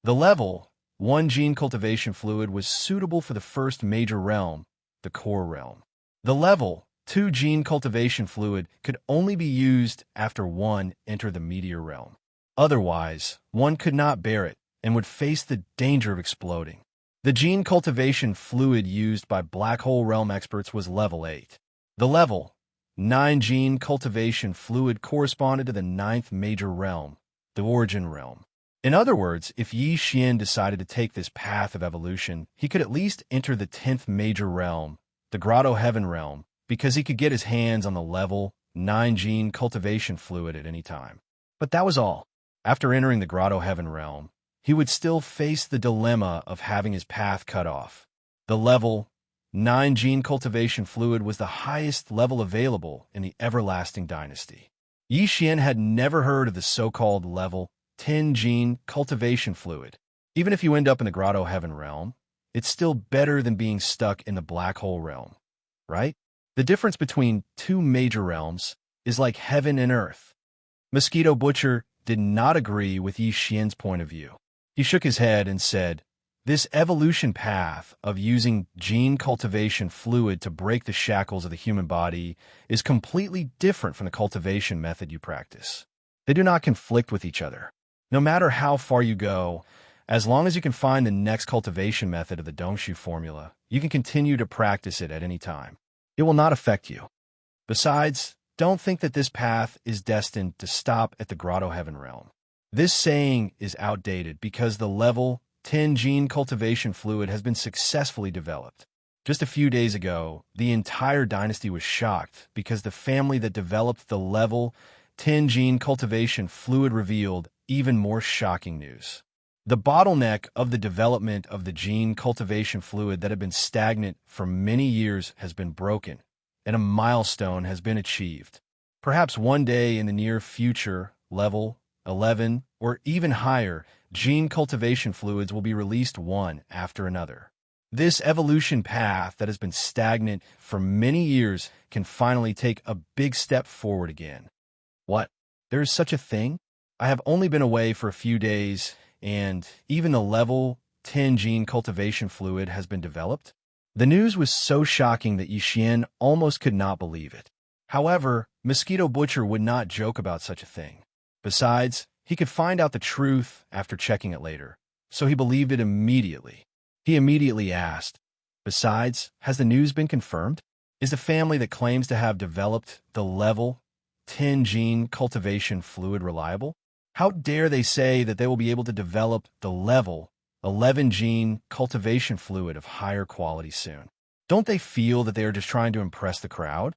The level 1 gene cultivation fluid was suitable for the first major realm, the core realm. The level 2 gene cultivation fluid could only be used after one entered the meteor realm. Otherwise, one could not bear it and would face the danger of exploding. The gene cultivation fluid used by Black Hole Realm experts was level 8. The level 9 gene cultivation fluid corresponded to the 9th major realm, the origin realm. In other words, if Xianxia decided to take this path of evolution, he could at least enter the 10th major realm, the Grotto Heaven realm, because he could get his hands on the level 9 gene cultivation fluid at any time. But that was all. After entering the Grotto Heaven realm, he would still face the dilemma of having his path cut off. The level 9 gene cultivation fluid was the highest level available in the Everlasting Dynasty. Xianxia had never heard of the so-called level 10 gene cultivation fluid. Even if you end up in the Grotto Heaven realm, it's still better than being stuck in the black hole realm, right? The difference between two major realms is like heaven and earth. Mosquito Butcher did not agree with Xian's point of view. He shook his head and said, "This evolution path of using gene cultivation fluid to break the shackles of the human body is completely different from the cultivation method you practice. They do not conflict with each other. No matter how far you go, as long as you can find the next cultivation method of the Dongshu formula, you can continue to practice it at any time. It will not affect you. Besides, don't think that this path is destined to stop at the Grotto Heaven realm. This saying is outdated because the level 10 gene cultivation fluid has been successfully developed. Just a few days ago, the entire dynasty was shocked because the family that developed the level 10 gene cultivation fluid revealed even more shocking news. The bottleneck of the development of the gene cultivation fluid that had been stagnant for many years has been broken, and a milestone has been achieved. Perhaps one day in the near future, level 11 or even higher gene cultivation fluids will be released one after another. This evolution path that has been stagnant for many years can finally take a big step forward again. What? There is such a thing? I have only been away for a few days, and even the level 10 gene cultivation fluid has been developed? The news was so shocking that Xian almost could not believe it. However, Mosquito Butcher would not joke about such a thing. Besides, he could find out the truth after checking it later, so he believed it immediately. He immediately asked, "Besides, has the news been confirmed? Is the family that claims to have developed the level 10 gene cultivation fluid reliable? How dare they say that they will be able to develop the level 11 gene cultivation fluid of higher quality soon? Don't they feel that they are just trying to impress the crowd?"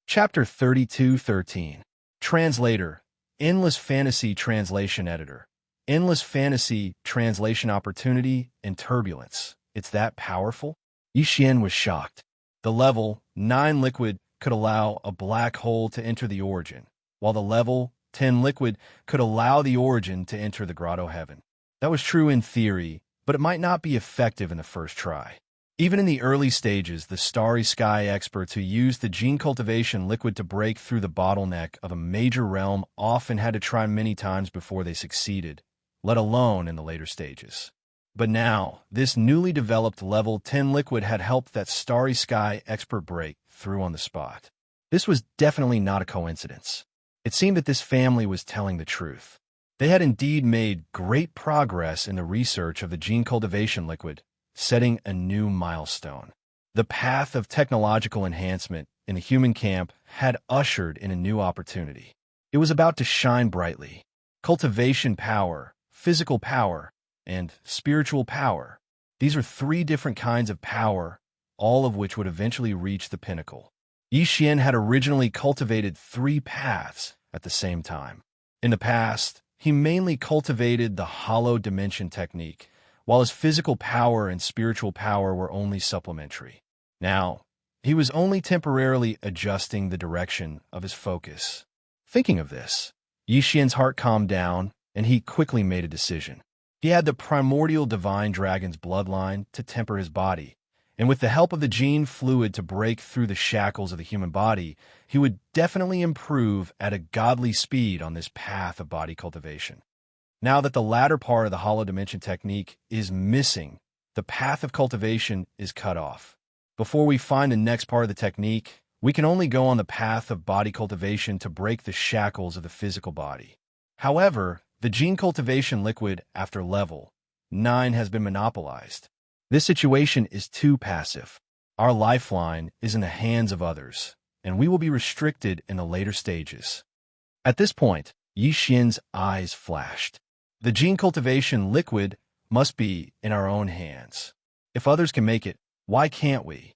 Chapter 32:13. Translator, Endless Fantasy Translation Editor. Endless Fantasy Translation Opportunity and Turbulence. It's that powerful? Xian was shocked. The level 9 liquid could allow a black hole to enter the origin, while the level 10 liquid could allow the origin to enter the Grotto Heaven. That was true in theory, but it might not be effective in the first try. Even in the early stages, the Starry Sky experts who used the gene cultivation liquid to break through the bottleneck of a major realm often had to try many times before they succeeded, let alone in the later stages. But now, this newly developed level 10 liquid had helped that Starry Sky expert break through on the spot. This was definitely not a coincidence. It seemed that this family was telling the truth. They had indeed made great progress in the research of the gene cultivation liquid, setting a new milestone. The path of technological enhancement in the human camp had ushered in a new opportunity. It was about to shine brightly. Cultivation power, physical power, and spiritual power. These are three different kinds of power, all of which would eventually reach the pinnacle. Xian had originally cultivated three paths at the same time. In the past, he mainly cultivated the hollow dimension technique, while his physical power and spiritual power were only supplementary. Now, he was only temporarily adjusting the direction of his focus. Thinking of this, Xian's heart calmed down, and he quickly made a decision. He had the primordial divine dragon's bloodline to temper his body, and with the help of the gene fluid to break through the shackles of the human body, he would definitely improve at a godly speed on this path of body cultivation. Now that the latter part of the hollow dimension technique is missing, the path of cultivation is cut off. Before we find the next part of the technique, we can only go on the path of body cultivation to break the shackles of the physical body. However, the gene cultivation liquid after level 9 has been monopolized. This situation is too passive. Our lifeline is in the hands of others, and we will be restricted in the later stages. At this point, Xian's eyes flashed. The gene cultivation liquid must be in our own hands. If others can make it, why can't we?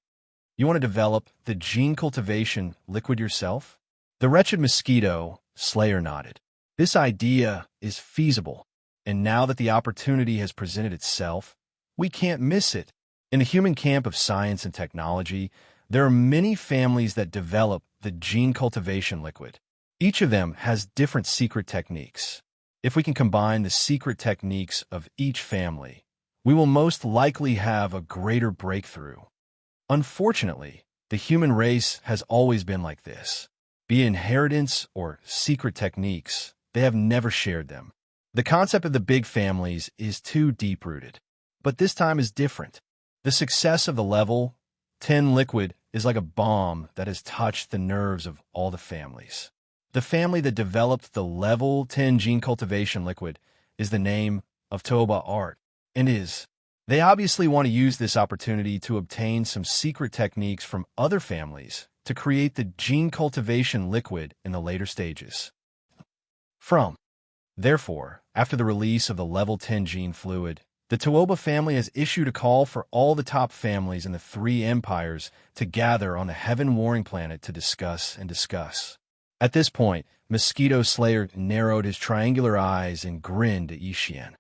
You want to develop the gene cultivation liquid yourself? The wretched mosquito slayer nodded. This idea is feasible, and now that the opportunity has presented itself, we can't miss it. In the human camp of science and technology, there are many families that develop the gene cultivation liquid. Each of them has different secret techniques. If we can combine the secret techniques of each family, we will most likely have a greater breakthrough. Unfortunately, the human race has always been like this. Be it inheritance or secret techniques, they have never shared them. The concept of the big families is too deep-rooted. But this time is different. The success of the level 10 liquid is like a bomb that has touched the nerves of all the families. The family that developed the level 10 gene cultivation liquid is the name of Toba Art, and they obviously want to use this opportunity to obtain some secret techniques from other families to create the gene cultivation liquid in the later stages. Therefore, after the release of the level 10 gene fluid, the Toba family has issued a call for all the top families in the three empires to gather on the heaven-warring planet to discuss. At this point, Mosquito Slayer narrowed his triangular eyes and grinned at Yixian.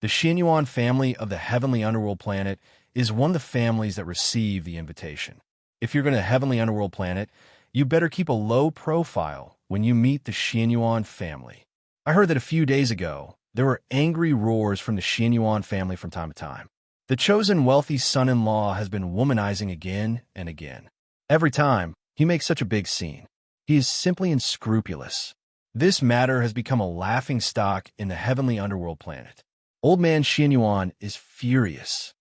The Xianyuan family of the heavenly underworld planet is one of the families that receive the invitation. If you're going to the heavenly underworld planet, you better keep a low profile when you meet the Xianyuan family. I heard that a few days ago, there were angry roars from the Xianyuan family from time to time. The chosen wealthy son-in-law has been womanizing again and again. Every time, he makes such a big scene. He is simply unscrupulous. This matter has become a laughing stock in the heavenly underworld planet. Old man Xianyuan is furious.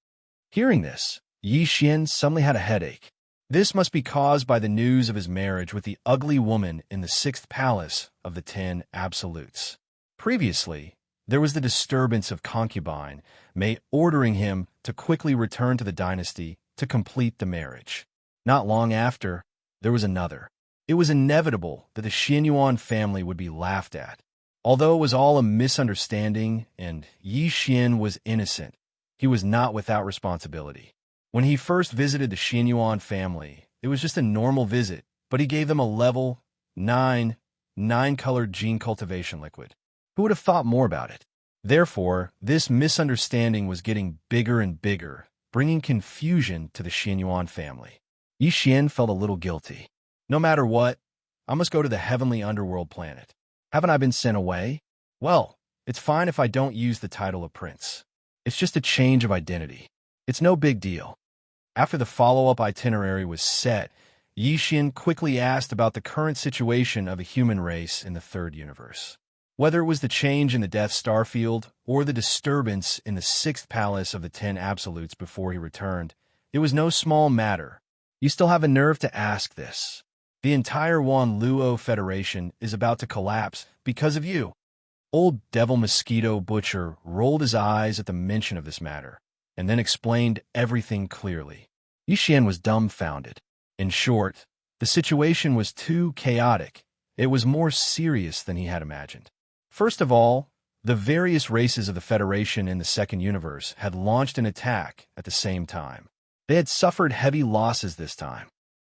Hearing this, Yi Xian suddenly had a headache. This must be caused by the news of his marriage with the ugly woman in the 6th palace of the 10 absolutes. Previously, there was the disturbance of concubine Mei ordering him to quickly return to the dynasty to complete the marriage. Not long after, there was another. It was inevitable that the Xianyuan family would be laughed at. Although it was all a misunderstanding and Yi Xian was innocent, he was not without responsibility. When he first visited the Xianyuan family, it was just a normal visit, but he gave them a level 9-colored gene cultivation liquid. Who would have thought more about it? Therefore, this misunderstanding was getting bigger and bigger, bringing confusion to the Xianyuan family. Yi Xian felt a little guilty. No matter what, I must go to the heavenly underworld planet. Haven't I been sent away? Well, it's fine if I don't use the title of prince. It's just a change of identity. It's no big deal. After the follow-up itinerary was set, Yi Xian quickly asked about the current situation of the human race in the 3rd universe. Whether it was the change in the Death Star field or the disturbance in the 6th palace of the 10 absolutes before he returned, it was no small matter. You still have a nerve to ask this. The entire Wan Luo Federation is about to collapse because of you. Old Devil Mosquito Butcher rolled his eyes at the mention of this matter, and then explained everything clearly. Yi Xian was dumbfounded. In short, the situation was too chaotic. It was more serious than he had imagined. First of all, the various races of the Federation in the 2nd universe had launched an attack at the same time. They had suffered heavy losses this time.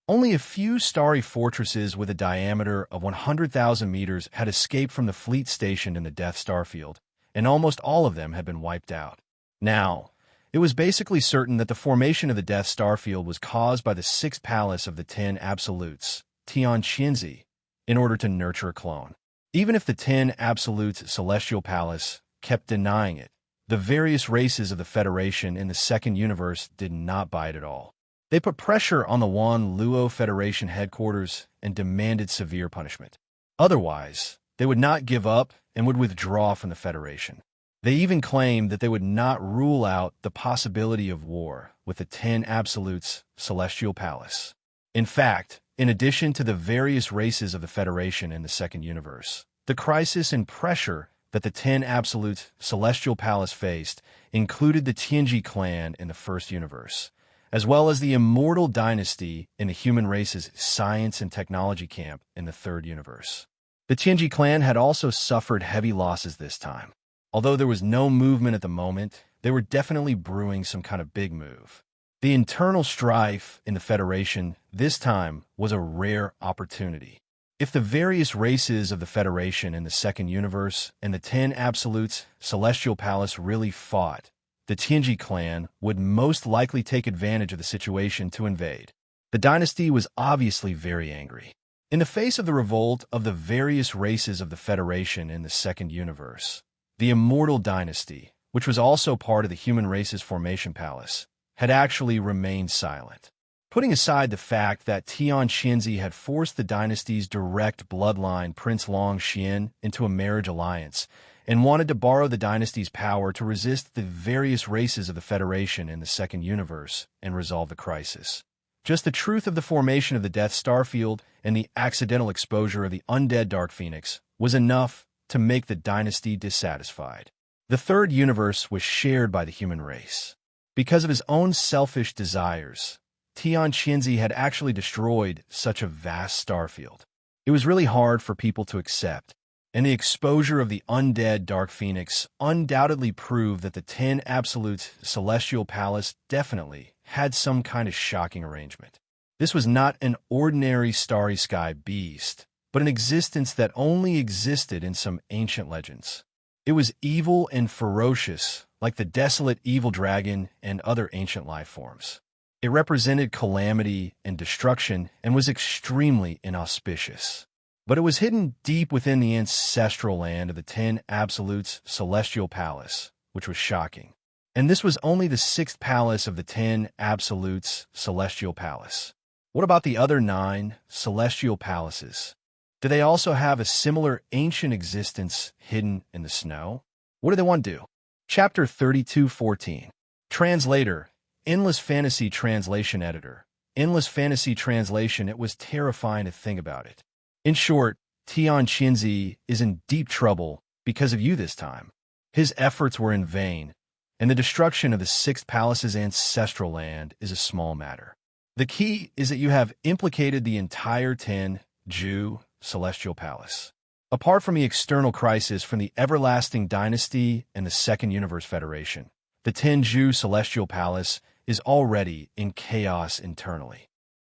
Only a few starry fortresses with a diameter of 100,000 meters had escaped from the fleet stationed in the Death Star field, and almost all of them had been wiped out. Now, it was basically certain that the formation of the Death Star field was caused by the 6th palace of the 10 absolutes, Xianxia, in order to nurture a clone. Even if the 10 absolutes celestial palace kept denying it, the various races of the Federation in the 2nd universe did not buy it at all. They put pressure on the Wan Luo Federation headquarters and demanded severe punishment. Otherwise, they would not give up and would withdraw from the Federation. They even claimed that they would not rule out the possibility of war with the 10 absolutes celestial palace. In fact, in addition to the various races of the Federation in the 2nd universe, the crisis and pressure that the 10 absolutes celestial palace faced included the Tianji clan in the 1st universe, as well as the Immortal Dynasty in the human race's science and technology camp in the 3rd universe. The Tianji clan had also suffered heavy losses this time. Although there was no movement at the moment, they were definitely brewing some kind of big move. The internal strife in the Federation this time was a rare opportunity. If the various races of the Federation in the 2nd universe and the 10 absolutes celestial palace really fought, the Tianji clan would most likely take advantage of the situation to invade. The dynasty was obviously very angry. In the face of the revolt of the various races of the Federation in the 2nd universe, the Immortal Dynasty which was also part of the human race's formation palace, had actually remained silent. Putting aside the fact that Xianxia had forced the dynasty's direct bloodline, Prince Long Xian, into a marriage alliance, and wanted to borrow the dynasty's power to resist the various races of the Federation in the Second Universe and resolve the crisis. Just the truth of the formation of the Death Star Field and the accidental exposure of the undead Dark Phoenix was enough to make the dynasty dissatisfied. The third universe was shared by the human race. Because of his own selfish desires, Xianxia had actually destroyed such a vast starfield. It was really hard for people to accept, and the exposure of the undead Dark Phoenix undoubtedly proved that the 10 Absolute Celestial Palace definitely had some kind of shocking arrangement. This was not an ordinary starry sky beast, but an existence that only existed in some ancient legends. It was evil and ferocious, like the desolate evil dragon and other ancient life forms. It represented calamity and destruction and was extremely inauspicious. But it was hidden deep within the ancestral land of the 10 Absolutes Celestial Palace, which was shocking. And this was only the 6th palace of the 10 Absolutes Celestial Palace. What about the other 9 Celestial Palaces? Do they also have a similar ancient existence hidden in the snow? What do they want to do? Chapter 32:14. Translator, Endless Fantasy Translation Editor. Endless Fantasy Translation. It was terrifying to think about it. In short, Xianxia is in deep trouble because of you this time. His efforts were in vain, and the destruction of the 6th palace's ancestral land is a small matter. The key is that you have implicated the entire 10 Ju Celestial Palace. Apart from the external crisis from the Everlasting Dynasty and the Second Universe Federation, the 10 Ju Celestial Palace is already in chaos internally.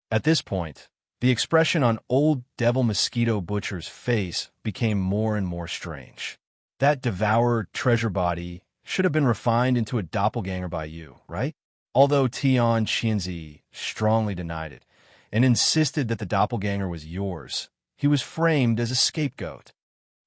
At this point, the expression on old Devil Mosquito Butcher's face became more and more strange. That Devourer treasure body should have been refined into a doppelganger by you, right? Although Xianxia strongly denied it and insisted that the doppelganger was yours, he was framed as a scapegoat.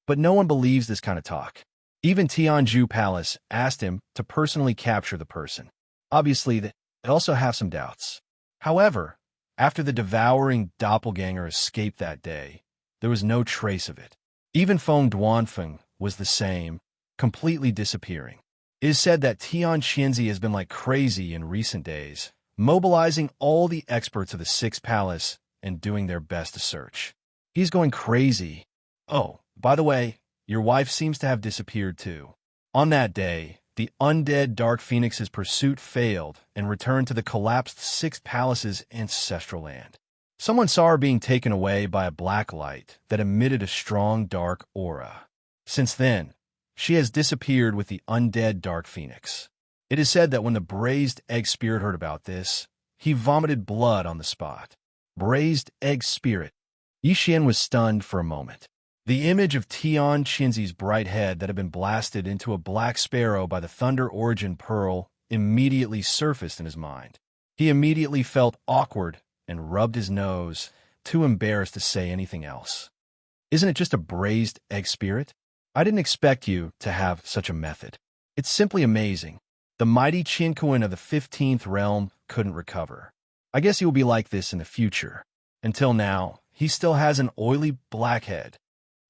But no one believes this kind of talk. Even Tianju Palace asked him to personally capture the person. Obviously, they also have some doubts. However, after the devouring doppelganger escaped that day, there was no trace of it. Even Feng Duanfeng was the same, completely disappearing. It is said that Xianxia has been like crazy in recent days, mobilizing all the experts of the 6th Palace and doing their best to search. He's going crazy. Oh, by the way, your wife seems to have disappeared too. On that day, the undead Dark Phoenix's pursuit failed and returned to the collapsed 6th Palace's ancestral land. Someone saw her being taken away by a black light that emitted a strong dark aura. Since then, she has disappeared with the undead Dark Phoenix. It is said that when the Braised Egg Spirit heard about this, he vomited blood on the spot. Braised Egg Spirit. Yixian was stunned for a moment. The image of Xianxia's bright head that had been blasted into a black sparrow by the Thunder Origin Pearl immediately surfaced in his mind. He immediately felt awkward and rubbed his nose, too embarrassed to say anything else. Isn't it just a braised egg spirit? I didn't expect you to have such a method. It's simply amazing. The mighty Qinkuan of the 15th realm couldn't recover. I guess he will be like this in the future. Until now, he still has an oily black head.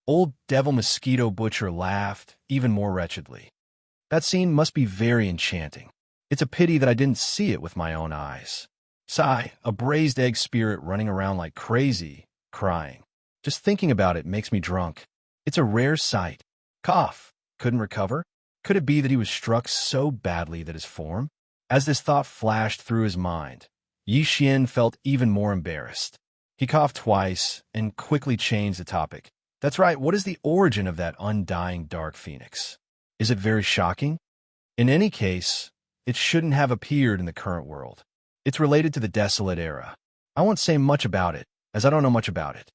Old Devil Mosquito Butcher laughed even more wretchedly. That scene must be very enchanting. It's a pity that I didn't see it with my own eyes. Sigh, a braised egg spirit running around like crazy, crying. Just thinking about it makes me drunk. It's a rare sight. Cough. Couldn't recover? Could it be that he was struck so badly that his form? As this thought flashed through his mind, Yixian felt even more embarrassed. He coughed twice and quickly changed the topic. That's right, what is the origin of that undying Dark Phoenix? Is it very shocking? In any case, it shouldn't have appeared in the current world. It's related to the Desolate Era. I won't say much about it, as I don't know much about it.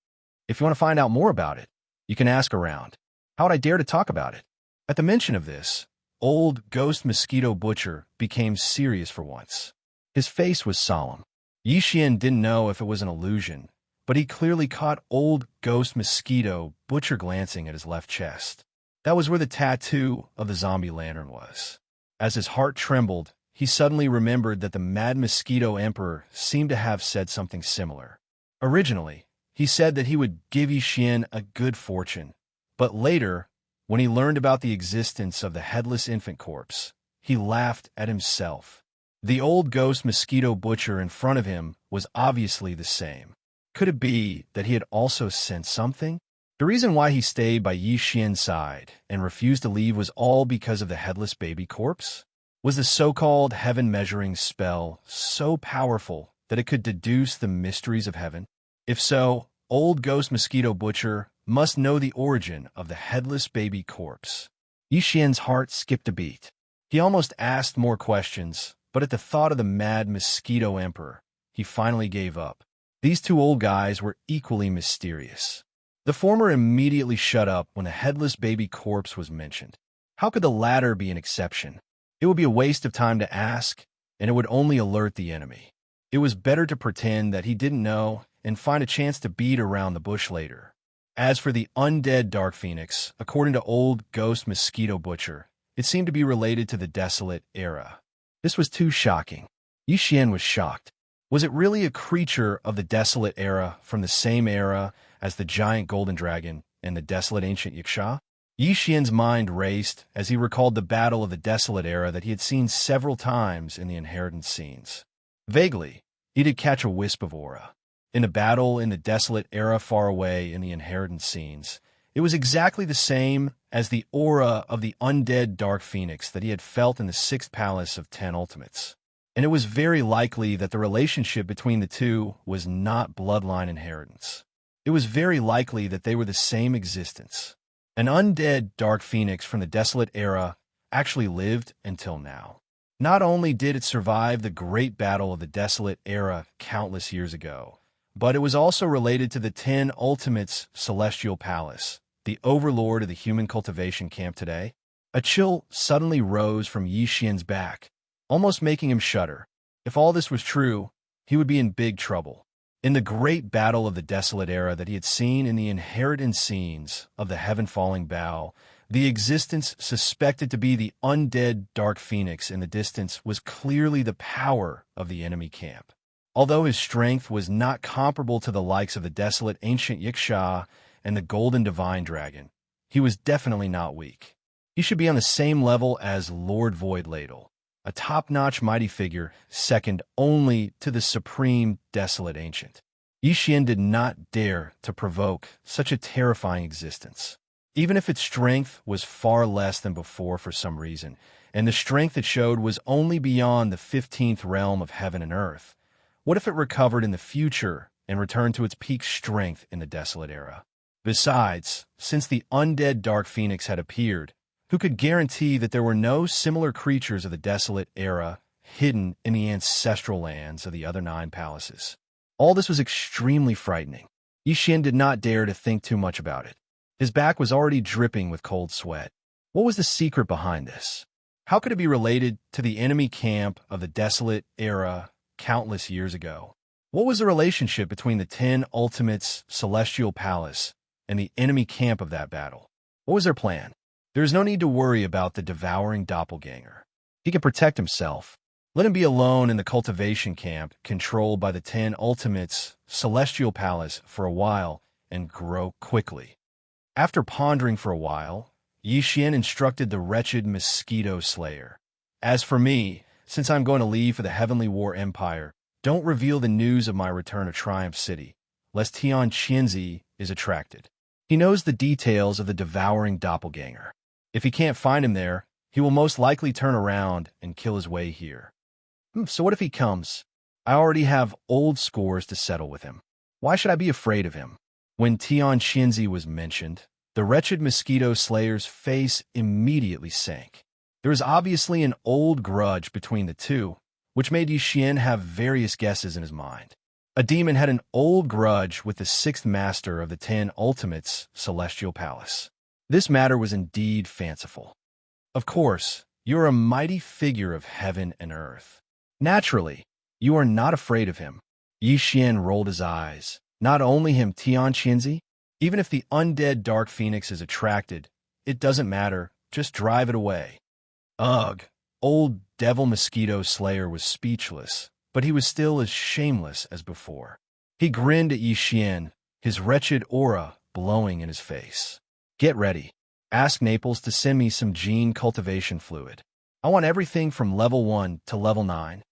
If you want to find out more about it, you can ask around. How would I dare to talk about it? At the mention of this, old Ghost Mosquito Butcher became serious for once. His face was solemn. Yixian didn't know if it was an illusion, but he clearly caught old Ghost Mosquito Butcher glancing at his left chest. That was where the tattoo of the zombie lantern was. As his heart trembled, he suddenly remembered that the Mad Mosquito Emperor seemed to have said something similar. Originally, he said that he would give Yixian a good fortune, but later, when he learned about the existence of the headless infant corpse, he laughed at himself. The old ghost mosquito butcher in front of him was obviously the same. Could it be that he had also sensed something? The reason why he stayed by Yixian's side and refused to leave was all because of the headless baby corpse? Was the so-called heaven-measuring spell so powerful that it could deduce the mysteries of heaven? If so, old ghost mosquito butcher must know the origin of the headless baby corpse. Yixian's heart skipped a beat. He almost asked more questions, but at the thought of the Mad Mosquito Emperor, he finally gave up. These two old guys were equally mysterious. The former immediately shut up when the headless baby corpse was mentioned. How could the latter be an exception? It would be a waste of time to ask, and it would only alert the enemy. It was better to pretend that he didn't know and find a chance to beat around the bush later. As for the undead Dark Phoenix, according to old ghost mosquito butcher, it seemed to be related to the Desolate Era. This was too shocking. Yixian was shocked. Was it really a creature of the Desolate Era from the same era as the giant golden dragon and the desolate ancient Xianxia? Yixian's mind raced as he recalled the battle of the Desolate Era that he had seen several times in the inheritance scenes. Vaguely, he did catch a wisp of aura. In the battle in the Desolate Era far away in the inheritance scenes, it was exactly the same as the aura of the undead Dark Phoenix that he had felt in the sixth palace of 10 Ultimates. And it was very likely that the relationship between the two was not bloodline inheritance. It was very likely that they were the same existence. An undead Dark Phoenix from the Desolate Era actually lived until now. Not only did it survive the great battle of the Desolate Era countless years ago, but it was also related to the 10 Ultimates Celestial Palace, the overlord of the human cultivation camp today. A chill suddenly rose from Yixian's back, almost making him shudder. If all this was true, he would be in big trouble. In the great battle of the Desolate Era that he had seen in the inheritance scenes of the Heaven-Falling Bow, the existence suspected to be the undead Dark Phoenix in the distance was clearly the power of the enemy camp. Although his strength was not comparable to the likes of the desolate ancient Xianxia and the golden divine dragon, he was definitely not weak. He should be on the same level as Lord Void Ladle, a top-notch mighty figure second only to the supreme desolate ancient. Yixian did not dare to provoke such a terrifying existence. Even if its strength was far less than before for some reason, and the strength it showed was only beyond the 15th realm of heaven and earth, what if it recovered in the future and returned to its peak strength in the Desolate Era? Besides, since the undead Dark Phoenix had appeared, who could guarantee that there were no similar creatures of the Desolate Era hidden in the ancestral lands of the other 9 palaces? All this was extremely frightening. Yixian did not dare to think too much about it. His back was already dripping with cold sweat. What was the secret behind this? How could it be related to the enemy camp of the Desolate Era countless years ago? What was the relationship between the 10 Ultimates Celestial Palace and the enemy camp of that battle? What was their plan? There is no need to worry about the devouring doppelganger. He can protect himself. Let him be alone in the cultivation camp controlled by the 10 Ultimates Celestial Palace for a while and grow quickly. After pondering for a while, Yixian instructed the wretched mosquito slayer. As for me, since I'm going to leave for the Heavenly War Empire, don't reveal the news of my return to Triumph City, lest Xianxia is attracted. He knows the details of the devouring doppelganger. If he can't find him there, he will most likely turn around and kill his way here. So what if he comes? I already have old scores to settle with him. Why should I be afraid of him? When Xianxia was mentioned, the wretched mosquito slayer's face immediately sank. There was obviously an old grudge between the two, which made Yixian have various guesses in his mind. A demon had an old grudge with the 6th master of the 10 Ultimates Celestial Palace. This matter was indeed fanciful. Of course, you are a mighty figure of heaven and earth. Naturally, you are not afraid of him. Yixian rolled his eyes. Not only him, Xianxia, even if the undead Dark Phoenix is attracted, it doesn't matter, just drive it away. Ugh, Old devil mosquito slayer was speechless, but he was still as shameless as before. He grinned at Xian, his wretched aura blowing in his face. "Get ready. Ask Naples to send me some gene cultivation fluid. I want everything from level 1 to level 9.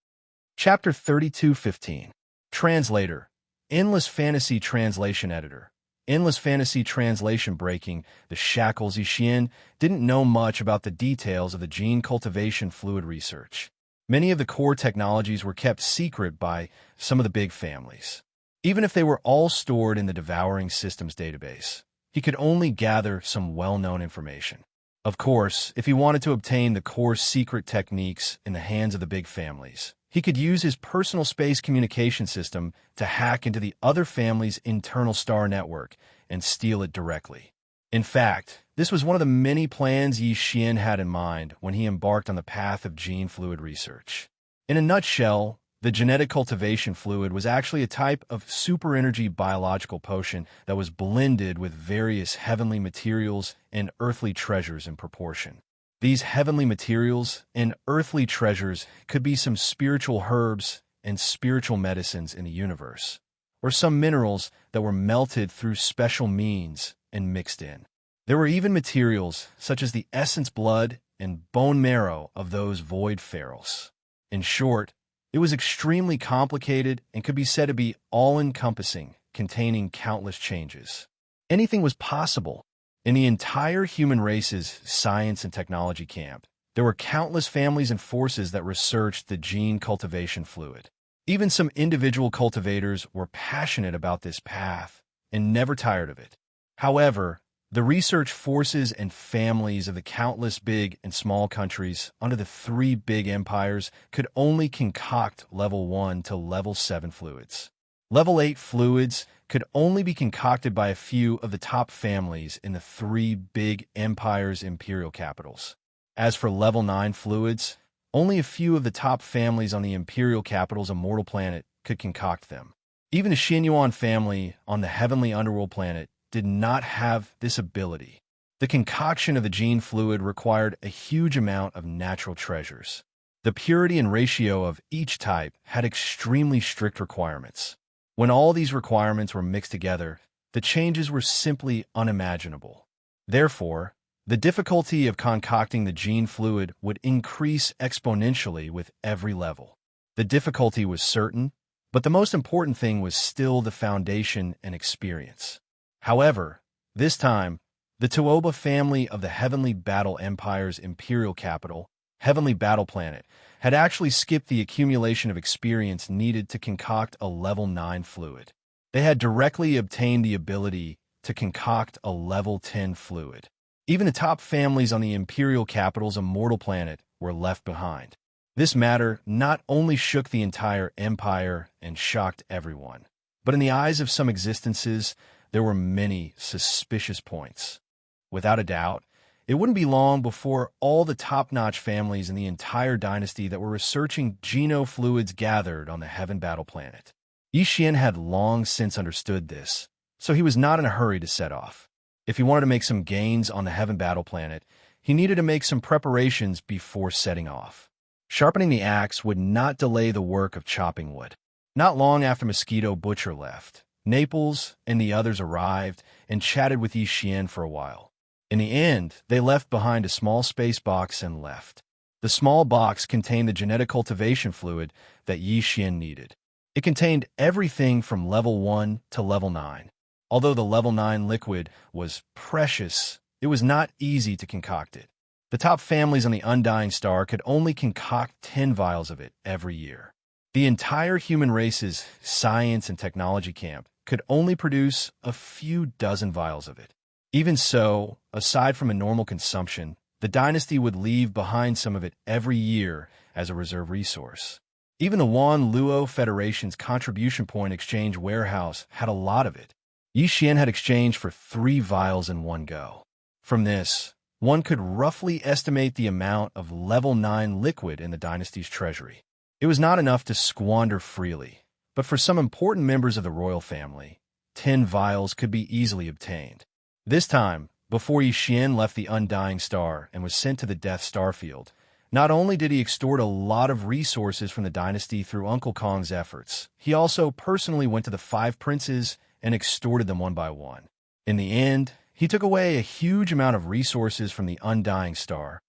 Chapter 32:15. Translator. Endless Fantasy Translation Editor. Endless Fantasy Translation breaking the shackles. Xian didn't know much about the details of the gene cultivation fluid research. Many of the core technologies were kept secret by some of the big families. Even if they were all stored in the Devouring Systems database, he could only gather some well-known information. Of course, if he wanted to obtain the core secret techniques in the hands of the big families, he could use his personal space communication system to hack into the other family's internal star network and steal it directly. In fact, this was one of the many plans Yi Xian had in mind when he embarked on the path of gene fluid research. In a nutshell, the genetic cultivation fluid was actually a type of super-energy biological potion that was blended with various heavenly materials and earthly treasures in proportion. These heavenly materials and earthly treasures could be some spiritual herbs and spiritual medicines in the universe, or some minerals that were melted through special means and mixed in. There were even materials such as the essence blood and bone marrow of those void pharaohs. In short, it was extremely complicated and could be said to be all-encompassing, containing countless changes. Anything was possible. In the entire human race's science and technology camp, there were countless families and forces that researched the gene cultivation fluid. Even some individual cultivators were passionate about this path and never tired of it. However, the research forces and families of the countless big and small countries under the three big empires could only concoct level 1 to level 7 fluids. Level 8 fluids could only be concocted by a few of the top families in the three big empires' imperial capitals. As for level 9 fluids, only a few of the top families on the imperial capital's immortal planet could concoct them. Even the Xianyuan family on the heavenly underworld planet did not have this ability. The concoction of the gene fluid required a huge amount of natural treasures. The purity and ratio of each type had extremely strict requirements. When all these requirements were mixed together, the changes were simply unimaginable. Therefore, the difficulty of concocting the gene fluid would increase exponentially with every level. The difficulty was certain, but the most important thing was still the foundation and experience. However, this time, the Tuoba family of the Heavenly Battle Empire's imperial capital, Heavenly Battle Planet, had actually skipped the accumulation of experience needed to concoct a level 9 fluid. They had directly obtained the ability to concoct a level 10 fluid. Even the top families on the imperial capital's immortal planet were left behind. This matter not only shook the entire empire and shocked everyone, but in the eyes of some existences, there were many suspicious points. Without a doubt, it wouldn't be long before all the top-notch families in the entire dynasty that were researching genofluids gathered on the Heaven Battle Planet. Yi Xian had long since understood this, so he was not in a hurry to set off. If he wanted to make some gains on the Heaven Battle Planet, he needed to make some preparations before setting off. Sharpening the axe would not delay the work of chopping wood. Not long after Mosquito Butcher left, Naples and the others arrived and chatted with Yi Xian for a while. In the end, they left behind a small space box and left. The small box contained the genetic cultivation fluid that Yi Xian needed. It contained everything from level 1 to level 9. Although the level 9 liquid was precious, it was not easy to concoct it. The top families on the Undying Star could only concoct 10 vials of it every year. The entire human race's science and technology camp could only produce a few dozen vials of it. Even so, aside from a normal consumption, the dynasty would leave behind some of it every year as a reserve resource. Even the Wan Luo Federation's contribution point exchange warehouse had a lot of it. Yi Xian had exchanged for 3 vials in one go. From this, one could roughly estimate the amount of level 9 liquid in the dynasty's treasury. It was not enough to squander freely, but for some important members of the royal family, 10 vials could be easily obtained. This time, before Yi Xian left the Undying Star and was sent to the Death Starfield, Not only did he extort a lot of resources from the dynasty through Uncle Kong's efforts, he also personally went to the 5 princes and extorted them one by one. In the end, he took away a huge amount of resources from the Undying Star,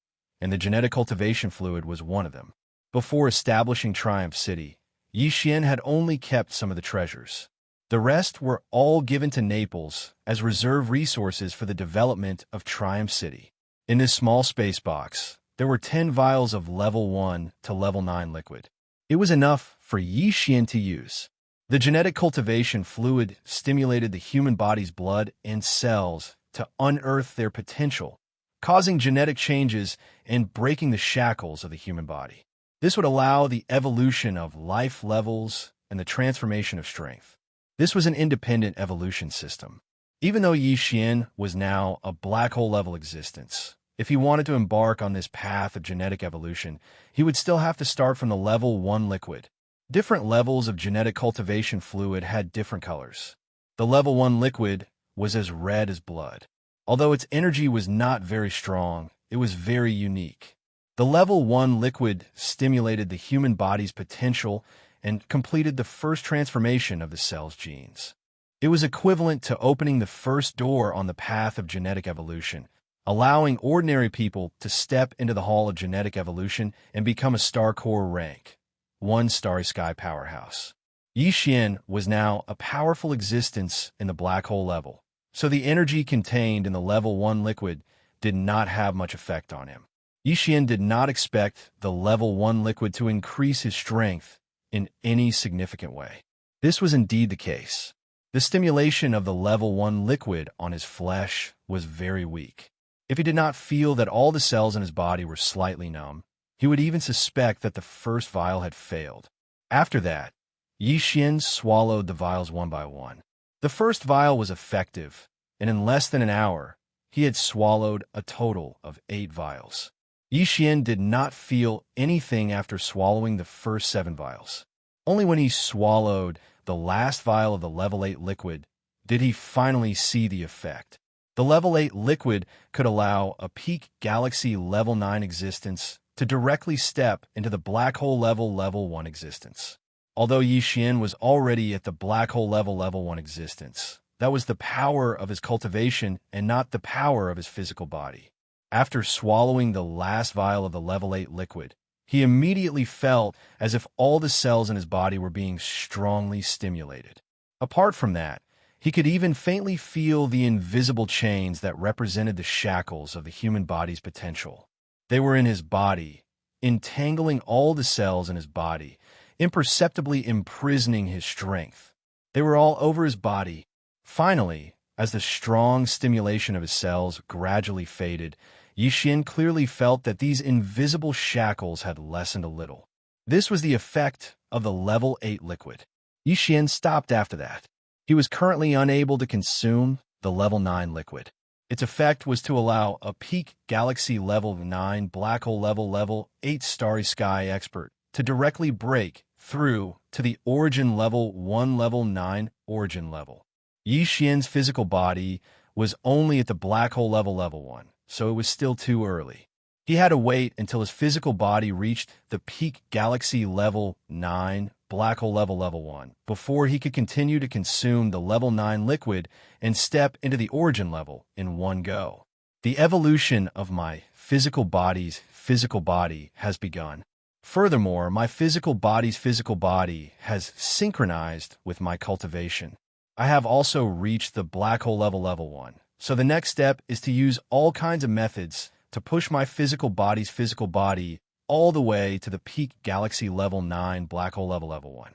and the genetic cultivation fluid was one of them. Before establishing Triumph City, Yixian had only kept some of the treasures. The rest were all given to Naples as reserve resources for the development of Triumph City. In this small space box, there were 10 vials of level 1 to level 9 liquid. It was enough for Yixian to use. The genetic cultivation fluid stimulated the human body's blood and cells to unearth their potential, causing genetic changes and breaking the shackles of the human body. This would allow the evolution of life levels and the transformation of strength. This was an independent evolution system. Even though Yixian was now a black hole level existence, if he wanted to embark on this path of genetic evolution, he would still have to start from the level 1 liquid. Different levels of genetic cultivation fluid had different colors. The level 1 liquid was as red as blood. Although its energy was not very strong, it was very unique. The level 1 liquid stimulated the human body's potential and completed the first transformation of the cell's genes. It was equivalent to opening the first door on the path of genetic evolution, allowing ordinary people to step into the hall of genetic evolution and become a star core rank, 1 starry sky powerhouse. Yixian was now a powerful existence in the black hole level, so the energy contained in the level 1 liquid did not have much effect on him. Yixian did not expect the level 1 liquid to increase his strength in any significant way. This was indeed the case. The stimulation of the level 1 liquid on his flesh was very weak. If he did not feel that all the cells in his body were slightly numb, he would even suspect that the first vial had failed. After that, Yixian swallowed the vials one by one. The first vial was effective, and in less than an hour, he had swallowed a total of 8 vials. Yixian did not feel anything after swallowing the first 7 vials. Only when he swallowed the last vial of the level 8 liquid did he finally see the effect. The level 8 liquid could allow a peak galaxy level 9 existence to directly step into the black hole level 1 existence. Although Yixian was already at the black hole level 1 existence, that was the power of his cultivation and not the power of his physical body. After swallowing the last vial of the level 8 liquid, he immediately felt as if all the cells in his body were being strongly stimulated. Apart from that, he could even faintly feel the invisible chains that represented the shackles of the human body's potential. They were in his body, entangling all the cells in his body, imperceptibly imprisoning his strength. They were all over his body. Finally, as the strong stimulation of his cells gradually faded, Yixian clearly felt that these invisible shackles had lessened a little. This was the effect of the level 8 liquid. Yixian stopped after that. He was currently unable to consume the level 9 liquid. Its effect was to allow a peak galaxy level 9 black hole level 8 starry sky expert to directly break through to the origin level 1 level 9 origin level. Yixian's physical body was only at the black hole level 1, so it was still too early. He had to wait until his physical body reached the peak galaxy level 9 black hole level 1 before he could continue to consume the level 9 liquid and step into the origin level in one go. The evolution of my physical body's physical body has begun. Furthermore, my physical body's physical body has synchronized with my cultivation. I have also reached the black hole level 1, so the next step is to use all kinds of methods to push my physical body's physical body all the way to the peak galaxy level 9 black hole level 1.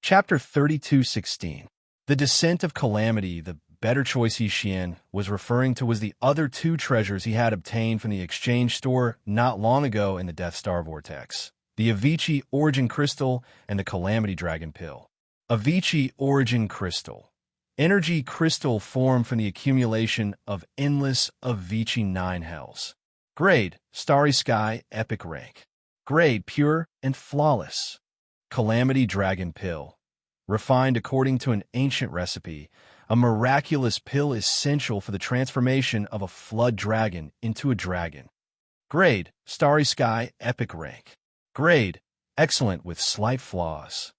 Chapter 32:16. The Descent of Calamity. The better choice Yixian was referring to was the other 2 treasures he had obtained from the exchange store not long ago in the Death Star Vortex: the Avicii Origin Crystal and the Calamity Dragon Pill. Avicii Origin Crystal. Energy crystal formed from the accumulation of endless Avicii 9 hells. Grade: Starry Sky Epic Rank. Grade: Pure and Flawless. Calamity Dragon Pill. Refined according to an ancient recipe, a miraculous pill essential for the transformation of a flood dragon into a dragon. Grade, Starry Sky, Epic Rank. Grade, Excellent with slight flaws.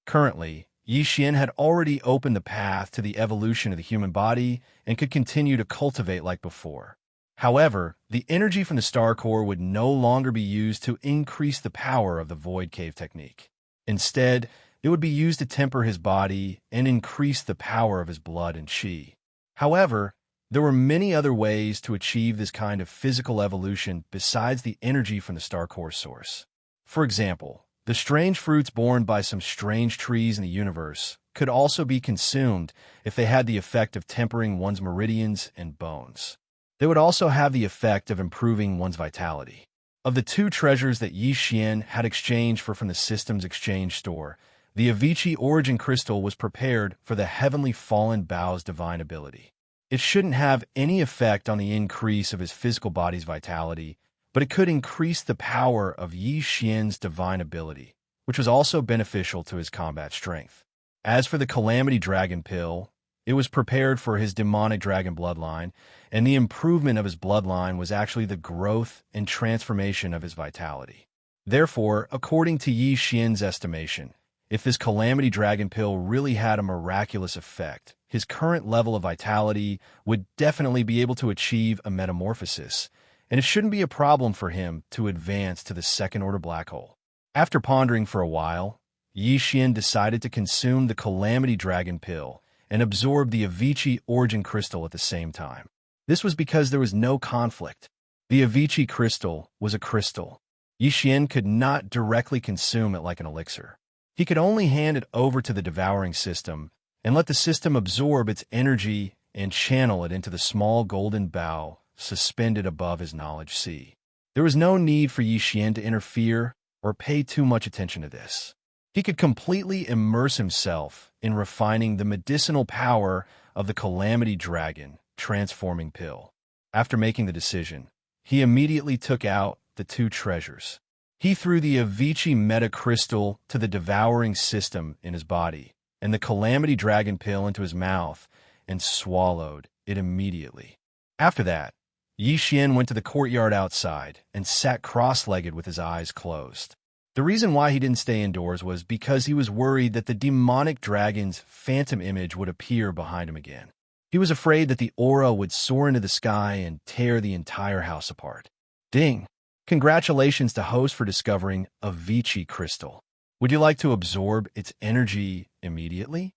Currently, Yi Xian had already opened the path to the evolution of the human body and could continue to cultivate like before. However, the energy from the star core would no longer be used to increase the power of the Void Cave technique. Instead, it would be used to temper his body and increase the power of his blood and qi. However, there were many other ways to achieve this kind of physical evolution besides the energy from the star core source. For example, the strange fruits borne by some strange trees in the universe could also be consumed if they had the effect of tempering one's meridians and bones. They would also have the effect of improving one's vitality. Of the two treasures that Yi Xian had exchanged from the system's exchange store, the Avicii Origin Crystal was prepared for the Heavenly Fallen Bao's divine ability. It shouldn't have any effect on the increase of his physical body's vitality, but it could increase the power of Yi Xian's divine ability, which was also beneficial to his combat strength. As for the Calamity Dragon Pill, it was prepared for his demonic dragon bloodline, and the improvement of his bloodline was actually the growth and transformation of his vitality. Therefore, according to Yi Xian's estimation, if this Calamity Dragon Pill really had a miraculous effect, his current level of vitality would definitely be able to achieve a metamorphosis, and it shouldn't be a problem for him to advance to the second-order black hole. After pondering for a while, Yi Xian decided to consume the Calamity Dragon Pill and absorb the Avicii Origin Crystal at the same time. This was because there was no conflict. The Avicii Crystal was a crystal. Yi Xian could not directly consume it like an elixir. He could only hand it over to the devouring system and let the system absorb its energy and channel it into the small golden bow suspended above his knowledge sea. There was no need for Yi Xian to interfere or pay too much attention to this. He could completely immerse himself in refining the medicinal power of the Calamity Dragon transforming pill. After making the decision, he immediately took out the two treasures. He threw the Avicii Meta Crystal to the devouring system in his body, and the Calamity Dragon Pill into his mouth, and swallowed it immediately. After that, Yi Xian went to the courtyard outside and sat cross-legged with his eyes closed. The reason why he didn't stay indoors was because he was worried that the demonic dragon's phantom image would appear behind him again. He was afraid that the aura would soar into the sky and tear the entire house apart. Ding! Congratulations to host for discovering Avicii Crystal. Would you like to absorb its energy immediately?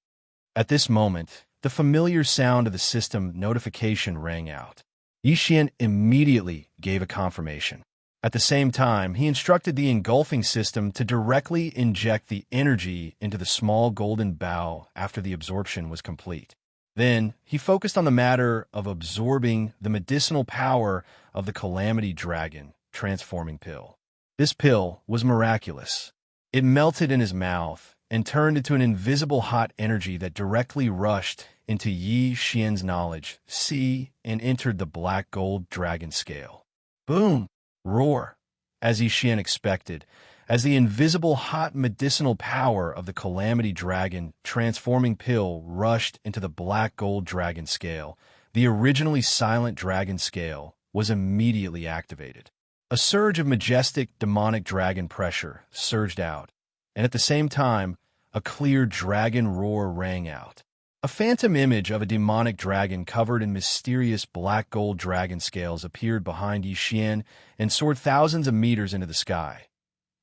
At this moment, the familiar sound of the system notification rang out. Yi Xian immediately gave a confirmation. At the same time, he instructed the engulfing system to directly inject the energy into the small golden bow after the absorption was complete. Then, he focused on the matter of absorbing the medicinal power of the Calamity Dragon transforming pill. This pill was miraculous. It melted in his mouth and turned into an invisible hot energy that directly rushed into Yi Xian's knowledge, sea, and entered the black gold dragon scale. Boom! Roar! As Yi Xian expected, as the invisible hot medicinal power of the Calamity Dragon transforming pill rushed into the black gold dragon scale, the originally silent dragon scale was immediately activated. A surge of majestic demonic dragon pressure surged out, and at the same time, a clear dragon roar rang out. A phantom image of a demonic dragon covered in mysterious black gold dragon scales appeared behind Yi Xian and soared thousands of meters into the sky.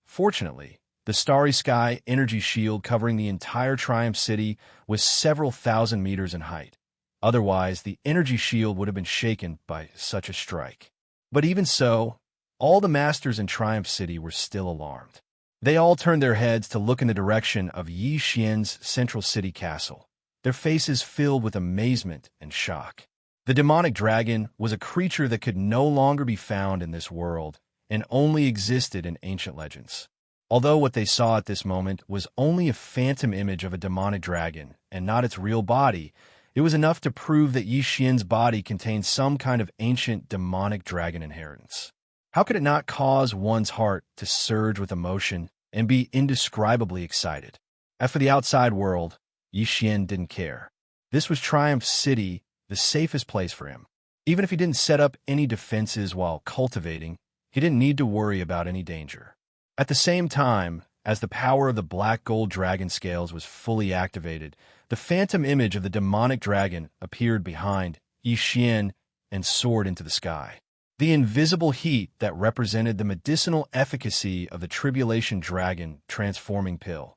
Fortunately, the starry sky energy shield covering the entire Triumph City was several thousand meters in height. Otherwise, the energy shield would have been shaken by such a strike. But even so, all the masters in Triumph City were still alarmed. They all turned their heads to look in the direction of Yi Xian's central city castle, their faces filled with amazement and shock. The demonic dragon was a creature that could no longer be found in this world and only existed in ancient legends. Although what they saw at this moment was only a phantom image of a demonic dragon and not its real body, it was enough to prove that Yi Xian's body contained some kind of ancient demonic dragon inheritance. How could it not cause one's heart to surge with emotion and be indescribably excited? As for the outside world, Yi Xian didn't care. This was Triumph City, the safest place for him. Even if he didn't set up any defenses while cultivating, he didn't need to worry about any danger. At the same time, as the power of the black gold dragon scales was fully activated, the phantom image of the demonic dragon appeared behind Xian and soared into the sky. The invisible heat that represented the medicinal efficacy of the Tribulation Dragon transforming pill,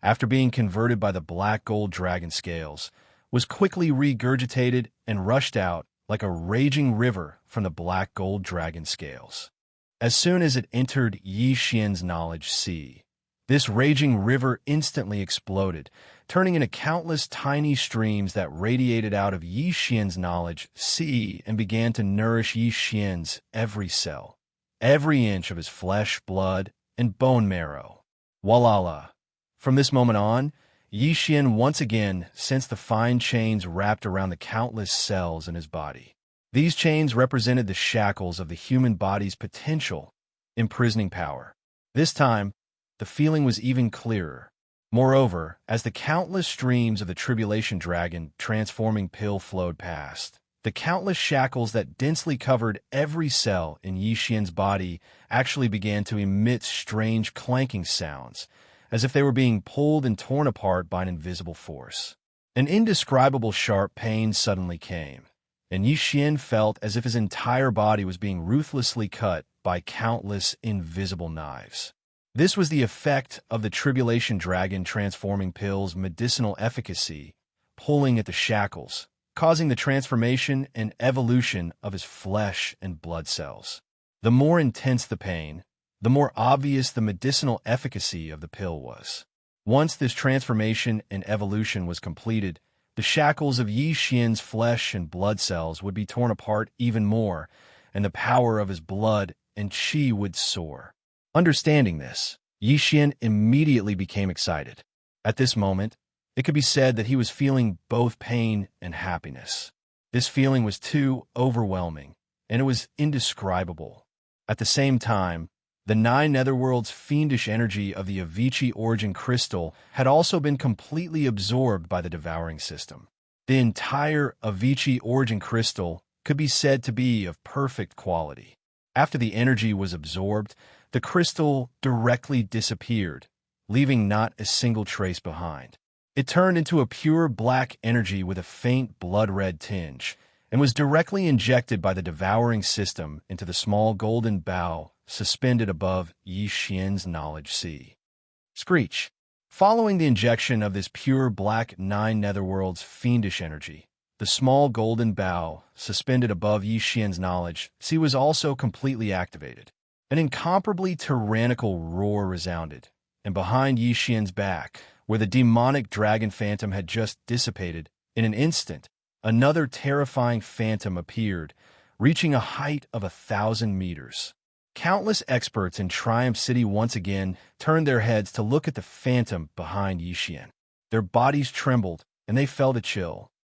after being converted by the black gold dragon scales, was quickly regurgitated and rushed out like a raging river from the black gold dragon scales. As soon as it entered Yi Xian's knowledge sea, this raging river instantly exploded, turning into countless tiny streams that radiated out of Yi Xian's knowledge sea and began to nourish Yi Xian's every cell, every inch of his flesh, blood, and bone marrow. Walala. From this moment on, Yi Xian once again sensed the fine chains wrapped around the countless cells in his body. These chains represented the shackles of the human body's potential, imprisoning power. This time, the feeling was even clearer. Moreover, as the countless streams of the Tribulation Dragon transforming pill flowed past, the countless shackles that densely covered every cell in Yi Xian's body actually began to emit strange clanking sounds, as if they were being pulled and torn apart by an invisible force. An indescribable sharp pain suddenly came, and Yi Xian felt as if his entire body was being ruthlessly cut by countless invisible knives. This was the effect of the Tribulation Dragon transforming pill's medicinal efficacy, pulling at the shackles, causing the transformation and evolution of his flesh and blood cells. The more intense the pain, the more obvious the medicinal efficacy of the pill was. Once this transformation and evolution was completed, the shackles of Yi Xian's flesh and blood cells would be torn apart even more, and the power of his blood and qi would soar. Understanding this, Yi Xian immediately became excited. At this moment, it could be said that he was feeling both pain and happiness. This feeling was too overwhelming, and it was indescribable. At the same time, the 9 netherworlds' fiendish energy of the Avicii origin crystal had also been completely absorbed by the devouring system. The entire Avicii origin crystal could be said to be of perfect quality. After the energy was absorbed, the crystal directly disappeared, leaving not a single trace behind. It turned into a pure black energy with a faint blood-red tinge, and was directly injected by the devouring system into the small golden bow suspended above Yi Xian's knowledge sea. Screech. Following the injection of this pure black 9 netherworlds fiendish energy, the small golden bow suspended above Yi Xian's knowledge sea was also completely activated. An incomparably tyrannical roar resounded, and behind Yi Xian's back, where the demonic dragon phantom had just dissipated, in an instant, another terrifying phantom appeared, reaching a height of 1,000 meters. Countless experts in Triumph City once again turned their heads to look at the phantom behind Yi Xian. Their bodies trembled, and they felt a chill.